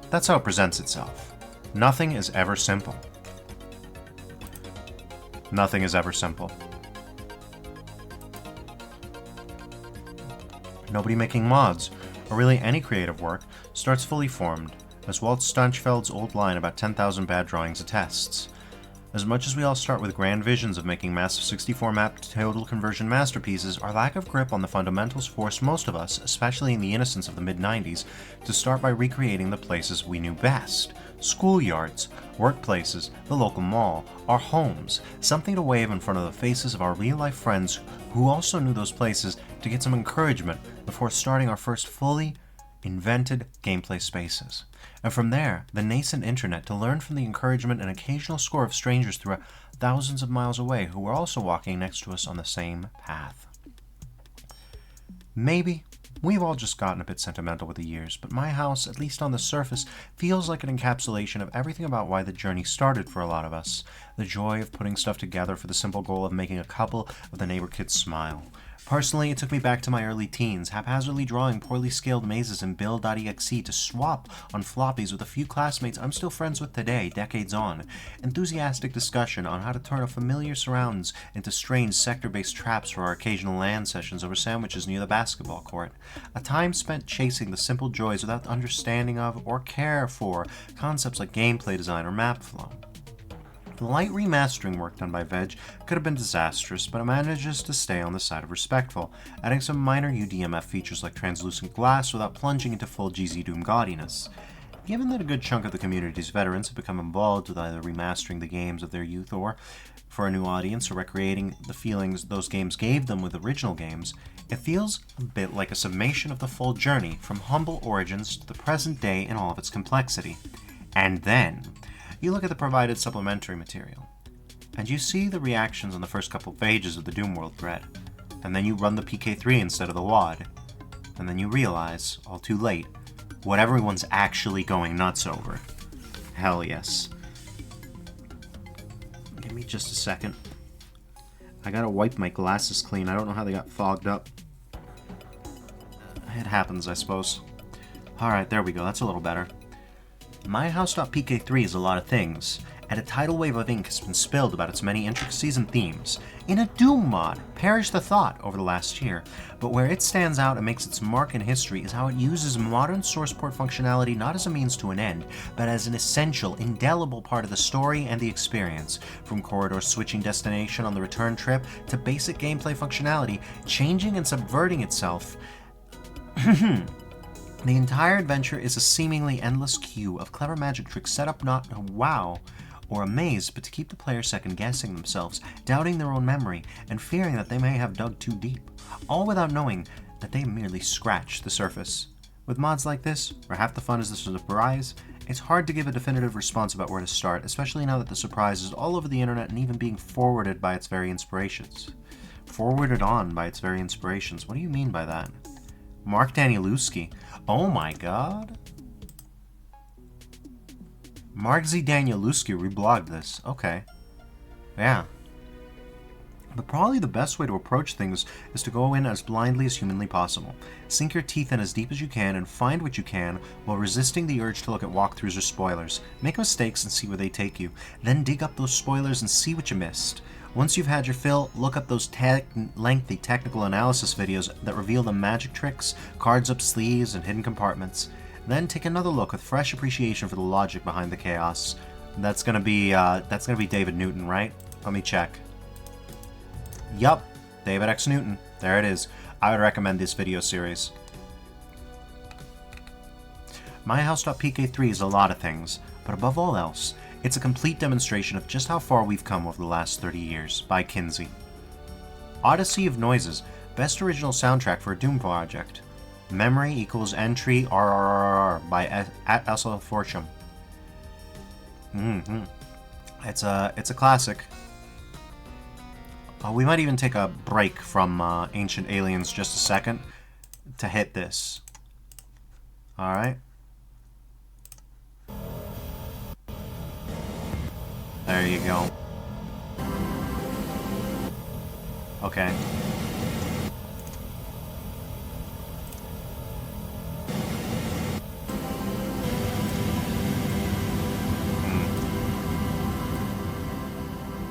that's how it presents itself. Nothing is ever simple. Nothing is ever simple. Nobody making mods, or really any creative work, starts fully formed, as Walt Stunchfeld's old line about 10,000 bad drawings attests. As much as we all start with grand visions of making massive 64-map total conversion masterpieces, our lack of grip on the fundamentals forced most of us, especially in the innocence of the mid-90s, to start by recreating the places we knew best. Schoolyards, workplaces, the local mall, our homes, something to wave in front of the faces of our real-life friends who also knew those places to get some encouragement before starting our first fully invented gameplay spaces. And from there, the nascent internet to learn from the encouragement and occasional score of strangers thousands of miles away who were also walking next to us on the same path. Maybe we've all just gotten a bit sentimental with the years, but My House, at least on the surface, feels like an encapsulation of everything about why the journey started for a lot of us. The joy of putting stuff together for the simple goal of making a couple of the neighbor kids smile. Personally, it took me back to my early teens, haphazardly drawing poorly scaled mazes in Build.exe to swap on floppies with a few classmates I'm still friends with today, decades on. Enthusiastic discussion on how to turn a familiar surrounds into strange sector-based traps for our occasional LAN sessions over sandwiches near the basketball court. A time spent chasing the simple joys without understanding of or care for concepts like gameplay design or map flow. The light remastering work done by Veg could have been disastrous, but it manages to stay on the side of respectful, adding some minor UDMF features like translucent glass without plunging into full GZ Doom gaudiness. Given that a good chunk of the community's veterans have become involved with either remastering the games of their youth or, for a new audience, or recreating the feelings those games gave them with original games, it feels a bit like a summation of the full journey from humble origins to the present day in all of its complexity. And then you look at the provided supplementary material, and you see the reactions on the first couple pages of the Doom World thread, and then you run the PK3 instead of the WAD, and then you realize, all too late, what everyone's actually going nuts over. Hell yes. Give me just a second. I gotta wipe my glasses clean. I don't know how they got fogged up. It happens, I suppose. Alright, there we go. That's a little better. MyHouse.pk3 is a lot of things, and a tidal wave of ink has been spilled about its many intricacies and themes. In a Doom mod, perish the thought over the last year, but where it stands out and makes its mark in history is how it uses modern source port functionality not as a means to an end, but as an essential, indelible part of the story and the experience. From corridor switching destination on the return trip to basic gameplay functionality, changing and subverting itself. The entire adventure is a seemingly endless queue of clever magic tricks set up not to wow or amaze, but to keep the player second-guessing themselves, doubting their own memory, and fearing that they may have dug too deep, all without knowing that they merely scratched the surface. With mods like this, where half the fun is the surprise, it's hard to give a definitive response about where to start, especially now that the surprise is all over the internet and even being forwarded by its very inspirations. Forwarded on by its very inspirations. What do you mean by that? Mark Danielewski. Oh my god. Mark Z. Danielewski reblogged this. Okay. Yeah. But probably the best way to approach things is to go in as blindly as humanly possible. Sink your teeth in as deep as you can and find what you can while resisting the urge to look at walkthroughs or spoilers. Make mistakes and see where they take you. Then dig up those spoilers and see what you missed. Once you've had your fill, look up those lengthy technical analysis videos that reveal the magic tricks, cards up sleeves, and hidden compartments. Then take another look with fresh appreciation for the logic behind the chaos. That's gonna be David Newton, right? Let me check. Yup, David X. Newton. There it is. I would recommend this video series. MyHouse.pk3 is a lot of things, but above all else, it's a complete demonstration of just how far we've come over the last 30 years, by Kinsey. Odyssey of Noises, best original soundtrack for a Doom project. Memory equals entry RRRR by at Fortune. It's a classic. We might even take a break from Ancient Aliens just a second to hit this. Alright. There you go. Okay.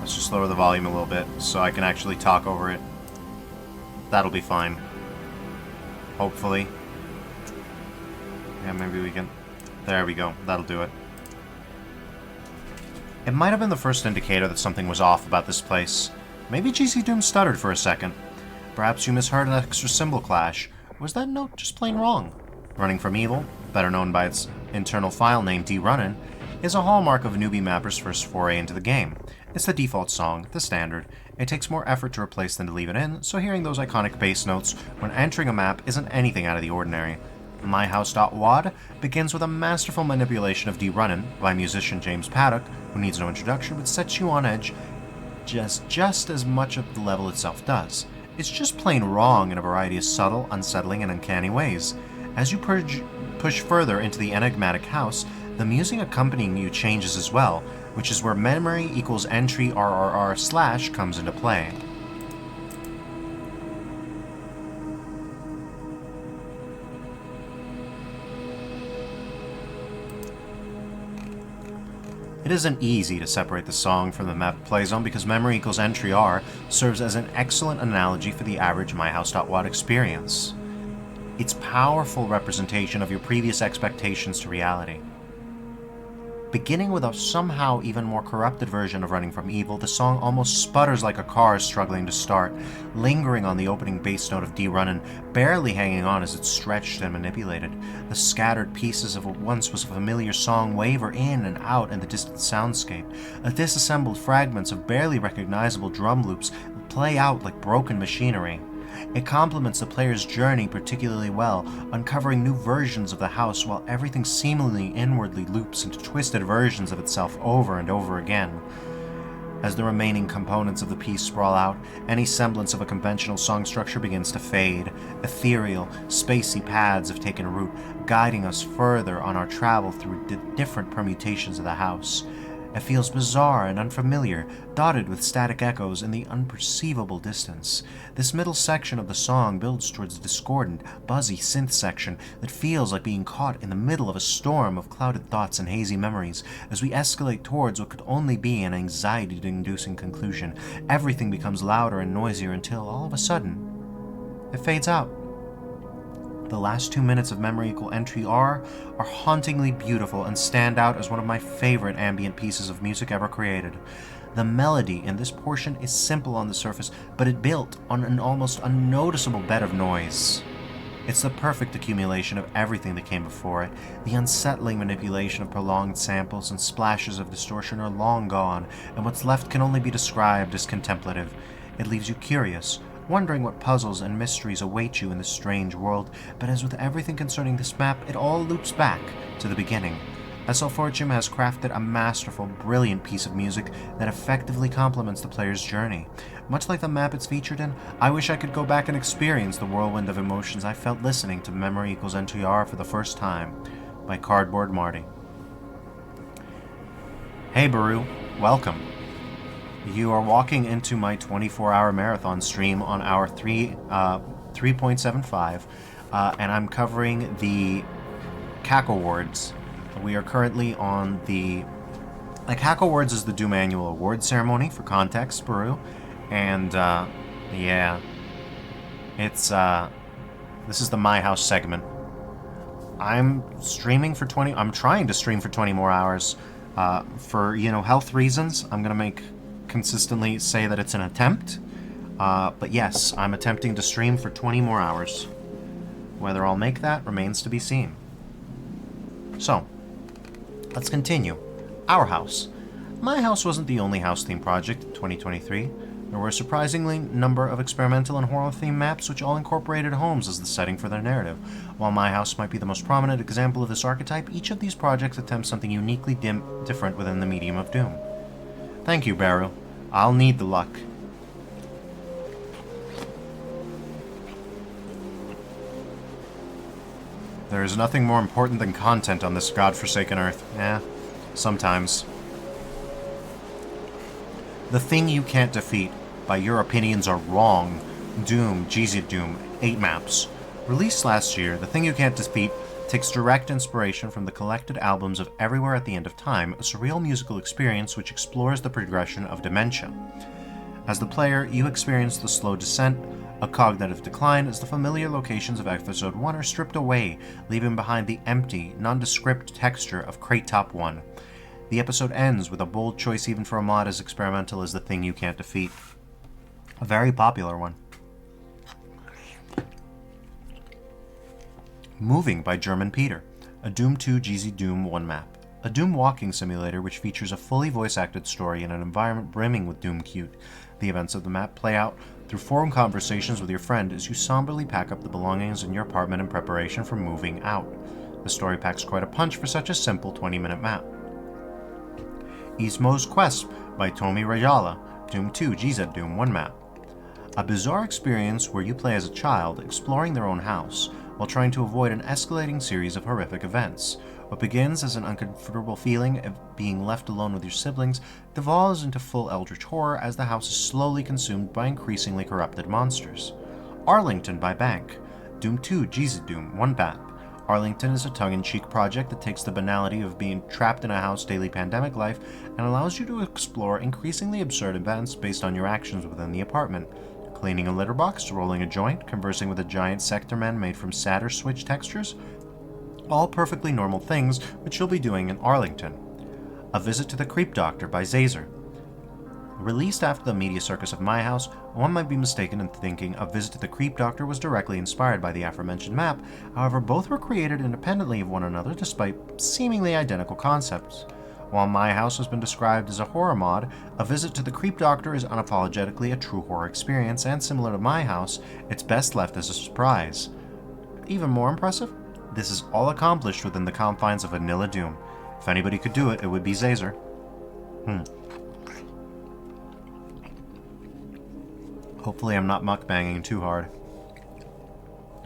Let's just lower the volume a little bit so I can actually talk over it. That'll be fine. Hopefully. Yeah, maybe we can... There we go. That'll do it. It might have been the first indicator that something was off about this place. Maybe GC Doom stuttered for a second. Perhaps you misheard an extra symbol clash. Or was that note just plain wrong? Running from Evil, better known by its internal file name D-Runnin', is a hallmark of newbie mappers' first foray into the game. It's the default song, the standard. It takes more effort to replace than to leave it in, so hearing those iconic bass notes when entering a map isn't anything out of the ordinary. MyHouse.wad begins with a masterful manipulation of D-Runnin' by musician James Paddock, who needs no introduction but sets you on edge just as much of the level itself does. It's just plain wrong in a variety of subtle, unsettling, and uncanny ways. As you push further into the enigmatic house, the music accompanying you changes as well, which is where memory equals entry RRR/ comes into play. It isn't easy to separate the song from the map play zone because memory equals entry R serves as an excellent analogy for the average MyHouse.wad experience. It's powerful representation of your previous expectations to reality. Beginning with a somehow even more corrupted version of Running from Evil, the song almost sputters like a car struggling to start, lingering on the opening bass note of D-Runnin', barely hanging on as it's stretched and manipulated. The scattered pieces of what once was a familiar song waver in and out in the distant soundscape. The disassembled fragments of barely recognizable drum loops play out like broken machinery. It complements the player's journey particularly well, uncovering new versions of the house while everything seemingly inwardly loops into twisted versions of itself over and over again. As the remaining components of the piece sprawl out, any semblance of a conventional song structure begins to fade. Ethereal, spacey paths have taken root, guiding us further on our travel through the different permutations of the house. It feels bizarre and unfamiliar, dotted with static echoes in the unperceivable distance. This middle section of the song builds towards a discordant, buzzy synth section that feels like being caught in the middle of a storm of clouded thoughts and hazy memories. As we escalate towards what could only be an anxiety-inducing conclusion, everything becomes louder and noisier until, all of a sudden, it fades out. The last 2 minutes of memory equal entry R are hauntingly beautiful and stand out as one of my favorite ambient pieces of music ever created. The melody in this portion is simple on the surface, but it built on an almost unnoticeable bed of noise. It's the perfect accumulation of everything that came before it. The unsettling manipulation of prolonged samples and splashes of distortion are long gone, and what's left can only be described as contemplative. It leaves you curious, wondering what puzzles and mysteries await you in this strange world, but as with everything concerning this map, it all loops back to the beginning. SL Fortune has crafted a masterful, brilliant piece of music that effectively complements the player's journey. Much like the map it's featured in, I wish I could go back and experience the whirlwind of emotions I felt listening to Memory Equals NTR for the first time, by Cardboard Marty. Hey Baru, welcome. You are walking into my 24-hour marathon stream on our 3.75, and I'm covering the Cacowards. We are currently on the... Cacowards is the Doom Annual Awards ceremony, for context, Baru. And, yeah. It's, this is the My House segment. I'm trying to stream for 20 more hours. For, health reasons, I'm gonna consistently say that it's an attempt. But yes, I'm attempting to stream for 20 more hours. Whether I'll make that remains to be seen. So, let's continue. Our house. My house wasn't the only house theme project in 2023. There were a surprisingly number of experimental and horror-themed maps which all incorporated homes as the setting for their narrative. While My House might be the most prominent example of this archetype, each of these projects attempts something uniquely different within the medium of Doom. Thank you, Baru. I'll need the luck. There is nothing more important than content on this godforsaken earth. Sometimes. The Thing You Can't Defeat, by Your Opinions Are Wrong, Doom, Jeezy Doom, 8 maps. Released last year, The Thing You Can't Defeat takes direct inspiration from the collected albums of Everywhere at the End of Time, a surreal musical experience which explores the progression of dementia. As the player, you experience the slow descent, a cognitive decline as the familiar locations of Episode 1 are stripped away, leaving behind the empty, nondescript texture of Crate Top 1. The episode ends with a bold choice even for a mod as experimental as The Thing You Can't Defeat. A very popular one. Moving by German Peter, a Doom 2 Jeezy Doom 1 map. A Doom walking simulator which features a fully voice-acted story in an environment brimming with Doom cute. The events of the map play out through forum conversations with your friend as you somberly pack up the belongings in your apartment in preparation for moving out. The story packs quite a punch for such a simple 20-minute map. Ismo's Quest by Tomi Rajala, Doom 2 GZ Doom 1 map. A bizarre experience where you play as a child exploring their own house while trying to avoid an escalating series of horrific events. What begins as an uncomfortable feeling of being left alone with your siblings devolves into full eldritch horror as the house is slowly consumed by increasingly corrupted monsters. Arlington by Bank, Doom 2 GZ Doom 1 map. Arlington is a tongue-in-cheek project that takes the banality of being trapped in a house daily pandemic life and allows you to explore increasingly absurd events based on your actions within the apartment. Cleaning a litter box, rolling a joint, conversing with a giant sector man made from sadder switch textures. All perfectly normal things which you'll be doing in Arlington. A Visit to the Creep Doctor by Zazer. Released after the media circus of My House, one might be mistaken in thinking A Visit to the Creep Doctor was directly inspired by the aforementioned map. However, both were created independently of one another despite seemingly identical concepts. While My House has been described as a horror mod, A Visit to the Creep Doctor is unapologetically a true horror experience, and similar to My House, it's best left as a surprise. Even more impressive, this is all accomplished within the confines of vanilla Doom. If anybody could do it, it would be Zazer. Hopefully I'm not mukbanging too hard.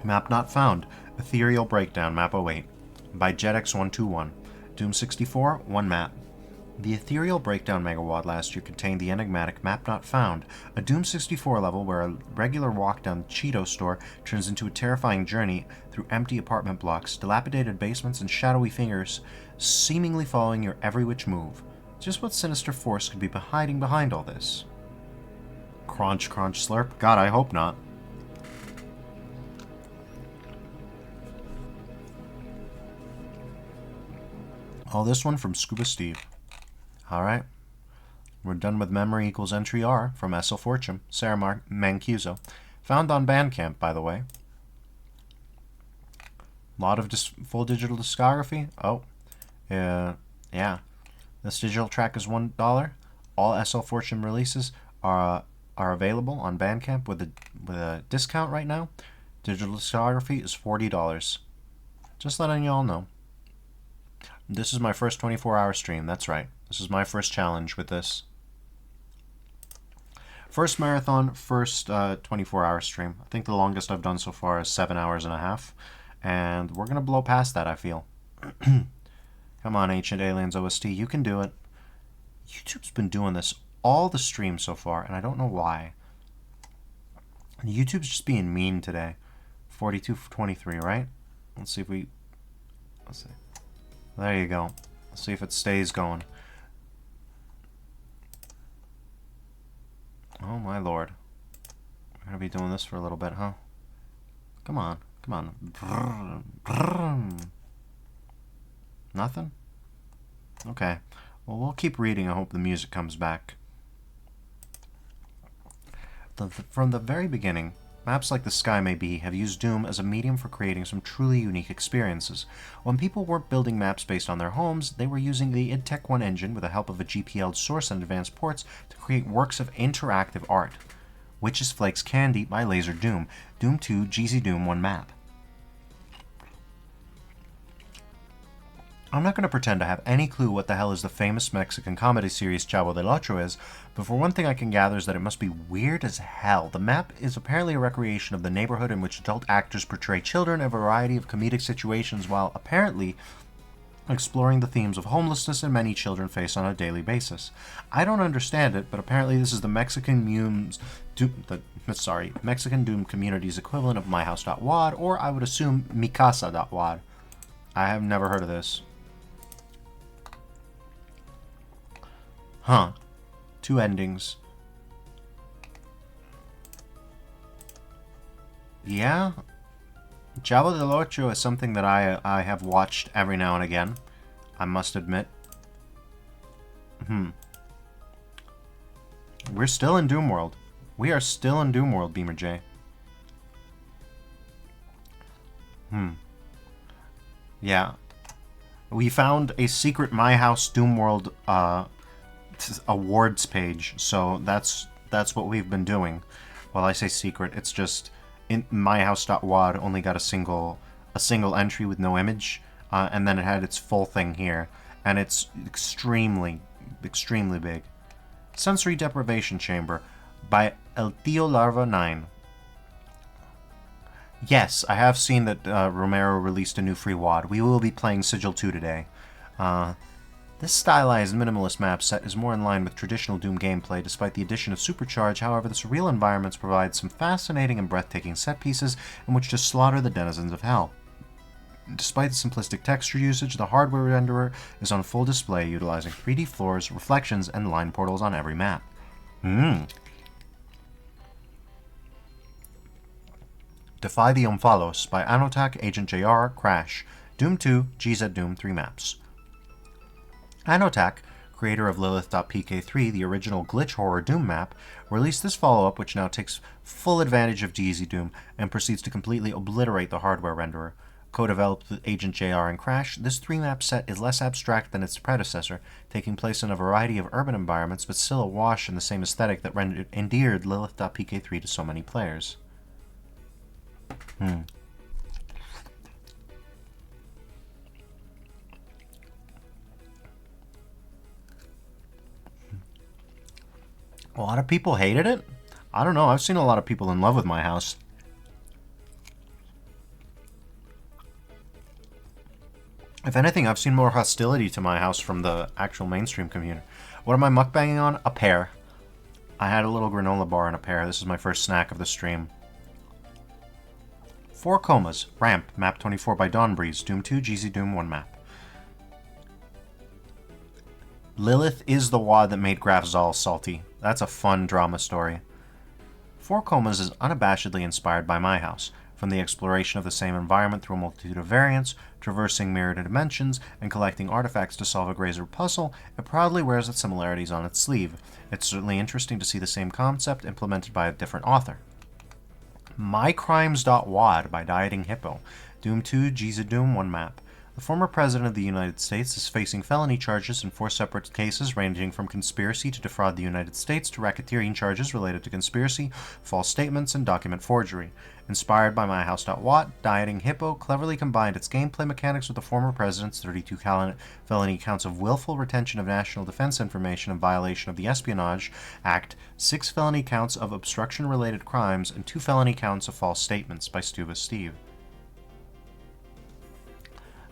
Map Not Found, Ethereal Breakdown, Map 08, by JetX121, Doom 64, 1 map. The Ethereal Breakdown Megawad last year contained the enigmatic Map Not Found, a Doom 64 level where a regular walk down the Cheeto store turns into a terrifying journey through empty apartment blocks, dilapidated basements, and shadowy fingers seemingly following your every which move. Just what sinister force could be hiding behind all this? Crunch, crunch, slurp? God, I hope not. Oh, this one from Scuba Steve. Alright. We're done with Memory Equals Entry R from SL Fortune, Sarah Mancuso. Found on Bandcamp, by the way. Lot of full digital discography. Oh. Yeah. This digital track is $1. All SL Fortune releases are available on Bandcamp with a discount right now. Digital discography is $40. Just letting y'all know. This is my first 24-hour stream. That's right. This is my first challenge with this. First marathon, first 24-hour stream. I think the longest I've done so far is 7 hours and a half. And we're going to blow past that, I feel. Come on, Ancient Aliens OST. You can do it. YouTube's been doing this all the streams so far, and I don't know why. YouTube's just being mean today. 42-23, right? Let's see if we... Let's see. There you go. Let's see if it stays going. Oh my lord. We're gonna be doing this for a little bit, huh? Come on. Come on. Brrr, brrr. Nothing? Okay. Well, we'll keep reading. I hope the music comes back. From the very beginning, maps like The Sky May Be have used Doom as a medium for creating some truly unique experiences. When people weren't building maps based on their homes, they were using the id Tech 1 engine with the help of a GPL source and advanced ports to create works of interactive art. Witches Flakes Candy by Laser Doom, Doom 2 GZ Doom 1 map. I'm not going to pretend to have any clue what the hell is the famous Mexican comedy series Chavo del Ocho is, but for one thing I can gather is that it must be weird as hell. The map is apparently a recreation of the neighborhood in which adult actors portray children in a variety of comedic situations while apparently exploring the themes of homelessness and many children face on a daily basis. I don't understand it, but apparently this is the Mexican Doom community's equivalent of myhouse.wad, or I would assume micasa.wad. I have never heard of this. Huh. 2 endings. Yeah. Chavo del Ocho is something that I have watched every now and again, I must admit. We're still in Doom World. We are still in Doom World, Beamer J. Yeah. We found a secret My House Doom World awards page, so that's what we've been doing. Well, I say secret, it's just in myhouse.wad only got a single entry with no image, and then it had its full thing here, and it's extremely big. Sensory Deprivation Chamber by El Tío Larva 9. Yes, I have seen that Romero released a new free WAD. We will be playing Sigil 2 today. This stylized minimalist map set is more in line with traditional Doom gameplay despite the addition of Supercharge. However, the surreal environments provide some fascinating and breathtaking set pieces in which to slaughter the denizens of hell. Despite the simplistic texture usage, the hardware renderer is on full display, utilizing 3D floors, reflections, and line portals on every map. Defy the Omphalos by Anotak, Agent JR, Crash, Doom 2, GZ Doom 3 maps. Anotak, creator of Lilith.pk3, the original glitch horror Doom map, released this follow-up which now takes full advantage of GZ Doom and proceeds to completely obliterate the hardware renderer. Co-developed with Agent JR and Crash, this 3-map set is less abstract than its predecessor, taking place in a variety of urban environments but still awash in the same aesthetic that endeared Lilith.pk3 to so many players. A lot of people hated it? I don't know, I've seen a lot of people in love with My House. If anything, I've seen more hostility to My House from the actual mainstream community. What am I mukbanging on? A pear. I had a little granola bar and a pear. This is my first snack of the stream. 4 Comas, Ramp, Map 24 by Dawnbreeze, Doom 2, GZ Doom 1 map. Lilith is the wad that made Graf Zal salty. That's a fun drama story. 4 Comas is unabashedly inspired by My House, from the exploration of the same environment through a multitude of variants, traversing mirrored dimensions, and collecting artifacts to solve a Grazer puzzle. It proudly wears its similarities on its sleeve. It's certainly interesting to see the same concept implemented by a different author. MyCrimes.wad by Dieting Hippo, Doom 2, GZ Doom 1 map. The former President of the United States is facing felony charges in 4 separate cases ranging from conspiracy to defraud the United States to racketeering charges related to conspiracy, false statements, and document forgery. Inspired by MyHouse.Wat, Dieting Hippo cleverly combined its gameplay mechanics with the former president's 32 felony counts of willful retention of national defense information in violation of the Espionage Act, 6 felony counts of obstruction-related crimes, and 2 felony counts of false statements by Stuba Steve.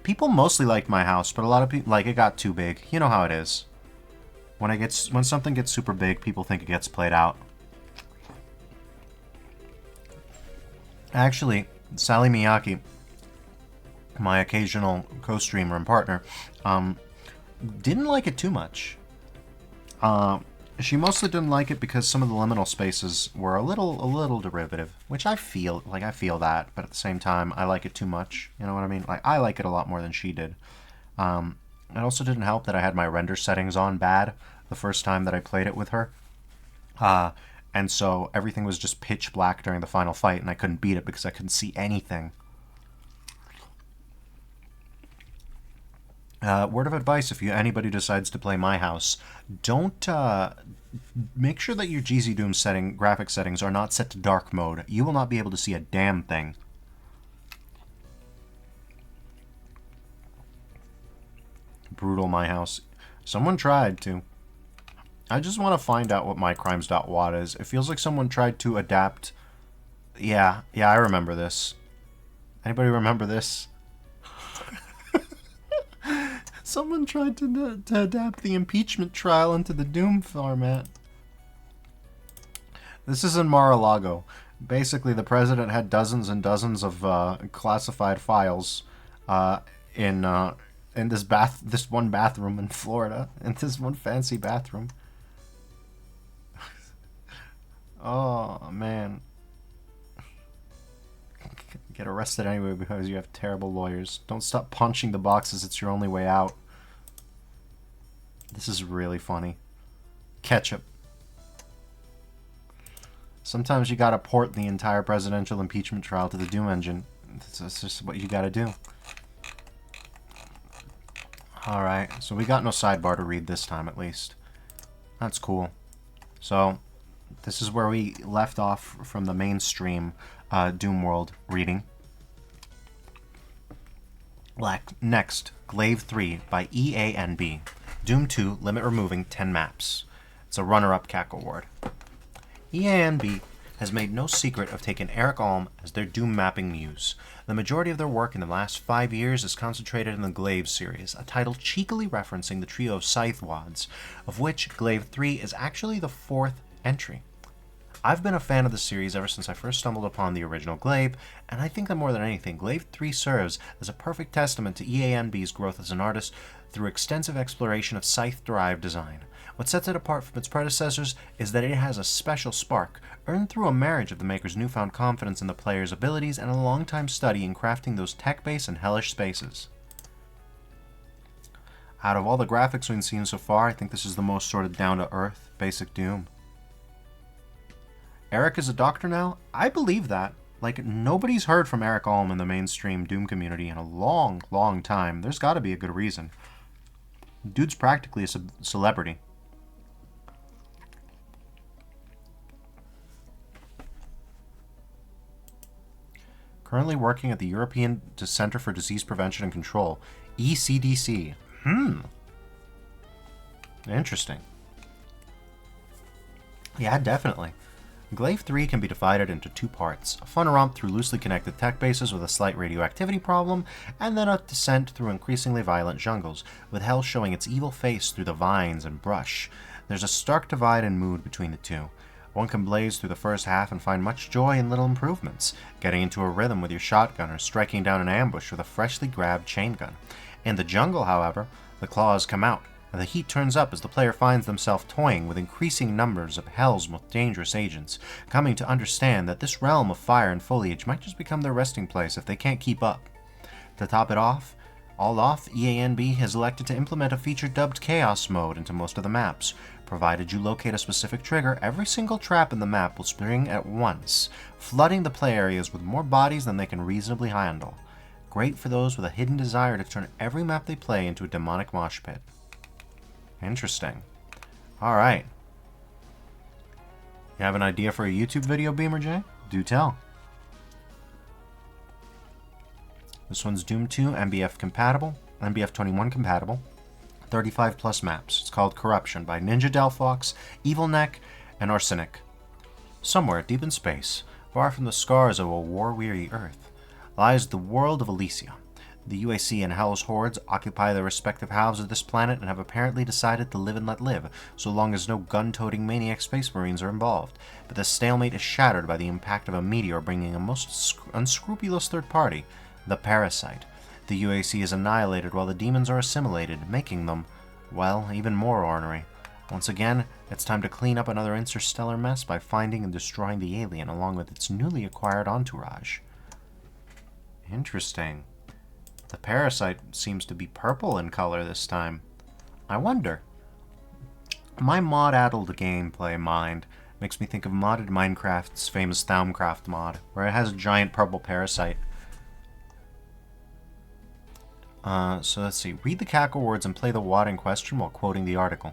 People mostly liked my house, but a lot of people, it got too big. You know how it is. When something gets super big, people think it gets played out. Actually, Sally Miyake, my occasional co-streamer and partner, didn't like it too much. She mostly didn't like it because some of the liminal spaces were a little derivative, which I feel that, but at the same time, I like it too much. You know what I mean? I like it a lot more than she did. It also didn't help that I had my render settings on bad the first time that I played it with her. And so everything was just pitch black during the final fight, and I couldn't beat it because I couldn't see anything. Word of advice, if anybody decides to play my house, don't make sure that your GZ Doom graphic settings are not set to dark mode. You will not be able to see a damn thing. Brutal my house. Someone tried to. I just want to find out what mycrimes.wat is. It feels like someone tried to adapt. Yeah, I remember this. Anybody remember this? Someone tried to adapt the impeachment trial into the Doom format. This is in Mar-a-Lago. Basically, the president had dozens and dozens of classified files in this one bathroom in Florida, in this one fancy bathroom. Oh man. Get arrested anyway because you have terrible lawyers. Don't stop punching the boxes, it's your only way out. This is really funny. Ketchup. Sometimes you gotta port the entire presidential impeachment trial to the Doom engine. That's just what you gotta do. Alright, so we got no sidebar to read this time at least. That's cool. So, this is where we left off from the mainstream Doom World reading. Next, Glaive 3 by EANB. Doom 2, limit removing 10 maps. It's a runner-up Cacoward. EANB has made no secret of taking Eric Alm as their Doom mapping muse. The majority of their work in the last 5 years is concentrated in the Glaive series, a title cheekily referencing the trio of Scythewads, of which Glaive 3 is actually the 4th entry. I've been a fan of the series ever since I first stumbled upon the original Glaive, and I think that more than anything, Glaive 3 serves as a perfect testament to EANB's growth as an artist through extensive exploration of Scythe-derived design. What sets it apart from its predecessors is that it has a special spark, earned through a marriage of the maker's newfound confidence in the player's abilities and a long-time study in crafting those tech-based and hellish spaces. Out of all the graphics we've seen so far, I think this is the most sort of down-to-earth, basic Doom. Eric is a doctor now? I believe that. Nobody's heard from Eric Alm in the mainstream Doom community in a long, long time. There's gotta be a good reason. Dude's practically a celebrity. Currently working at the European Center for Disease Prevention and Control, ECDC. Interesting. Yeah, definitely. Glaive 3 can be divided into 2 parts, a fun romp through loosely connected tech bases with a slight radioactivity problem, and then a descent through increasingly violent jungles, with hell showing its evil face through the vines and brush. There's a stark divide in mood between the two. One can blaze through the first half and find much joy in little improvements, getting into a rhythm with your shotgun or striking down an ambush with a freshly grabbed chain gun. In the jungle, however, the claws come out, and the heat turns up as the player finds themselves toying with increasing numbers of Hell's most dangerous agents, coming to understand that this realm of fire and foliage might just become their resting place if they can't keep up. To top it off, EANB has elected to implement a feature dubbed Chaos Mode into most of the maps. Provided you locate a specific trigger, every single trap in the map will spring at once, flooding the play areas with more bodies than they can reasonably handle. Great for those with a hidden desire to turn every map they play into a demonic mosh pit. Interesting. Alright. You have an idea for a YouTube video, Beamer J? Do tell. This one's Doom 2, MBF compatible, MBF 21 compatible, 35 plus maps. It's called Corruption by Ninja Delphox, Evil Neck, and Arsenic. Somewhere deep in space, far from the scars of a war-weary Earth, lies the world of Elysia. The UAC and Hell's hordes occupy the respective halves of this planet and have apparently decided to live and let live, so long as no gun-toting maniac space marines are involved. But the stalemate is shattered by the impact of a meteor bringing a most unscrupulous third party, the Parasite. The UAC is annihilated while the demons are assimilated, making them, well, even more ornery. Once again, it's time to clean up another interstellar mess by finding and destroying the alien along with its newly acquired entourage. Interesting. The Parasite seems to be purple in color this time. I wonder. My mod-addled gameplay mind makes me think of modded Minecraft's famous Thaumcraft mod, where it has a giant purple parasite. So let's see. Read the Cacowards and play the WAD in question while quoting the article.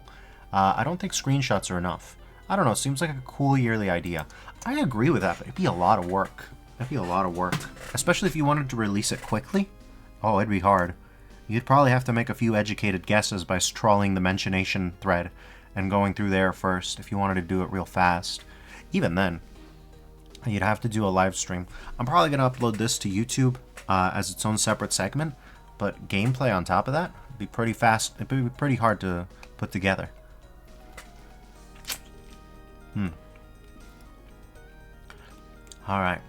I don't think screenshots are enough. I don't know, it seems like a cool yearly idea. I agree with that, but it'd be a lot of work. It'd be a lot of work. Especially if you wanted to release it quickly. Oh, it'd be hard. You'd probably have to make a few educated guesses by trawling the mentionation thread and going through there first if you wanted to do it real fast. Even then, you'd have to do a live stream. I'm probably going to upload this to YouTube as its own separate segment, but gameplay on top of that would be pretty fast. It'd be pretty hard to put together. Alright.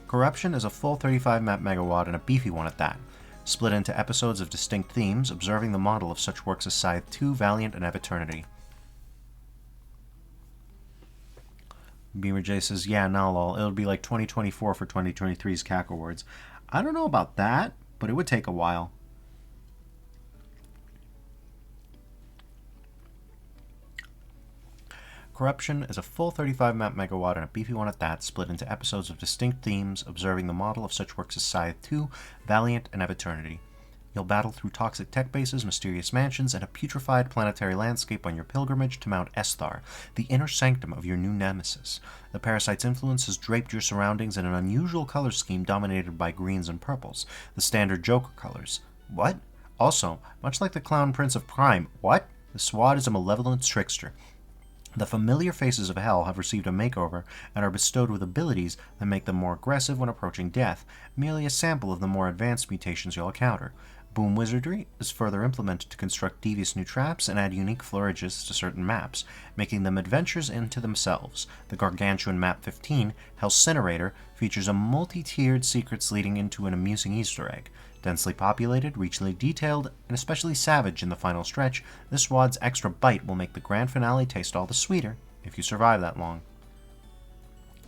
Corruption is a full 35 map megawatt and a beefy one at that, split into episodes of distinct themes, observing the model of such works as Scythe 2, Valiant, and Ebb Eternity. Beamer J says, yeah, nah lol, it'll be like 2024 for 2023's Cacowards. I don't know about that, but it would take a while. Corruption is a full 35 map megawatt and a beefy one at that, split into episodes of distinct themes, observing the model of such works as Scythe 2, Valiant, and Ebb Eternity. You'll battle through toxic tech bases, mysterious mansions, and a putrefied planetary landscape on your pilgrimage to Mount Esthar, the inner sanctum of your new nemesis. The Parasite's influence has draped your surroundings in an unusual color scheme dominated by greens and purples, the standard Joker colors. What? Also, much like the Clown Prince of Prime, what? The Swad is a malevolent trickster. The familiar faces of Hell have received a makeover and are bestowed with abilities that make them more aggressive when approaching death, merely a sample of the more advanced mutations you'll encounter. Boom Wizardry is further implemented to construct devious new traps and add unique flourishes to certain maps, making them adventures into themselves. The gargantuan Map 15, Hellcinerator, features a multi-tiered secrets leading into an amusing Easter egg. Densely populated, richly detailed, and especially savage in the final stretch, this WAD's extra bite will make the grand finale taste all the sweeter if you survive that long.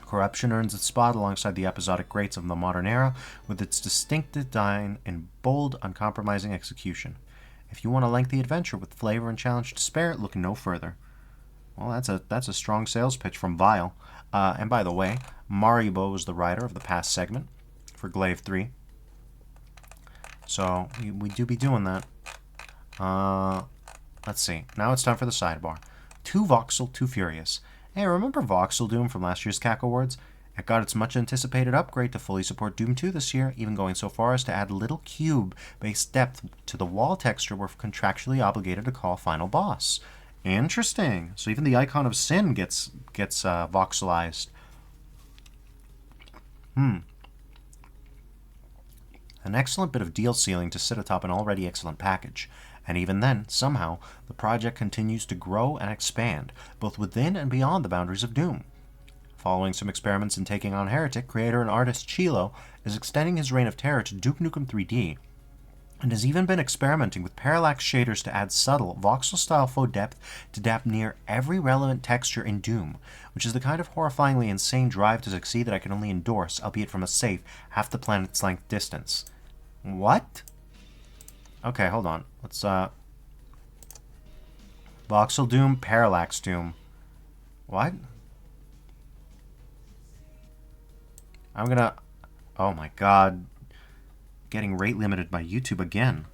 Corruption earns its spot alongside the episodic greats of the modern era with its distinct design and bold, uncompromising execution. If you want a lengthy adventure with flavor and challenge to spare, look no further. Well, that's a strong sales pitch from Vile. And by the way, Maribo was the writer of the past segment for Glaive 3. So, we do be doing that. Let's see. Now it's time for the sidebar. Too voxel, too furious. Hey, remember Voxel Doom from last year's Cacowards? It got its much-anticipated upgrade to fully support Doom 2 this year, even going so far as to add little cube-based depth to the wall texture we're contractually obligated to call Final Boss. Interesting. So even the icon of Sin gets voxelized. An excellent bit of deal sealing to sit atop an already excellent package. And even then, somehow, the project continues to grow and expand, both within and beyond the boundaries of Doom. Following some experiments in taking on Heretic, creator and artist Chilo is extending his reign of terror to Duke Nukem 3D, and has even been experimenting with parallax shaders to add subtle, voxel-style faux depth to dap near every relevant texture in Doom, which is the kind of horrifyingly insane drive to succeed that I can only endorse, albeit from a safe, half the planet's length distance. What? Okay, hold on. Let's, Voxel Doom, Parallax Doom. What? I'm gonna... Oh my god. getting rate limited by YouTube again.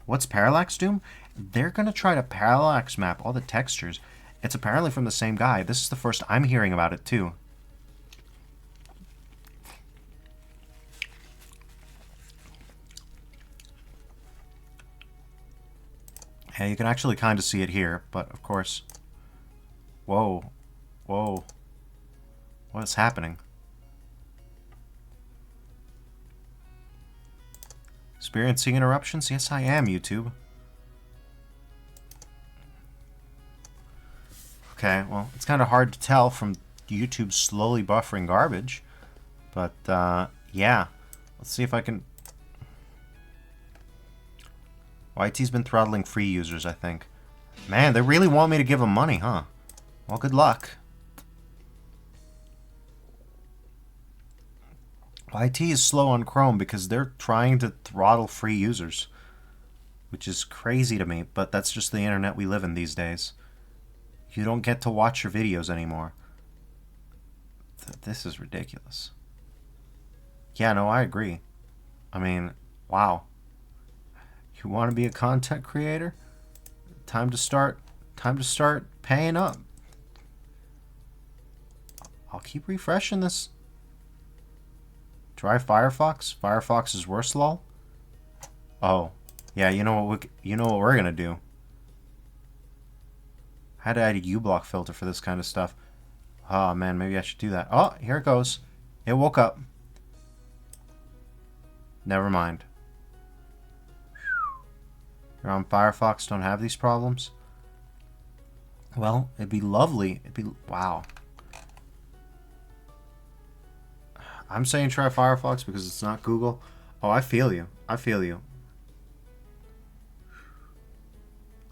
What's parallax doom? They're going to try to parallax map all the textures. It's apparently from the same guy. This is the first I'm hearing about it, too. Yeah, you can actually kind of see it here, but of course... Whoa. Whoa. What is happening? Experiencing interruptions? Yes, I am, YouTube. Okay, well, it's kind of hard to tell from YouTube slowly buffering garbage. But, yeah. Let's see if I can... YT's been throttling free users, I think. Man, they really want me to give them money, huh? Well, good luck. YT is slow on Chrome because they're trying to throttle free users. Which is crazy to me, but that's just the internet we live in these days. You don't get to watch your videos anymore. This is ridiculous. Yeah, no, I agree. I mean, wow. You want to be a content creator? Time to start paying up. I'll keep refreshing this. Try Firefox. Firefox is worse, lol. Oh, yeah. You know what we're gonna do. I had to add a uBlock filter for this kind of stuff. Oh man, maybe I should do that. Oh, here it goes. It woke up. Never mind. You're on Firefox, don't have these problems? Well, it'd be lovely. Wow. I'm saying try Firefox because it's not Google. Oh, I feel you. I feel you.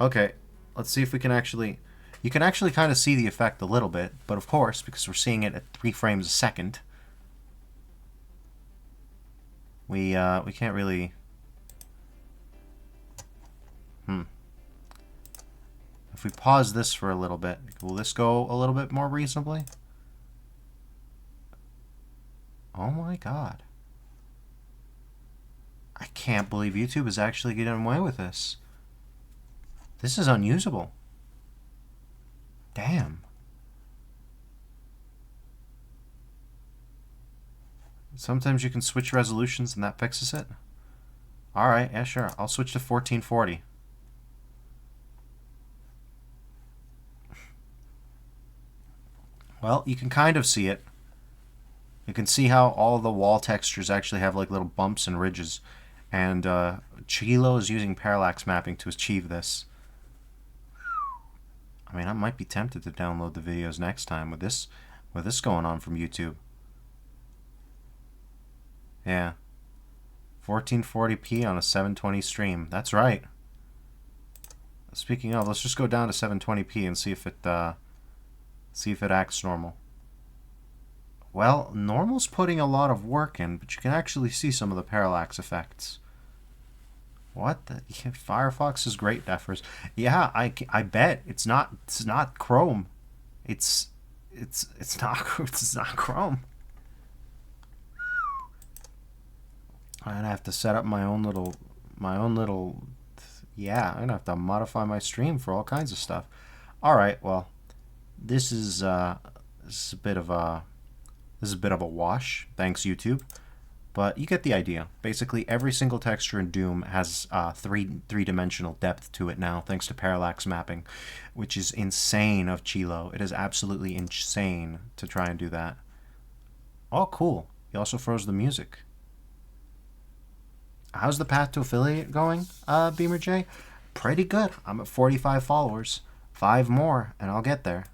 Okay, let's see if we can actually... You can actually kind of see the effect a little bit, but of course, because we're seeing it at 3 frames a second, we can't really... If we pause this for a little bit, will this go a little bit more reasonably? Oh my god. I can't believe YouTube is actually getting away with this. This is unusable. Damn. Sometimes you can switch resolutions and that fixes it. Alright, yeah sure. I'll switch to 1440. Well, you can kind of see it. You can see how all the wall textures actually have like little bumps and ridges. And Chilo is using parallax mapping to achieve this. I mean, I might be tempted to download the videos next time with this going on from YouTube. Yeah. 1440p on a 720 stream. That's right. Speaking of, let's just go down to 720p and see if it acts normal. Well, normal's putting a lot of work in, but you can actually see some of the parallax effects. What the? Yeah, Firefox is great, Defers. Yeah, I bet it's not Chrome. It's not Chrome. I'm gonna have to set up my own little. Yeah, I'm gonna have to modify my stream for all kinds of stuff. All right, well, this is a bit of a wash. Thanks, YouTube. But you get the idea. Basically, every single texture in Doom has three-dimensional depth to it now, thanks to parallax mapping, which is insane of Chilo. It is absolutely insane to try and do that. Oh, cool. He also froze the music. How's the path to affiliate going, Beamer J? Pretty good. I'm at 45 followers. 5 more, and I'll get there.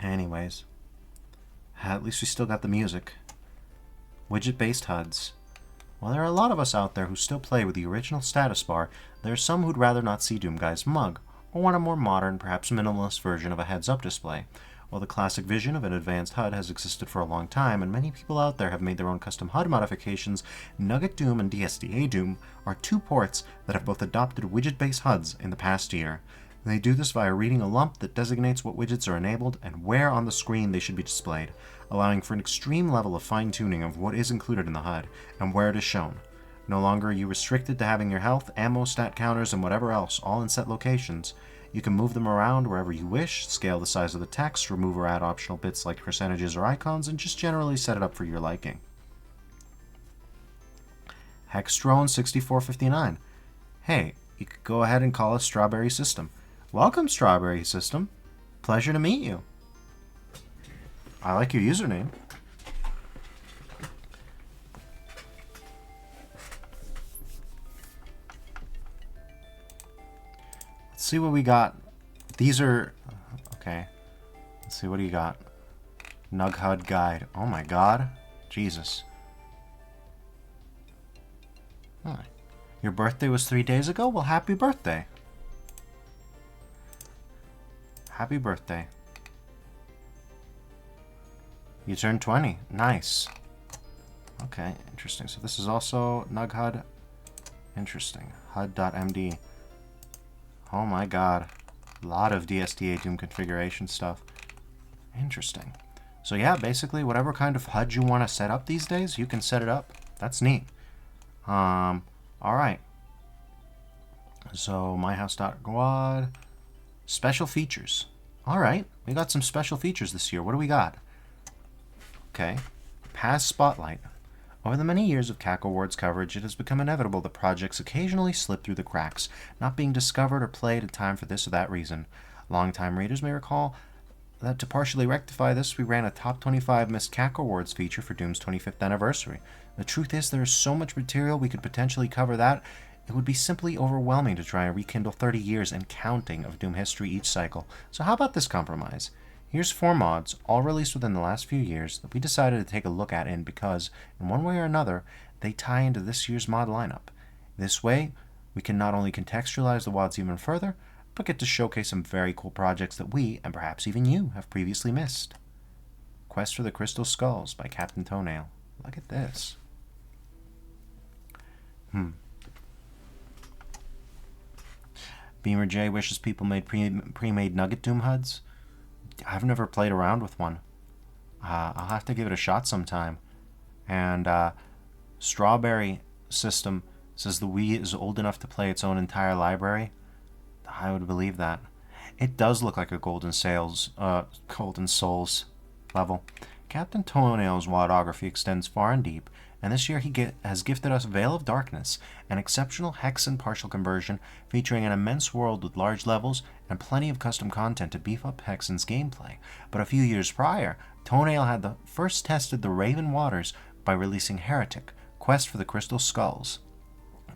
Anyways. At least we still got the music. Widget-based HUDs. While there are a lot of us out there who still play with the original status bar, there are some who'd rather not see Doom Guy's mug, or want a more modern, perhaps minimalist version of a heads-up display. While the classic vision of an advanced HUD has existed for a long time, and many people out there have made their own custom HUD modifications, Nugget Doom and DSDA Doom are 2 ports that have both adopted widget-based HUDs in the past year. They do this via reading a lump that designates what widgets are enabled and where on the screen they should be displayed, allowing for an extreme level of fine-tuning of what is included in the HUD and where it is shown. No longer are you restricted to having your health, ammo, stat counters, and whatever else all in set locations. You can move them around wherever you wish, scale the size of the text, remove or add optional bits like percentages or icons, and just generally set it up for your liking. Hexdrone 6459. Hey, you could go ahead and call us Strawberry System. Welcome, Strawberry System. Pleasure to meet you. I like your username. Let's see what we got. These are... Okay. Let's see, what do you got? Nug HUD Guide. Oh my god. Jesus. Huh. Your birthday was 3 days ago? Well, happy birthday. Happy birthday. You turned 20. Nice. Okay, interesting. So this is also Nug HUD. Interesting. HUD.md. Oh my god. A lot of DSTA Doom configuration stuff. Interesting. So yeah, basically whatever kind of HUD you want to set up these days, you can set it up. That's neat. Alright. So myhouse.quad. Special features. Alright, we got some special features this year. What do we got? Okay. Past Spotlight. Over the many years of Cacowards coverage, it has become inevitable that projects occasionally slip through the cracks, not being discovered or played in time for this or that reason. Longtime readers may recall that to partially rectify this, we ran a Top 25 Missed Cacowards feature for Doom's 25th anniversary. The truth is, there is so much material we could potentially cover that it would be simply overwhelming to try and rekindle 30 years and counting of Doom history each cycle. So how about this compromise? Here's 4 mods, all released within the last few years, that we decided to take a look at because, in one way or another, they tie into this year's mod lineup. This way, we can not only contextualize the WODs even further, but get to showcase some very cool projects that we, and perhaps even you, have previously missed. Quest for the Crystal Skulls by Captain Toenail. Look at this. Beamer J wishes people made pre-made Nugget Doom HUDs. I've never played around with one. I'll have to give it a shot sometime. And Strawberry System says the Wii is old enough to play its own entire library. I would believe that. It does look like a Golden Souls level. Captain Toenail's wadography extends far and deep, and this year he has gifted us Veil of Darkness, an exceptional hex and partial conversion featuring an immense world with large levels and plenty of custom content to beef up Hexen's gameplay. But a few years prior, Toenail had first tested the Raven Waters by releasing Heretic, Quest for the Crystal Skulls.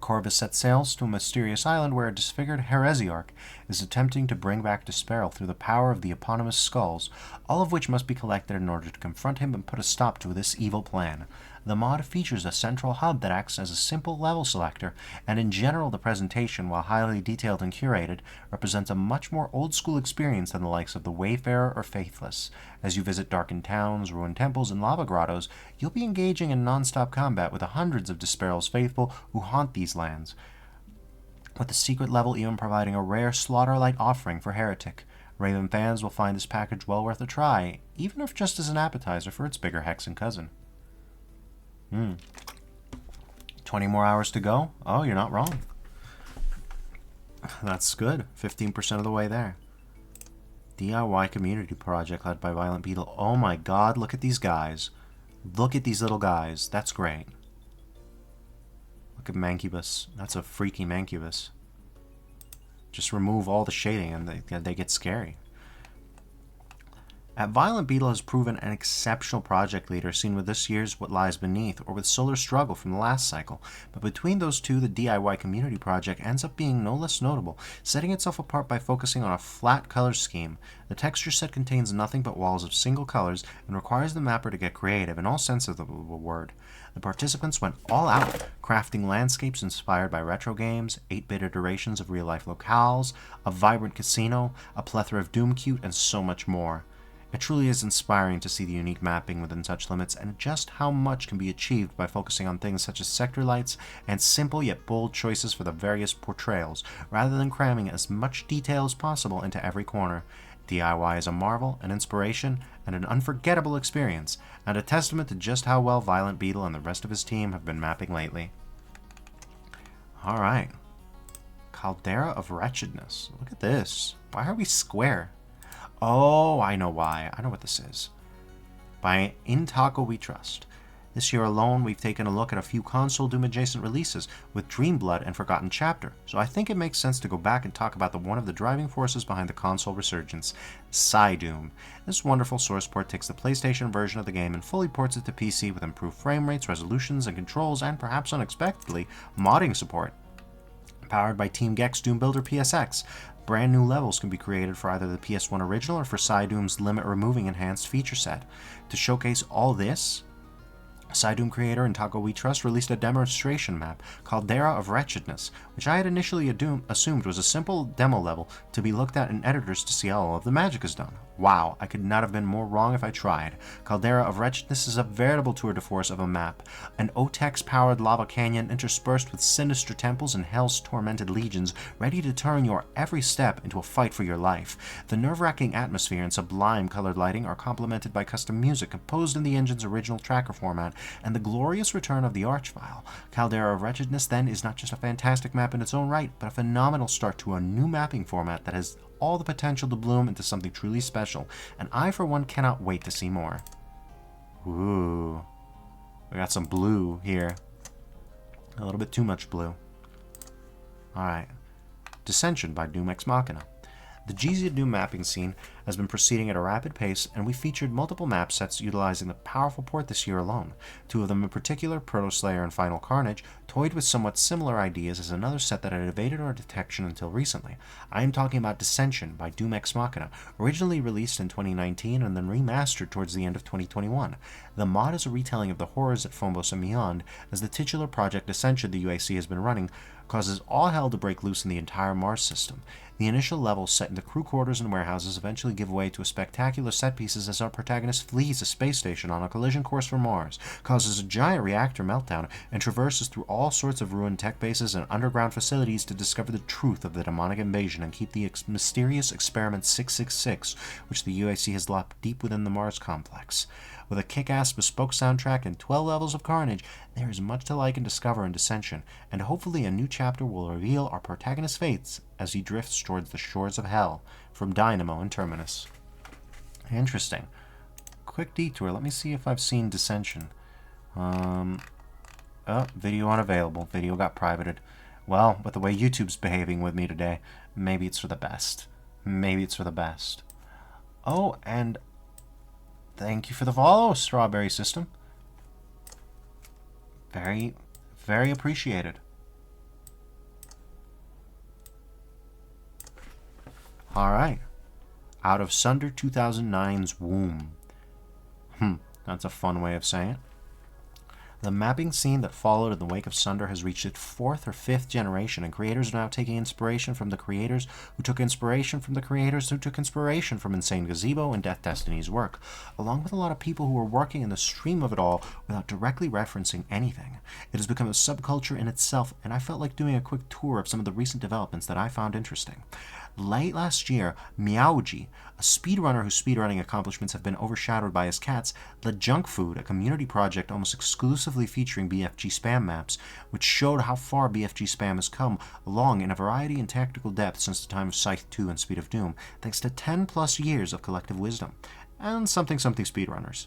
Corvus sets sails to a mysterious island where a disfigured heresiarch is attempting to bring back Desparal through the power of the eponymous skulls, all of which must be collected in order to confront him and put a stop to this evil plan. The mod features a central hub that acts as a simple level selector, and in general the presentation, while highly detailed and curated, represents a much more old-school experience than the likes of the Wayfarer or Faithless. As you visit darkened towns, ruined temples, and lava grottos, you'll be engaging in non-stop combat with the hundreds of Desparal's faithful who haunt these lands, with the secret level even providing a rare Slaughterlight offering for Heretic. Raven fans will find this package well worth a try, even if just as an appetizer for its bigger Hexen cousin. 20 more hours to go? Oh, you're not wrong. That's good. 15% of the way there. DIY community project led by Violent Beetle. Oh my god, look at these guys. Look at these little guys. That's great. Look at Mancubus. That's a freaky Mancubus. Just remove all the shading and they get scary. Violent Beetle has proven an exceptional project leader, seen with this year's What Lies Beneath, or with Solar Struggle from the last cycle, but between those two, the DIY community project ends up being no less notable, setting itself apart by focusing on a flat color scheme. The texture set contains nothing but walls of single colors and requires the mapper to get creative in all sense of the word. The participants went all out, crafting landscapes inspired by retro games, 8-bit iterations of real-life locales, a vibrant casino, a plethora of Doom cute, and so much more. It truly is inspiring to see the unique mapping within such limits and just how much can be achieved by focusing on things such as sector lights and simple yet bold choices for the various portrayals, rather than cramming as much detail as possible into every corner. DIY is a marvel, an inspiration, and an unforgettable experience, and a testament to just how well Violent Beetle and the rest of his team have been mapping lately. Alright. Caldera of Wretchedness. Look at this. Why are we square? Oh, I know why. I know what this is. By In Taco We Trust. This year alone, we've taken a look at a few console Doom adjacent releases with Dreamblood and Forgotten Chapter, so I think it makes sense to go back and talk about one of the driving forces behind the console resurgence, Psydoom. This wonderful source port takes the PlayStation version of the game and fully ports it to PC with improved frame rates, resolutions, and controls, and perhaps unexpectedly, modding support. Powered by Team Gex Doom Builder PSX, brand new levels can be created for either the PS1 original or for Psydoom's limit-removing enhanced feature set. To showcase all this, Psydoom creator and Taco We Trust released a demonstration map, Caldera of Wretchedness, which I had initially assumed was a simple demo level to be looked at in editors to see how all of the magic is done. Wow, I could not have been more wrong if I tried. Caldera of Wretchedness is a veritable tour de force of a map, an Otex-powered lava canyon interspersed with sinister temples and hell's tormented legions, ready to turn your every step into a fight for your life. The nerve-wracking atmosphere and sublime colored lighting are complemented by custom music composed in the engine's original tracker format, and the glorious return of the Archvile. Caldera of Wretchedness, then, is not just a fantastic map in its own right, but a phenomenal start to a new mapping format that has all the potential to bloom into something truly special, and I, for one, cannot wait to see more. Ooh. We got some blue here. A little bit too much blue. Alright. Dissension by Doom Ex Machina. The GZ Doom mapping scene has been proceeding at a rapid pace, and we featured multiple map sets utilizing the powerful port this year alone. Two of them in particular, Proto Slayer and Final Carnage, toyed with somewhat similar ideas as another set that had evaded our detection until recently. I am talking about Dissension by Doom Ex Machina, originally released in 2019 and then remastered towards the end of 2021. The mod is a retelling of the horrors at Phobos and beyond, as the titular project Dissension the UAC has been running causes all hell to break loose in the entire Mars system. The initial levels set in the crew quarters and warehouses eventually give way to a spectacular set pieces as our protagonist flees a space station on a collision course for Mars, causes a giant reactor meltdown, and traverses through all sorts of ruined tech bases and underground facilities to discover the truth of the demonic invasion and keep the mysterious Experiment 666, which the UAC has locked deep within the Mars complex. With a kick-ass bespoke soundtrack and 12 levels of carnage, there is much to like and discover in Dissension, and hopefully a new chapter will reveal our protagonist's fates as he drifts towards the shores of hell, from Dynamo and Terminus. Interesting. Quick detour, let me see if I've seen Dissension. Video unavailable. Video got privated. Well, with the way YouTube's behaving with me today, maybe it's for the best. Maybe it's for the best. Oh, and thank you for the follow, Strawberry System. Very, very appreciated. Alright. Out of Sunder 2009's womb. That's a fun way of saying it. The mapping scene that followed in the wake of Sunder has reached its 4th or 5th generation, and creators are now taking inspiration from the creators who took inspiration from the creators who took inspiration from Insane Gazebo and Death Destiny's work, along with a lot of people who are working in the stream of it all without directly referencing anything. It has become a subculture in itself, and I felt like doing a quick tour of some of the recent developments that I found interesting. Late last year, Meowji, a speedrunner whose speedrunning accomplishments have been overshadowed by his cats, led Junk Food, a community project almost exclusively featuring BFG spam maps, which showed how far BFG spam has come along in a variety and tactical depth since the time of Scythe 2 and Speed of Doom, thanks to 10 plus years of collective wisdom, and something speedrunners.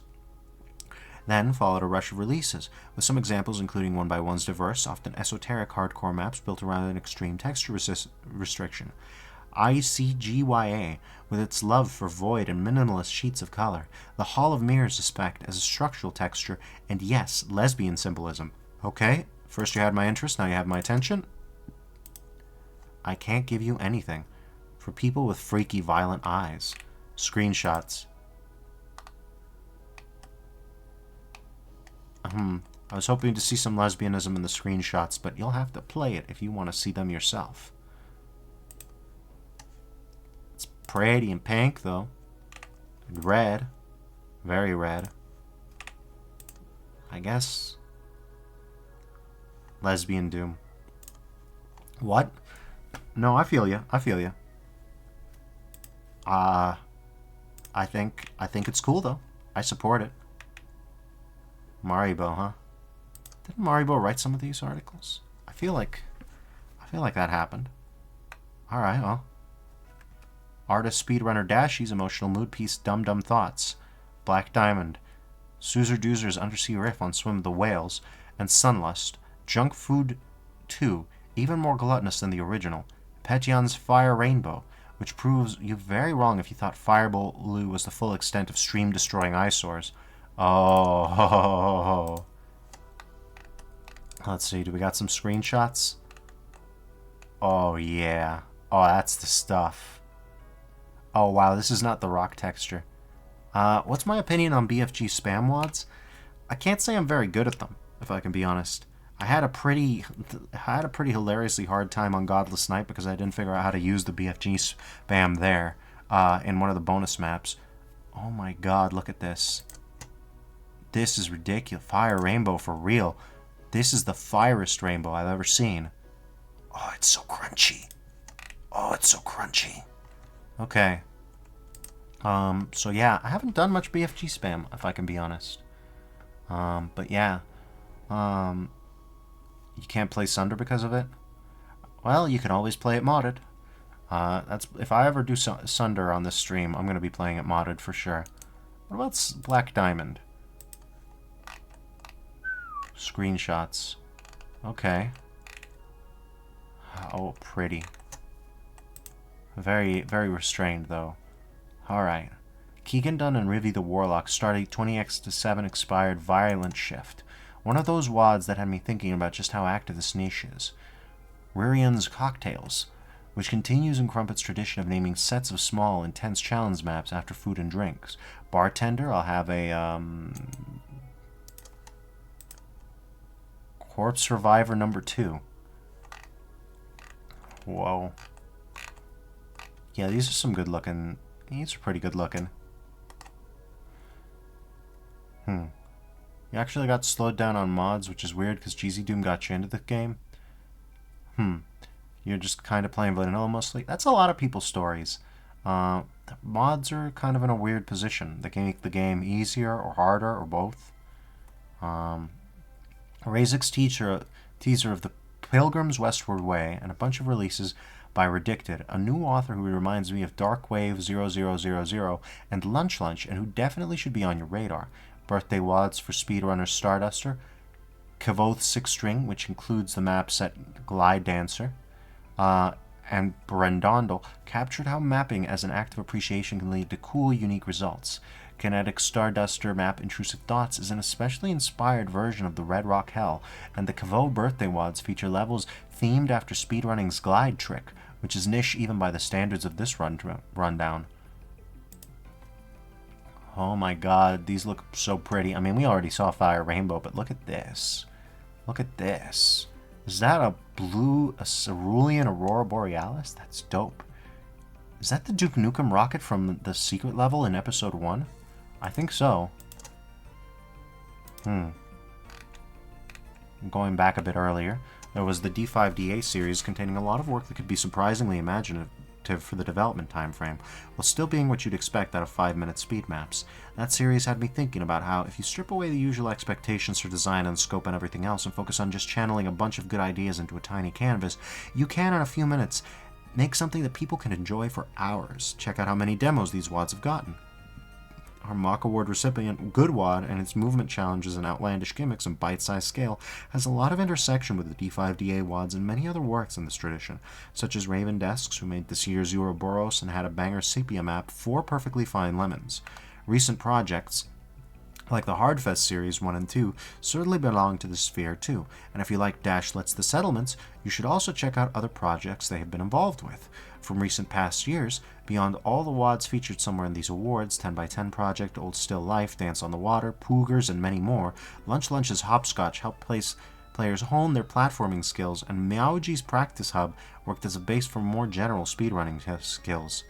Then followed a rush of releases, with some examples including 1x1's diverse, often esoteric hardcore maps built around an extreme texture restriction. ICGYA, with its love for void and minimalist sheets of color, the Hall of Mirrors aspect as a structural texture, and yes, lesbian symbolism. Okay, first you had my interest, now you have my attention. I can't give you anything. For people with freaky, violent eyes. Screenshots. I was hoping to see some lesbianism in the screenshots, but you'll have to play it if you want to see them yourself. Pretty and pink, though. Red. Very red. I guess. Lesbian Doom. What? No, I feel you. I feel you. I think it's cool though. I support it. Maribo, huh? Didn't Maribo write some of these articles? I feel like that happened. All right, well. Artist Speedrunner Dashi's emotional mood piece Dum Dum Thoughts. Black Diamond. Soozer Doozer's Undersea Riff on Swim of the Whales. And Sunlust. Junk Food 2. Even more gluttonous than the original. Petyan's Fire Rainbow, which proves you very wrong if you thought Fireball was the full extent of stream-destroying eyesores. Oh. Let's see, do we got some screenshots? Oh, yeah. Oh, that's the stuff. Oh, wow, this is not the rock texture. What's my opinion on BFG spam wads? I can't say I'm very good at them, if I can be honest. I had a pretty hilariously hard time on Godless Night because I didn't figure out how to use the BFG spam there in one of the bonus maps. Oh my god, look at this. This is ridiculous. Fire Rainbow for real. This is the firest rainbow I've ever seen. Oh, it's so crunchy. Oh, it's so crunchy. Okay. So yeah, I haven't done much BFG spam, if I can be honest. But yeah. You can't play Sunder because of it? Well, you can always play it modded. That's if I ever do Sunder on this stream, I'm going to be playing it modded for sure. What about Black Diamond? Screenshots. Okay. Oh, pretty. Very, very restrained, though. Alright. Keegan Dunn and Rivy the Warlock start a 20x7 expired Violent Shift. One of those wads that had me thinking about just how active this niche is. Ririan's Cocktails, which continues in Crumpet's tradition of naming sets of small, intense challenge maps after food and drinks. Bartender, I'll have a, Corpse Survivor number 2. Whoa. Yeah, these are some good looking. These are pretty good looking. You actually got slowed down on mods, which is weird because GZ Doom got you into the game. You're just kind of playing vanilla mostly. That's a lot of people's stories. Mods are kind of in a weird position. They can make the game easier or harder or both. Razik's teaser of the Pilgrim's Westward Way and a bunch of releases by Redicted, a new author who reminds me of Darkwave 0000 and Lunch and who definitely should be on your radar. Birthday wads for Speedrunner Starduster, Kavoth 6-string, which includes the map set Glide Dancer, and Brendondel captured how mapping as an act of appreciation can lead to cool, unique results. Kinetic Starduster map Intrusive Thoughts is an especially inspired version of the Red Rock Hell, and the Kavo birthday wads feature levels themed after speedrunning's glide trick, which is niche even by the standards of this rundown. Oh my god, these look so pretty. I mean, we already saw Fire Rainbow, but look at this. Look at this. Is that a Cerulean Aurora Borealis? That's dope. Is that the Duke Nukem rocket from the secret level in episode 1? I think so. Going back a bit earlier, there was the D5DA series containing a lot of work that could be surprisingly imaginative for the development time frame, while still being what you'd expect out of 5-minute speed maps. That series had me thinking about how, if you strip away the usual expectations for design and scope and everything else and focus on just channeling a bunch of good ideas into a tiny canvas, you can, in a few minutes, make something that people can enjoy for hours. Check out how many demos these wads have gotten. Our Mock Award recipient, Good Wad, and its movement challenges and outlandish gimmicks and bite-sized scale, has a lot of intersection with the D5DA wads and many other works in this tradition, such as Raven Desks, who made this year's Ouroboros and had a banger sepia map, 4 Perfectly Fine Lemons. Recent projects, like the Hardfest Series 1 and 2, certainly belong to this sphere too, and if you like Dashlet's The Settlements, you should also check out other projects they have been involved with. From recent past years, beyond all the wads featured somewhere in these awards, 10x10 Project, Old Still Life, Dance on the Water, Poogers, and many more, Lunch's Hopscotch helped players hone their platforming skills, and Meowji's Practice Hub worked as a base for more general speedrunning skills.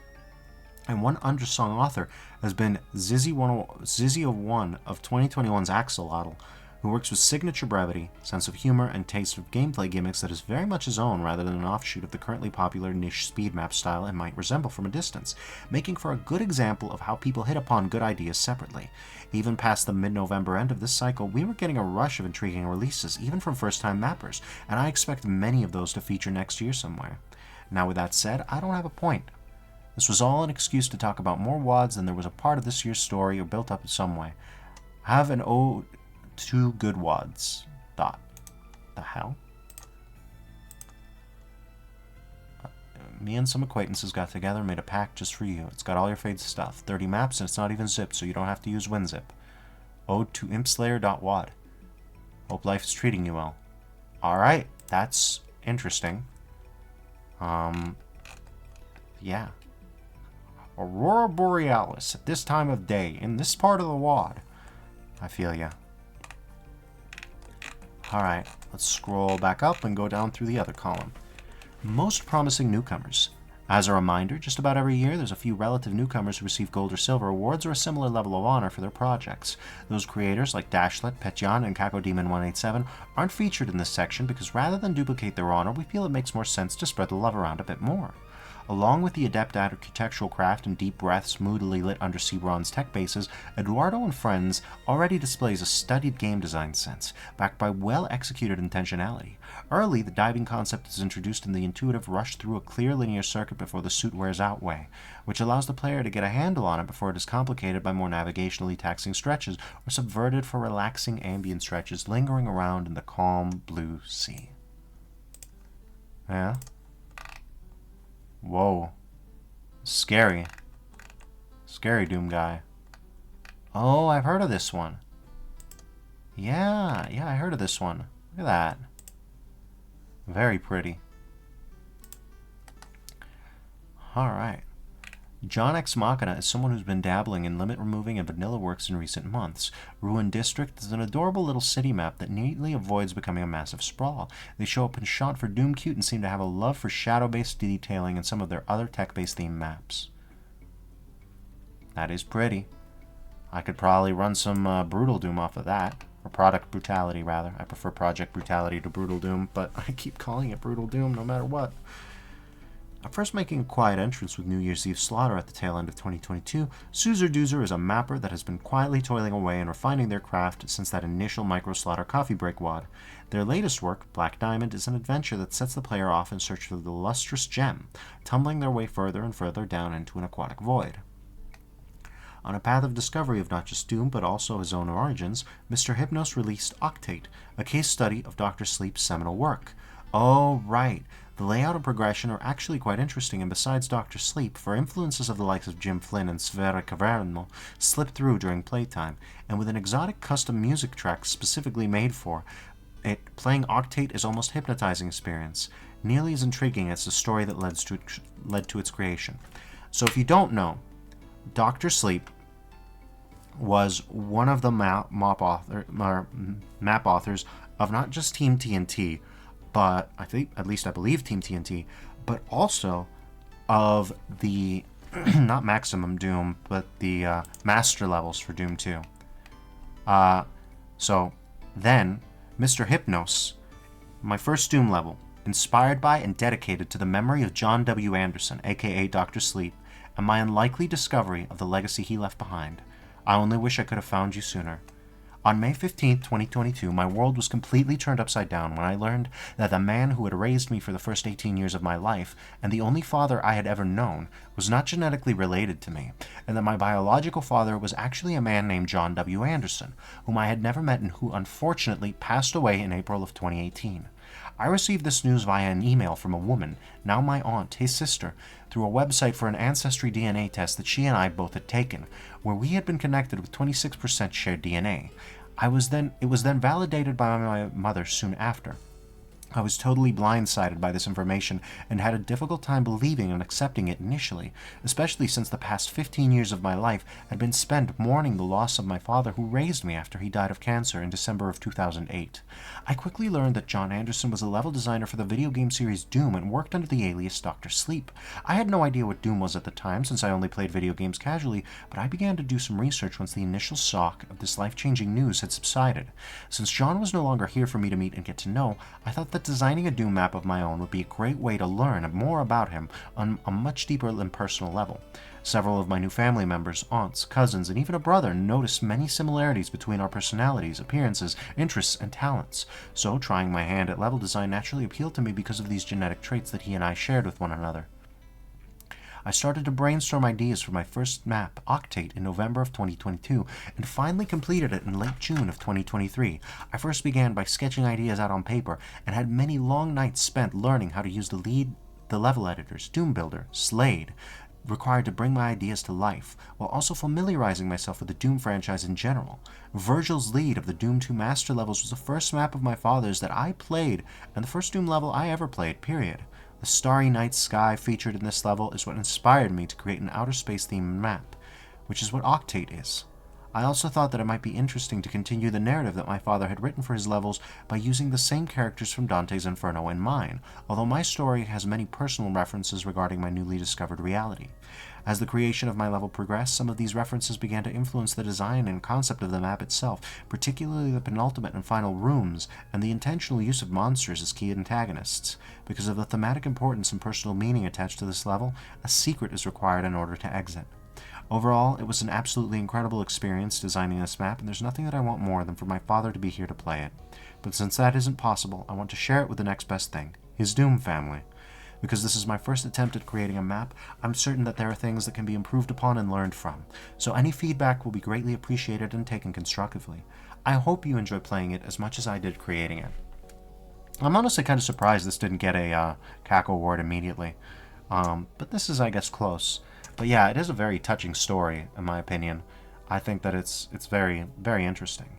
And one undersung author has been Zizzy01 of 2021's Axolotl, who works with signature brevity, sense of humor, and taste of gameplay gimmicks that is very much his own rather than an offshoot of the currently popular niche speed map style and might resemble from a distance, making for a good example of how people hit upon good ideas separately. Even past the mid-November end of this cycle, we were getting a rush of intriguing releases, even from first-time mappers, and I expect many of those to feature next year somewhere. Now with that said, I don't have a point. This was all an excuse to talk about more WODs than there was a part of this year's story or built up in some way. Have an ode to good WODs. The hell? Me and some acquaintances got together and made a pack just for you. It's got all your favorite stuff. 30 maps, and it's not even zipped, so you don't have to use WinZip. Ode to impslayer.wod. Hope life is treating you well. Alright, that's interesting. Yeah. Aurora Borealis at this time of day, in this part of the WOD. I feel ya. Alright, let's scroll back up and go down through the other column. Most promising newcomers. As a reminder, just about every year there's a few relative newcomers who receive gold or silver awards or a similar level of honor for their projects. Those creators like Dashlet, Petyan, and Cacodemon187 aren't featured in this section because rather than duplicate their honor, we feel it makes more sense to spread the love around a bit more. Along with the adept at architectural craft and deep breaths moodily lit undersea bronze tech bases, Eduardo and Friends already displays a studied game design sense, backed by well-executed intentionality. Early, the diving concept is introduced in the intuitive rush through a clear linear circuit before the suit wears out way, which allows the player to get a handle on it before it is complicated by more navigationally taxing stretches or subverted for relaxing ambient stretches lingering around in the calm blue sea. Yeah? Whoa. Scary. Scary Doom guy. Oh, I've heard of this one. Yeah, I heard of this one. Look at that. Very pretty. Alright. John Ex Machina is someone who's been dabbling in limit removing and vanilla works in recent months. Ruin District is an adorable little city map that neatly avoids becoming a massive sprawl. They show up in shot for Doom Cute and seem to have a love for shadow-based detailing in some of their other tech-based theme maps. That is pretty. I could probably run some Brutal Doom off of that. Or Product Brutality, rather. I prefer Project Brutality to Brutal Doom, but I keep calling it Brutal Doom no matter what. First making a quiet entrance with New Year's Eve Slaughter at the tail end of 2022, Soozer Doozer is a mapper that has been quietly toiling away and refining their craft since that initial Micro Slaughter coffee break WOD. Their latest work, Black Diamond, is an adventure that sets the player off in search for the lustrous gem, tumbling their way further and further down into an aquatic void. On a path of discovery of not just Doom, but also his own origins, Mr. Hypnos released Octate, a case study of Dr. Sleep's seminal work. Oh, right. The layout and progression are actually quite interesting, and besides Dr. Sleep, for influences of the likes of Jim Flynn and Sfera Caverno slip through during playtime, and with an exotic custom music track specifically made for it, playing Octate is almost hypnotizing experience, nearly as intriguing as the story that led to its creation. So if you don't know, Dr. Sleep was one of the map authors of not just Team TNT, but I believe Team TNT, but also of the, not Maximum Doom, but the Master levels for Doom 2. So then, Mr. Hypnos, my first Doom level, inspired by and dedicated to the memory of John W. Anderson, aka Dr. Sleep, and my unlikely discovery of the legacy he left behind. I only wish I could have found you sooner. On May 15, 2022, my world was completely turned upside down when I learned that the man who had raised me for the first 18 years of my life, and the only father I had ever known, was not genetically related to me, and that my biological father was actually a man named John W. Anderson, whom I had never met and who unfortunately passed away in April of 2018. I received this news via an email from a woman, now my aunt, his sister, through a website for an ancestry DNA test that she and I both had taken, where we had been connected with 26% shared DNA. It was then validated by my mother soon after. I was totally blindsided by this information and had a difficult time believing and accepting it initially, especially since the past 15 years of my life had been spent mourning the loss of my father who raised me after he died of cancer in December of 2008. I quickly learned that John Anderson was a level designer for the video game series Doom and worked under the alias Dr. Sleep. I had no idea what Doom was at the time since I only played video games casually, but I began to do some research once the initial shock of this life-changing news had subsided. Since John was no longer here for me to meet and get to know, I thought that designing a Doom map of my own would be a great way to learn more about him on a much deeper and personal level. Several of my new family members, aunts, cousins, and even a brother noticed many similarities between our personalities, appearances, interests, and talents. So, trying my hand at level design naturally appealed to me because of these genetic traits that he and I shared with one another. I started to brainstorm ideas for my first map, Octate, in November of 2022, and finally completed it in late June of 2023. I first began by sketching ideas out on paper, and had many long nights spent learning how to use the level editors, Doom Builder, Slade, required to bring my ideas to life, while also familiarizing myself with the Doom franchise in general. Virgil's Lead of the Doom 2 Master Levels was the first map of my father's that I played, and the first Doom level I ever played, period. The starry night sky featured in this level is what inspired me to create an outer space themed map, which is what Octate is. I also thought that it might be interesting to continue the narrative that my father had written for his levels by using the same characters from Dante's Inferno in mine, although my story has many personal references regarding my newly discovered reality. As the creation of my level progressed, some of these references began to influence the design and concept of the map itself, particularly the penultimate and final rooms, and the intentional use of monsters as key antagonists. Because of the thematic importance and personal meaning attached to this level, a secret is required in order to exit. Overall, it was an absolutely incredible experience designing this map, and there's nothing that I want more than for my father to be here to play it. But since that isn't possible, I want to share it with the next best thing, his Doom family. Because this is my first attempt at creating a map, I'm certain that there are things that can be improved upon and learned from, so any feedback will be greatly appreciated and taken constructively. I hope you enjoy playing it as much as I did creating it. I'm honestly kind of surprised this didn't get a Cacoward immediately, but this is, I guess, close. But yeah, it is a very touching story, in my opinion. I think that it's very, very interesting.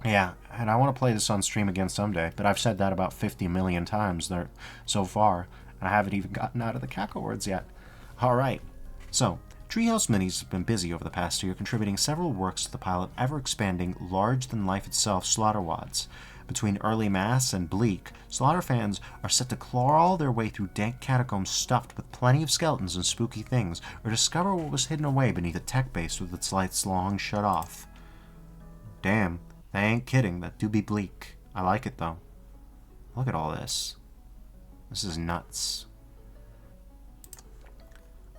Yeah, and I want to play this on stream again someday, but I've said that about 50 million times there so far, and I haven't even gotten out of the Cacowards yet. Alright, so, Treehouse Minis have been busy over the past year, contributing several works to the pile of ever-expanding, large-than-life itself Slaughterwads. Between Early Mass and Bleak, Slaughter fans are set to claw their way through dank catacombs stuffed with plenty of skeletons and spooky things, or discover what was hidden away beneath a tech base with its lights long shut off. Damn. I ain't kidding, that do be bleak. I like it though. Look at all this. This is nuts.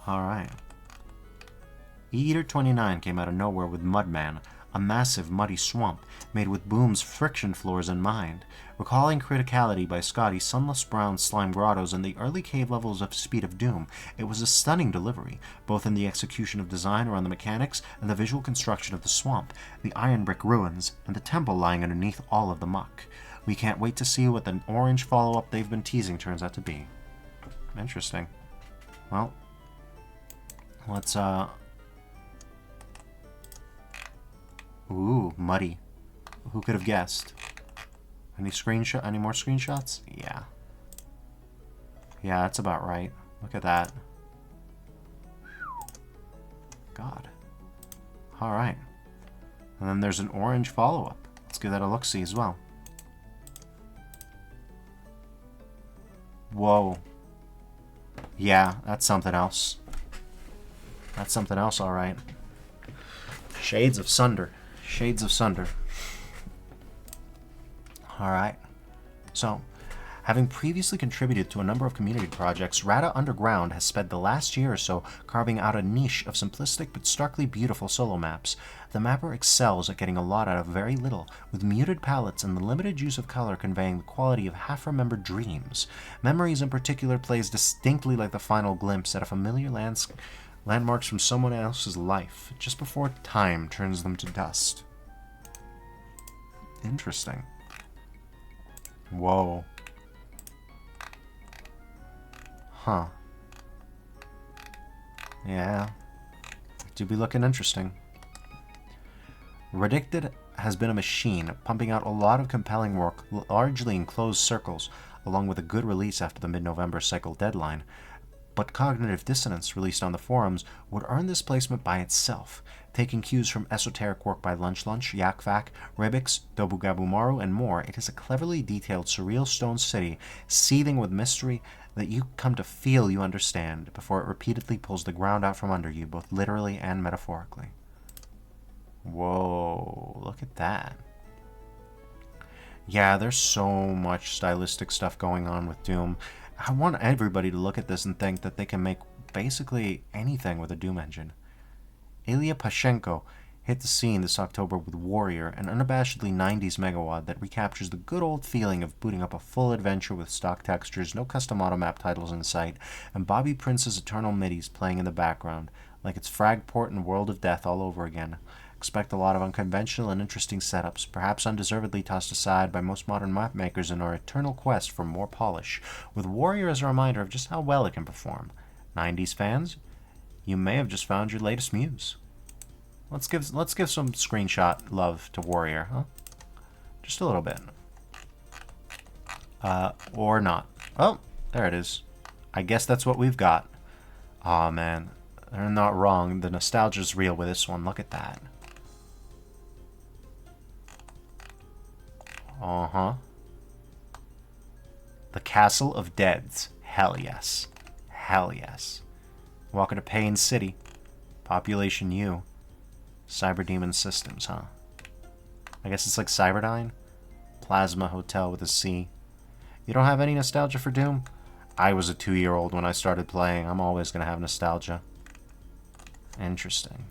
Alright. Eater29 came out of nowhere with Mudman, a massive muddy swamp made with Boom's friction floors in mind. Recalling Criticality by Scotty's sunless brown slime grottos and the early cave levels of Speed of Doom, it was a stunning delivery, both in the execution of design around the mechanics and the visual construction of the swamp, the iron brick ruins, and the temple lying underneath all of the muck. We can't wait to see what the orange follow-up they've been teasing turns out to be. Interesting. Well, let's, Ooh, muddy. Who could have guessed? Any more screenshots? Yeah. Yeah, that's about right. Look at that. God. Alright. And then there's an orange follow-up. Let's give that a look-see as well. Whoa. Yeah, that's something else. That's something else, alright. Shades of Sunder. Shades of Sunder. Alright. So, having previously contributed to a number of community projects, Rata Underground has spent the last year or so carving out a niche of simplistic but starkly beautiful solo maps. The mapper excels at getting a lot out of very little, with muted palettes and the limited use of color conveying the quality of half-remembered dreams. Memories in particular plays distinctly like the final glimpse at a familiar landmarks from someone else's life, just before time turns them to dust. Interesting. Whoa. Huh. Yeah. Do be looking interesting. Redacted has been a machine, pumping out a lot of compelling work, largely in closed circles, along with a good release after the mid-November cycle deadline. But Cognitive Dissonance, released on the forums, would earn this placement by itself, taking cues from esoteric work by Lunch Lunch, Yak Vac, Ribix, Dobugabumaru, and more. It is a cleverly detailed, surreal stone city, seething with mystery that you come to feel you understand before it repeatedly pulls the ground out from under you, both literally and metaphorically. Whoa, look at that. Yeah, there's so much stylistic stuff going on with Doom. I want everybody to look at this and think that they can make basically anything with a Doom engine. Ilya Pashenko hit the scene this October with Warrior, an unabashedly 90s megawad that recaptures the good old feeling of booting up a full adventure with stock textures, no custom automap titles in sight, and Bobby Prince's Eternal Midis playing in the background, like it's Fragport and World of Death all over again. Expect a lot of unconventional and interesting setups, perhaps undeservedly tossed aside by most modern map makers in our eternal quest for more polish, with Warrior as a reminder of just how well it can perform. 90s fans, you may have just found your latest muse. Let's give some screenshot love to Warrior, huh? Just a little bit. Or not. Oh, there it is. I guess that's what we've got. Aw, man. They're not wrong. The nostalgia's real with this one. Look at that. Uh-huh. The Castle of Deads. Hell yes. Hell yes. Welcome to Pain City. Population U. Cyberdemon Systems, huh? I guess it's like Cyberdyne? Plasma Hotel with a C. You don't have any nostalgia for Doom? I was a 2-year-old when I started playing. I'm always going to have nostalgia. Interesting.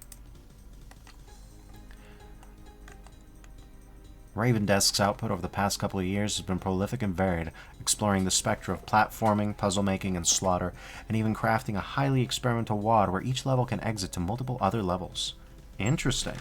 Raven Desk's output over the past couple of years has been prolific and varied, exploring the spectra of platforming, puzzle making, and slaughter, and even crafting a highly experimental WAD where each level can exit to multiple other levels. Interesting.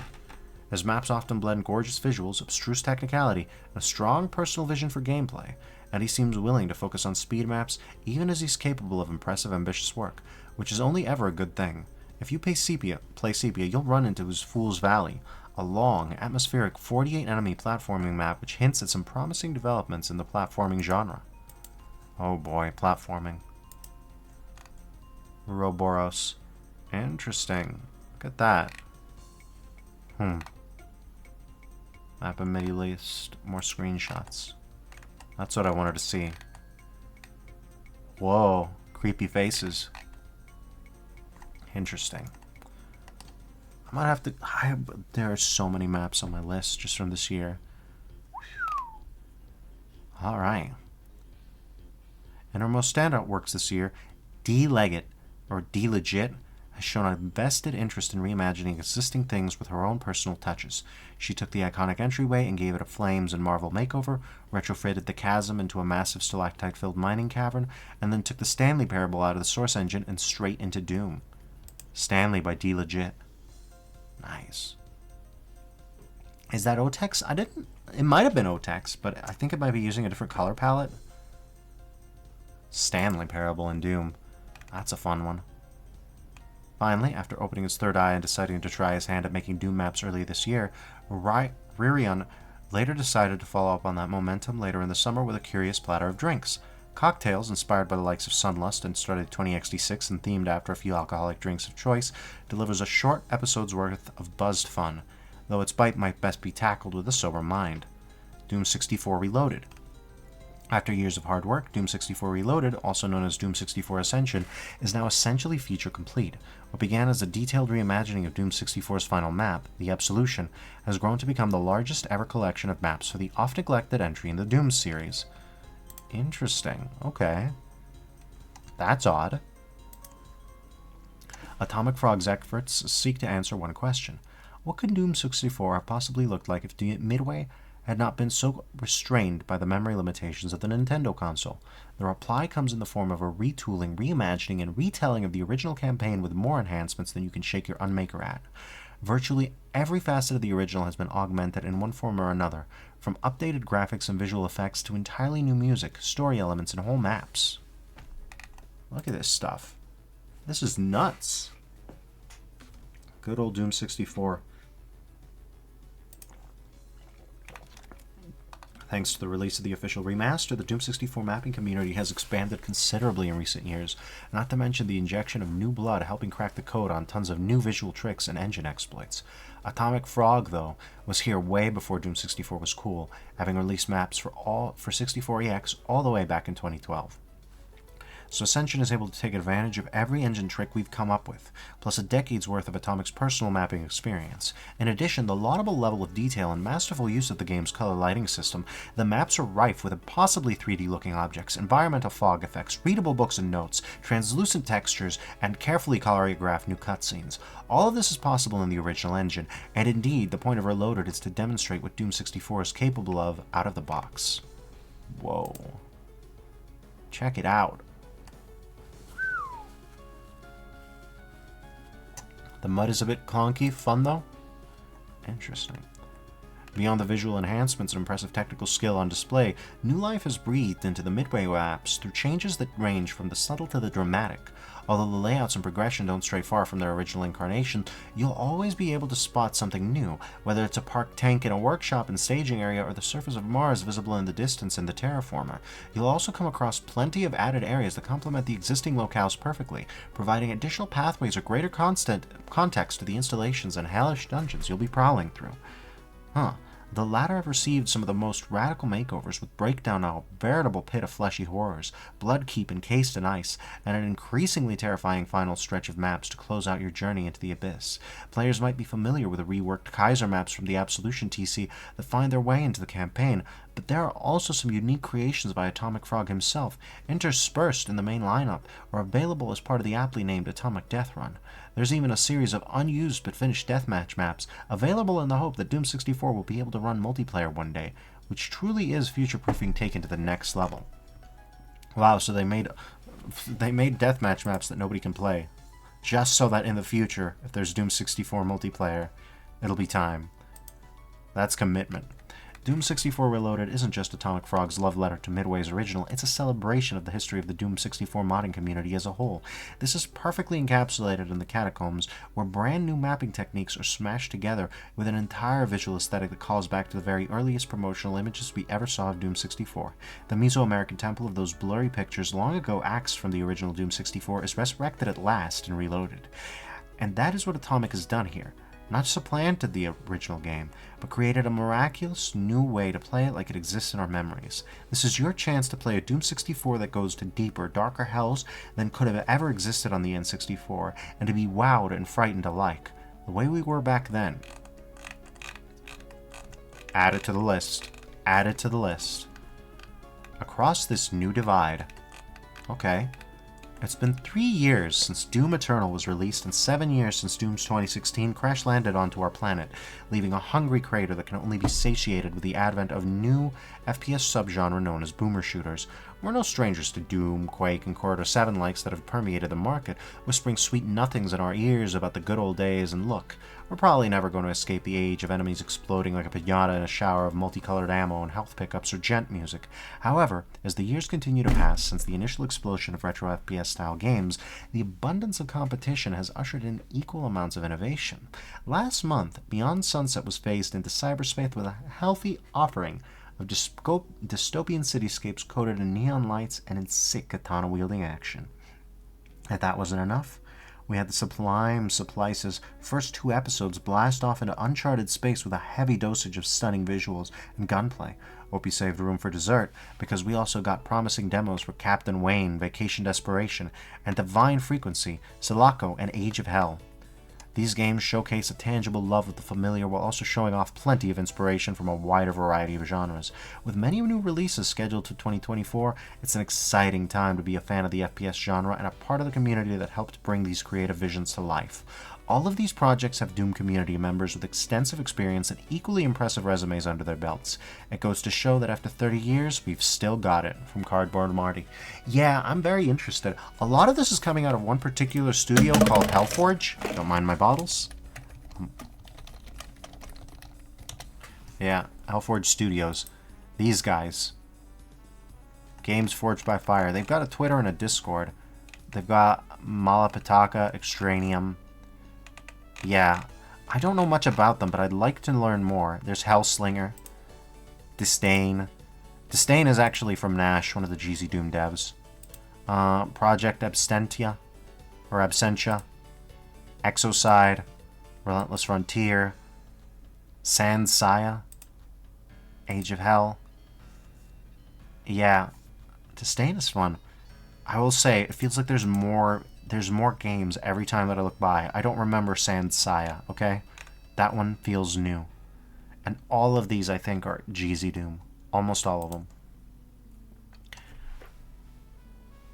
His maps often blend gorgeous visuals, abstruse technicality, and a strong personal vision for gameplay, and he seems willing to focus on speed maps even as he's capable of impressive, ambitious work, which is only ever a good thing. If you play Sepia, you'll run into his Fool's Valley, a long, atmospheric 48-enemy platforming map which hints at some promising developments in the platforming genre. Oh boy, platforming. Ouroboros. Interesting. Look at that. Map and MIDI list. More screenshots. That's what I wanted to see. Whoa. Creepy faces. Interesting. I might have to... there are so many maps on my list just from this year. Alright. In her most standout works this year, D-Legit, or D-Legit, has shown a vested interest in reimagining existing things with her own personal touches. She took the iconic entryway and gave it a Flames and Marvel makeover, retrofitted the chasm into a massive stalactite-filled mining cavern, and then took the Stanley parable out of the source engine and straight into Doom. Stanley by D-Legit. Nice. Is that Otex? It might have been Otex, but I think it might be using a different color palette. Stanley Parable in Doom. That's a fun one. Finally, after opening his third eye and deciding to try his hand at making Doom maps early this year, Ririon later decided to follow up on that momentum later in the summer with a curious platter of drinks. Cocktails, inspired by the likes of Sunlust and started 20XD6 and themed after a few alcoholic drinks of choice, delivers a short episode's worth of buzzed fun, though its bite might best be tackled with a sober mind. Doom 64 Reloaded. After years of hard work, Doom 64 Reloaded, also known as Doom 64 Ascension, is now essentially feature complete. What began as a detailed reimagining of Doom 64's final map, the Absolution, has grown to become the largest ever collection of maps for the oft-neglected entry in the Doom series. Interesting. Okay. That's odd. Atomic Frog's experts seek to answer one question. What could Doom 64 have possibly looked like if Midway had not been so restrained by the memory limitations of the Nintendo console? The reply comes in the form of a retooling, reimagining, and retelling of the original campaign with more enhancements than you can shake your unmaker at. Virtually every facet of the original has been augmented in one form or another, from updated graphics and visual effects to entirely new music, story elements, and whole maps. Look at this stuff. This is nuts. Good old Doom 64. Thanks to the release of the official remaster, the Doom 64 mapping community has expanded considerably in recent years, not to mention the injection of new blood helping crack the code on tons of new visual tricks and engine exploits. Atomic Frog, though, was here way before Doom 64 was cool, having released maps for 64EX all the way back in 2012. So Ascension is able to take advantage of every engine trick we've come up with, plus a decade's worth of Atomic's personal mapping experience. In addition, the laudable level of detail and masterful use of the game's color lighting system, the maps are rife with impossibly 3D-looking objects, environmental fog effects, readable books and notes, translucent textures, and carefully choreographed new cutscenes. All of this is possible in the original engine, and indeed, the point of Reloaded is to demonstrate what Doom 64 is capable of out of the box. Whoa. Check it out. The mud is a bit clunky, fun though? Interesting. Beyond the visual enhancements and impressive technical skill on display, new life is breathed into the Midway maps through changes that range from the subtle to the dramatic. Although the layouts and progression don't stray far from their original incarnation, you'll always be able to spot something new, whether it's a parked tank in a workshop and staging area or the surface of Mars visible in the distance in the terraformer. You'll also come across plenty of added areas that complement the existing locales perfectly, providing additional pathways or greater context to the installations and hellish dungeons you'll be prowling through. The latter have received some of the most radical makeovers, with breakdown now a veritable pit of fleshy horrors, bloodkeep encased in ice, and an increasingly terrifying final stretch of maps to close out your journey into the abyss. Players might be familiar with the reworked Kaiser maps from the Absolution TC that find their way into the campaign, but there are also some unique creations by Atomic Frog himself, interspersed in the main lineup, or available as part of the aptly named Atomic Death Run. There's even a series of unused but finished deathmatch maps, available in the hope that Doom 64 will be able to run multiplayer one day, which truly is future-proofing taken to the next level. Wow, so they made deathmatch maps that nobody can play, just so that in the future, if there's Doom 64 multiplayer, it'll be time. That's commitment. Doom 64 Reloaded isn't just Atomic Frog's love letter to Midway's original, it's a celebration of the history of the Doom 64 modding community as a whole. This is perfectly encapsulated in the Catacombs, where brand new mapping techniques are smashed together with an entire visual aesthetic that calls back to the very earliest promotional images we ever saw of Doom 64. The Mesoamerican temple of those blurry pictures long ago axed from the original Doom 64 is resurrected at last and reloaded. And that is what Atomic has done here. Not supplanted the original game, but created a miraculous new way to play it like it exists in our memories. This is your chance to play a Doom 64 that goes to deeper, darker hells than could have ever existed on the N64, and to be wowed and frightened alike, the way we were back then. Add it to the list. Add it to the list. Across this new divide. Okay. It's been 3 years since Doom Eternal was released and 7 years since Doom's 2016 crash-landed onto our planet, leaving a hungry crater that can only be satiated with the advent of new FPS subgenre known as boomer shooters. We're no strangers to Doom, Quake, and Corridor 7 likes that have permeated the market, whispering sweet nothings in our ears about the good old days, and look, we're probably never going to escape the age of enemies exploding like a piñata in a shower of multicolored ammo and health pickups or gent music. However, as the years continue to pass since the initial explosion of retro FPS-style games, the abundance of competition has ushered in equal amounts of innovation. Last month, Beyond Sunset was phased into cyberspace with a healthy offering of dystopian cityscapes coated in neon lights and in sick katana-wielding action. If that wasn't enough, we had the sublime Supplice's first 2 episodes blast off into uncharted space with a heavy dosage of stunning visuals and gunplay. Hope you saved room for dessert, because we also got promising demos for Captain Wayne, Vacation Desperation, and Divine Frequency, Sulaco, and Age of Hell. These games showcase a tangible love of the familiar while also showing off plenty of inspiration from a wider variety of genres. With many new releases scheduled to 2024, it's an exciting time to be a fan of the FPS genre and a part of the community that helped bring these creative visions to life. All of these projects have Doom community members with extensive experience and equally impressive resumes under their belts. It goes to show that after 30 years, we've still got it. From Cardboard Marty. Yeah, I'm very interested. A lot of this is coming out of one particular studio called Hellforge. Don't mind my bottles. Yeah, Hellforge Studios. These guys. Games Forged by Fire. They've got a Twitter and a Discord. They've got Malapitaka, Extranium. Yeah, I don't know much about them, but I'd like to learn more. There's Hellslinger, Disdain, Disdain is actually from Nash, one of the GZ Doom devs. Project Absentia, or Absentia, Exocide, Relentless Frontier, Sans Saya, Age of Hell. Yeah, Disdain is fun. I will say, it feels like there's more games every time that I look by. I don't remember Sans Saya, okay? That one feels new. And all of these, I think, are GZ Doom. Almost all of them.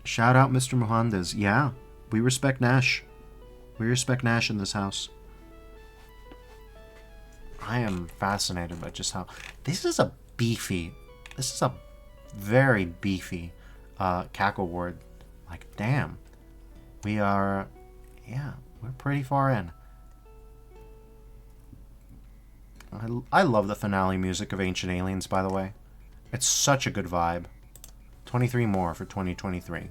Shout out Mr. Mohandes. Yeah, we respect Nash. We respect Nash in this house. I am fascinated by just how... This is a very beefy Cacoward. Like, damn. We are... Yeah, we're pretty far in. I love the finale music of Ancient Aliens, by the way. It's such a good vibe. 23 more for 2023.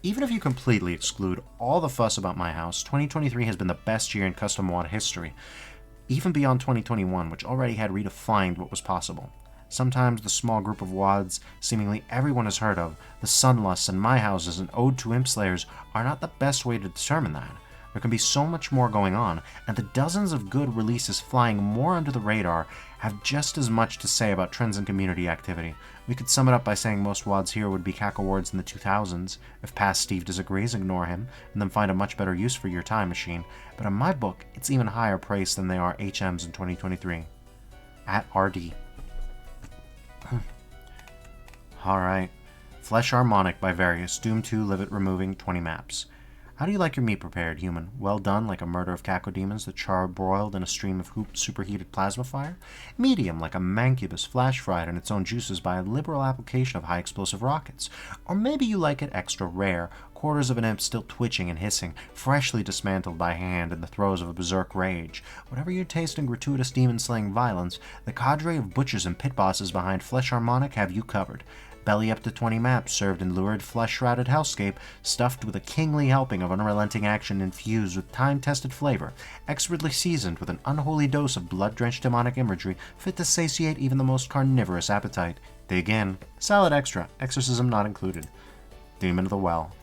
Even if you completely exclude all the fuss about my house, 2023 has been the best year in custom WoD history, even beyond 2021, which already had redefined what was possible. Sometimes the small group of WoDs seemingly everyone has heard of, the Sunlusts and My Houses and Ode to Imp Slayers, are not the best way to determine that. There can be so much more going on, and the dozens of good releases flying more under the radar have just as much to say about trends in community activity. We could sum it up by saying most WoDs here would be Cacowards in the 2000s. If past Steve disagrees, ignore him, and then find a much better use for your time machine. But in my book, it's even higher praise than they are HMs in 2023. At RD. Alright. Flesh Harmonic by Various. Doom 2 Live It removing 20 maps. How do you like your meat prepared, human? Well done, like a murder of cacodemons that char-broiled in a stream of superheated plasma fire? Medium, like a mancubus flash-fried in its own juices by a liberal application of high-explosive rockets? Or maybe you like it extra rare, quarters of an imp still twitching and hissing, freshly dismantled by hand in the throes of a berserk rage. Whatever your taste in gratuitous demon-slaying violence, the cadre of butchers and pit bosses behind Flesh Harmonic have you covered. Belly up to 20 maps served in lurid flesh-shrouded hellscape, stuffed with a kingly helping of unrelenting action infused with time-tested flavor, expertly seasoned with an unholy dose of blood-drenched demonic imagery fit to satiate even the most carnivorous appetite. Dig in. Salad extra. Exorcism not included. Demon of the Well.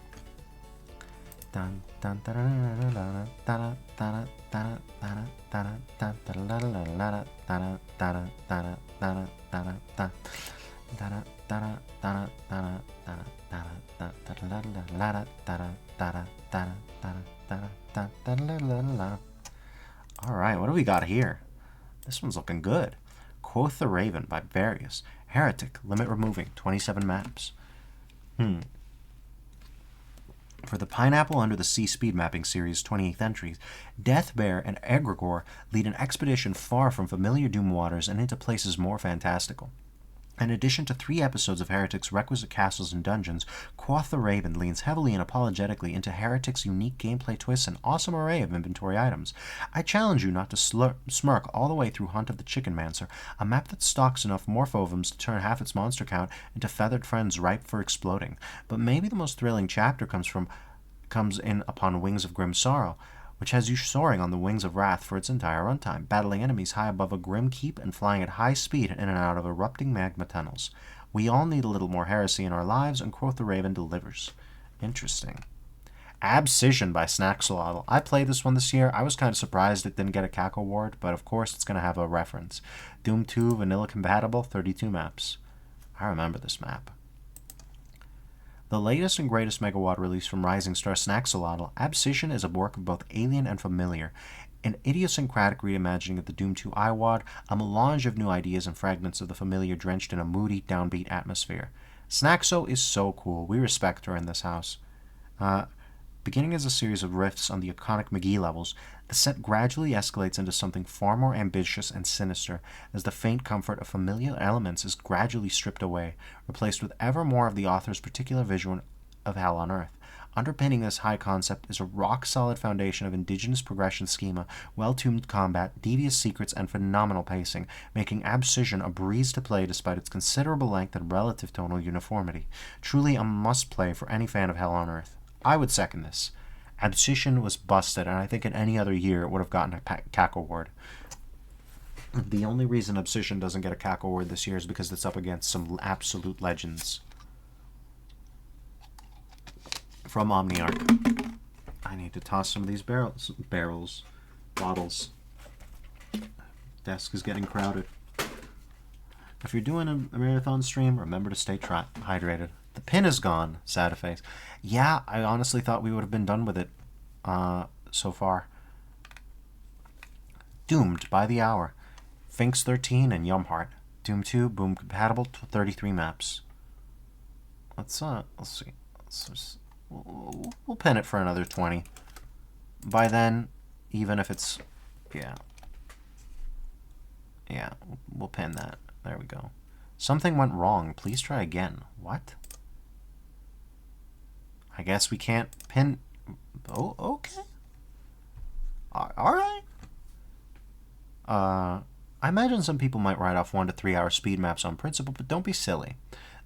Alright, what do we got here? This one's looking good. Quoth the Raven by Various. Heretic, limit removing, 27 maps. For the Pineapple Under the Sea speed mapping series 28th entries, Death Bear and Egregore lead an expedition far from familiar Doom waters and into places more fantastical. In addition to 3 episodes of Heretic's requisite castles and dungeons, Quoth the Raven leans heavily and apologetically into Heretic's unique gameplay twists and awesome array of inventory items. I challenge you not to smirk all the way through Hunt of the Chicken Mancer, a map that stocks enough morphovums to turn half its monster count into feathered friends ripe for exploding. But maybe the most thrilling chapter comes in upon Wings of Grim Sorrow, which has you soaring on the wings of wrath for its entire runtime, battling enemies high above a grim keep and flying at high speed in and out of erupting magma tunnels. We all need a little more heresy in our lives, and Quoth the Raven delivers. Interesting. Abscission by Snaxolotl. I played this one this year. I was kind of surprised it didn't get a Cacoward, but of course it's going to have a reference. Doom 2 vanilla compatible, 32 maps. I remember this map. The latest and greatest Megawad release from Rising Star Snaxolotl, Abscission is a work of both alien and familiar. An idiosyncratic reimagining of the Doom 2 iWad, a melange of new ideas and fragments of the familiar drenched in a moody, downbeat atmosphere. Snaxo is so cool. We respect her in this house. Beginning as a series of riffs on the iconic McGee levels, the set gradually escalates into something far more ambitious and sinister as the faint comfort of familiar elements is gradually stripped away, replaced with ever more of the author's particular vision of Hell on Earth. Underpinning this high concept is a rock-solid foundation of indigenous progression schema, well-tuned combat, devious secrets, and phenomenal pacing, making Abscission a breeze to play despite its considerable length and relative tonal uniformity. Truly a must-play for any fan of Hell on Earth. I would second this. Abscission was busted, and I think in any other year it would have gotten a Cacoward. The only reason Obsession doesn't get a Cacoward this year is because it's up against some absolute legends from Omniarch. I need to toss some of these bottles. Desk is getting crowded. If you're doing a marathon stream, remember to stay hydrated. The pin is gone, sad face. Yeah, I honestly thought we would have been done with it so far. Doomed by the hour. Finks 13 and Yumheart. Doom 2, boom compatible, 33 maps. Let's see. We'll pin it for another 20. By then, even if it's, yeah, we'll pin that. There we go. Something went wrong. Please try again. What? I guess we can't pin. Oh, okay. All right. I imagine some people might write off 1 to 3 hour speed maps on principle, but don't be silly.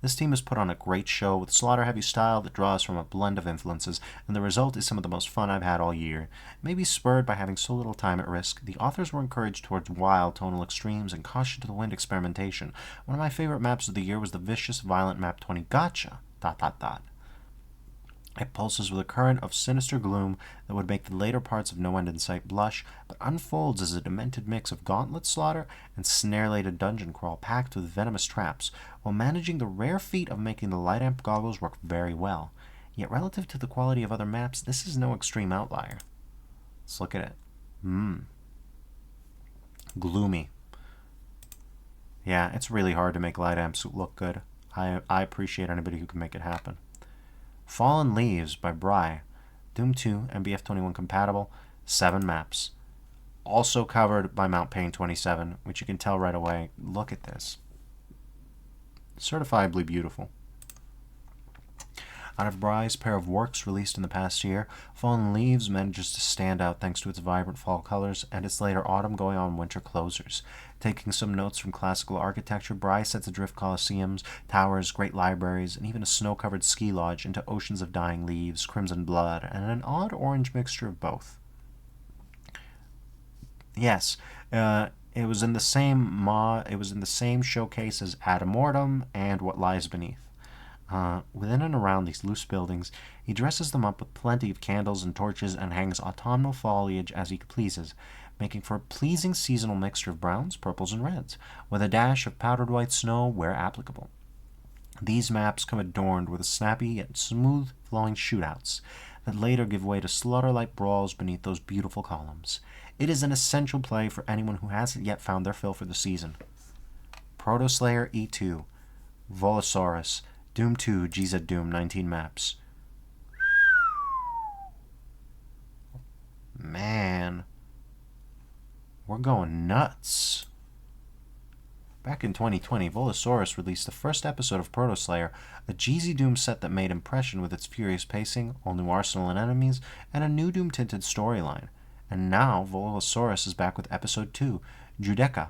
This team has put on a great show with slaughter-heavy style that draws from a blend of influences, and the result is some of the most fun I've had all year. Maybe spurred by having so little time at risk, the authors were encouraged towards wild tonal extremes and caution to the wind experimentation. One of my favorite maps of the year was the vicious, violent map 20 Gotcha! ... It pulses with a current of sinister gloom that would make the later parts of No End in Sight blush, but unfolds as a demented mix of gauntlet slaughter and snare-laden dungeon crawl packed with venomous traps, while managing the rare feat of making the light amp goggles work very well. Yet relative to the quality of other maps, this is no extreme outlier. Let's look at it. Gloomy. Yeah, it's really hard to make light amps look good. I appreciate anybody who can make it happen. Fallen Leaves by Bry. Doom 2, MBF21 compatible, 7 maps. Also covered by Mount Pain 27, which you can tell right away. Look at this. Certifiably beautiful. Out of Bry's pair of works released in the past year, Fallen Leaves manages to stand out thanks to its vibrant fall colors and its later autumn going on winter closers. Taking some notes from classical architecture, Bry sets adrift coliseums, towers, great libraries, and even a snow-covered ski lodge into oceans of dying leaves, crimson blood, and an odd orange mixture of both. Yes, it was in the same showcase as Ad Mortem and What Lies Beneath. Within and around these loose buildings, he dresses them up with plenty of candles and torches and hangs autumnal foliage as he pleases, making for a pleasing seasonal mixture of browns, purples, and reds, with a dash of powdered white snow where applicable. These maps come adorned with snappy yet smooth-flowing shootouts that later give way to slaughter-like brawls beneath those beautiful columns. It is an essential play for anyone who hasn't yet found their fill for the season. Protoslayer E2, Volosaurus, Doom 2, GZ Doom, 19 maps. Man. We're going nuts. Back in 2020, Volosaurus released the first episode of Protoslayer, a GZ Doom set that made impression with its furious pacing, all new arsenal and enemies, and a new Doom-tinted storyline. And now, Volosaurus is back with episode 2, Judeca,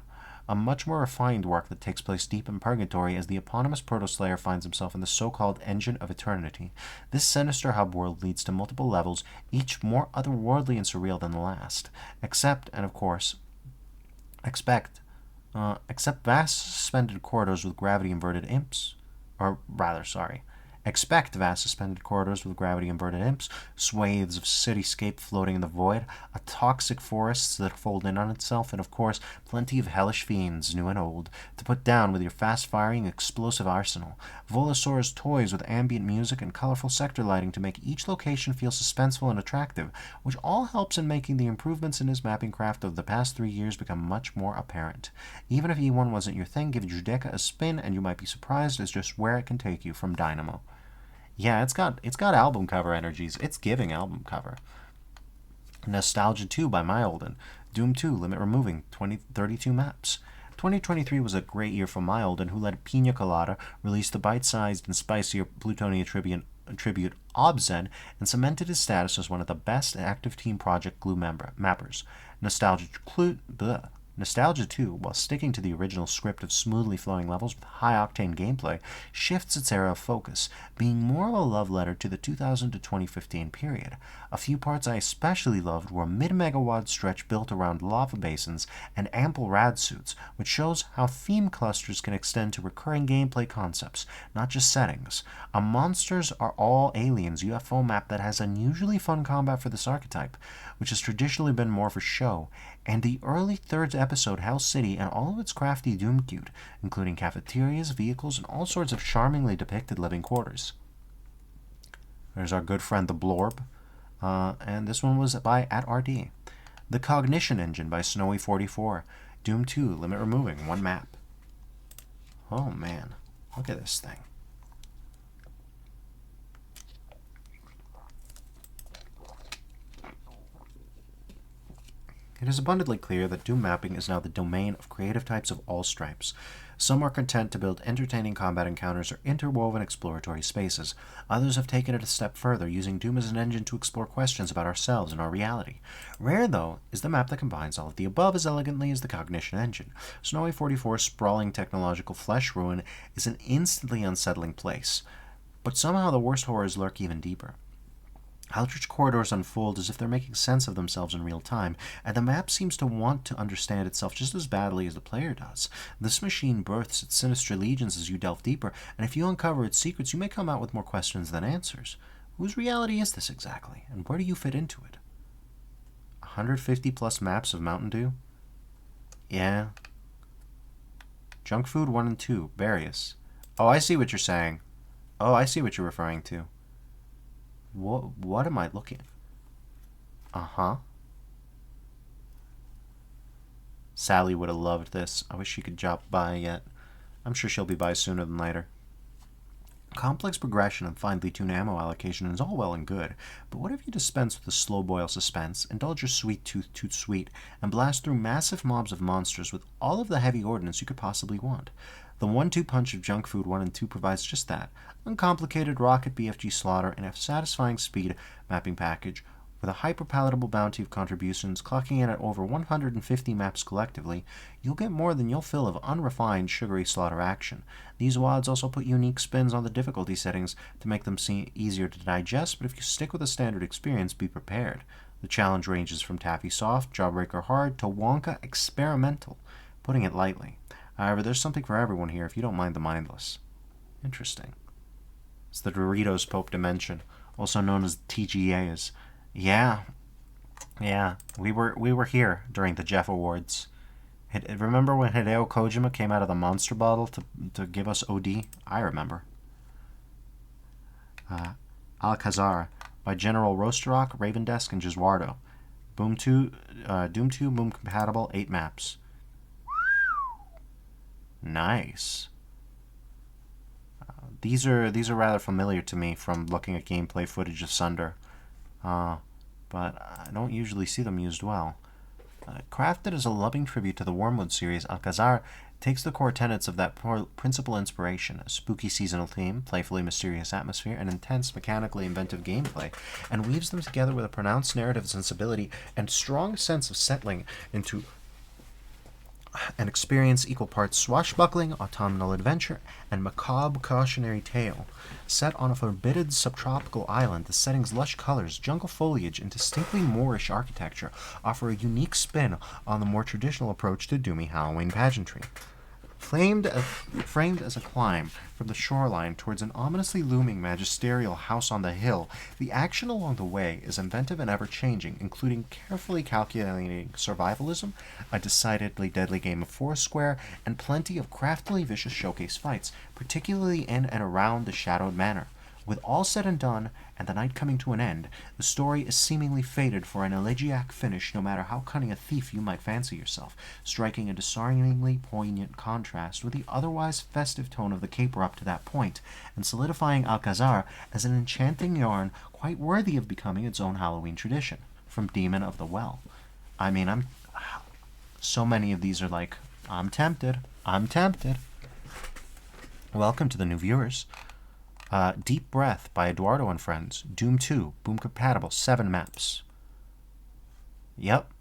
a much more refined work that takes place deep in purgatory as the eponymous Protoslayer finds himself in the so-called Engine of Eternity. This sinister hub world leads to multiple levels, each more otherworldly and surreal than the last. Except vast suspended corridors with gravity-inverted imps. Expect vast suspended corridors with gravity-inverted imps, swathes of cityscape floating in the void, a toxic forest that fold in on itself, and of course, plenty of hellish fiends, new and old, to put down with your fast-firing, explosive arsenal. Volosaurus toys with ambient music and colorful sector lighting to make each location feel suspenseful and attractive, which all helps in making the improvements in his mapping craft of the past 3 years become much more apparent. Even if E1 wasn't your thing, give Judeca a spin, and you might be surprised as just where it can take you from Dynamo. Yeah, it's got album cover energies. It's giving album cover. Nostalgia 2 by Myolden. Doom 2, Limit Removing, 32 maps. 2023 was a great year for Myolden, who let Pina Colada release the bite-sized and spicier Plutonia tribute Obzen and cemented his status as one of the best active Team Project Glue mappers. Nostalgia Nostalgia 2, while sticking to the original script of smoothly flowing levels with high-octane gameplay, shifts its area of focus, being more of a love letter to the 2000 to 2015 period. A few parts I especially loved were a mid-megawatt stretch built around lava basins and ample rad suits, which shows how theme clusters can extend to recurring gameplay concepts, not just settings. A Monsters Are All Aliens UFO map that has unusually fun combat for this archetype, which has traditionally been more for show, and the early third episode Hell City and all of its crafty doom cute, including cafeterias, vehicles, and all sorts of charmingly depicted living quarters. There's our good friend the Blorb, and this one was by @RD. The Cognition Engine by Snowy44. Doom 2, limit removing, one map. Oh man, look at this thing. It is abundantly clear that Doom mapping is now the domain of creative types of all stripes. Some are content to build entertaining combat encounters or interwoven exploratory spaces. Others have taken it a step further, using Doom as an engine to explore questions about ourselves and our reality. Rare, though, is the map that combines all of the above as elegantly as the Cognition Engine. Snowy44's sprawling technological flesh ruin is an instantly unsettling place, but somehow the worst horrors lurk even deeper. Aldrich corridors unfold as if they're making sense of themselves in real time, and the map seems to want to understand itself just as badly as the player does. This machine births its sinister legions as you delve deeper, and if you uncover its secrets, you may come out with more questions than answers. Whose reality is this exactly, and where do you fit into it? 150 plus maps of Mountain Dew? Yeah. Junk Food 1 and 2, Barius. Oh, I see what you're saying. Oh, I see what you're referring to. What am I looking at? Uh-huh. Sally would have loved this. I wish she could drop by yet. I'm sure she'll be by sooner than later. Complex progression and finely tuned ammo allocation is all well and good, but what if you dispense with the slow boil suspense, indulge your sweet tooth toot sweet, and blast through massive mobs of monsters with all of the heavy ordnance you could possibly want? The 1-2 punch of Junk Food 1 and 2 provides just that. Uncomplicated rocket BFG slaughter and a satisfying speed mapping package with a hyper-palatable bounty of contributions clocking in at over 150 maps collectively. You'll get more than you'll fill of unrefined, sugary slaughter action. These WODs also put unique spins on the difficulty settings to make them seem easier to digest, but if you stick with a standard experience, be prepared. The challenge ranges from taffy soft, jawbreaker hard, to Wonka experimental, putting it lightly. However, there's something for everyone here if you don't mind the mindless. Interesting. It's the Doritos Pope Dimension, also known as TGAs. Yeah, we were here during the Jeff Awards. Remember when Hideo Kojima came out of the monster bottle to give us OD? I remember. Alcazar by General Rosterrock, Ravendesk, and Giswardo. Doom 2, Boom compatible, 8 maps. Nice. These are rather familiar to me from looking at gameplay footage of Sunder, but I don't usually see them used well. Crafted as a loving tribute to the Wormwood series, Alcazar takes the core tenets of that principal inspiration, a spooky seasonal theme, playfully mysterious atmosphere, and intense, mechanically inventive gameplay, and weaves them together with a pronounced narrative sensibility and strong sense of settling into an experience equal parts swashbuckling, autumnal adventure, and macabre cautionary tale. Set on a forbidden subtropical island, the setting's lush colors, jungle foliage, and distinctly Moorish architecture offer a unique spin on the more traditional approach to doomy Halloween pageantry. Framed as a climb from the shoreline towards an ominously looming magisterial house on the hill, the action along the way is inventive and ever-changing, including carefully calculating survivalism, a decidedly deadly game of Foursquare, and plenty of craftily vicious showcase fights, particularly in and around the Shadowed Manor. With all said and done, and the night coming to an end, the story is seemingly fated for an elegiac finish no matter how cunning a thief you might fancy yourself, striking a disarmingly poignant contrast with the otherwise festive tone of the caper up to that point, and solidifying Alcazar as an enchanting yarn quite worthy of becoming its own Halloween tradition. From Demon of the Well. I mean, so many of these are like, I'm tempted. Welcome to the new viewers. Deep Breath by Eduardo and Friends. Doom 2, Boom compatible, 7 maps. Yep.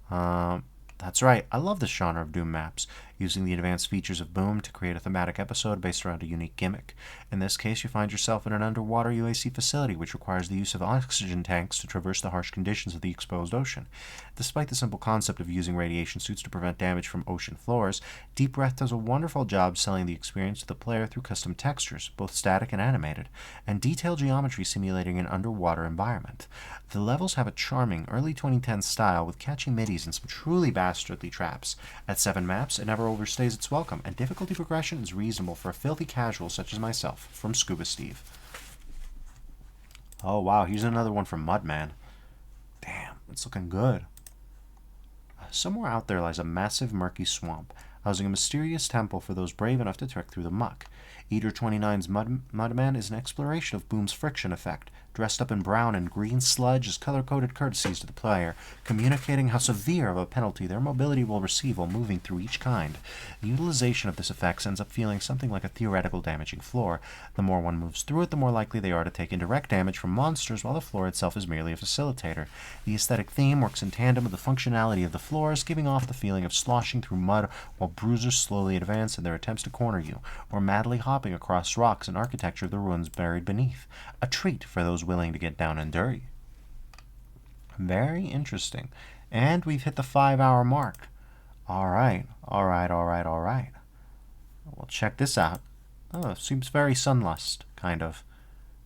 That's right, I love this genre of Doom maps, using the advanced features of Boom to create a thematic episode based around a unique gimmick. In this case, you find yourself in an underwater UAC facility, which requires the use of oxygen tanks to traverse the harsh conditions of the exposed ocean. Despite the simple concept of using radiation suits to prevent damage from ocean floors, Deep Breath does a wonderful job selling the experience to the player through custom textures, both static and animated, and detailed geometry simulating an underwater environment. The levels have a charming early 2010s style with catchy midis and some truly bastardly traps. At 7 maps, it never overstays its welcome, and difficulty progression is reasonable for a filthy casual such as myself. From Scuba Steve. Oh wow, here's another one from Mudman. Damn, it's looking good. Somewhere out there lies a massive murky swamp, housing a mysterious temple for those brave enough to trek through the muck. Eater 29's Mudman is an exploration of Boom's friction effect, dressed up in brown and green sludge as color-coded courtesies to the player, communicating how severe of a penalty their mobility will receive while moving through each kind. The utilization of this effect ends up feeling something like a theoretical damaging floor. The more one moves through it, the more likely they are to take indirect damage from monsters, while the floor itself is merely a facilitator. The aesthetic theme works in tandem with the functionality of the floors, giving off the feeling of sloshing through mud while bruisers slowly advance in their attempts to corner you, or madly hopping across rocks and architecture of the ruins buried beneath. A treat for those willing to get down and dirty. Very interesting. And we've hit the 5-hour mark. Alright. Well, check this out. Oh, seems very Sunlust, kind of.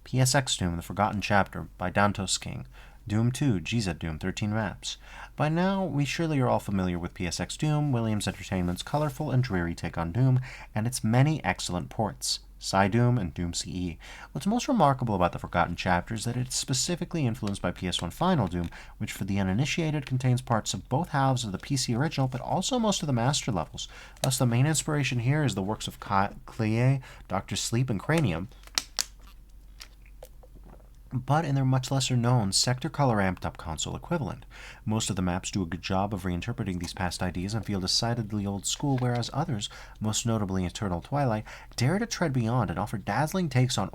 PSX Doom, The Forgotten Chapter, by Dantos King. Doom 2, GZ Doom, 13 maps. By now, we surely are all familiar with PSX Doom, Williams Entertainment's colorful and dreary take on Doom, and its many excellent ports. Psy-Doom and Doom CE. What's most remarkable about The Forgotten Chapter is that it's specifically influenced by PS1 Final Doom, which for the uninitiated contains parts of both halves of the PC original, but also most of the master levels. Thus, the main inspiration here is the works of Clea, Dr. Sleep, and Cranium, but in their much lesser known sector color amped up console equivalent. Most of the maps do a good job of reinterpreting these past ideas and feel decidedly old school, whereas others, most notably Eternal Twilight, dare to tread beyond and offer dazzling takes on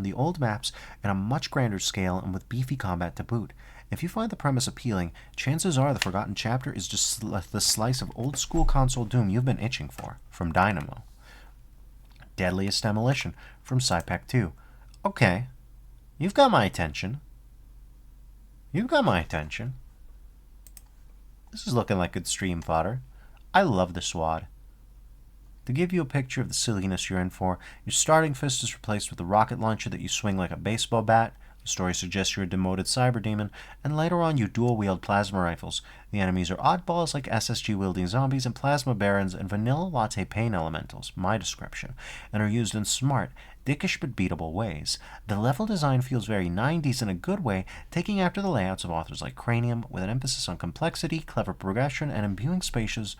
the old maps at a much grander scale and with beefy combat to boot. If you find the premise appealing, chances are The Forgotten Chapter is just the slice of old school console Doom you've been itching for. From Dynamo. Deadliest Demolition, from Cypac 2. Okay. You've got my attention. This is looking like good stream fodder. I love the SWAT. To give you a picture of the silliness you're in for, your starting fist is replaced with a rocket launcher that you swing like a baseball bat. The story suggests you're a demoted cyber demon, and later on you dual-wield plasma rifles. The enemies are oddballs like SSG-wielding zombies and plasma barons and vanilla latte pain elementals, my description, and are used in smart, dickish but beatable ways. The level design feels very 90s in a good way, taking after the layouts of authors like Cranium, with an emphasis on complexity, clever progression, and imbuing spaces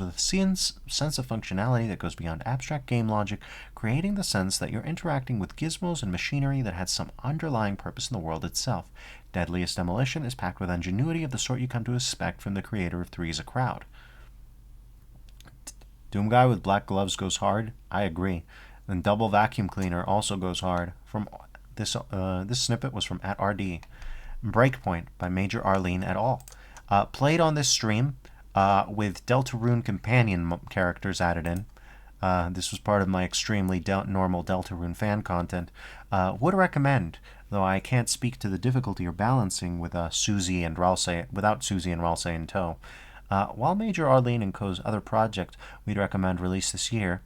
with a sense of functionality that goes beyond abstract game logic, creating the sense that you're interacting with gizmos and machinery that has some underlying purpose in the world itself. Deadliest Demolition is packed with ingenuity of the sort you come to expect from the creator of Three's a Crowd. Doom Guy with Black Gloves goes hard. I agree. And Double Vacuum Cleaner also goes hard. From this snippet was from @RD. Breakpoint by Major Arlene et al. Played on this stream with Deltarune companion characters added in. This was part of my extremely normal Deltarune fan content. Would recommend, though I can't speak to the difficulty or balancing with Susie and Ralsei without Susie and Ralsei in tow. While Major Arlene and Co.'s other project we'd recommend released this year,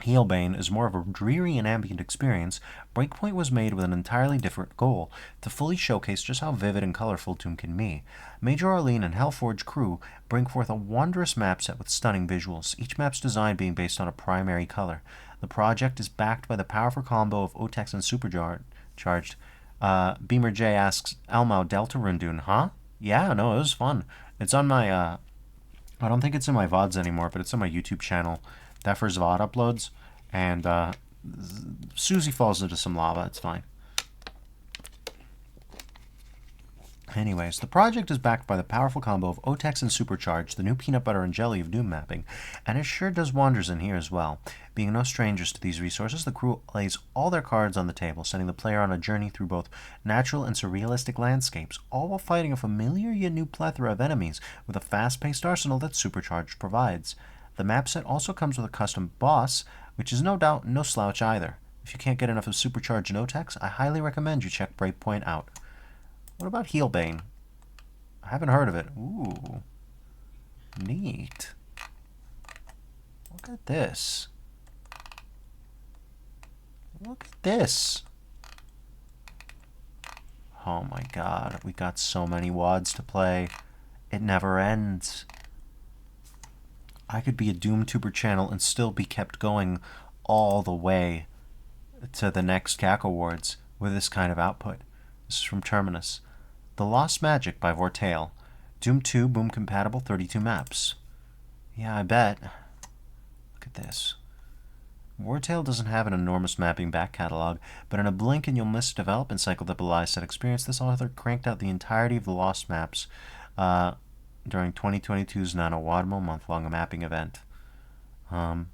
Heelbane is more of a dreary and ambient experience. Breakpoint was made with an entirely different goal, to fully showcase just how vivid and colorful Doom can be. Major Arlene and Hellforge crew bring forth a wondrous map set with stunning visuals, each map's design being based on a primary color. The project is backed by the powerful combo of Otex and Supercharged. Beamer J asks, Elmo, Deltarune Dune, huh? Yeah, no, it was fun. It's on my, I don't think it's in my VODs anymore, but it's on my YouTube channel. That for his VOD uploads, and Susie falls into some lava. It's fine. Anyways, the project is backed by the powerful combo of Otex and Supercharge, the new peanut butter and jelly of Doom mapping, and it sure does wonders in here as well. Being no strangers to these resources, the crew lays all their cards on the table, sending the player on a journey through both natural and surrealistic landscapes, all while fighting a familiar yet new plethora of enemies with a fast-paced arsenal that Supercharge provides. The map set also comes with a custom boss, which is no doubt no slouch either. If you can't get enough of Supercharge and Otex, I highly recommend you check Breakpoint out. What about Healbane? I haven't heard of it. Ooh. Neat. Look at this. Look at this. Oh my god, we got so many WADs to play. It never ends. I could be a DoomTuber channel and still be kept going all the way to the next Cacowards with this kind of output. This is from Terminus. The Lost Magic by Vortale. Doom 2 boom compatible 32 maps. Yeah, I bet. Look at this. Vortale doesn't have an enormous mapping back catalog, but in a blink and you'll miss development cycle that belies that experience, this author cranked out the entirety of the Lost Maps during 2022's NaNoWriMo month-long mapping event. The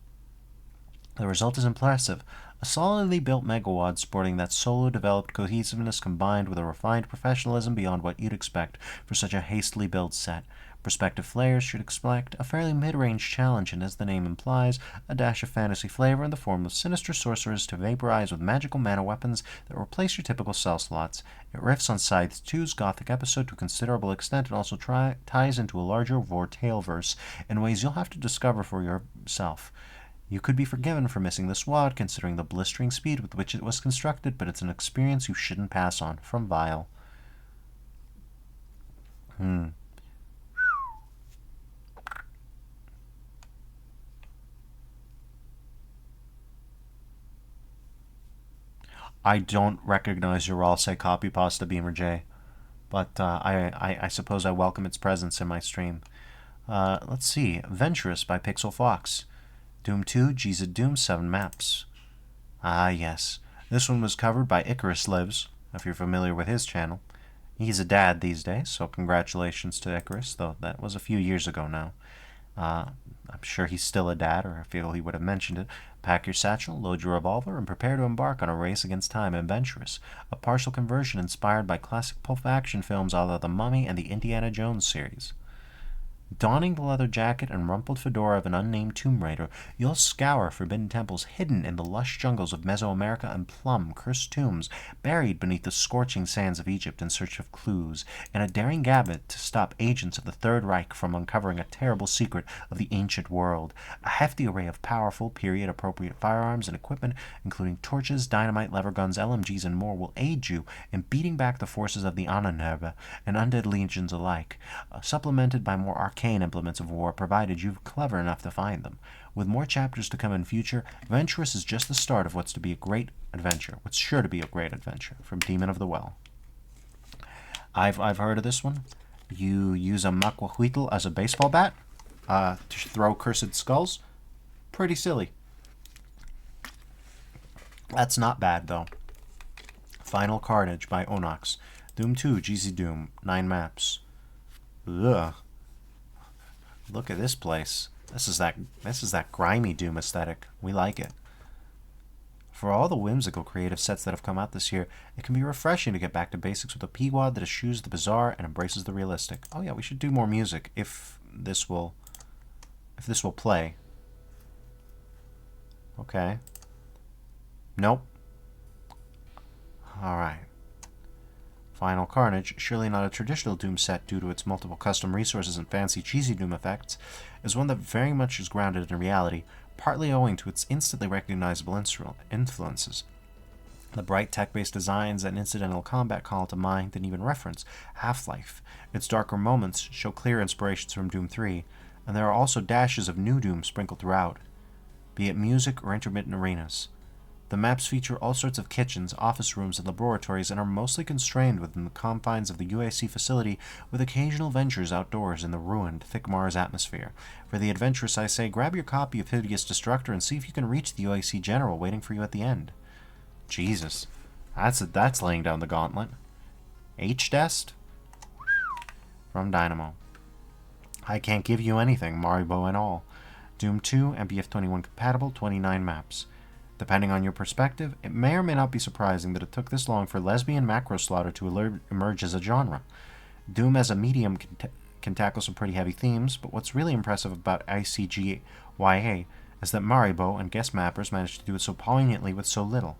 result is impressive. A solidly built megawad sporting that solo-developed cohesiveness combined with a refined professionalism beyond what you'd expect for such a hastily built set. Prospective players should expect a fairly mid-range challenge and, as the name implies, a dash of fantasy flavor in the form of sinister sorcerers to vaporize with magical mana weapons that replace your typical cell slots. It riffs on Scythe 2's Gothic episode to a considerable extent and also ties into a larger Vortale-verse in ways you'll have to discover for yourself. You could be forgiven for missing this WAD, considering the blistering speed with which it was constructed, but it's an experience you shouldn't pass on. From Vile. I don't recognize your all say copy pasta, Beamer J, but I suppose I welcome its presence in my stream. Let's see. Venturous by Pixel Fox. Doom 2, G's of Doom, 7 maps. Ah, yes. This one was covered by Icarus Lives, if you're familiar with his channel. He's a dad these days, so congratulations to Icarus, though that was a few years ago now. I'm sure he's still a dad, or I feel he would have mentioned it. Pack your satchel, load your revolver, and prepare to embark on a race against time in Venturous, a partial conversion inspired by classic pulp action films a la The Mummy and the Indiana Jones series. Donning the leather jacket and rumpled fedora of an unnamed tomb raider, you'll scour forbidden temples hidden in the lush jungles of Mesoamerica and plumb cursed tombs buried beneath the scorching sands of Egypt in search of clues, and a daring gambit to stop agents of the Third Reich from uncovering a terrible secret of the ancient world. A hefty array of powerful, period-appropriate firearms and equipment, including torches, dynamite, lever guns, LMGs, and more, will aid you in beating back the forces of the Ahnenerbe and undead legions alike, supplemented by more arcane implements of war, provided you're clever enough to find them. With more chapters to come in future, Venturous is just the start of what's sure to be a great adventure, from Demon of the Well. I've heard of this one. You use a Maquahuitl as a baseball bat to throw cursed skulls. Pretty silly. That's not bad, though. Final Carnage by Onox. Doom 2, GZ Doom, 9 maps. Ugh. Look at this place. This is that grimy Doom aesthetic. We like it. For all the whimsical creative sets that have come out this year, it can be refreshing to get back to basics with a PWAD that eschews the bizarre and embraces the realistic. Oh yeah, we should do more music if this will play. Okay. Nope. Alright. Final Carnage, surely not a traditional Doom set due to its multiple custom resources and fancy cheesy Doom effects, is one that very much is grounded in reality, partly owing to its instantly recognizable influences. The bright tech-based designs and incidental combat call to mind and even reference Half-Life. Its darker moments show clear inspirations from Doom 3, and there are also dashes of new Doom sprinkled throughout, be it music or intermittent arenas. The maps feature all sorts of kitchens, office rooms, and laboratories, and are mostly constrained within the confines of the UAC facility, with occasional ventures outdoors in the ruined, thick Mars atmosphere. For the adventurous, I say, grab your copy of Hideous Destructor and see if you can reach the UAC General waiting for you at the end. Jesus. That's laying down the gauntlet. H-Dest? from Dynamo. I can't give you anything, Maribo and all. Doom 2, MBF21 compatible, 29 maps. Depending on your perspective, it may or may not be surprising that it took this long for lesbian macro slaughter to emerge as a genre. Doom as a medium can tackle some pretty heavy themes, but what's really impressive about ICGYA is that Maribo and guest mappers managed to do it so poignantly with so little.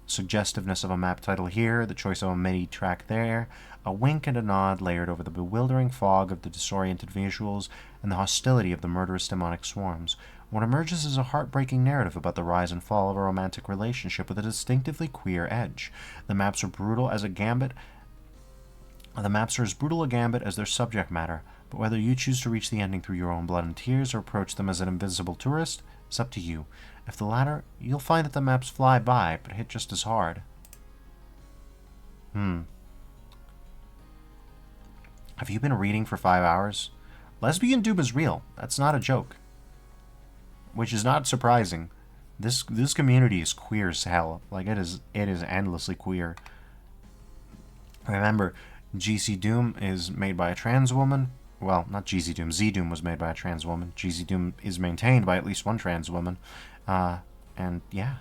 Suggestiveness of a map title here, the choice of a MIDI track there, a wink and a nod layered over the bewildering fog of the disoriented visuals, and the hostility of the murderous demonic swarms. What emerges is a heartbreaking narrative about the rise and fall of a romantic relationship with a distinctively queer edge. The maps are brutal as a gambit. The maps are as brutal a gambit as their subject matter, but whether you choose to reach the ending through your own blood and tears or approach them as an invisible tourist, it's up to you. If the latter, you'll find that the maps fly by, but hit just as hard. Have you been reading for 5 hours? Lesbian Doom is real. That's not a joke. Which is not surprising. This community is queer as hell. Like, it is endlessly queer. Remember, GC Doom is made by a trans woman. Well, not GC Doom. Z Doom was made by a trans woman. GC Doom is maintained by at least one trans woman. And yeah,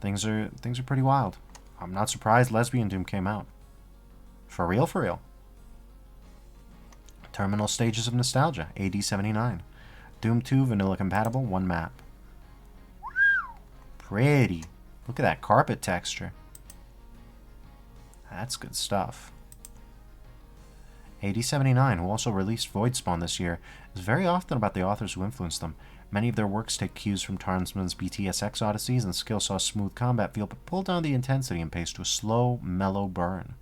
things are pretty wild. I'm not surprised Lesbian Doom came out. For real, for real. Terminal Stages of Nostalgia, AD 79. Doom 2 vanilla compatible, 1 map. Pretty. Look at that carpet texture. That's good stuff. AD 79, who also released Voidspawn this year, is very often about the authors who influenced them. Many of their works take cues from Tarnsman's BTSX Odysseys and Skillsaw's smooth combat feel, but pull down the intensity and pace to a slow, mellow burn.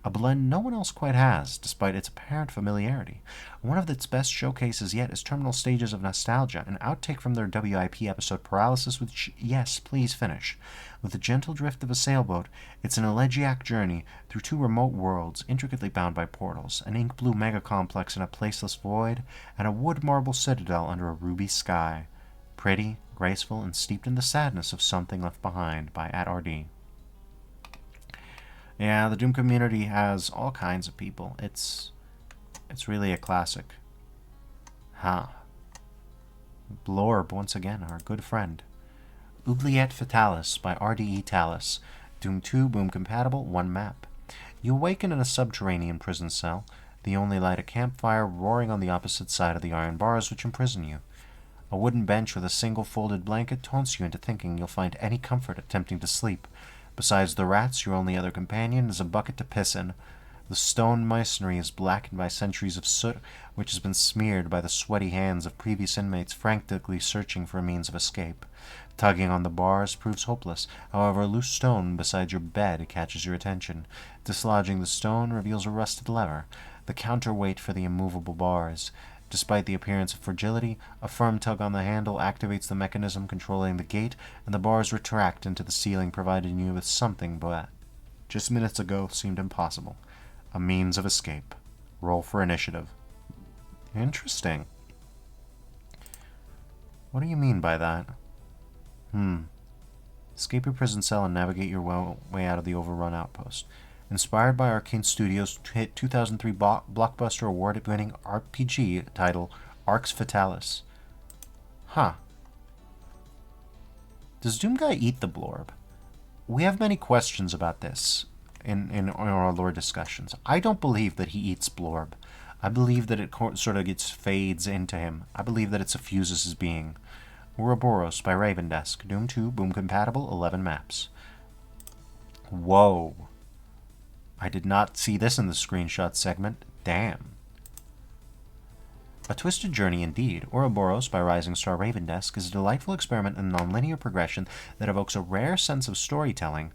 A blend no one else quite has, despite its apparent familiarity. One of its best showcases yet is Terminal Stages of Nostalgia, an outtake from their WIP episode Paralysis, which, yes, please finish. With the gentle drift of a sailboat, it's an elegiac journey through 2 remote worlds, intricately bound by portals, an ink-blue mega-complex in a placeless void, and a wood-marble citadel under a ruby sky. Pretty, graceful, and steeped in the sadness of something left behind by @RD. Yeah, the Doom community has all kinds of people. It's really a classic. Blorb, once again, our good friend. Oubliette Fatalis by RDE Talus. Doom 2 boom compatible, 1 map. You awaken in a subterranean prison cell, the only light a campfire roaring on the opposite side of the iron bars which imprison you. A wooden bench with a single folded blanket taunts you into thinking you'll find any comfort attempting to sleep. Besides the rats, your only other companion is a bucket to piss in. The stone masonry is blackened by centuries of soot, which has been smeared by the sweaty hands of previous inmates frantically searching for a means of escape. Tugging on the bars proves hopeless. However, a loose stone beside your bed catches your attention. Dislodging the stone reveals a rusted lever, the counterweight for the immovable bars. Despite the appearance of fragility, a firm tug on the handle activates the mechanism controlling the gate, and the bars retract into the ceiling, providing you with something that, just minutes ago, seemed impossible. A means of escape. Roll for initiative. Interesting. What do you mean by that? Escape your prison cell and navigate your way out of the overrun outpost. Inspired by Arcane Studios' hit 2003 blockbuster award-winning RPG title Arx Fatalis. Does Doomguy eat the Blorb? We have many questions about this in our lore discussions. I don't believe that he eats Blorb. I believe that it sort of fades into him. I believe that it suffuses his being. Ouroboros by Ravendesk. Doom 2, boom compatible, 11 maps. Whoa. I did not see this in the screenshot segment. Damn. A twisted journey indeed. Ouroboros by Rising Star Ravendesk is a delightful experiment in nonlinear progression that evokes a rare sense of storytelling,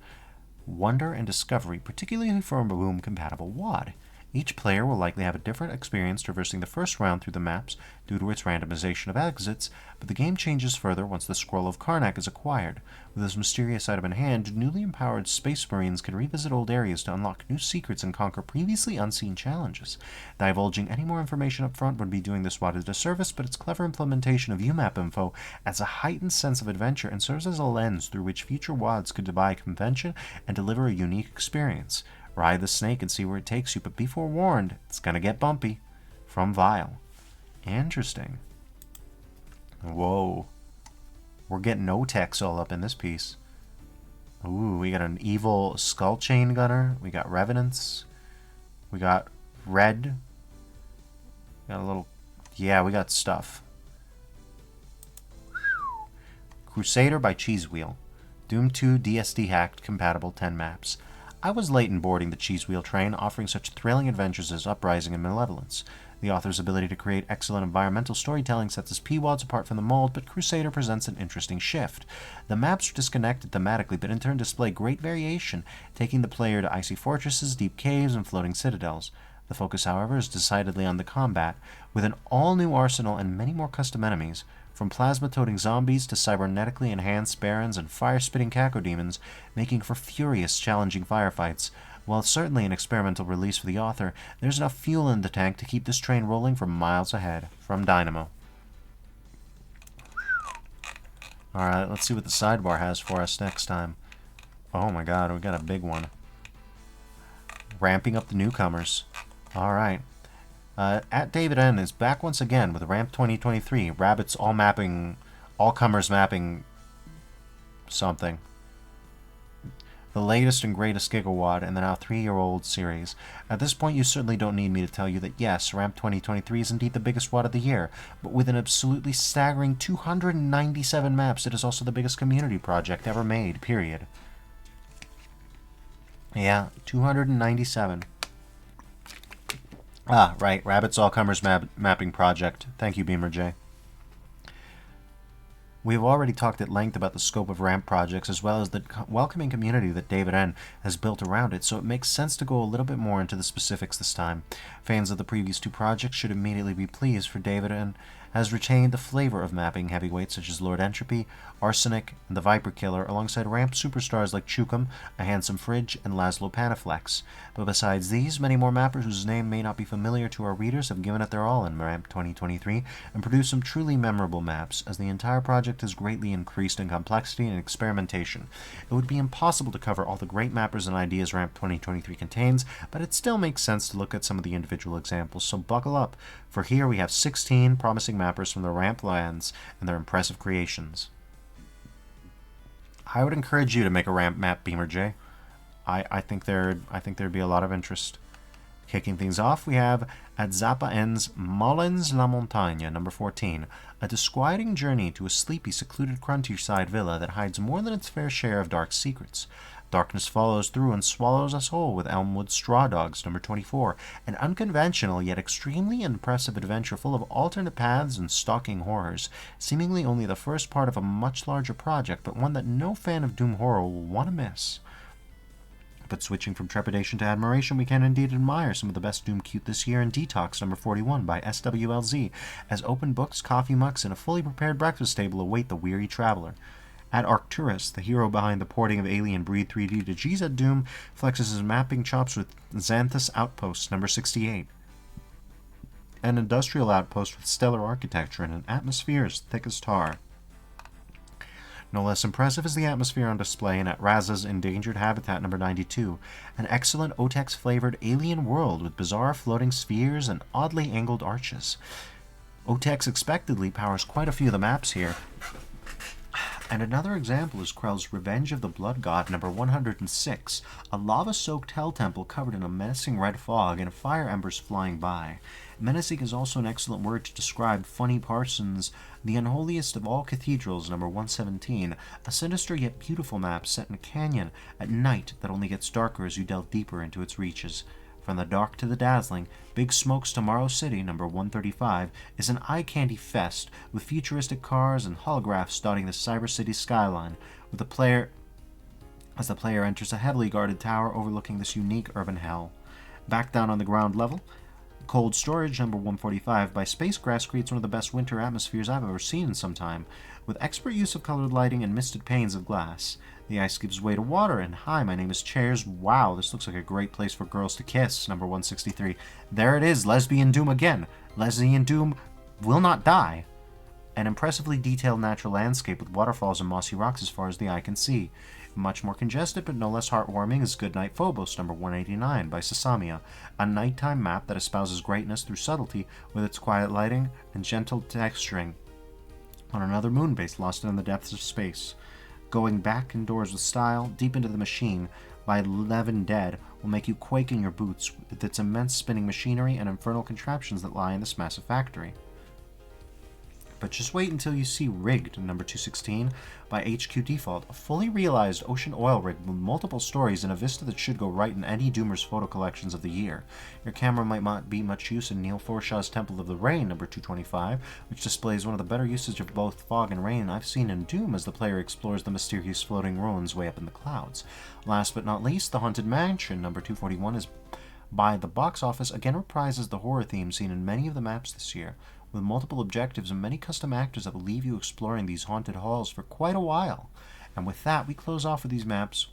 wonder, and discovery, particularly for a boom-compatible WAD. Each player will likely have a different experience traversing the first round through the maps due to its randomization of exits, but the game changes further once the Scroll of Karnak is acquired. With this mysterious item in hand, newly empowered Space Marines can revisit old areas to unlock new secrets and conquer previously unseen challenges. Divulging any more information up front would be doing this WAD a disservice, but its clever implementation of UMAP info adds a heightened sense of adventure and serves as a lens through which future WADs could defy convention and deliver a unique experience. Ride the snake and see where it takes you, but be forewarned, it's gonna get bumpy. from Vile. Interesting. Whoa. We're getting O-Techs all up in this piece. Ooh, we got an evil skull chain gunner. We got revenants. We got red. We got a little... Yeah, we got stuff. Crusader by Cheese Wheel. Doom 2 DSD hacked, compatible 10 maps. I was late in boarding the Cheese Wheel train, offering such thrilling adventures as Uprising and Malevolence. The author's ability to create excellent environmental storytelling sets his P-Wads apart from the mold, but Crusader presents an interesting shift. The maps are disconnected thematically, but in turn display great variation, taking the player to icy fortresses, deep caves, and floating citadels. The focus, however, is decidedly on the combat, with an all-new arsenal and many more custom enemies. From plasma-toting zombies to cybernetically enhanced barons and fire-spitting cacodemons, making for furious, challenging firefights. While it's certainly an experimental release for the author, there's enough fuel in the tank to keep this train rolling for miles ahead. From Dynamo. Alright, let's see what the sidebar has for us next time. Oh my god, we got a big one. Ramping up the newcomers. Alright. At David N is back once again with Ramp 2023. Rabbits all comers mapping something. The latest and greatest gigawad in the now 3-year-old series. At this point, you certainly don't need me to tell you that yes, Ramp 2023 is indeed the biggest wad of the year, but with an absolutely staggering 297 maps, it is also the biggest community project ever made, period. Yeah, 297. Ah, right, Rabbit's All-Comers Mapping Project. Thank you, Beamer J. We have already talked at length about the scope of ramp projects as well as the welcoming community that David N has built around it, so it makes sense to go a little bit more into the specifics this time. Fans of the previous 2 projects should immediately be pleased, for David N has retained the flavor of mapping heavyweights such as Lord Entropy, Arsenic, and the Viper Killer, alongside ramp superstars like Chukum, A Handsome Fridge, and Laszlo Panaflex. But besides these, many more mappers whose name may not be familiar to our readers have given it their all in Ramp 2023 and produced some truly memorable maps, as the entire project has greatly increased in complexity and experimentation. It would be impossible to cover all the great mappers and ideas Ramp 2023 contains, but it still makes sense to look at some of the individual examples, so buckle up, for here we have 16 promising mappers from the Ramp lands and their impressive creations. I would encourage you to make a ramp map, Beamer J. I think there'd be a lot of interest. Kicking things off, we have at Zappa N's Molins La Montagne, number 14, a disquieting journey to a sleepy, secluded countryside villa that hides more than its fair share of dark secrets. Darkness follows through and swallows us whole with Elmwood Straw Dogs, number 24, an unconventional yet extremely impressive adventure full of alternate paths and stalking horrors, seemingly only the first part of a much larger project, but one that no fan of Doom Horror will want to miss. But switching from trepidation to admiration, we can indeed admire some of the best Doom cute this year in Detox, number 41, by SWLZ, as open books, coffee mugs, and a fully prepared breakfast table await the weary traveler. At Arcturus, the hero behind the porting of Alien Breed 3D to GZ Doom flexes his mapping chops with Xanthus Outpost, number 68. An industrial outpost with stellar architecture and an atmosphere as thick as tar. No less impressive is the atmosphere on display in At Raza's Endangered Habitat number 92, an excellent Otex-flavored alien world with bizarre floating spheres and oddly angled arches. Otex expectedly powers quite a few of the maps here. And another example is Krell's Revenge of the Blood God number 106, a lava-soaked hell temple covered in a menacing red fog and fire embers flying by. Menacing is also an excellent word to describe Funny Parsons' The Unholiest of All Cathedrals number 117, a sinister yet beautiful map set in a canyon at night that only gets darker as you delve deeper into its reaches. From the dark to the dazzling, Big Smoke's Tomorrow City, number 135, is an eye-candy fest with futuristic cars and holographs dotting the Cyber City skyline, as the player enters a heavily guarded tower overlooking this unique urban hell. Back down on the ground level, Cold Storage, number 145, by Spacegrass creates one of the best winter atmospheres I've ever seen in some time, with expert use of colored lighting and misted panes of glass. The ice gives way to water, and hi, my name is Chairs. Wow, this looks like a great place for girls to kiss, number 163. There it is, Lesbian Doom again. Lesbian Doom will not die. An impressively detailed natural landscape with waterfalls and mossy rocks as far as the eye can see. Much more congested but no less heartwarming is Goodnight Phobos number 189 by Sasamia, a nighttime map that espouses greatness through subtlety with its quiet lighting and gentle texturing on another moon base lost in the depths of space. Going back indoors with style, deep into the machine, by 11 Dead will make you quake in your boots with its immense spinning machinery and infernal contraptions that lie in this massive factory. But just wait until you see Rigged, number 216, by HQ Default, a fully realized ocean oil rig with multiple stories and a vista that should go right in any Doomer's photo collections of the year. Your camera might not be much use in Neil Forshaw's Temple of the Rain, number 225, which displays one of the better usage of both fog and rain I've seen in Doom as the player explores the mysterious floating ruins way up in the clouds. Last but not least, The Haunted Mansion, number 241, is by the box office again reprises the horror theme seen in many of the maps this year, with multiple objectives and many custom actors that will leave you exploring these haunted halls for quite a while. And with that, we close off with these maps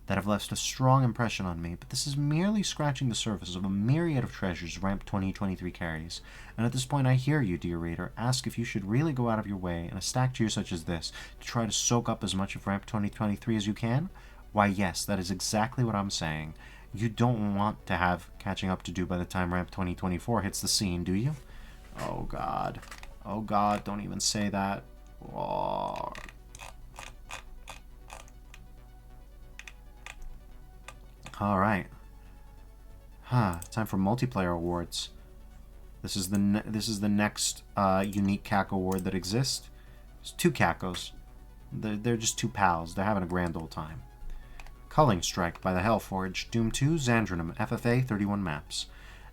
that have left a strong impression on me, but this is merely scratching the surface of a myriad of treasures Ramp 2023 carries. And at this point I hear you, dear reader, ask if you should really go out of your way in a stacked year such as this to try to soak up as much of Ramp 2023 as you can? Why yes, that is exactly what I'm saying. You don't want to have catching up to do by the time Ramp 2024 hits the scene, do you? Oh god. Oh god, don't even say that. Oh. Alright. Time for multiplayer awards. This is the next unique Caco award that exists. There's two Cacos. They're just two pals. They're having a grand old time. Culling Strike by the Hellforge, Doom 2, Xandronum, FFA, 31 maps.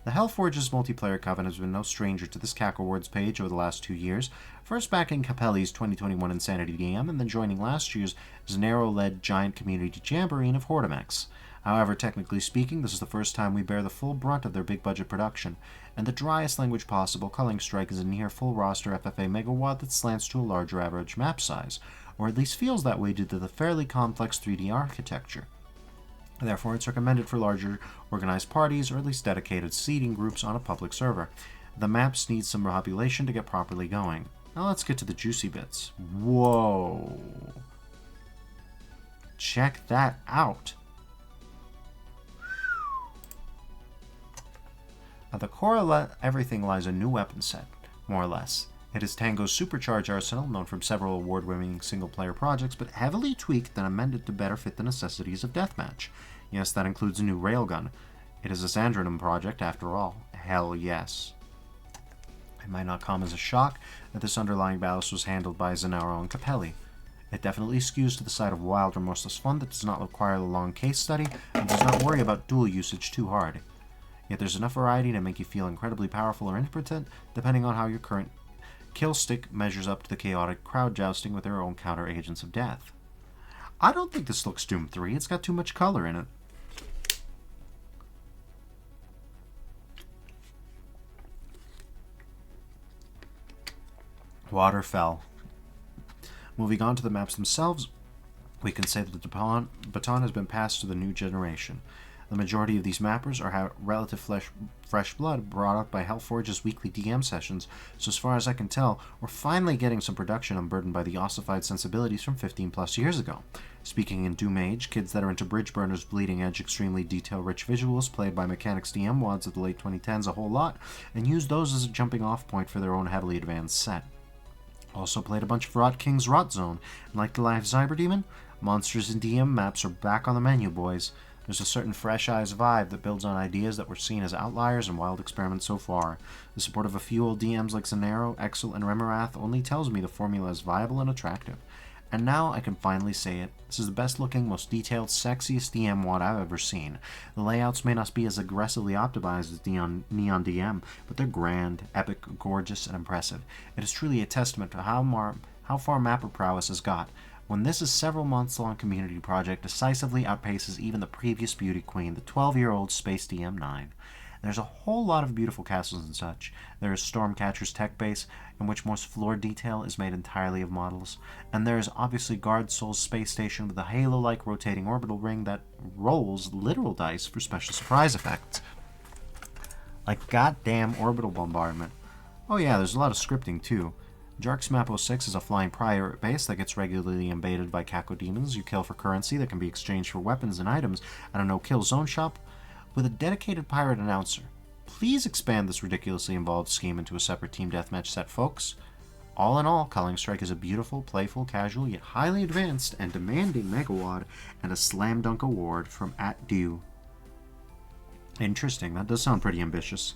The Hellforge's multiplayer coven has been no stranger to this Cacowards page over the last 2 years, first backing Capelli's 2021 Insanity DM and then joining last year's Zanero-led giant community jamboree of Hortimex. However, technically speaking, this is the first time we bear the full brunt of their big-budget production. In the driest language possible, Culling Strike is a near-full roster FFA megawatt that slants to a larger average map size, or at least feels that way due to the fairly complex 3D architecture. Therefore, it's recommended for larger organized parties or at least dedicated seeding groups on a public server. The maps need some population to get properly going. Now let's get to the juicy bits. Whoa! Check that out! At the core of everything lies a new weapon set, more or less. It is Tango's supercharged arsenal, known from several award-winning single-player projects, but heavily tweaked and amended to better fit the necessities of deathmatch. Yes, that includes a new railgun. It is a Xandronum project, after all. Hell yes. It might not come as a shock that this underlying ballast was handled by Zanaro and Capelli. It definitely skews to the side of wild, remorseless fun that does not require a long case study and does not worry about dual usage too hard. Yet there's enough variety to make you feel incredibly powerful or impotent, depending on how your current kill stick measures up to the chaotic crowd jousting with their own counter agents of death. I don't think this looks Doom 3. It's got too much color in it. Waterfell. Moving on to the maps themselves, we can say that the baton has been passed to the new generation. The majority of these mappers are relative fresh blood brought up by Hellforge's weekly DM sessions, so as far as I can tell, we're finally getting some production unburdened by the ossified sensibilities from 15 plus years ago. Speaking in Doom Age, kids that are into Bridge Burner's bleeding-edge, extremely detail-rich visuals played by Mechanics DM wads of the late 2010s a whole lot, and use those as a jumping-off point for their own heavily advanced set. Also played a bunch of Rot King's Rot Zone, and like the Life Cyberdemon, Monsters and DM maps are back on the menu, boys. There's a certain fresh eyes vibe that builds on ideas that were seen as outliers and wild experiments so far. The support of a few old DMs like Zanero, Exel, and Remarath only tells me the formula is viable and attractive. And now I can finally say it. This is the best looking, most detailed, sexiest DM wad I've ever seen. The layouts may not be as aggressively optimized as Neon DM, but they're grand, epic, gorgeous, and impressive. It is truly a testament to how far mapper prowess has got, when this is several months long community project decisively outpaces even the previous beauty queen, the 12-year-old Space DM9. There's a whole lot of beautiful castles and such. There is Stormcatcher's tech base, in which most floor detail is made entirely of models, and there is obviously Guard Soul's space station with a halo-like rotating orbital ring that rolls literal dice for special surprise effects. Like goddamn orbital bombardment. Oh yeah, there's a lot of scripting too. Jark's Map 06 is a flying pirate base that gets regularly invaded by Caco demons. You kill for currency that can be exchanged for weapons and items at a no-kill zone shop with a dedicated pirate announcer. Please expand this ridiculously involved scheme into a separate team deathmatch set, folks. All in all, Culling Strike is a beautiful, playful, casual, yet highly advanced and demanding megawad and a slam dunk award from @Dew. Interesting, that does sound pretty ambitious.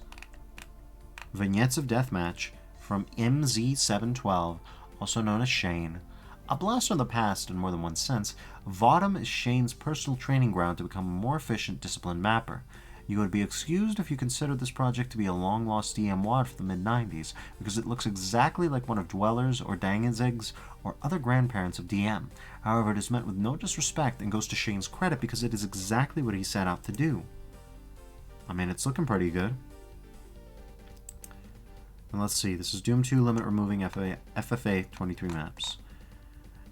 Vignettes of Deathmatch from MZ712, also known as Shane. A blast from the past in more than one sense, Vodham is Shane's personal training ground to become a more efficient, disciplined mapper. You would be excused if you consider this project to be a long-lost DM WOD for the mid-90s, because it looks exactly like one of Dweller's or Dangenzig's or other grandparents of DM. However, it is met with no disrespect and goes to Shane's credit because it is exactly what he set out to do. I mean, it's looking pretty good. And let's see, this is Doom 2 Limit Removing FFA 23 maps.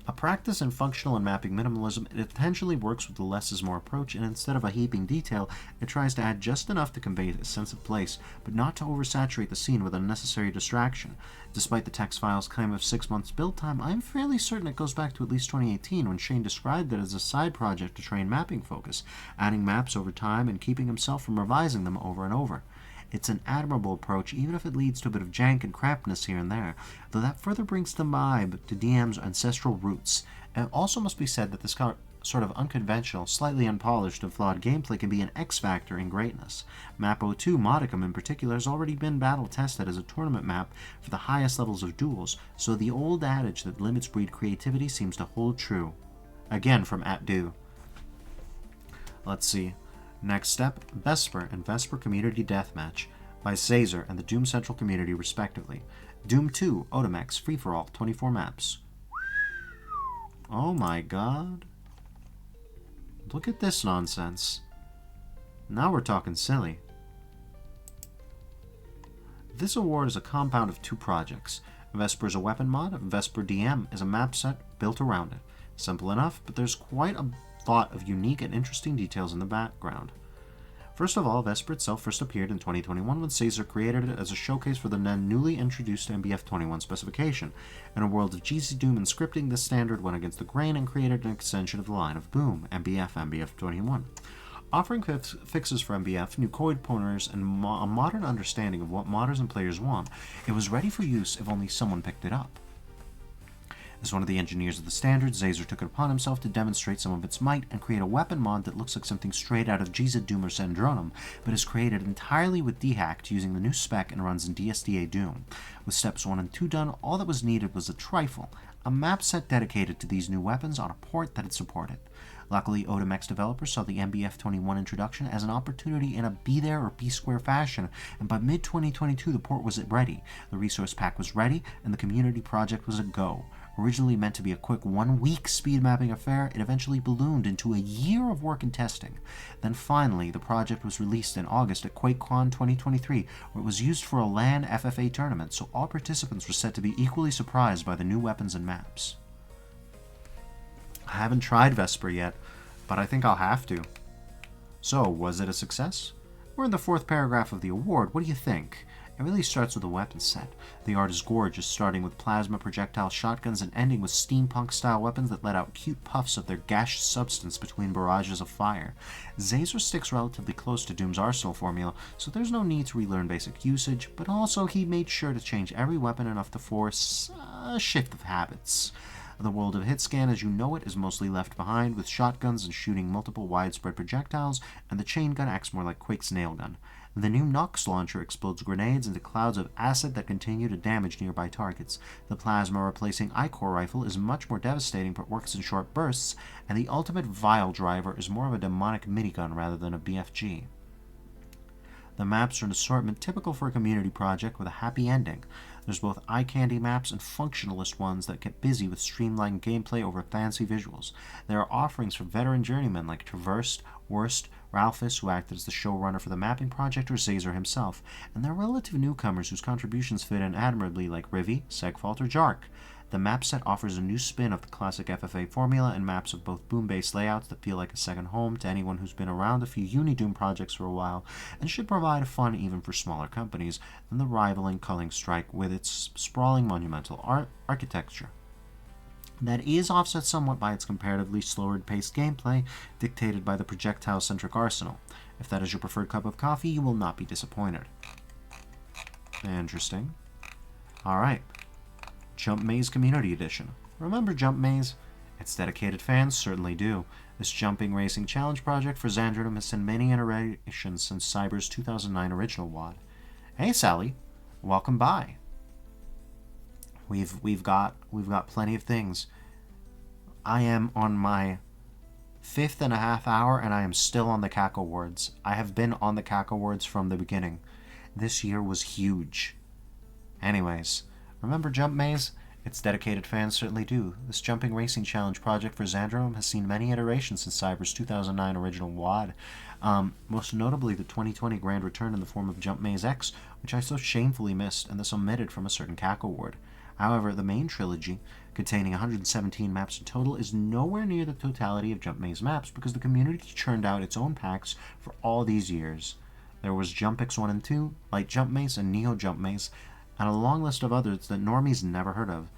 A practice in functional and mapping minimalism, it intentionally works with the less is more approach, and instead of a heaping detail, it tries to add just enough to convey a sense of place, but not to oversaturate the scene with unnecessary distraction. Despite the text file's claim of 6 months build time, I'm fairly certain it goes back to at least 2018 when Shane described it as a side project to train mapping focus, adding maps over time and keeping himself from revising them over and over. It's an admirable approach, even if it leads to a bit of jank and crapness here and there, though that further brings the vibe to DM's ancestral roots. It also must be said that this sort of unconventional, slightly unpolished and flawed gameplay can be an X-factor in greatness. Map 02, Modicum in particular, has already been battle-tested as a tournament map for the highest levels of duels, so the old adage that limits breed creativity seems to hold true. Again from @Do. Let's see. Next step, Vesper and Vesper Community Deathmatch by Caesar and the Doom Central community respectively. Doom 2, Otomex, free-for-all, 24 maps. Oh my god. Look at this nonsense. Now we're talking silly. This award is a compound of two projects. Vesper is a weapon mod, Vesper DM is a map set built around it. Simple enough, but there's quite a lot of unique and interesting details in the background. First of all, Vesper itself first appeared in 2021 when Caesar created it as a showcase for the then newly introduced MBF 21 specification. In a world of GC Doom and scripting, this standard went against the grain and created an extension of the line of Boom, MBF 21. Offering fixes for MBF, new code pointers, and a modern understanding of what modders and players want, it was ready for use if only someone picked it up. As one of the engineers of the standard, Caesar took it upon himself to demonstrate some of its might and create a weapon mod that looks like something straight out of GZ Doom or Sandronum, but is created entirely with dehacked using the new spec and runs in DSDA Doom. With steps 1 and 2 done, all that was needed was a trifle, a map set dedicated to these new weapons on a port that it supported. Luckily, Otomex developers saw the MBF 21 introduction as an opportunity in a be there or be square fashion, and by mid-2022 the port was ready, the resource pack was ready, and the community project was a go. Originally meant to be a quick 1-week speed mapping affair, it eventually ballooned into a year of work and testing. Then finally, the project was released in August at QuakeCon 2023, where it was used for a LAN FFA tournament, so all participants were set to be equally surprised by the new weapons and maps. I haven't tried Vesper yet, but I think I'll have to. So, was it a success? We're in the 4th paragraph of the award. What do you think? It really starts with a weapon set. The art is gorgeous, starting with plasma projectile shotguns and ending with steampunk-style weapons that let out cute puffs of their gaseous substance between barrages of fire. Caesar sticks relatively close to Doom's arsenal formula, so there's no need to relearn basic usage, but also he made sure to change every weapon enough to force a shift of habits. The world of Hitscan as you know it is mostly left behind, with shotguns and shooting multiple widespread projectiles, and the chain gun acts more like Quake's nail gun. The new Nox launcher explodes grenades into clouds of acid that continue to damage nearby targets. The plasma replacing I-Core rifle is much more devastating but works in short bursts, and the ultimate Vile driver is more of a demonic minigun rather than a BFG. The maps are an assortment typical for a community project with a happy ending. There's both eye candy maps and functionalist ones that get busy with streamlined gameplay over fancy visuals. There are offerings for veteran journeymen like Traversed, Worst, Ralphus, who acted as the showrunner for the mapping project, or Zazer himself, and they're relative newcomers whose contributions fit in admirably, like Rivi, Segfault, or Jark. The map set offers a new spin of the classic FFA formula and maps of both boom-based layouts that feel like a second home to anyone who's been around a few Unidoom projects for a while, and should provide a fun even for smaller companies than the rivaling Culling Strike with its sprawling monumental architecture. That is offset somewhat by its comparatively slower-paced gameplay, dictated by the projectile-centric arsenal. If that is your preferred cup of coffee, you will not be disappointed. Interesting. Alright. Jump Maze Community Edition. Remember Jump Maze? Its dedicated fans certainly do. This jumping racing challenge project for Xandridom has seen many iterations since Cyber's 2009 original WAD. Hey Sally, welcome by. We've got plenty of things. I am on my 5.5 hour and I am still on the Cacowards. I have been on the Cacowards from the beginning. This year was huge. Anyways, remember Jump Maze? Its dedicated fans certainly do. This jumping racing challenge project for Xandridom has seen many iterations since Cyber's 2009 original WAD. Most notably the 2020 grand return in the form of Jump Maze X, which I so shamefully missed and thus omitted from a certain Cacoward. However, the main trilogy, containing 117 maps in total, is nowhere near the totality of Jump Maze maps because the community churned out its own packs for all these years. There was Jump X 1 and 2, Light Jump Maze, and Neo Jump Maze, and a long list of others that normies never heard of.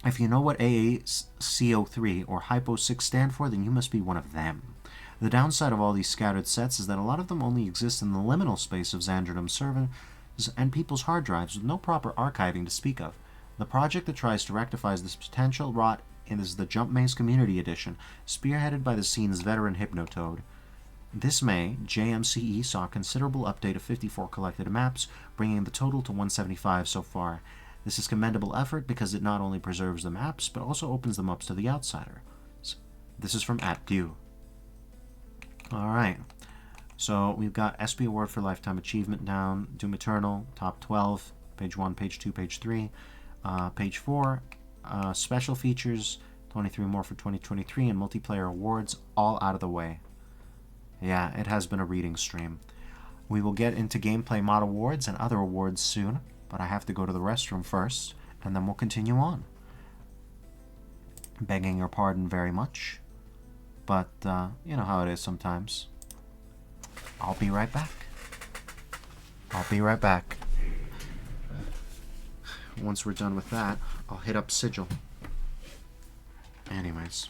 If you know what AACO3 or Hypo 6 stand for, then you must be one of them. The downside of all these scattered sets is that a lot of them only exist in the liminal space of Xandridom's servers and people's hard drives with no proper archiving to speak of. The project that tries to rectify this potential rot is the Jump Maze Community Edition, spearheaded by the scene's veteran Hypnotoad. This May, JMCE saw a considerable update of 54 collected maps, bringing the total to 175 so far. This is commendable effort because it not only preserves the maps, but also opens them up to the outsider. This is from @Dew. Alright, so we've got SP Award for Lifetime Achievement down, Doom Eternal, top 12, page 1, page 2, page 3, page 4, special features, 23 more for 2023, and multiplayer awards, all out of the way. Yeah, it has been a reading stream. We will get into gameplay mod awards and other awards soon, but I have to go to the restroom first, and then we'll continue on. Begging your pardon very much, but you know how it is sometimes. I'll be right back. I'll be right back. Once we're done with that, I'll hit up Sigil. Anyways.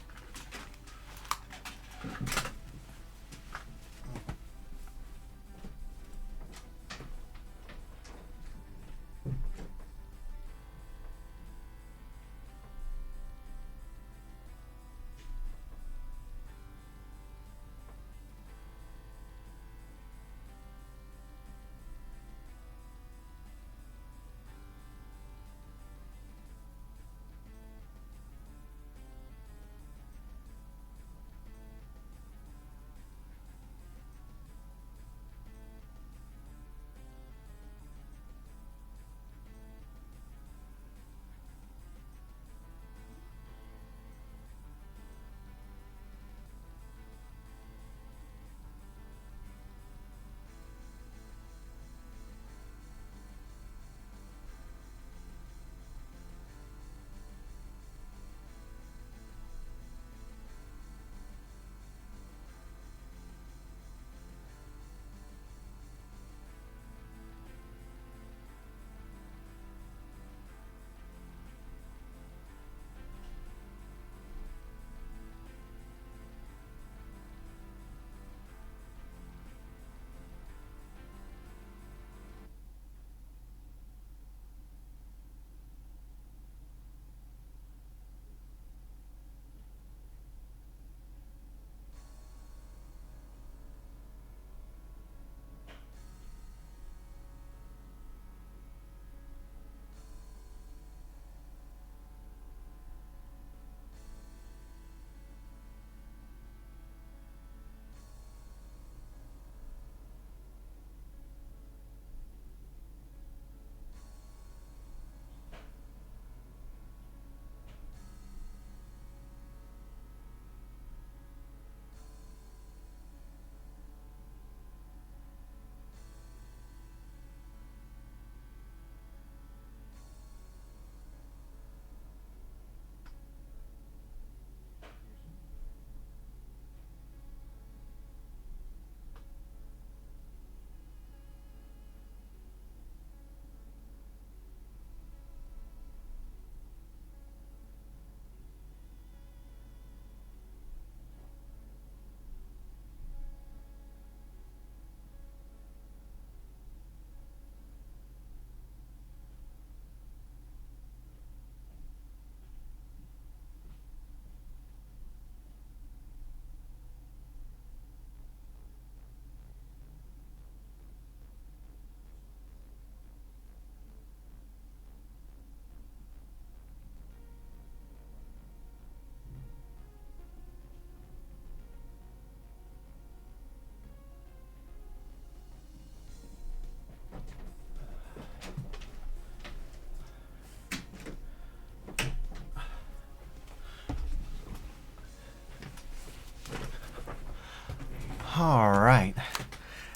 Alright.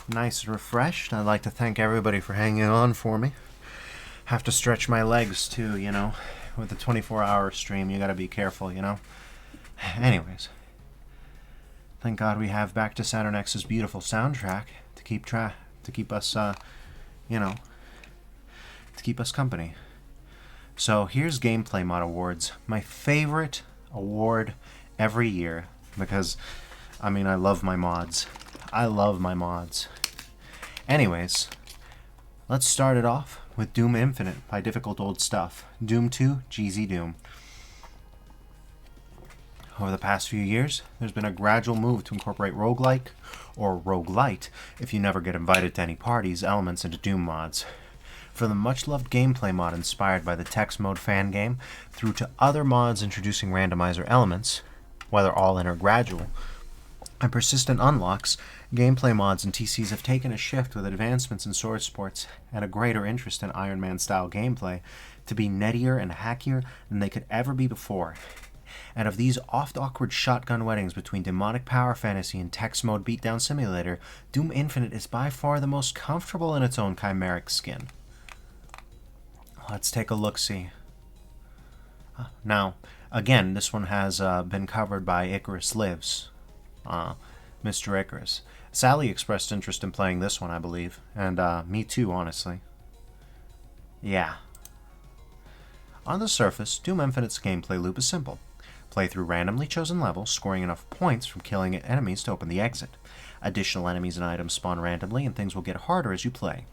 Nice and refreshed. I'd like to thank everybody for hanging on for me. Have to stretch my legs too, you know. With the 24-hour stream, you gotta be careful, you know. Anyways. Thank God we have Back to Saturn X's beautiful soundtrack to keep us, you know, to keep us company. So here's Gameplay Mod Awards. My favorite award every year because, I mean, I love my mods. I love my mods. Anyways, let's start it off with Doom Infinite by Difficult Old Stuff. Doom 2, GZ Doom. Over the past few years, there's been a gradual move to incorporate roguelike, or roguelite, if you never get invited to any parties, elements into Doom mods. From the much-loved gameplay mod inspired by the text mode fan game, through to other mods introducing randomizer elements, whether all-in or gradual, and persistent unlocks, gameplay mods and TCs have taken a shift with advancements in sword sports and a greater interest in Iron Man-style gameplay to be nettier and hackier than they could ever be before. And of these oft-awkward shotgun weddings between demonic power fantasy and text mode beatdown simulator, Doom Infinite is by far the most comfortable in its own chimeric skin. Let's take a look-see. Now, again, this one has been covered by Icarus Lives, Mr. Icarus. Sally expressed interest in playing this one, I believe, and me too, honestly. Yeah. On the surface, Doom Infinite's gameplay loop is simple. Play through randomly chosen levels, scoring enough points from killing enemies to open the exit. Additional enemies and items spawn randomly, and things will get harder as you play.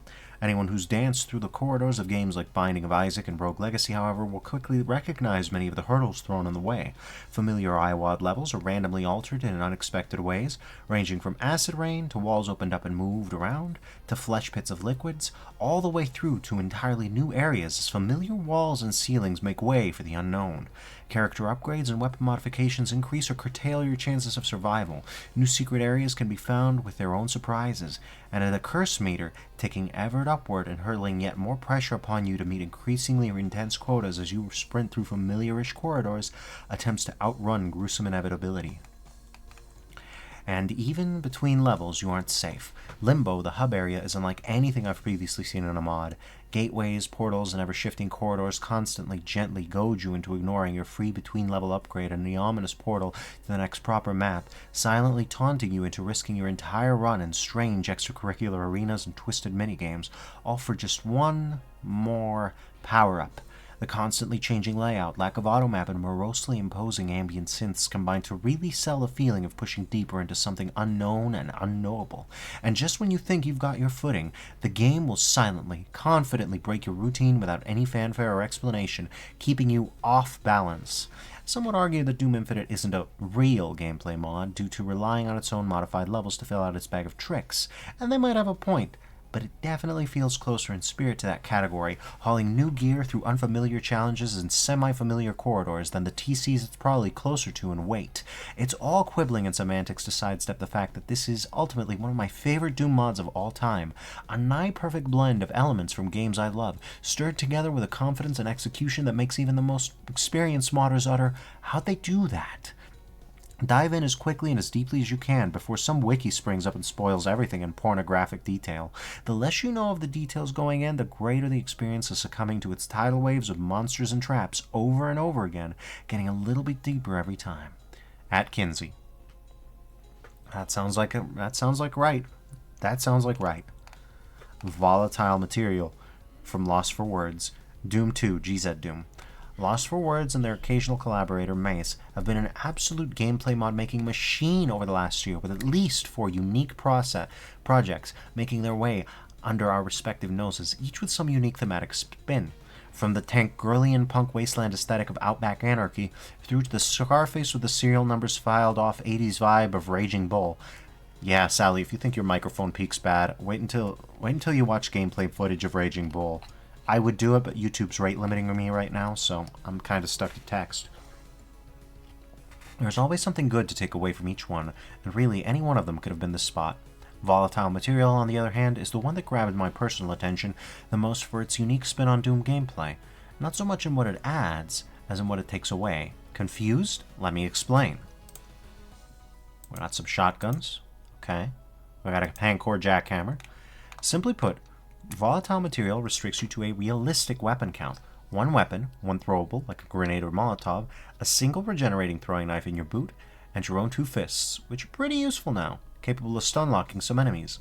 Anyone who's danced through the corridors of games like Binding of Isaac and Rogue Legacy, however, will quickly recognize many of the hurdles thrown in the way. Familiar IWAD levels are randomly altered in unexpected ways, ranging from acid rain to walls opened up and moved around, to flesh pits of liquids, all the way through to entirely new areas as familiar walls and ceilings make way for the unknown. Character upgrades and weapon modifications increase or curtail your chances of survival. New secret areas can be found with their own surprises, and a curse meter ticking ever upward and hurling yet more pressure upon you to meet increasingly intense quotas as you sprint through familiarish corridors, attempts to outrun gruesome inevitability. And even between levels, you aren't safe. Limbo, the hub area, is unlike anything I've previously seen in a mod. Gateways, portals, and ever-shifting corridors constantly gently goad you into ignoring your free between-level upgrade and the ominous portal to the next proper map, silently taunting you into risking your entire run in strange extracurricular arenas and twisted minigames, all for just one more power-up. The constantly changing layout, lack of automap, and morosely imposing ambient synths combine to really sell a feeling of pushing deeper into something unknown and unknowable. And just when you think you've got your footing, the game will silently, confidently break your routine without any fanfare or explanation, keeping you off balance. Some would argue that Doom Infinite isn't a real gameplay mod due to relying on its own modified levels to fill out its bag of tricks, and they might have a point. But it definitely feels closer in spirit to that category, hauling new gear through unfamiliar challenges and semi-familiar corridors than the TCs it's probably closer to in weight. It's all quibbling and semantics to sidestep the fact that this is ultimately one of my favorite Doom mods of all time, a nigh-perfect blend of elements from games I love, stirred together with a confidence and execution that makes even the most experienced modders utter, "How'd they do that?" Dive in as quickly and as deeply as you can before some wiki springs up and spoils everything in pornographic detail. The less you know of the details going in, the greater the experience of succumbing to its tidal waves of monsters and traps over and over again, getting a little bit deeper every time. At Kinsey. That sounds like right. That sounds like right. Volatile material from Lost for Words. Doom 2, GZ Doom. Lost for Words and their occasional collaborator, Mace, have been an absolute gameplay mod-making machine over the last year, with at least 4 unique projects making their way under our respective noses, each with some unique thematic spin. From the Tankgirlian punk wasteland aesthetic of Outback Anarchy, through to the Scarface with the serial numbers filed off 80s vibe of Raging Bull. Yeah, Sally, if you think your microphone peak's bad, wait until you watch gameplay footage of Raging Bull. I would do it, but YouTube's rate limiting me right now, so I'm kind of stuck to text. There's always something good to take away from each one, and really any one of them could have been the spot. Volatile Material, on the other hand, is the one that grabbed my personal attention the most for its unique spin on Doom gameplay. Not so much in what it adds, as in what it takes away. Confused? Let me explain. We got some shotguns, Okay. We got a Pancore Jackhammer. Simply put, volatile material restricts you to a realistic weapon count. One weapon, one throwable, like a grenade or Molotov, a single regenerating throwing knife in your boot, and your own 2 fists, which are pretty useful now, capable of stun-locking some enemies.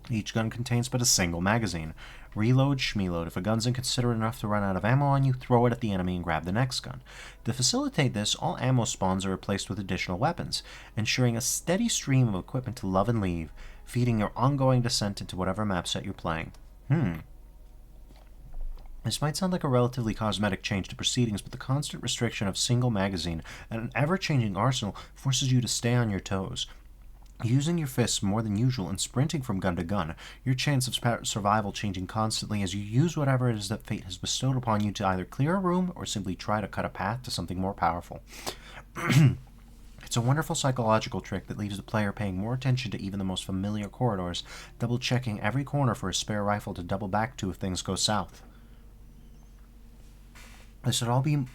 Each gun contains but a single magazine. Reload, schmeload. If a gun's inconsiderate enough to run out of ammo on you, throw it at the enemy and grab the next gun. To facilitate this, all ammo spawns are replaced with additional weapons, ensuring a steady stream of equipment to love and leave, feeding your ongoing descent into whatever map set you're playing. This might sound like a relatively cosmetic change to proceedings, but the constant restriction of single magazine and an ever-changing arsenal forces you to stay on your toes. Using your fists more than usual and sprinting from gun to gun, your chance of survival changing constantly as you use whatever it is that fate has bestowed upon you to either clear a room or simply try to cut a path to something more powerful. It's a wonderful psychological trick that leaves the player paying more attention to even the most familiar corridors, double-checking every corner for a spare rifle to double back to if things go south. This would all be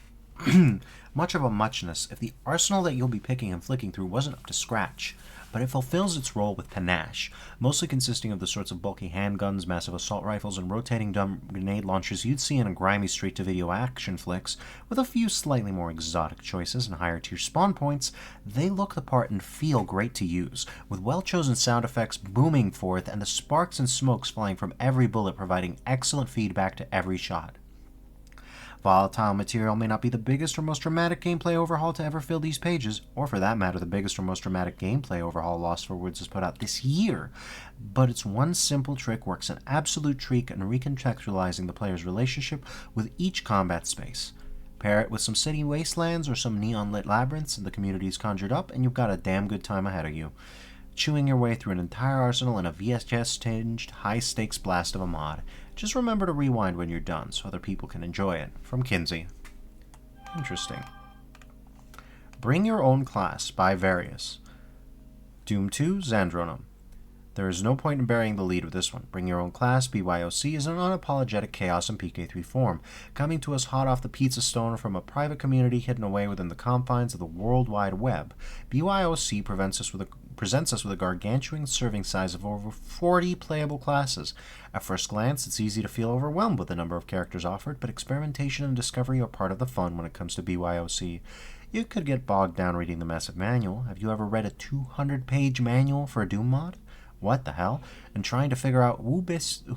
much of a muchness if the arsenal that you'll be picking and flicking through wasn't up to scratch, but it fulfills its role with panache, mostly consisting of the sorts of bulky handguns, massive assault rifles, and rotating dumb grenade launchers you'd see in a grimy straight-to-video action flicks. With a few slightly more exotic choices and higher-tier spawn points, they look the part and feel great to use, with well-chosen sound effects booming forth and the sparks and smokes flying from every bullet providing excellent feedback to every shot. Volatile material may not be the biggest or most dramatic gameplay overhaul to ever fill these pages, or for that matter, the biggest or most dramatic gameplay overhaul Lost for Words has put out this year, but its one simple trick works an absolute treat in recontextualizing the player's relationship with each combat space. Pair it with some city wastelands or some neon-lit labyrinths the community's conjured up, and you've got a damn good time ahead of you, chewing your way through an entire arsenal in a VHS-tinged, high-stakes blast of a mod. Just remember to rewind when you're done so other people can enjoy it. From Kinsey. Interesting. Bring Your Own Class by Various. Doom 2, Xandronum. There is no point in burying the lead with this one. Bring Your Own Class, BYOC, is an unapologetic chaos in PK3 form, coming to us hot off the pizza stone from a private community hidden away within the confines of the World Wide Web. BYOC presents us with a gargantuan serving size of over 40 playable classes. At first glance, it's easy to feel overwhelmed with the number of characters offered, but experimentation and discovery are part of the fun when it comes to BYOC. You could get bogged down reading the massive manual. Have you ever read a 200-page manual for a Doom mod? What the hell? And trying to figure out who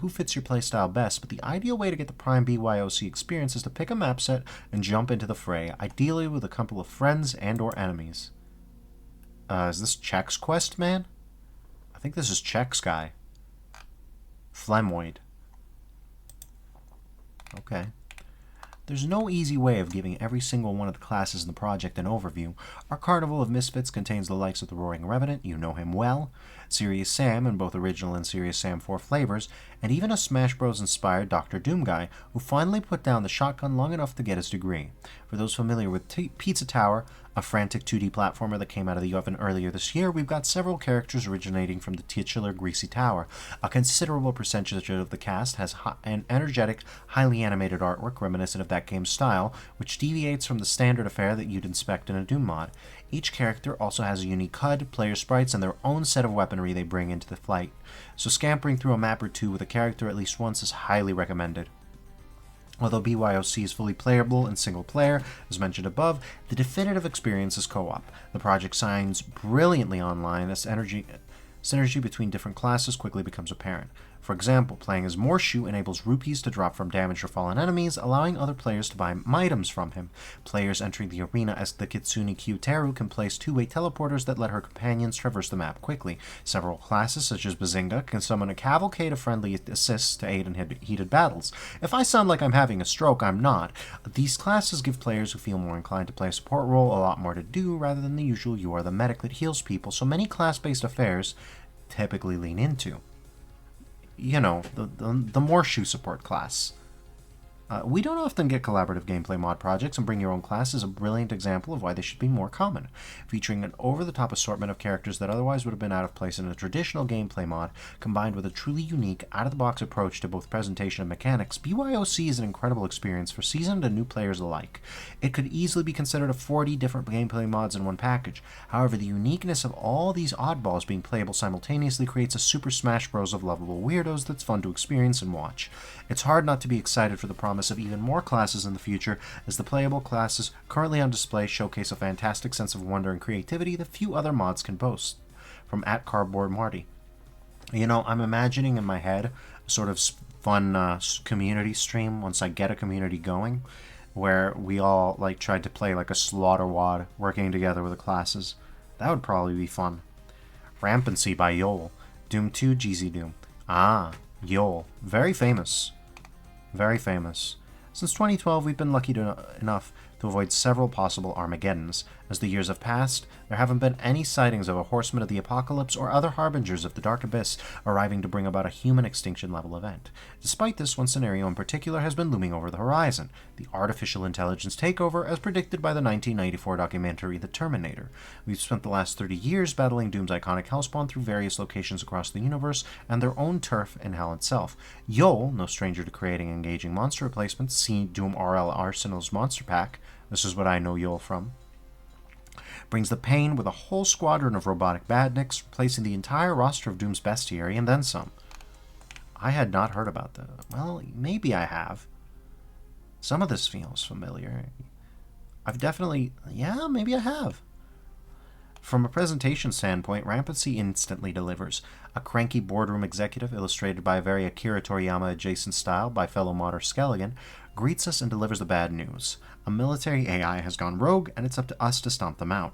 fits your playstyle best, but the ideal way to get the prime BYOC experience is to pick a map set and jump into the fray, ideally with a couple of friends and or enemies. Is this Check's quest, man? I think this is Check's guy. Flemoid. Okay. There's no easy way of giving every single one of the classes in the project an overview. Our Carnival of Misfits contains the likes of the Roaring Revenant, you know him well, Serious Sam in both original and Serious Sam 4 flavors, and even a Smash Bros. Inspired Dr. Doom guy who finally put down the shotgun long enough to get his degree. For those familiar with Pizza Tower, a frantic 2D platformer that came out of the oven earlier this year, we've got several characters originating from the titular Greasy Tower. A considerable percentage of the cast has an energetic, highly animated artwork reminiscent of that game's style, which deviates from the standard affair that you'd inspect in a Doom mod. Each character also has a unique HUD, player sprites, and their own set of weaponry they bring into the fight, so scampering through a map or two with a character at least once is highly recommended. Although BYOC is fully playable and single-player, as mentioned above, the definitive experience is co-op. The project shines brilliantly online as synergy between different classes quickly becomes apparent. For example, playing as Morshu enables rupees to drop from damaged or fallen enemies, allowing other players to buy items from him. Players entering the arena as the Kitsune Kyuteru can place two-way teleporters that let her companions traverse the map quickly. Several classes, such as Bazinga, can summon a cavalcade of friendly assists to aid in heated battles. If I sound like I'm having a stroke, I'm not. These classes give players who feel more inclined to play a support role a lot more to do, rather than the usual you are the medic that heals people, so many class-based affairs typically lean into. You know, the Morshu support class. We don't often get collaborative gameplay mod projects, and Bring Your Own Class is a brilliant example of why they should be more common. Featuring an over-the-top assortment of characters that otherwise would have been out of place in a traditional gameplay mod, combined with a truly unique, out-of-the-box approach to both presentation and mechanics, BYOC is an incredible experience for seasoned and new players alike. It could easily be considered a 40 different gameplay mods in one package. However, the uniqueness of all these oddballs being playable simultaneously creates a Super Smash Bros. Of lovable weirdos that's fun to experience and watch. It's hard not to be excited for the promise of even more classes in the future, as the playable classes currently on display showcase a fantastic sense of wonder and creativity that few other mods can boast. From @Cardboard Marty. I'm imagining in my head a sort of fun community stream once I get a community going, where we all tried to play like a slaughter wad, working together with the classes. That would probably be fun. Rampancy by Yol. Doom 2 GZ Doom. Yol. Very famous. Very famous. Since 2012, we've been lucky enough to avoid several possible Armageddons. As the years have passed, there haven't been any sightings of a Horseman of the Apocalypse or other harbingers of the Dark Abyss arriving to bring about a human extinction-level event. Despite this, one scenario in particular has been looming over the horizon: the artificial intelligence takeover as predicted by the 1994 documentary The Terminator. We've spent the last 30 years battling Doom's iconic hellspawn through various locations across the universe and their own turf in hell itself. Yol, no stranger to creating engaging monster replacements, see Doom RL Arsenal's Monster Pack, this is what I know Yol from, brings the pain with a whole squadron of robotic badniks, replacing the entire roster of Doom's bestiary and then some. I had not heard about that. Well, maybe I have. Some of this feels familiar. Maybe I have. From a presentation standpoint, Rampancy instantly delivers. A cranky boardroom executive, illustrated by a very Akira Toriyama-adjacent style by fellow modder Skelligan, greets us and delivers the bad news. A military AI has gone rogue, and it's up to us to stomp them out.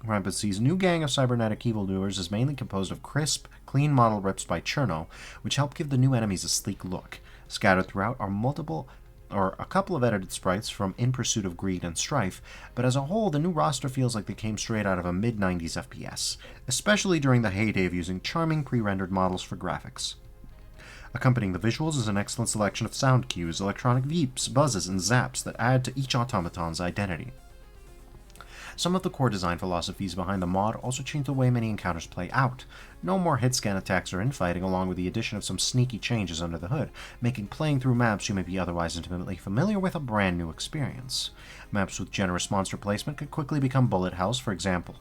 Rampancy's new gang of cybernetic evildoers is mainly composed of crisp, clean model rips by Cherno, which help give the new enemies a sleek look. Scattered throughout are a couple of edited sprites from In Pursuit of Greed and Strife, but as a whole, the new roster feels like they came straight out of a mid-90s FPS, especially during the heyday of using charming pre-rendered models for graphics. Accompanying the visuals is an excellent selection of sound cues, electronic beeps, buzzes, and zaps that add to each automaton's identity. Some of the core design philosophies behind the mod also change the way many encounters play out. No more hit-scan attacks or infighting, along with the addition of some sneaky changes under the hood, making playing through maps you may be otherwise intimately familiar with a brand new experience. Maps with generous monster placement could quickly become bullet hells, for example.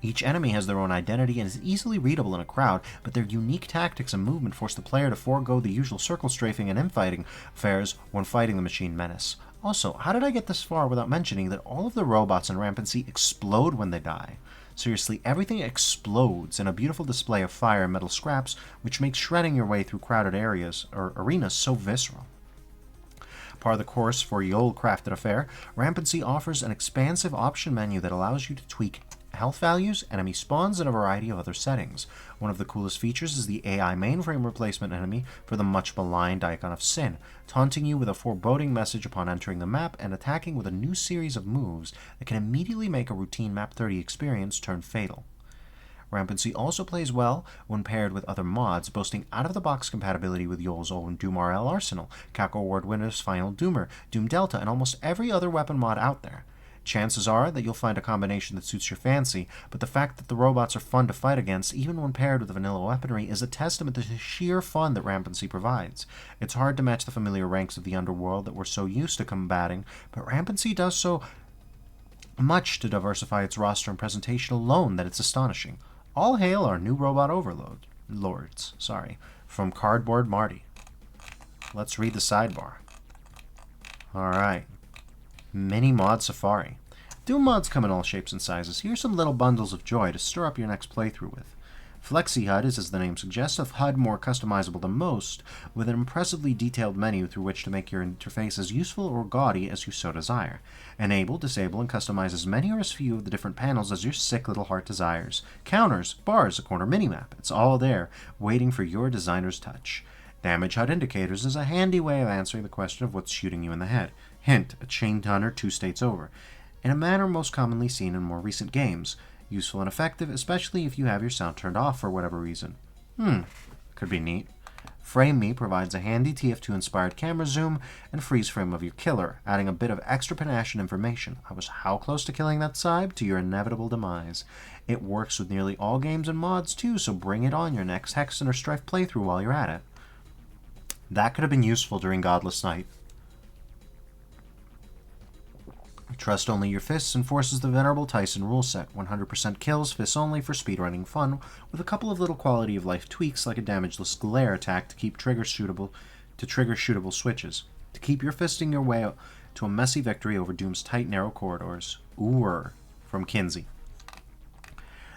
Each enemy has their own identity and is easily readable in a crowd, but their unique tactics and movement force the player to forego the usual circle strafing and infighting affairs when fighting the machine menace. Also, how did I get this far without mentioning that all of the robots in Rampancy explode when they die? Seriously, everything explodes in a beautiful display of fire and metal scraps, which makes shredding your way through crowded areas or arenas so visceral. Part of the course for Yol crafted affair, Rampancy offers an expansive option menu that allows you to tweak health values, enemy spawns, and a variety of other settings. One of the coolest features is the AI mainframe replacement enemy for the much maligned Icon of Sin, taunting you with a foreboding message upon entering the map and attacking with a new series of moves that can immediately make a routine Map 30 experience turn fatal. Rampancy also plays well when paired with other mods, boasting out-of-the-box compatibility with Yol's own Doom RL arsenal, Cacowards winners Final Doomer, Doom Delta, and almost every other weapon mod out there. Chances are that you'll find a combination that suits your fancy, but the fact that the robots are fun to fight against, even when paired with vanilla weaponry, is a testament to the sheer fun that Rampancy provides. It's hard to match the familiar ranks of the underworld that we're so used to combating, but Rampancy does so much to diversify its roster and presentation alone that it's astonishing. All hail our new robot lords. From Cardboard Marty. Let's read the sidebar. Alright. Mini Mod Safari. Doom mods come in all shapes and sizes. Here's some little bundles of joy to stir up your next playthrough with. Flexi HUD is, as the name suggests, a HUD more customizable than most, with an impressively detailed menu through which to make your interface as useful or gaudy as you so desire. Enable, disable, and customize as many or as few of the different panels as your sick little heart desires. Counters, bars, a corner minimap. It's all there, waiting for your designer's touch. Damage HUD indicators is a handy way of answering the question of what's shooting you in the head. Hint, a chain gunner 2 states over. In a manner most commonly seen in more recent games. Useful and effective, especially if you have your sound turned off for whatever reason. Could be neat. Frame Me provides a handy TF2-inspired camera zoom and freeze frame of your killer, adding a bit of extra panache and information. I was how close to killing that Cybe? To your inevitable demise. It works with nearly all games and mods too, so bring it on your next Hexen or Strife playthrough while you're at it. That could have been useful during Godless Night. Trust only your fists enforces the venerable Tyson rule set. 100% kills, fists only for speedrunning fun, with a couple of little quality of life tweaks like a damageless glare attack to trigger shootable switches. To keep your fisting your way to a messy victory over Doom's tight, narrow corridors. Ooer, from Kinsey.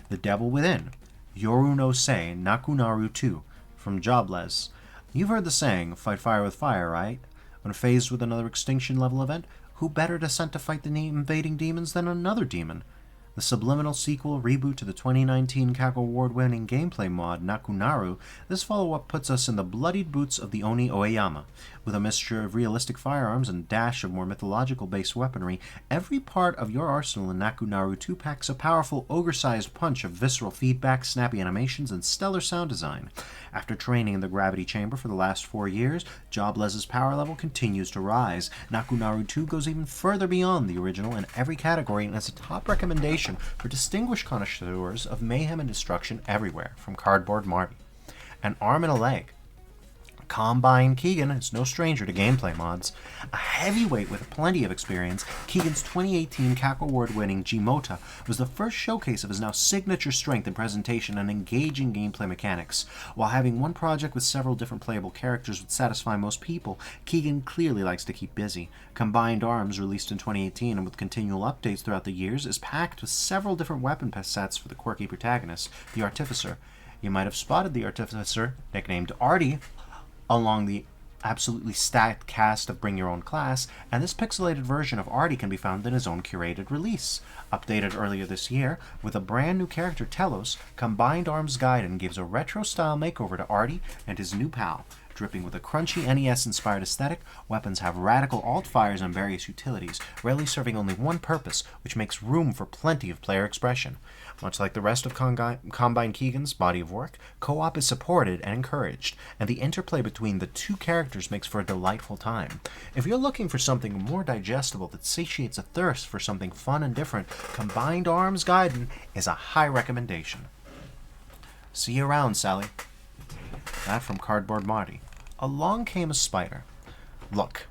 The Devil Within. Yoru no Se, Nakunaru 2, from Jobless. You've heard the saying, fight fire with fire, right? When faced with another extinction level event, who better to sent to fight the invading demons than another demon? The subliminal sequel reboot to the 2019 Cacowards winning gameplay mod Nakunaru, this follow-up puts us in the bloodied boots of the Oni Oeyama. With a mixture of realistic firearms and a dash of more mythological-based weaponry, every part of your arsenal in Nakunaru 2 packs a powerful ogre-sized punch of visceral feedback, snappy animations, and stellar sound design. After training in the gravity chamber for the last 4 years, Jobless's power level continues to rise. Nakunaru 2 goes even further beyond the original in every category and is a top recommendation for distinguished connoisseurs of mayhem and destruction everywhere, from Cardboard Marty. An arm and a leg. Combine Keegan is no stranger to gameplay mods. A heavyweight with plenty of experience, Keegan's 2018 Cacowards winning Gmota was the first showcase of his now signature strength in presentation and engaging gameplay mechanics. While having one project with several different playable characters would satisfy most people, Keegan clearly likes to keep busy. Combined Arms, released in 2018 and with continual updates throughout the years, is packed with several different weapon sets for the quirky protagonist, the Artificer. You might have spotted the Artificer, nicknamed Artie, along the absolutely stacked cast of Bring Your Own Class, and this pixelated version of Artie can be found in his own curated release. Updated earlier this year, with a brand new character Telos, Combined Arms Gaiden gives a retro-style makeover to Artie and his new pal. Dripping with a crunchy NES-inspired aesthetic, weapons have radical alt-fires and various utilities, rarely serving only one purpose, which makes room for plenty of player expression. Much like the rest of Combine Keegan's body of work, co-op is supported and encouraged, and the interplay between the two characters makes for a delightful time. If you're looking for something more digestible that satiates a thirst for something fun and different, Combined Arms Gaiden is a high recommendation. See you around, Sally. That from Cardboard Marty. Along came a spider. Look,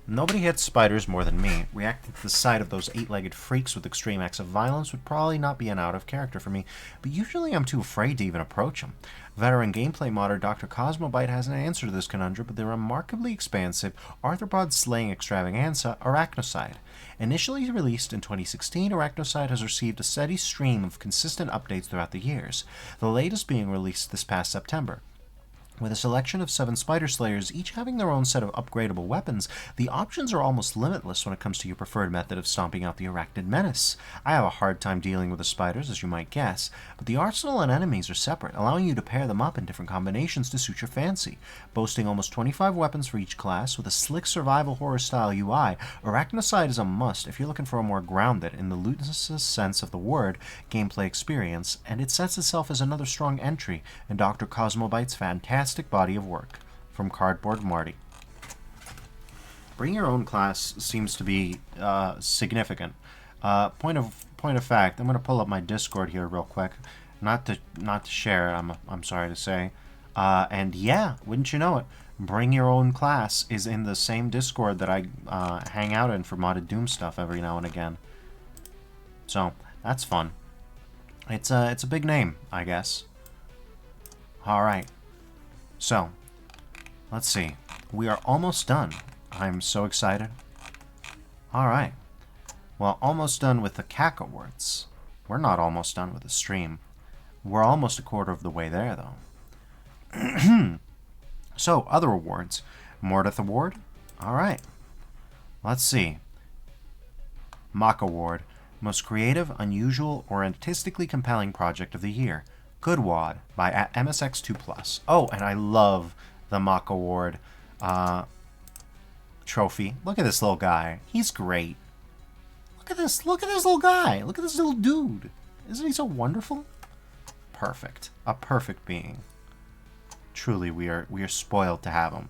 nobody hits spiders more than me. Reacting to the sight of those 8-legged freaks with extreme acts of violence would probably not be an out of character for me, but usually I'm too afraid to even approach them. Veteran gameplay modder Dr. Cosmobite has an answer to this conundrum, but the remarkably expansive arthropod-slaying extravaganza, Arachnocide. Initially released in 2016, Arachnocide has received a steady stream of consistent updates throughout the years, the latest being released this past September. With a selection of 7 Spider Slayers, each having their own set of upgradable weapons, the options are almost limitless when it comes to your preferred method of stomping out the arachnid menace. I have a hard time dealing with the spiders, as you might guess, but the arsenal and enemies are separate, allowing you to pair them up in different combinations to suit your fancy. Boasting almost 25 weapons for each class, with a slick survival horror-style UI, Arachnocide is a must if you're looking for a more grounded, in the loosest sense of the word, gameplay experience, and it sets itself as another strong entry in Dr. Cosmobite's fantastic body of work. From Cardboard Marty. Bring Your Own Class seems to be significant. Point of fact, I'm going to pull up my Discord here real quick, not to share. I'm sorry to say, and yeah, wouldn't you know it, Bring Your Own Class is in the same Discord that I hang out in for modded Doom stuff every now and again. So that's fun. It's a big name, I guess. All right. So, let's see. We are almost done. I'm so excited. Alright. Well, almost done with the Cacowards. We're not almost done with the stream. We're almost a quarter of the way there, though. So, other awards. Mordeth Award? Alright. Let's see. Mock Award. Most Creative, Unusual, or Artistically Compelling Project of the Year. Good Wad by MSX2+. Oh, and I love the Mock Award trophy. Look at this little guy. He's great. Look at this little guy. Look at this little dude. Isn't he so wonderful? Perfect. A perfect being. Truly, we are spoiled to have them.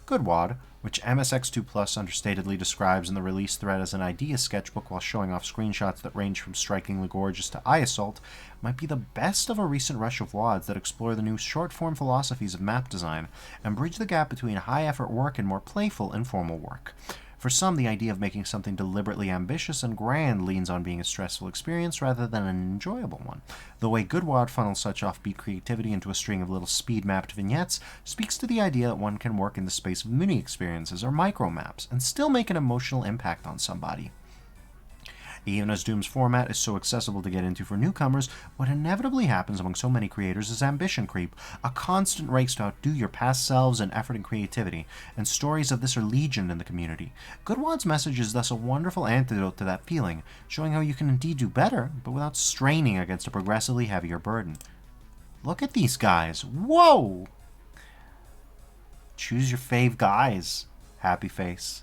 Goodwad, which MSX2 Plus understatedly describes in the release thread as an idea sketchbook while showing off screenshots that range from strikingly gorgeous to eye assault, might be the best of a recent rush of WADs that explore the new short-form philosophies of map design and bridge the gap between high-effort work and more playful, informal work. For some, the idea of making something deliberately ambitious and grand leans on being a stressful experience rather than an enjoyable one. The way Goodwad funnels such offbeat creativity into a string of little speed-mapped vignettes speaks to the idea that one can work in the space of mini-experiences or micro-maps and still make an emotional impact on somebody. Even as Doom's format is so accessible to get into for newcomers, what inevitably happens among so many creators is ambition creep, a constant race to outdo your past selves in effort and creativity, and stories of this are legion in the community. Goodwad's message is thus a wonderful antidote to that feeling, showing how you can indeed do better, but without straining against a progressively heavier burden. Look at these guys. Whoa! Choose your fave guys. Happy face.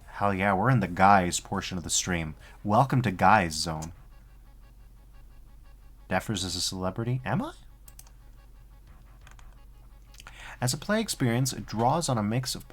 Hell yeah, we're in the guys portion of the stream. Welcome to Guys Zone. Defers is a celebrity. Am I? As a play experience, it draws on a mix of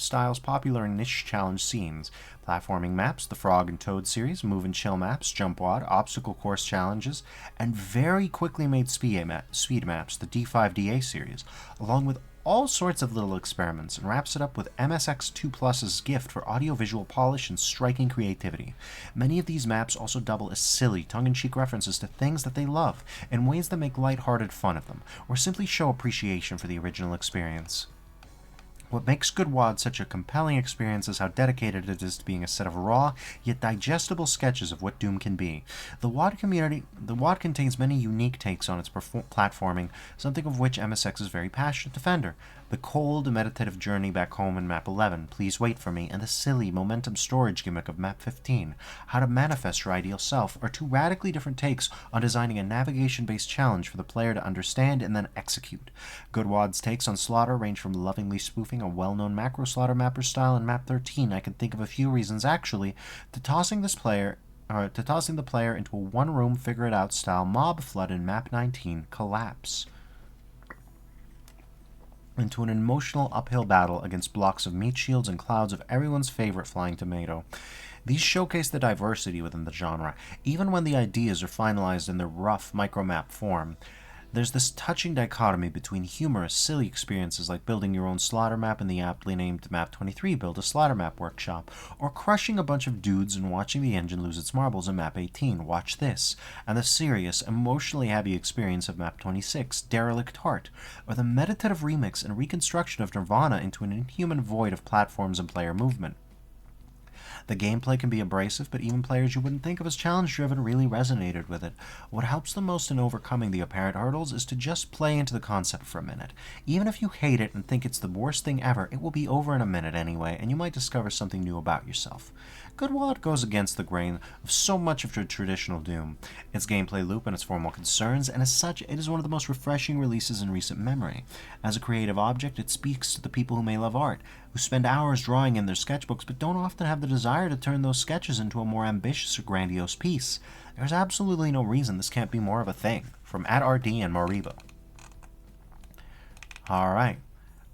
styles popular in niche challenge scenes. Platforming maps, the Frog and Toad series, Move and Chill maps, Jump Wad, obstacle course challenges, and very quickly made speed maps, the D5DA series, along with all sorts of little experiments, and wraps it up with MSX2 Plus's gift for audiovisual polish and striking creativity. Many of these maps also double as silly, tongue-in-cheek references to things that they love, in ways that make light-hearted fun of them, or simply show appreciation for the original experience. What makes Goodwad such a compelling experience is how dedicated it is to being a set of raw, yet digestible sketches of what Doom can be. The WAD contains many unique takes on its platforming, something of which MSX is very passionate defender. The cold, meditative journey back home in Map 11, Please Wait For Me, and the silly momentum storage gimmick of Map 15, How to Manifest Your Ideal Self, are two radically different takes on designing a navigation-based challenge for the player to understand and then execute. Goodwad's takes on Slaughter range from lovingly spoofing a well-known macro Slaughter mapper style in Map 13, I can think of a few reasons actually, to tossing the player into a one-room figure-it-out style mob flood in Map 19, Collapse, into an emotional uphill battle against blocks of meat shields and clouds of everyone's favorite flying tomato. These showcase the diversity within the genre, even when the ideas are finalized in their rough micromap form. There's this touching dichotomy between humorous, silly experiences like building your own Slaughter map in the aptly named Map 23 Build a Slaughter Map workshop, or crushing a bunch of dudes and watching the engine lose its marbles in Map 18, Watch This, and the serious, emotionally heavy experience of Map 26, Derelict Heart, or the meditative remix and reconstruction of Nirvana into an inhuman void of platforms and player movement. The gameplay can be abrasive, but even players you wouldn't think of as challenge-driven really resonated with it. What helps the most in overcoming the apparent hurdles is to just play into the concept for a minute. Even if you hate it and think it's the worst thing ever, it will be over in a minute anyway, and you might discover something new about yourself. Goodwad goes against the grain of so much of the traditional Doom, its gameplay loop and its formal concerns, and as such, it is one of the most refreshing releases in recent memory. As a creative object, it speaks to the people who may love art, who spend hours drawing in their sketchbooks but don't often have the desire to turn those sketches into a more ambitious or grandiose piece. There's absolutely no reason this can't be more of a thing. From @RD and Moriba. Alright.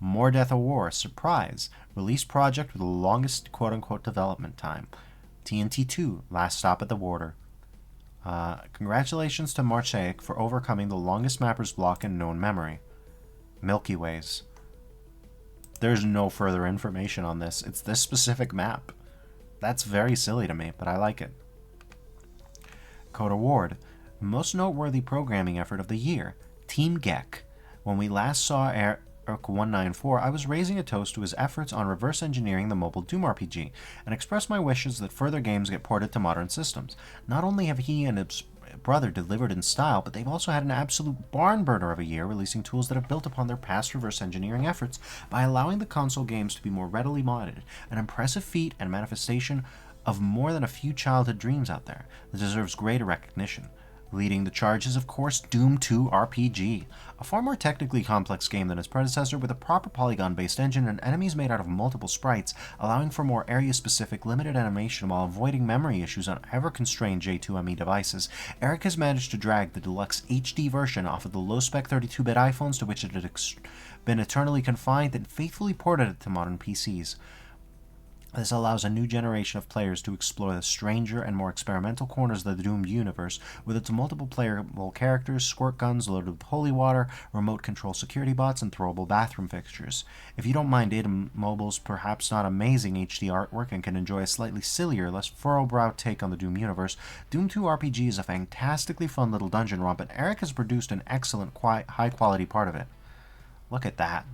More Death of War, surprise. Release project with the longest quote-unquote development time. TNT 2, Last Stop at the Border. Congratulations to Marchaic for overcoming the longest mapper's block in known memory. Milky Ways. There's no further information on this. It's this specific map. That's very silly to me, but I like it. Code Award. Most noteworthy programming effort of the year. Team Gek. When we last saw Eric 194, I was raising a toast to his efforts on reverse engineering the mobile Doom RPG, and expressed my wishes that further games get ported to modern systems. Not only have he and his brother delivered in style, but they've also had an absolute barn burner of a year, releasing tools that have built upon their past reverse engineering efforts by allowing the console games to be more readily modded, an impressive feat and manifestation of more than a few childhood dreams out there that deserves greater recognition. Leading the charge is, of course, Doom 2 RPG, a far more technically complex game than its predecessor with a proper polygon-based engine and enemies made out of multiple sprites, allowing for more area-specific limited animation while avoiding memory issues on ever-constrained J2ME devices. Eric has managed to drag the deluxe HD version off of the low-spec 32-bit iPhones to which it had been eternally confined and faithfully ported it to modern PCs. This allows a new generation of players to explore the stranger and more experimental corners of the Doomed universe with its multiple playable characters, squirt guns loaded with holy water, remote control security bots, and throwable bathroom fixtures. If you don't mind Data Mobile's perhaps not amazing HD artwork and can enjoy a slightly sillier, less furrow-brow take on the Doom universe, Doom 2 RPG is a fantastically fun little dungeon romp, and Eric has produced an excellent, high-quality part of it. Look at that.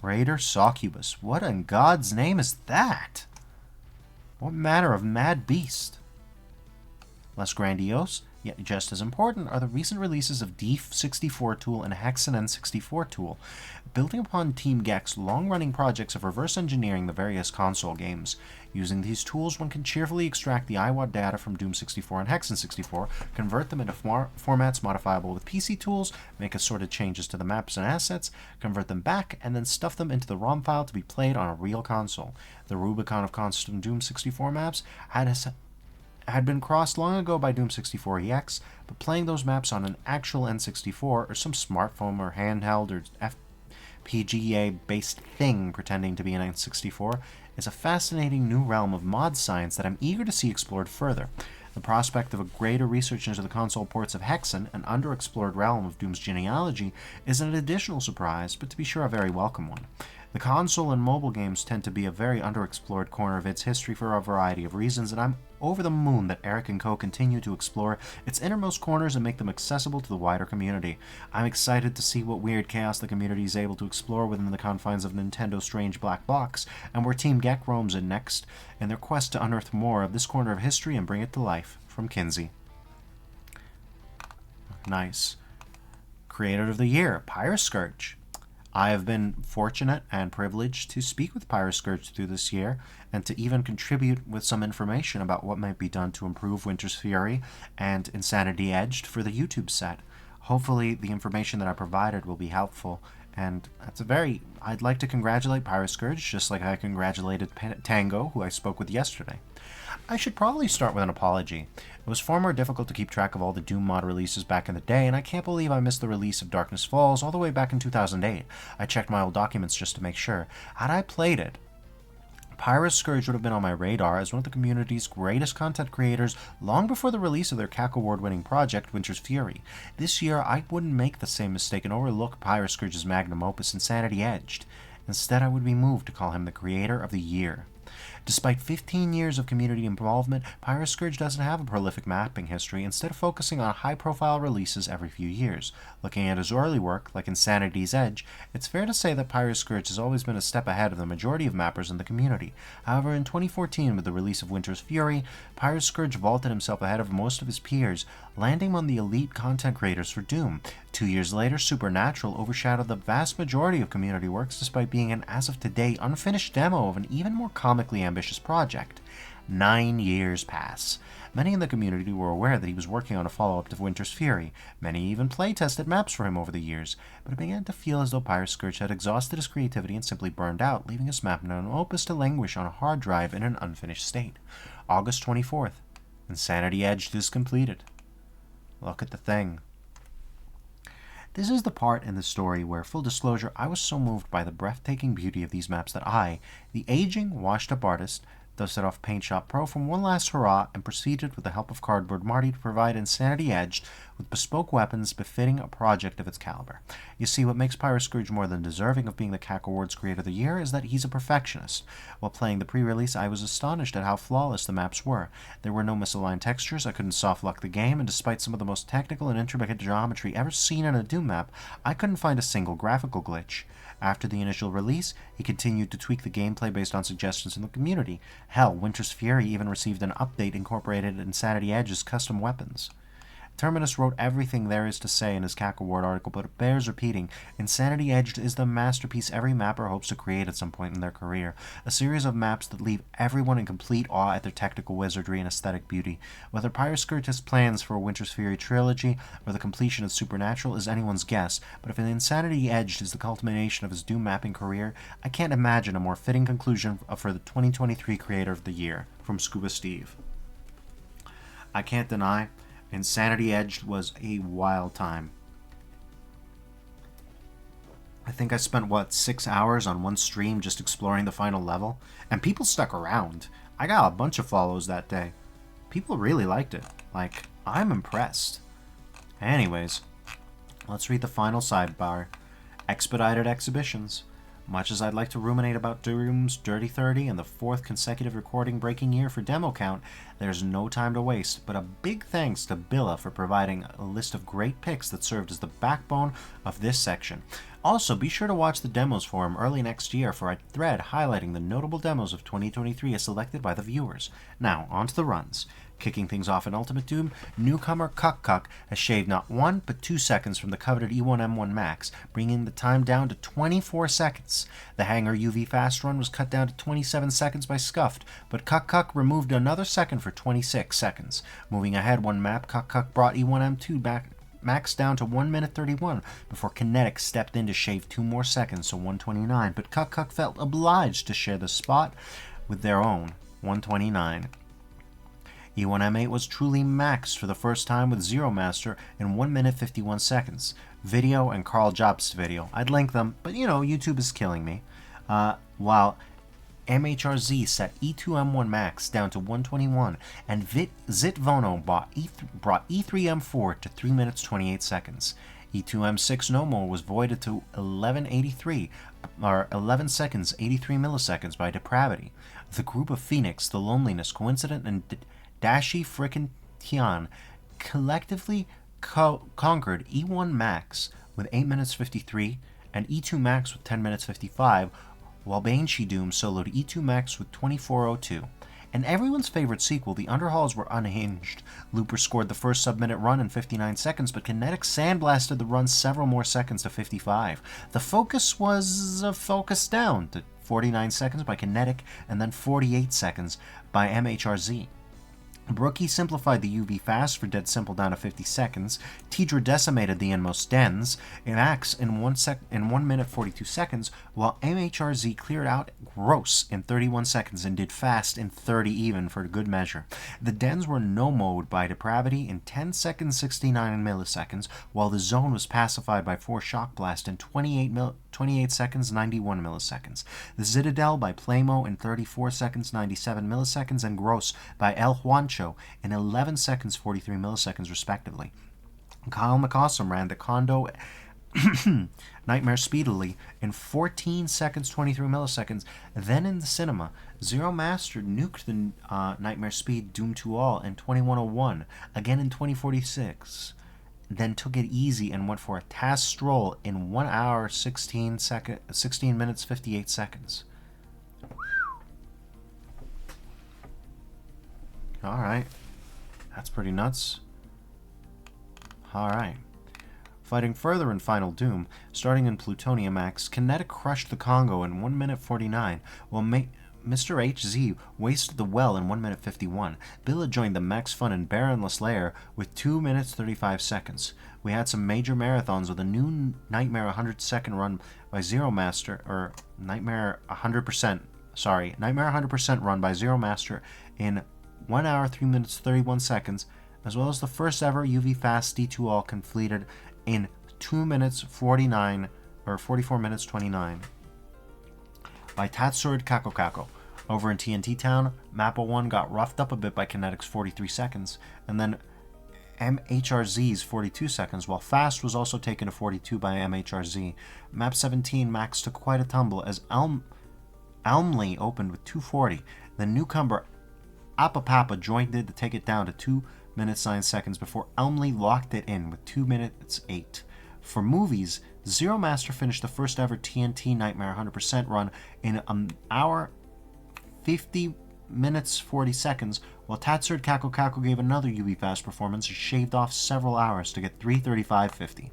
Raider Succubus. What in God's name is that? What manner of mad beast? Less grandiose, yet just as important, are the recent releases of D64 Tool and Hexen N64 Tool, building upon Team Geck's long-running projects of reverse engineering the various console games. Using these tools, one can cheerfully extract the IWAD data from Doom 64 and Hexen 64, convert them into formats modifiable with PC tools, make assorted changes to the maps and assets, convert them back, and then stuff them into the ROM file to be played on a real console. The Rubicon of custom Doom 64 maps had been crossed long ago by Doom 64 EX, but playing those maps on an actual N64 or some smartphone or handheld or FPGA-based thing pretending to be an N64 is a fascinating new realm of mod science that I'm eager to see explored further. The prospect of a greater research into the console ports of Hexen, an underexplored realm of Doom's genealogy, is an additional surprise, but to be sure a very welcome one. The console and mobile games tend to be a very underexplored corner of its history for a variety of reasons, and I'm over the moon that Eric and co continue to explore its innermost corners and make them accessible to the wider community. I'm excited to see what weird chaos the community is able to explore within the confines of Nintendo's strange black box, and where Team Geck roams in next, in their quest to unearth more of this corner of history and bring it to life. From Kinsey. Nice. Creator of the Year, Pyroscourge. I have been fortunate and privileged to speak with Pyroscourge through this year, and to even contribute with some information about what might be done to improve Winter's Fury and Insanity Edged for the YouTube set. Hopefully the information that I provided will be helpful, and I'd like to congratulate Pyroscourge just like I congratulated Tango, who I spoke with yesterday. I should probably start with an apology. It was far more difficult to keep track of all the Doom mod releases back in the day, and I can't believe I missed the release of Darkness Falls all the way back in 2008. I checked my old documents just to make sure. Had I played it, Pyroscourge would have been on my radar as one of the community's greatest content creators long before the release of their CAC Award-winning project, Winter's Fury. This year, I wouldn't make the same mistake and overlook Pyroscourge's magnum opus, Insanity Edged. Instead, I would be moved to call him the Creator of the Year. Despite 15 years of community involvement, Pyroscourge doesn't have a prolific mapping history, instead of focusing on high-profile releases every few years. Looking at his early work, like Insanity's Edge, it's fair to say that Pyroscourge has always been a step ahead of the majority of mappers in the community. However, in 2014, with the release of Winter's Fury, Pyroscourge vaulted himself ahead of most of his peers, landing on the elite content creators for Doom. 2 years later, Supernatural overshadowed the vast majority of community works despite being an as-of-today unfinished demo of an even more comically ambitious project. 9 years pass. Many in the community were aware that he was working on a follow-up to Winter's Fury. Many even play-tested maps for him over the years, but it began to feel as though Pyroscourge had exhausted his creativity and simply burned out, leaving his map and opus to languish on a hard drive in an unfinished state. August 24th. Insanity Edged is completed. Look at the thing. This is the part in the story where, full disclosure, I was so moved by the breathtaking beauty of these maps that I, the aging, washed-up artist, dusted off Paint Shop Pro from one last hurrah and proceeded with the help of Cardboard Marty to provide Insanity Edged with bespoke weapons befitting a project of its caliber. You see, what makes Pyroscourge more than deserving of being the Cacowards Creator of the Year is that he's a perfectionist. While playing the pre-release, I was astonished at how flawless the maps were. There were no misaligned textures, I couldn't soft-lock the game, and despite some of the most technical and intricate geometry ever seen in a Doom map, I couldn't find a single graphical glitch. After the initial release, he continued to tweak the gameplay based on suggestions in the community. Hell, Winter's Fury even received an update incorporated Insanity Edge's custom weapons. Terminus wrote everything there is to say in his Cacoward article, but it bears repeating. Insanity Edged is the masterpiece every mapper hopes to create at some point in their career. A series of maps that leave everyone in complete awe at their technical wizardry and aesthetic beauty. Whether Pyroscurtus plans for a Winter's Fury trilogy or the completion of Supernatural is anyone's guess, but if Insanity Edged is the culmination of his Doom mapping career, I can't imagine a more fitting conclusion for the 2023 Creator of the Year. From Scuba Steve. I can't deny, Insanity Edged was a wild time. I think I spent, 6 hours on one stream just exploring the final level, and people stuck around. I got a bunch of follows that day. People really liked it. Like, I'm impressed. Anyways, let's read the final sidebar. Expedited exhibitions. Much as I'd like to ruminate about Doom's Dirty 30 and the 4th consecutive recording-breaking year for demo count, there's no time to waste, but a big thanks to Billa for providing a list of great picks that served as the backbone of this section. Also, be sure to watch the demos forum early next year for a thread highlighting the notable demos of 2023 as selected by the viewers. Now, on to the runs. Kicking things off in Ultimate Doom, newcomer Cuck has shaved not 1 but 2 seconds from the coveted E1M1 Max, bringing the time down to 24 seconds. The Hanger UV Fast Run was cut down to 27 seconds by Scuffed, but Cuck removed another second for 26 seconds. Moving ahead one map, Cuck brought E1M2 back Max down to 1 minute 31 before Kinetic stepped in to shave 2 more seconds to 129, but Cuck felt obliged to share the spot with their own 129. E1M8 was truly maxed for the first time with Zero Master in 1 minute 51 seconds. Video and Carl Jobst video. I'd link them, but YouTube is killing me. While MHRZ set E2M1 Max down to 121, and Zitvono brought E3M4 to 3 minutes 28 seconds. E2M6 No More was voided to 1183, or 11 seconds 83 milliseconds by Depravity. The group of Phoenix, The Loneliness, Coincident, and Dashi Frickin' Tian collectively conquered E1 Max with 8 minutes 53 and E2 Max with 10 minutes 55, while Banshee Doom soloed E2 Max with 24:02. And everyone's favorite sequel, the Underhalls were unhinged. Looper scored the first sub-minute run in 59 seconds, but Kinetic sandblasted the run several more seconds to 55. The focus was focused down to 49 seconds by Kinetic and then 48 seconds by MHRZ. Brookie simplified the UV fast for Dead Simple down to 50 seconds. Tidra decimated the Inmost Dens in Axe in 1 minute 42 seconds, while MHRZ cleared out Gross in 31 seconds and did Fast in 30 even for good measure. The Dens were no-mode by Depravity in 10 seconds 69 milliseconds, while the Zone was pacified by 4 Shock Blast in 28 seconds 91 milliseconds. The Citadel by Playmo in 34 seconds 97 milliseconds, and Gross by El Juancho in 11 seconds 43 milliseconds respectively. Kyle McAwesome ran the Kondo Nightmare speedily in 14 seconds 23 milliseconds. Then in the cinema, Zero Master nuked the Nightmare Speed Doom to All in 2101, again in 2046. Then took it easy and went for a Taz Stroll in 1 hour 16 minutes 58 seconds. Alright. That's pretty nuts. Alright. Fighting further in Final Doom, starting in Plutonium Max, Kinetic crushed the Congo in 1 minute 49, while Mr. HZ wasted the well in 1 minute 51. Billa joined the Max Fun in Baronless Lair with 2 minutes 35 seconds. We had some major marathons with a new Nightmare 100-second run by Zero Master, or Nightmare 100%, Nightmare 100% run by Zero Master in 1 hour 3 minutes 31 seconds, as well as the first ever UV Fast D2 All completed in 2 minutes 49, or 44 minutes 29. By Tatsured Kako. Over in TNT Town, Mappa 1 got roughed up a bit by Kinetic's 43 seconds, and then MHRZ's 42 seconds, while Fast was also taken to 42 by MHRZ. Map 17 Max took quite a tumble as Elmley opened with 240. The newcomer Appa joined in to take it down to 2 minutes 9 seconds before Elmley locked it in with 2 minutes 8. For movies, Zero Master finished the first ever TNT Nightmare 100% run in 1 hour 50 minutes 40 seconds, while Tatserd Caco gave another UV fast performance and shaved off several hours to get 3:35.50.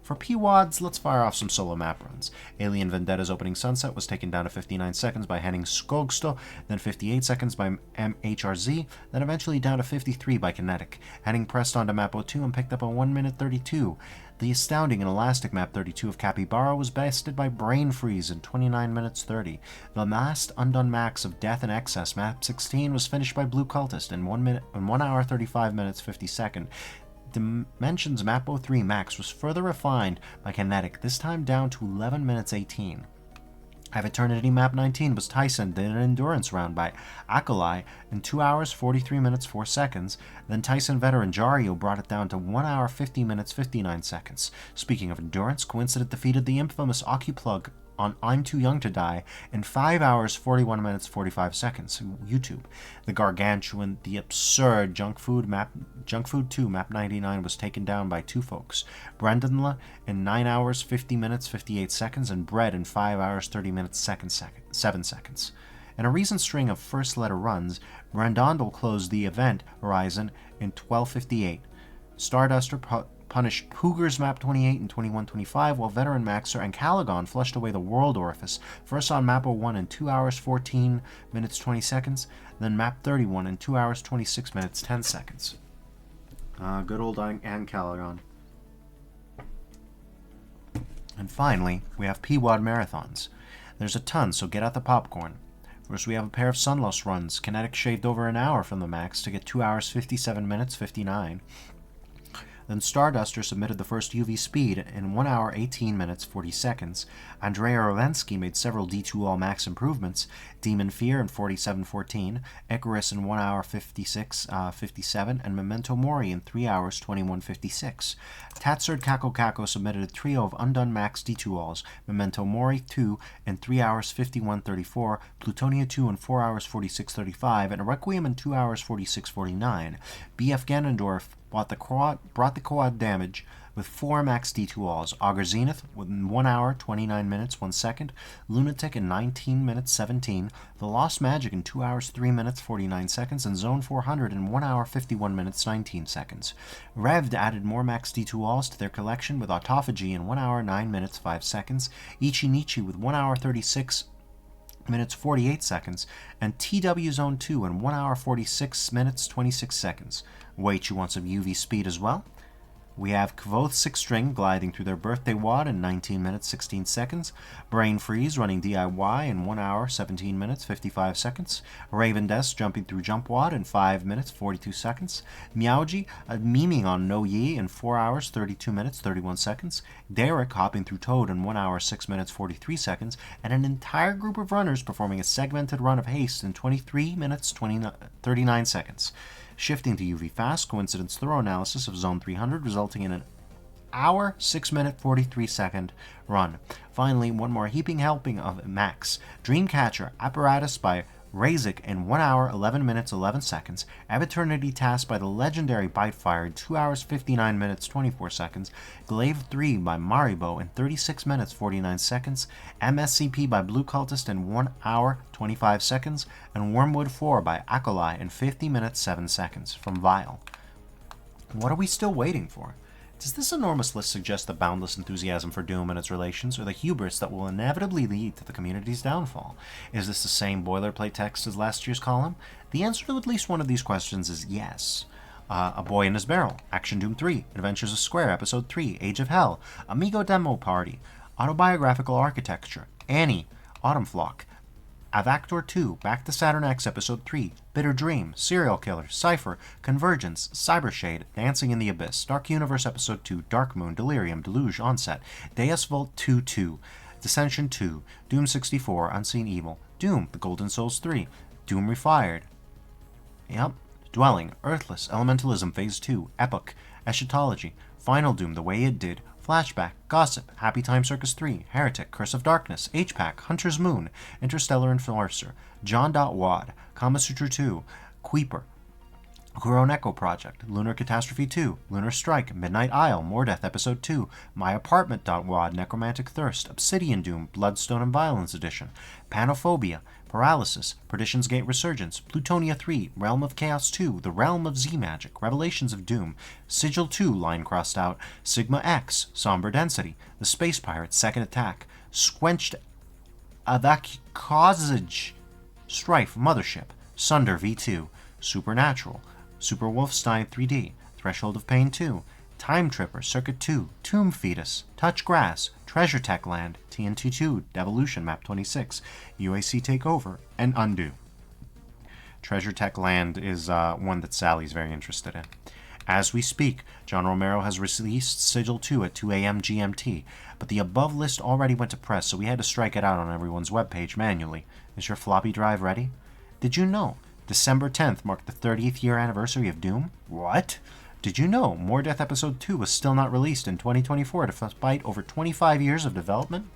For P-Wads, let's fire off some solo map runs. Alien Vendetta's opening sunset was taken down to 59 seconds by Henning Skogsto, then 58 seconds by MHRZ, then eventually down to 53 by Kinetic. Henning pressed onto map 02 and picked up a 1 minute 32. The astounding and elastic map 32 of Capybara was bested by Brain Freeze in 29 minutes 30. The last undone max of Death and Excess, map 16, was finished by Blue Cultist in 1 hour 35 minutes 50 seconds. Dimensions map 03 max was further refined by Kinetic, this time down to 11 minutes 18. Have Eternity map 19 was Tyson did an endurance round by Akolai in 2 hours 43 minutes 4 seconds. Then Tyson veteran Jario brought it down to 1 hour 50 minutes 59 seconds. Speaking of endurance, Coincident defeated the infamous Ocuplug on I'm Too Young to Die in 5 hours 41 minutes 45 seconds. YouTube. The gargantuan, the absurd Junk Food 2 map 99 was taken down by two folks. Brendanla in 9 hours 50 minutes 58 seconds and Bread in 5 hours 30 minutes 7 seconds. In a recent string of first letter runs, Brandondel closed the event horizon in 12:58. Starduster punished Pooger's map 28 and 21:25, while veteran Maxer and Caligon flushed away the World Orifice, first on map 01 in 2 hours 14 minutes 20 seconds, then map 31 in 2 hours 26 minutes 10 seconds. Good old Ann Caligon. And finally, we have P-Wad marathons. There's a ton, so get out the popcorn. First, we have a pair of Sunless runs. Kinetic shaved over an hour from the max to get 2 hours 57 minutes 59. Then Starduster submitted the first UV speed in 1 hour 18 minutes 40 seconds. Andrea Rovensky made several D2 All Max improvements. Demon Fear in 47:14, Icarus in 1 hour 56:57, and Memento Mori in 3 hours 21:56. Tatserd Caco submitted a trio of undone max D2 Alls, Memento Mori 2 in 3 hours 51:34, Plutonia 2 in 4 hours 46:35, and Requiem in 2 hours 46:49. BF Ganondorf brought the quad damage with 4 max D2 Alls, Augur Zenith in 1 hour 29 minutes 1 second, Lunatic in 19 minutes 17, The Lost Magic in 2 hours 3 minutes 49 seconds, and Zone 400 in 1 hour 51 minutes 19 seconds. Revd added more max D2 Alls to their collection with Autophagy in 1 hour 9 minutes 5 seconds, Ichinichi with 1 hour 36 minutes 48 seconds, and TW Zone 2 in 1 hour 46 minutes 26 seconds. Wait, you want some UV speed as well? We have Kvoth 6-string gliding through their birthday wad in 19 minutes 16 seconds, Brain Freeze running DIY in 1 hour 17 minutes 55 seconds, Raven Desk jumping through Jump Wad in 5 minutes 42 seconds, Meowji memeing on No Yi in 4 hours 32 minutes 31 seconds, Derek hopping through Toad in 1 hour 6 minutes 43 seconds, and an entire group of runners performing a segmented run of Haste in 23 minutes 39 seconds. Shifting to UV Fast, Coincidence thorough analysis of Zone 300, resulting in an hour, 6 minute, 43 second run. Finally, one more heaping helping of Max. Dreamcatcher Apparatus by Razik in 1 hour, 11 minutes, 11 seconds. Eternity Task by the legendary Bitefire in 2 hours, 59 minutes, 24 seconds. Glaive 3 by Maribo in 36 minutes, 49 seconds. MSCP by Blue Cultist in 1 hour, 25 seconds. And Wormwood 4 by Akolai in 50 minutes, 7 seconds. From Vile. What are we still waiting for? Does this enormous list suggest the boundless enthusiasm for Doom and its relations, or the hubris that will inevitably lead to the community's downfall? Is this the same boilerplate text as last year's column? The answer to at least one of these questions is yes. A Boy in His Barrel, Action Doom 3, Adventures of Square, Episode 3, Age of Hell, Amigo Demo Party, Autobiographical Architecture, Annie, Autumn Flock, Avactor 2, Back to Saturn X Episode 3, Bitter Dream, Serial Killer, Cypher, Convergence, Cybershade, Dancing in the Abyss, Dark Universe Episode 2, Dark Moon, Delirium, Deluge, Onset, Deus Vult 2-2, Dissension 2, Doom 64, Unseen Evil, Doom, The Golden Souls 3, Doom Refired, Dwelling, Earthless, Elementalism Phase 2, Epoch, Eschatology, Final Doom, The Way It Did, Flashback, Gossip, Happy Time Circus 3, Heretic, Curse of Darkness, H-Pack, Hunter's Moon, Interstellar Enforcer, John.Wad, Kama Sutra 2, Queeper, Huron Echo Project, Lunar Catastrophe 2, Lunar Strike, Midnight Isle, More Death Episode 2, My Apartment.wad, Necromantic Thirst, Obsidian Doom, Bloodstone and Violence Edition, Panophobia, Paralysis, Perdition's Gate Resurgence, Plutonia 3, Realm of Chaos 2, The Realm of Z-Magic, Revelations of Doom, Sigil 2, Line Crossed Out, Sigma X, Somber Density, The Space Pirates, Second Attack, Squenched Avakazage, Strife, Mothership, Sunder V2, Supernatural, Super Wolfenstein 3D, Threshold of Pain 2, Time Tripper, Circuit 2, Tomb Fetus, Touch Grass, Treasure Tech Land, TNT 2, Devolution, Map 26, UAC Takeover, and Undo. Treasure Tech Land is one that Sally's very interested in. As we speak, John Romero has released Sigil 2 at 2 a.m. GMT, but the above list already went to press, so we had to strike it out on everyone's webpage manually. Is your floppy drive ready? Did you know December 10th marked the 30th year anniversary of Doom? What? Did you know More Death Episode 2 was still not released in 2024 despite over 25 years of development?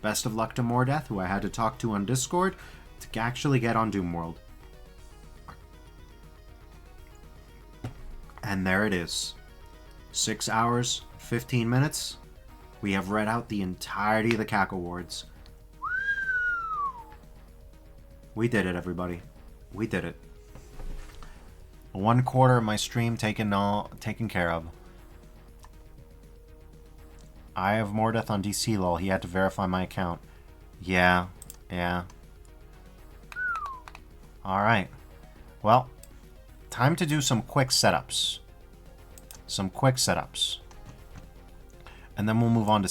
Best of luck to More Death, who I had to talk to on Discord to actually get on Doom World. And there it is. 6 hours, 15 minutes. We have read out the entirety of the Cacowards. We did it, everybody. We did it. 1/4 of my stream taken care of. I have More Death on DC lol. He had to verify my account. Yeah. Alright. Well, time to do some quick setups. And then we'll move on to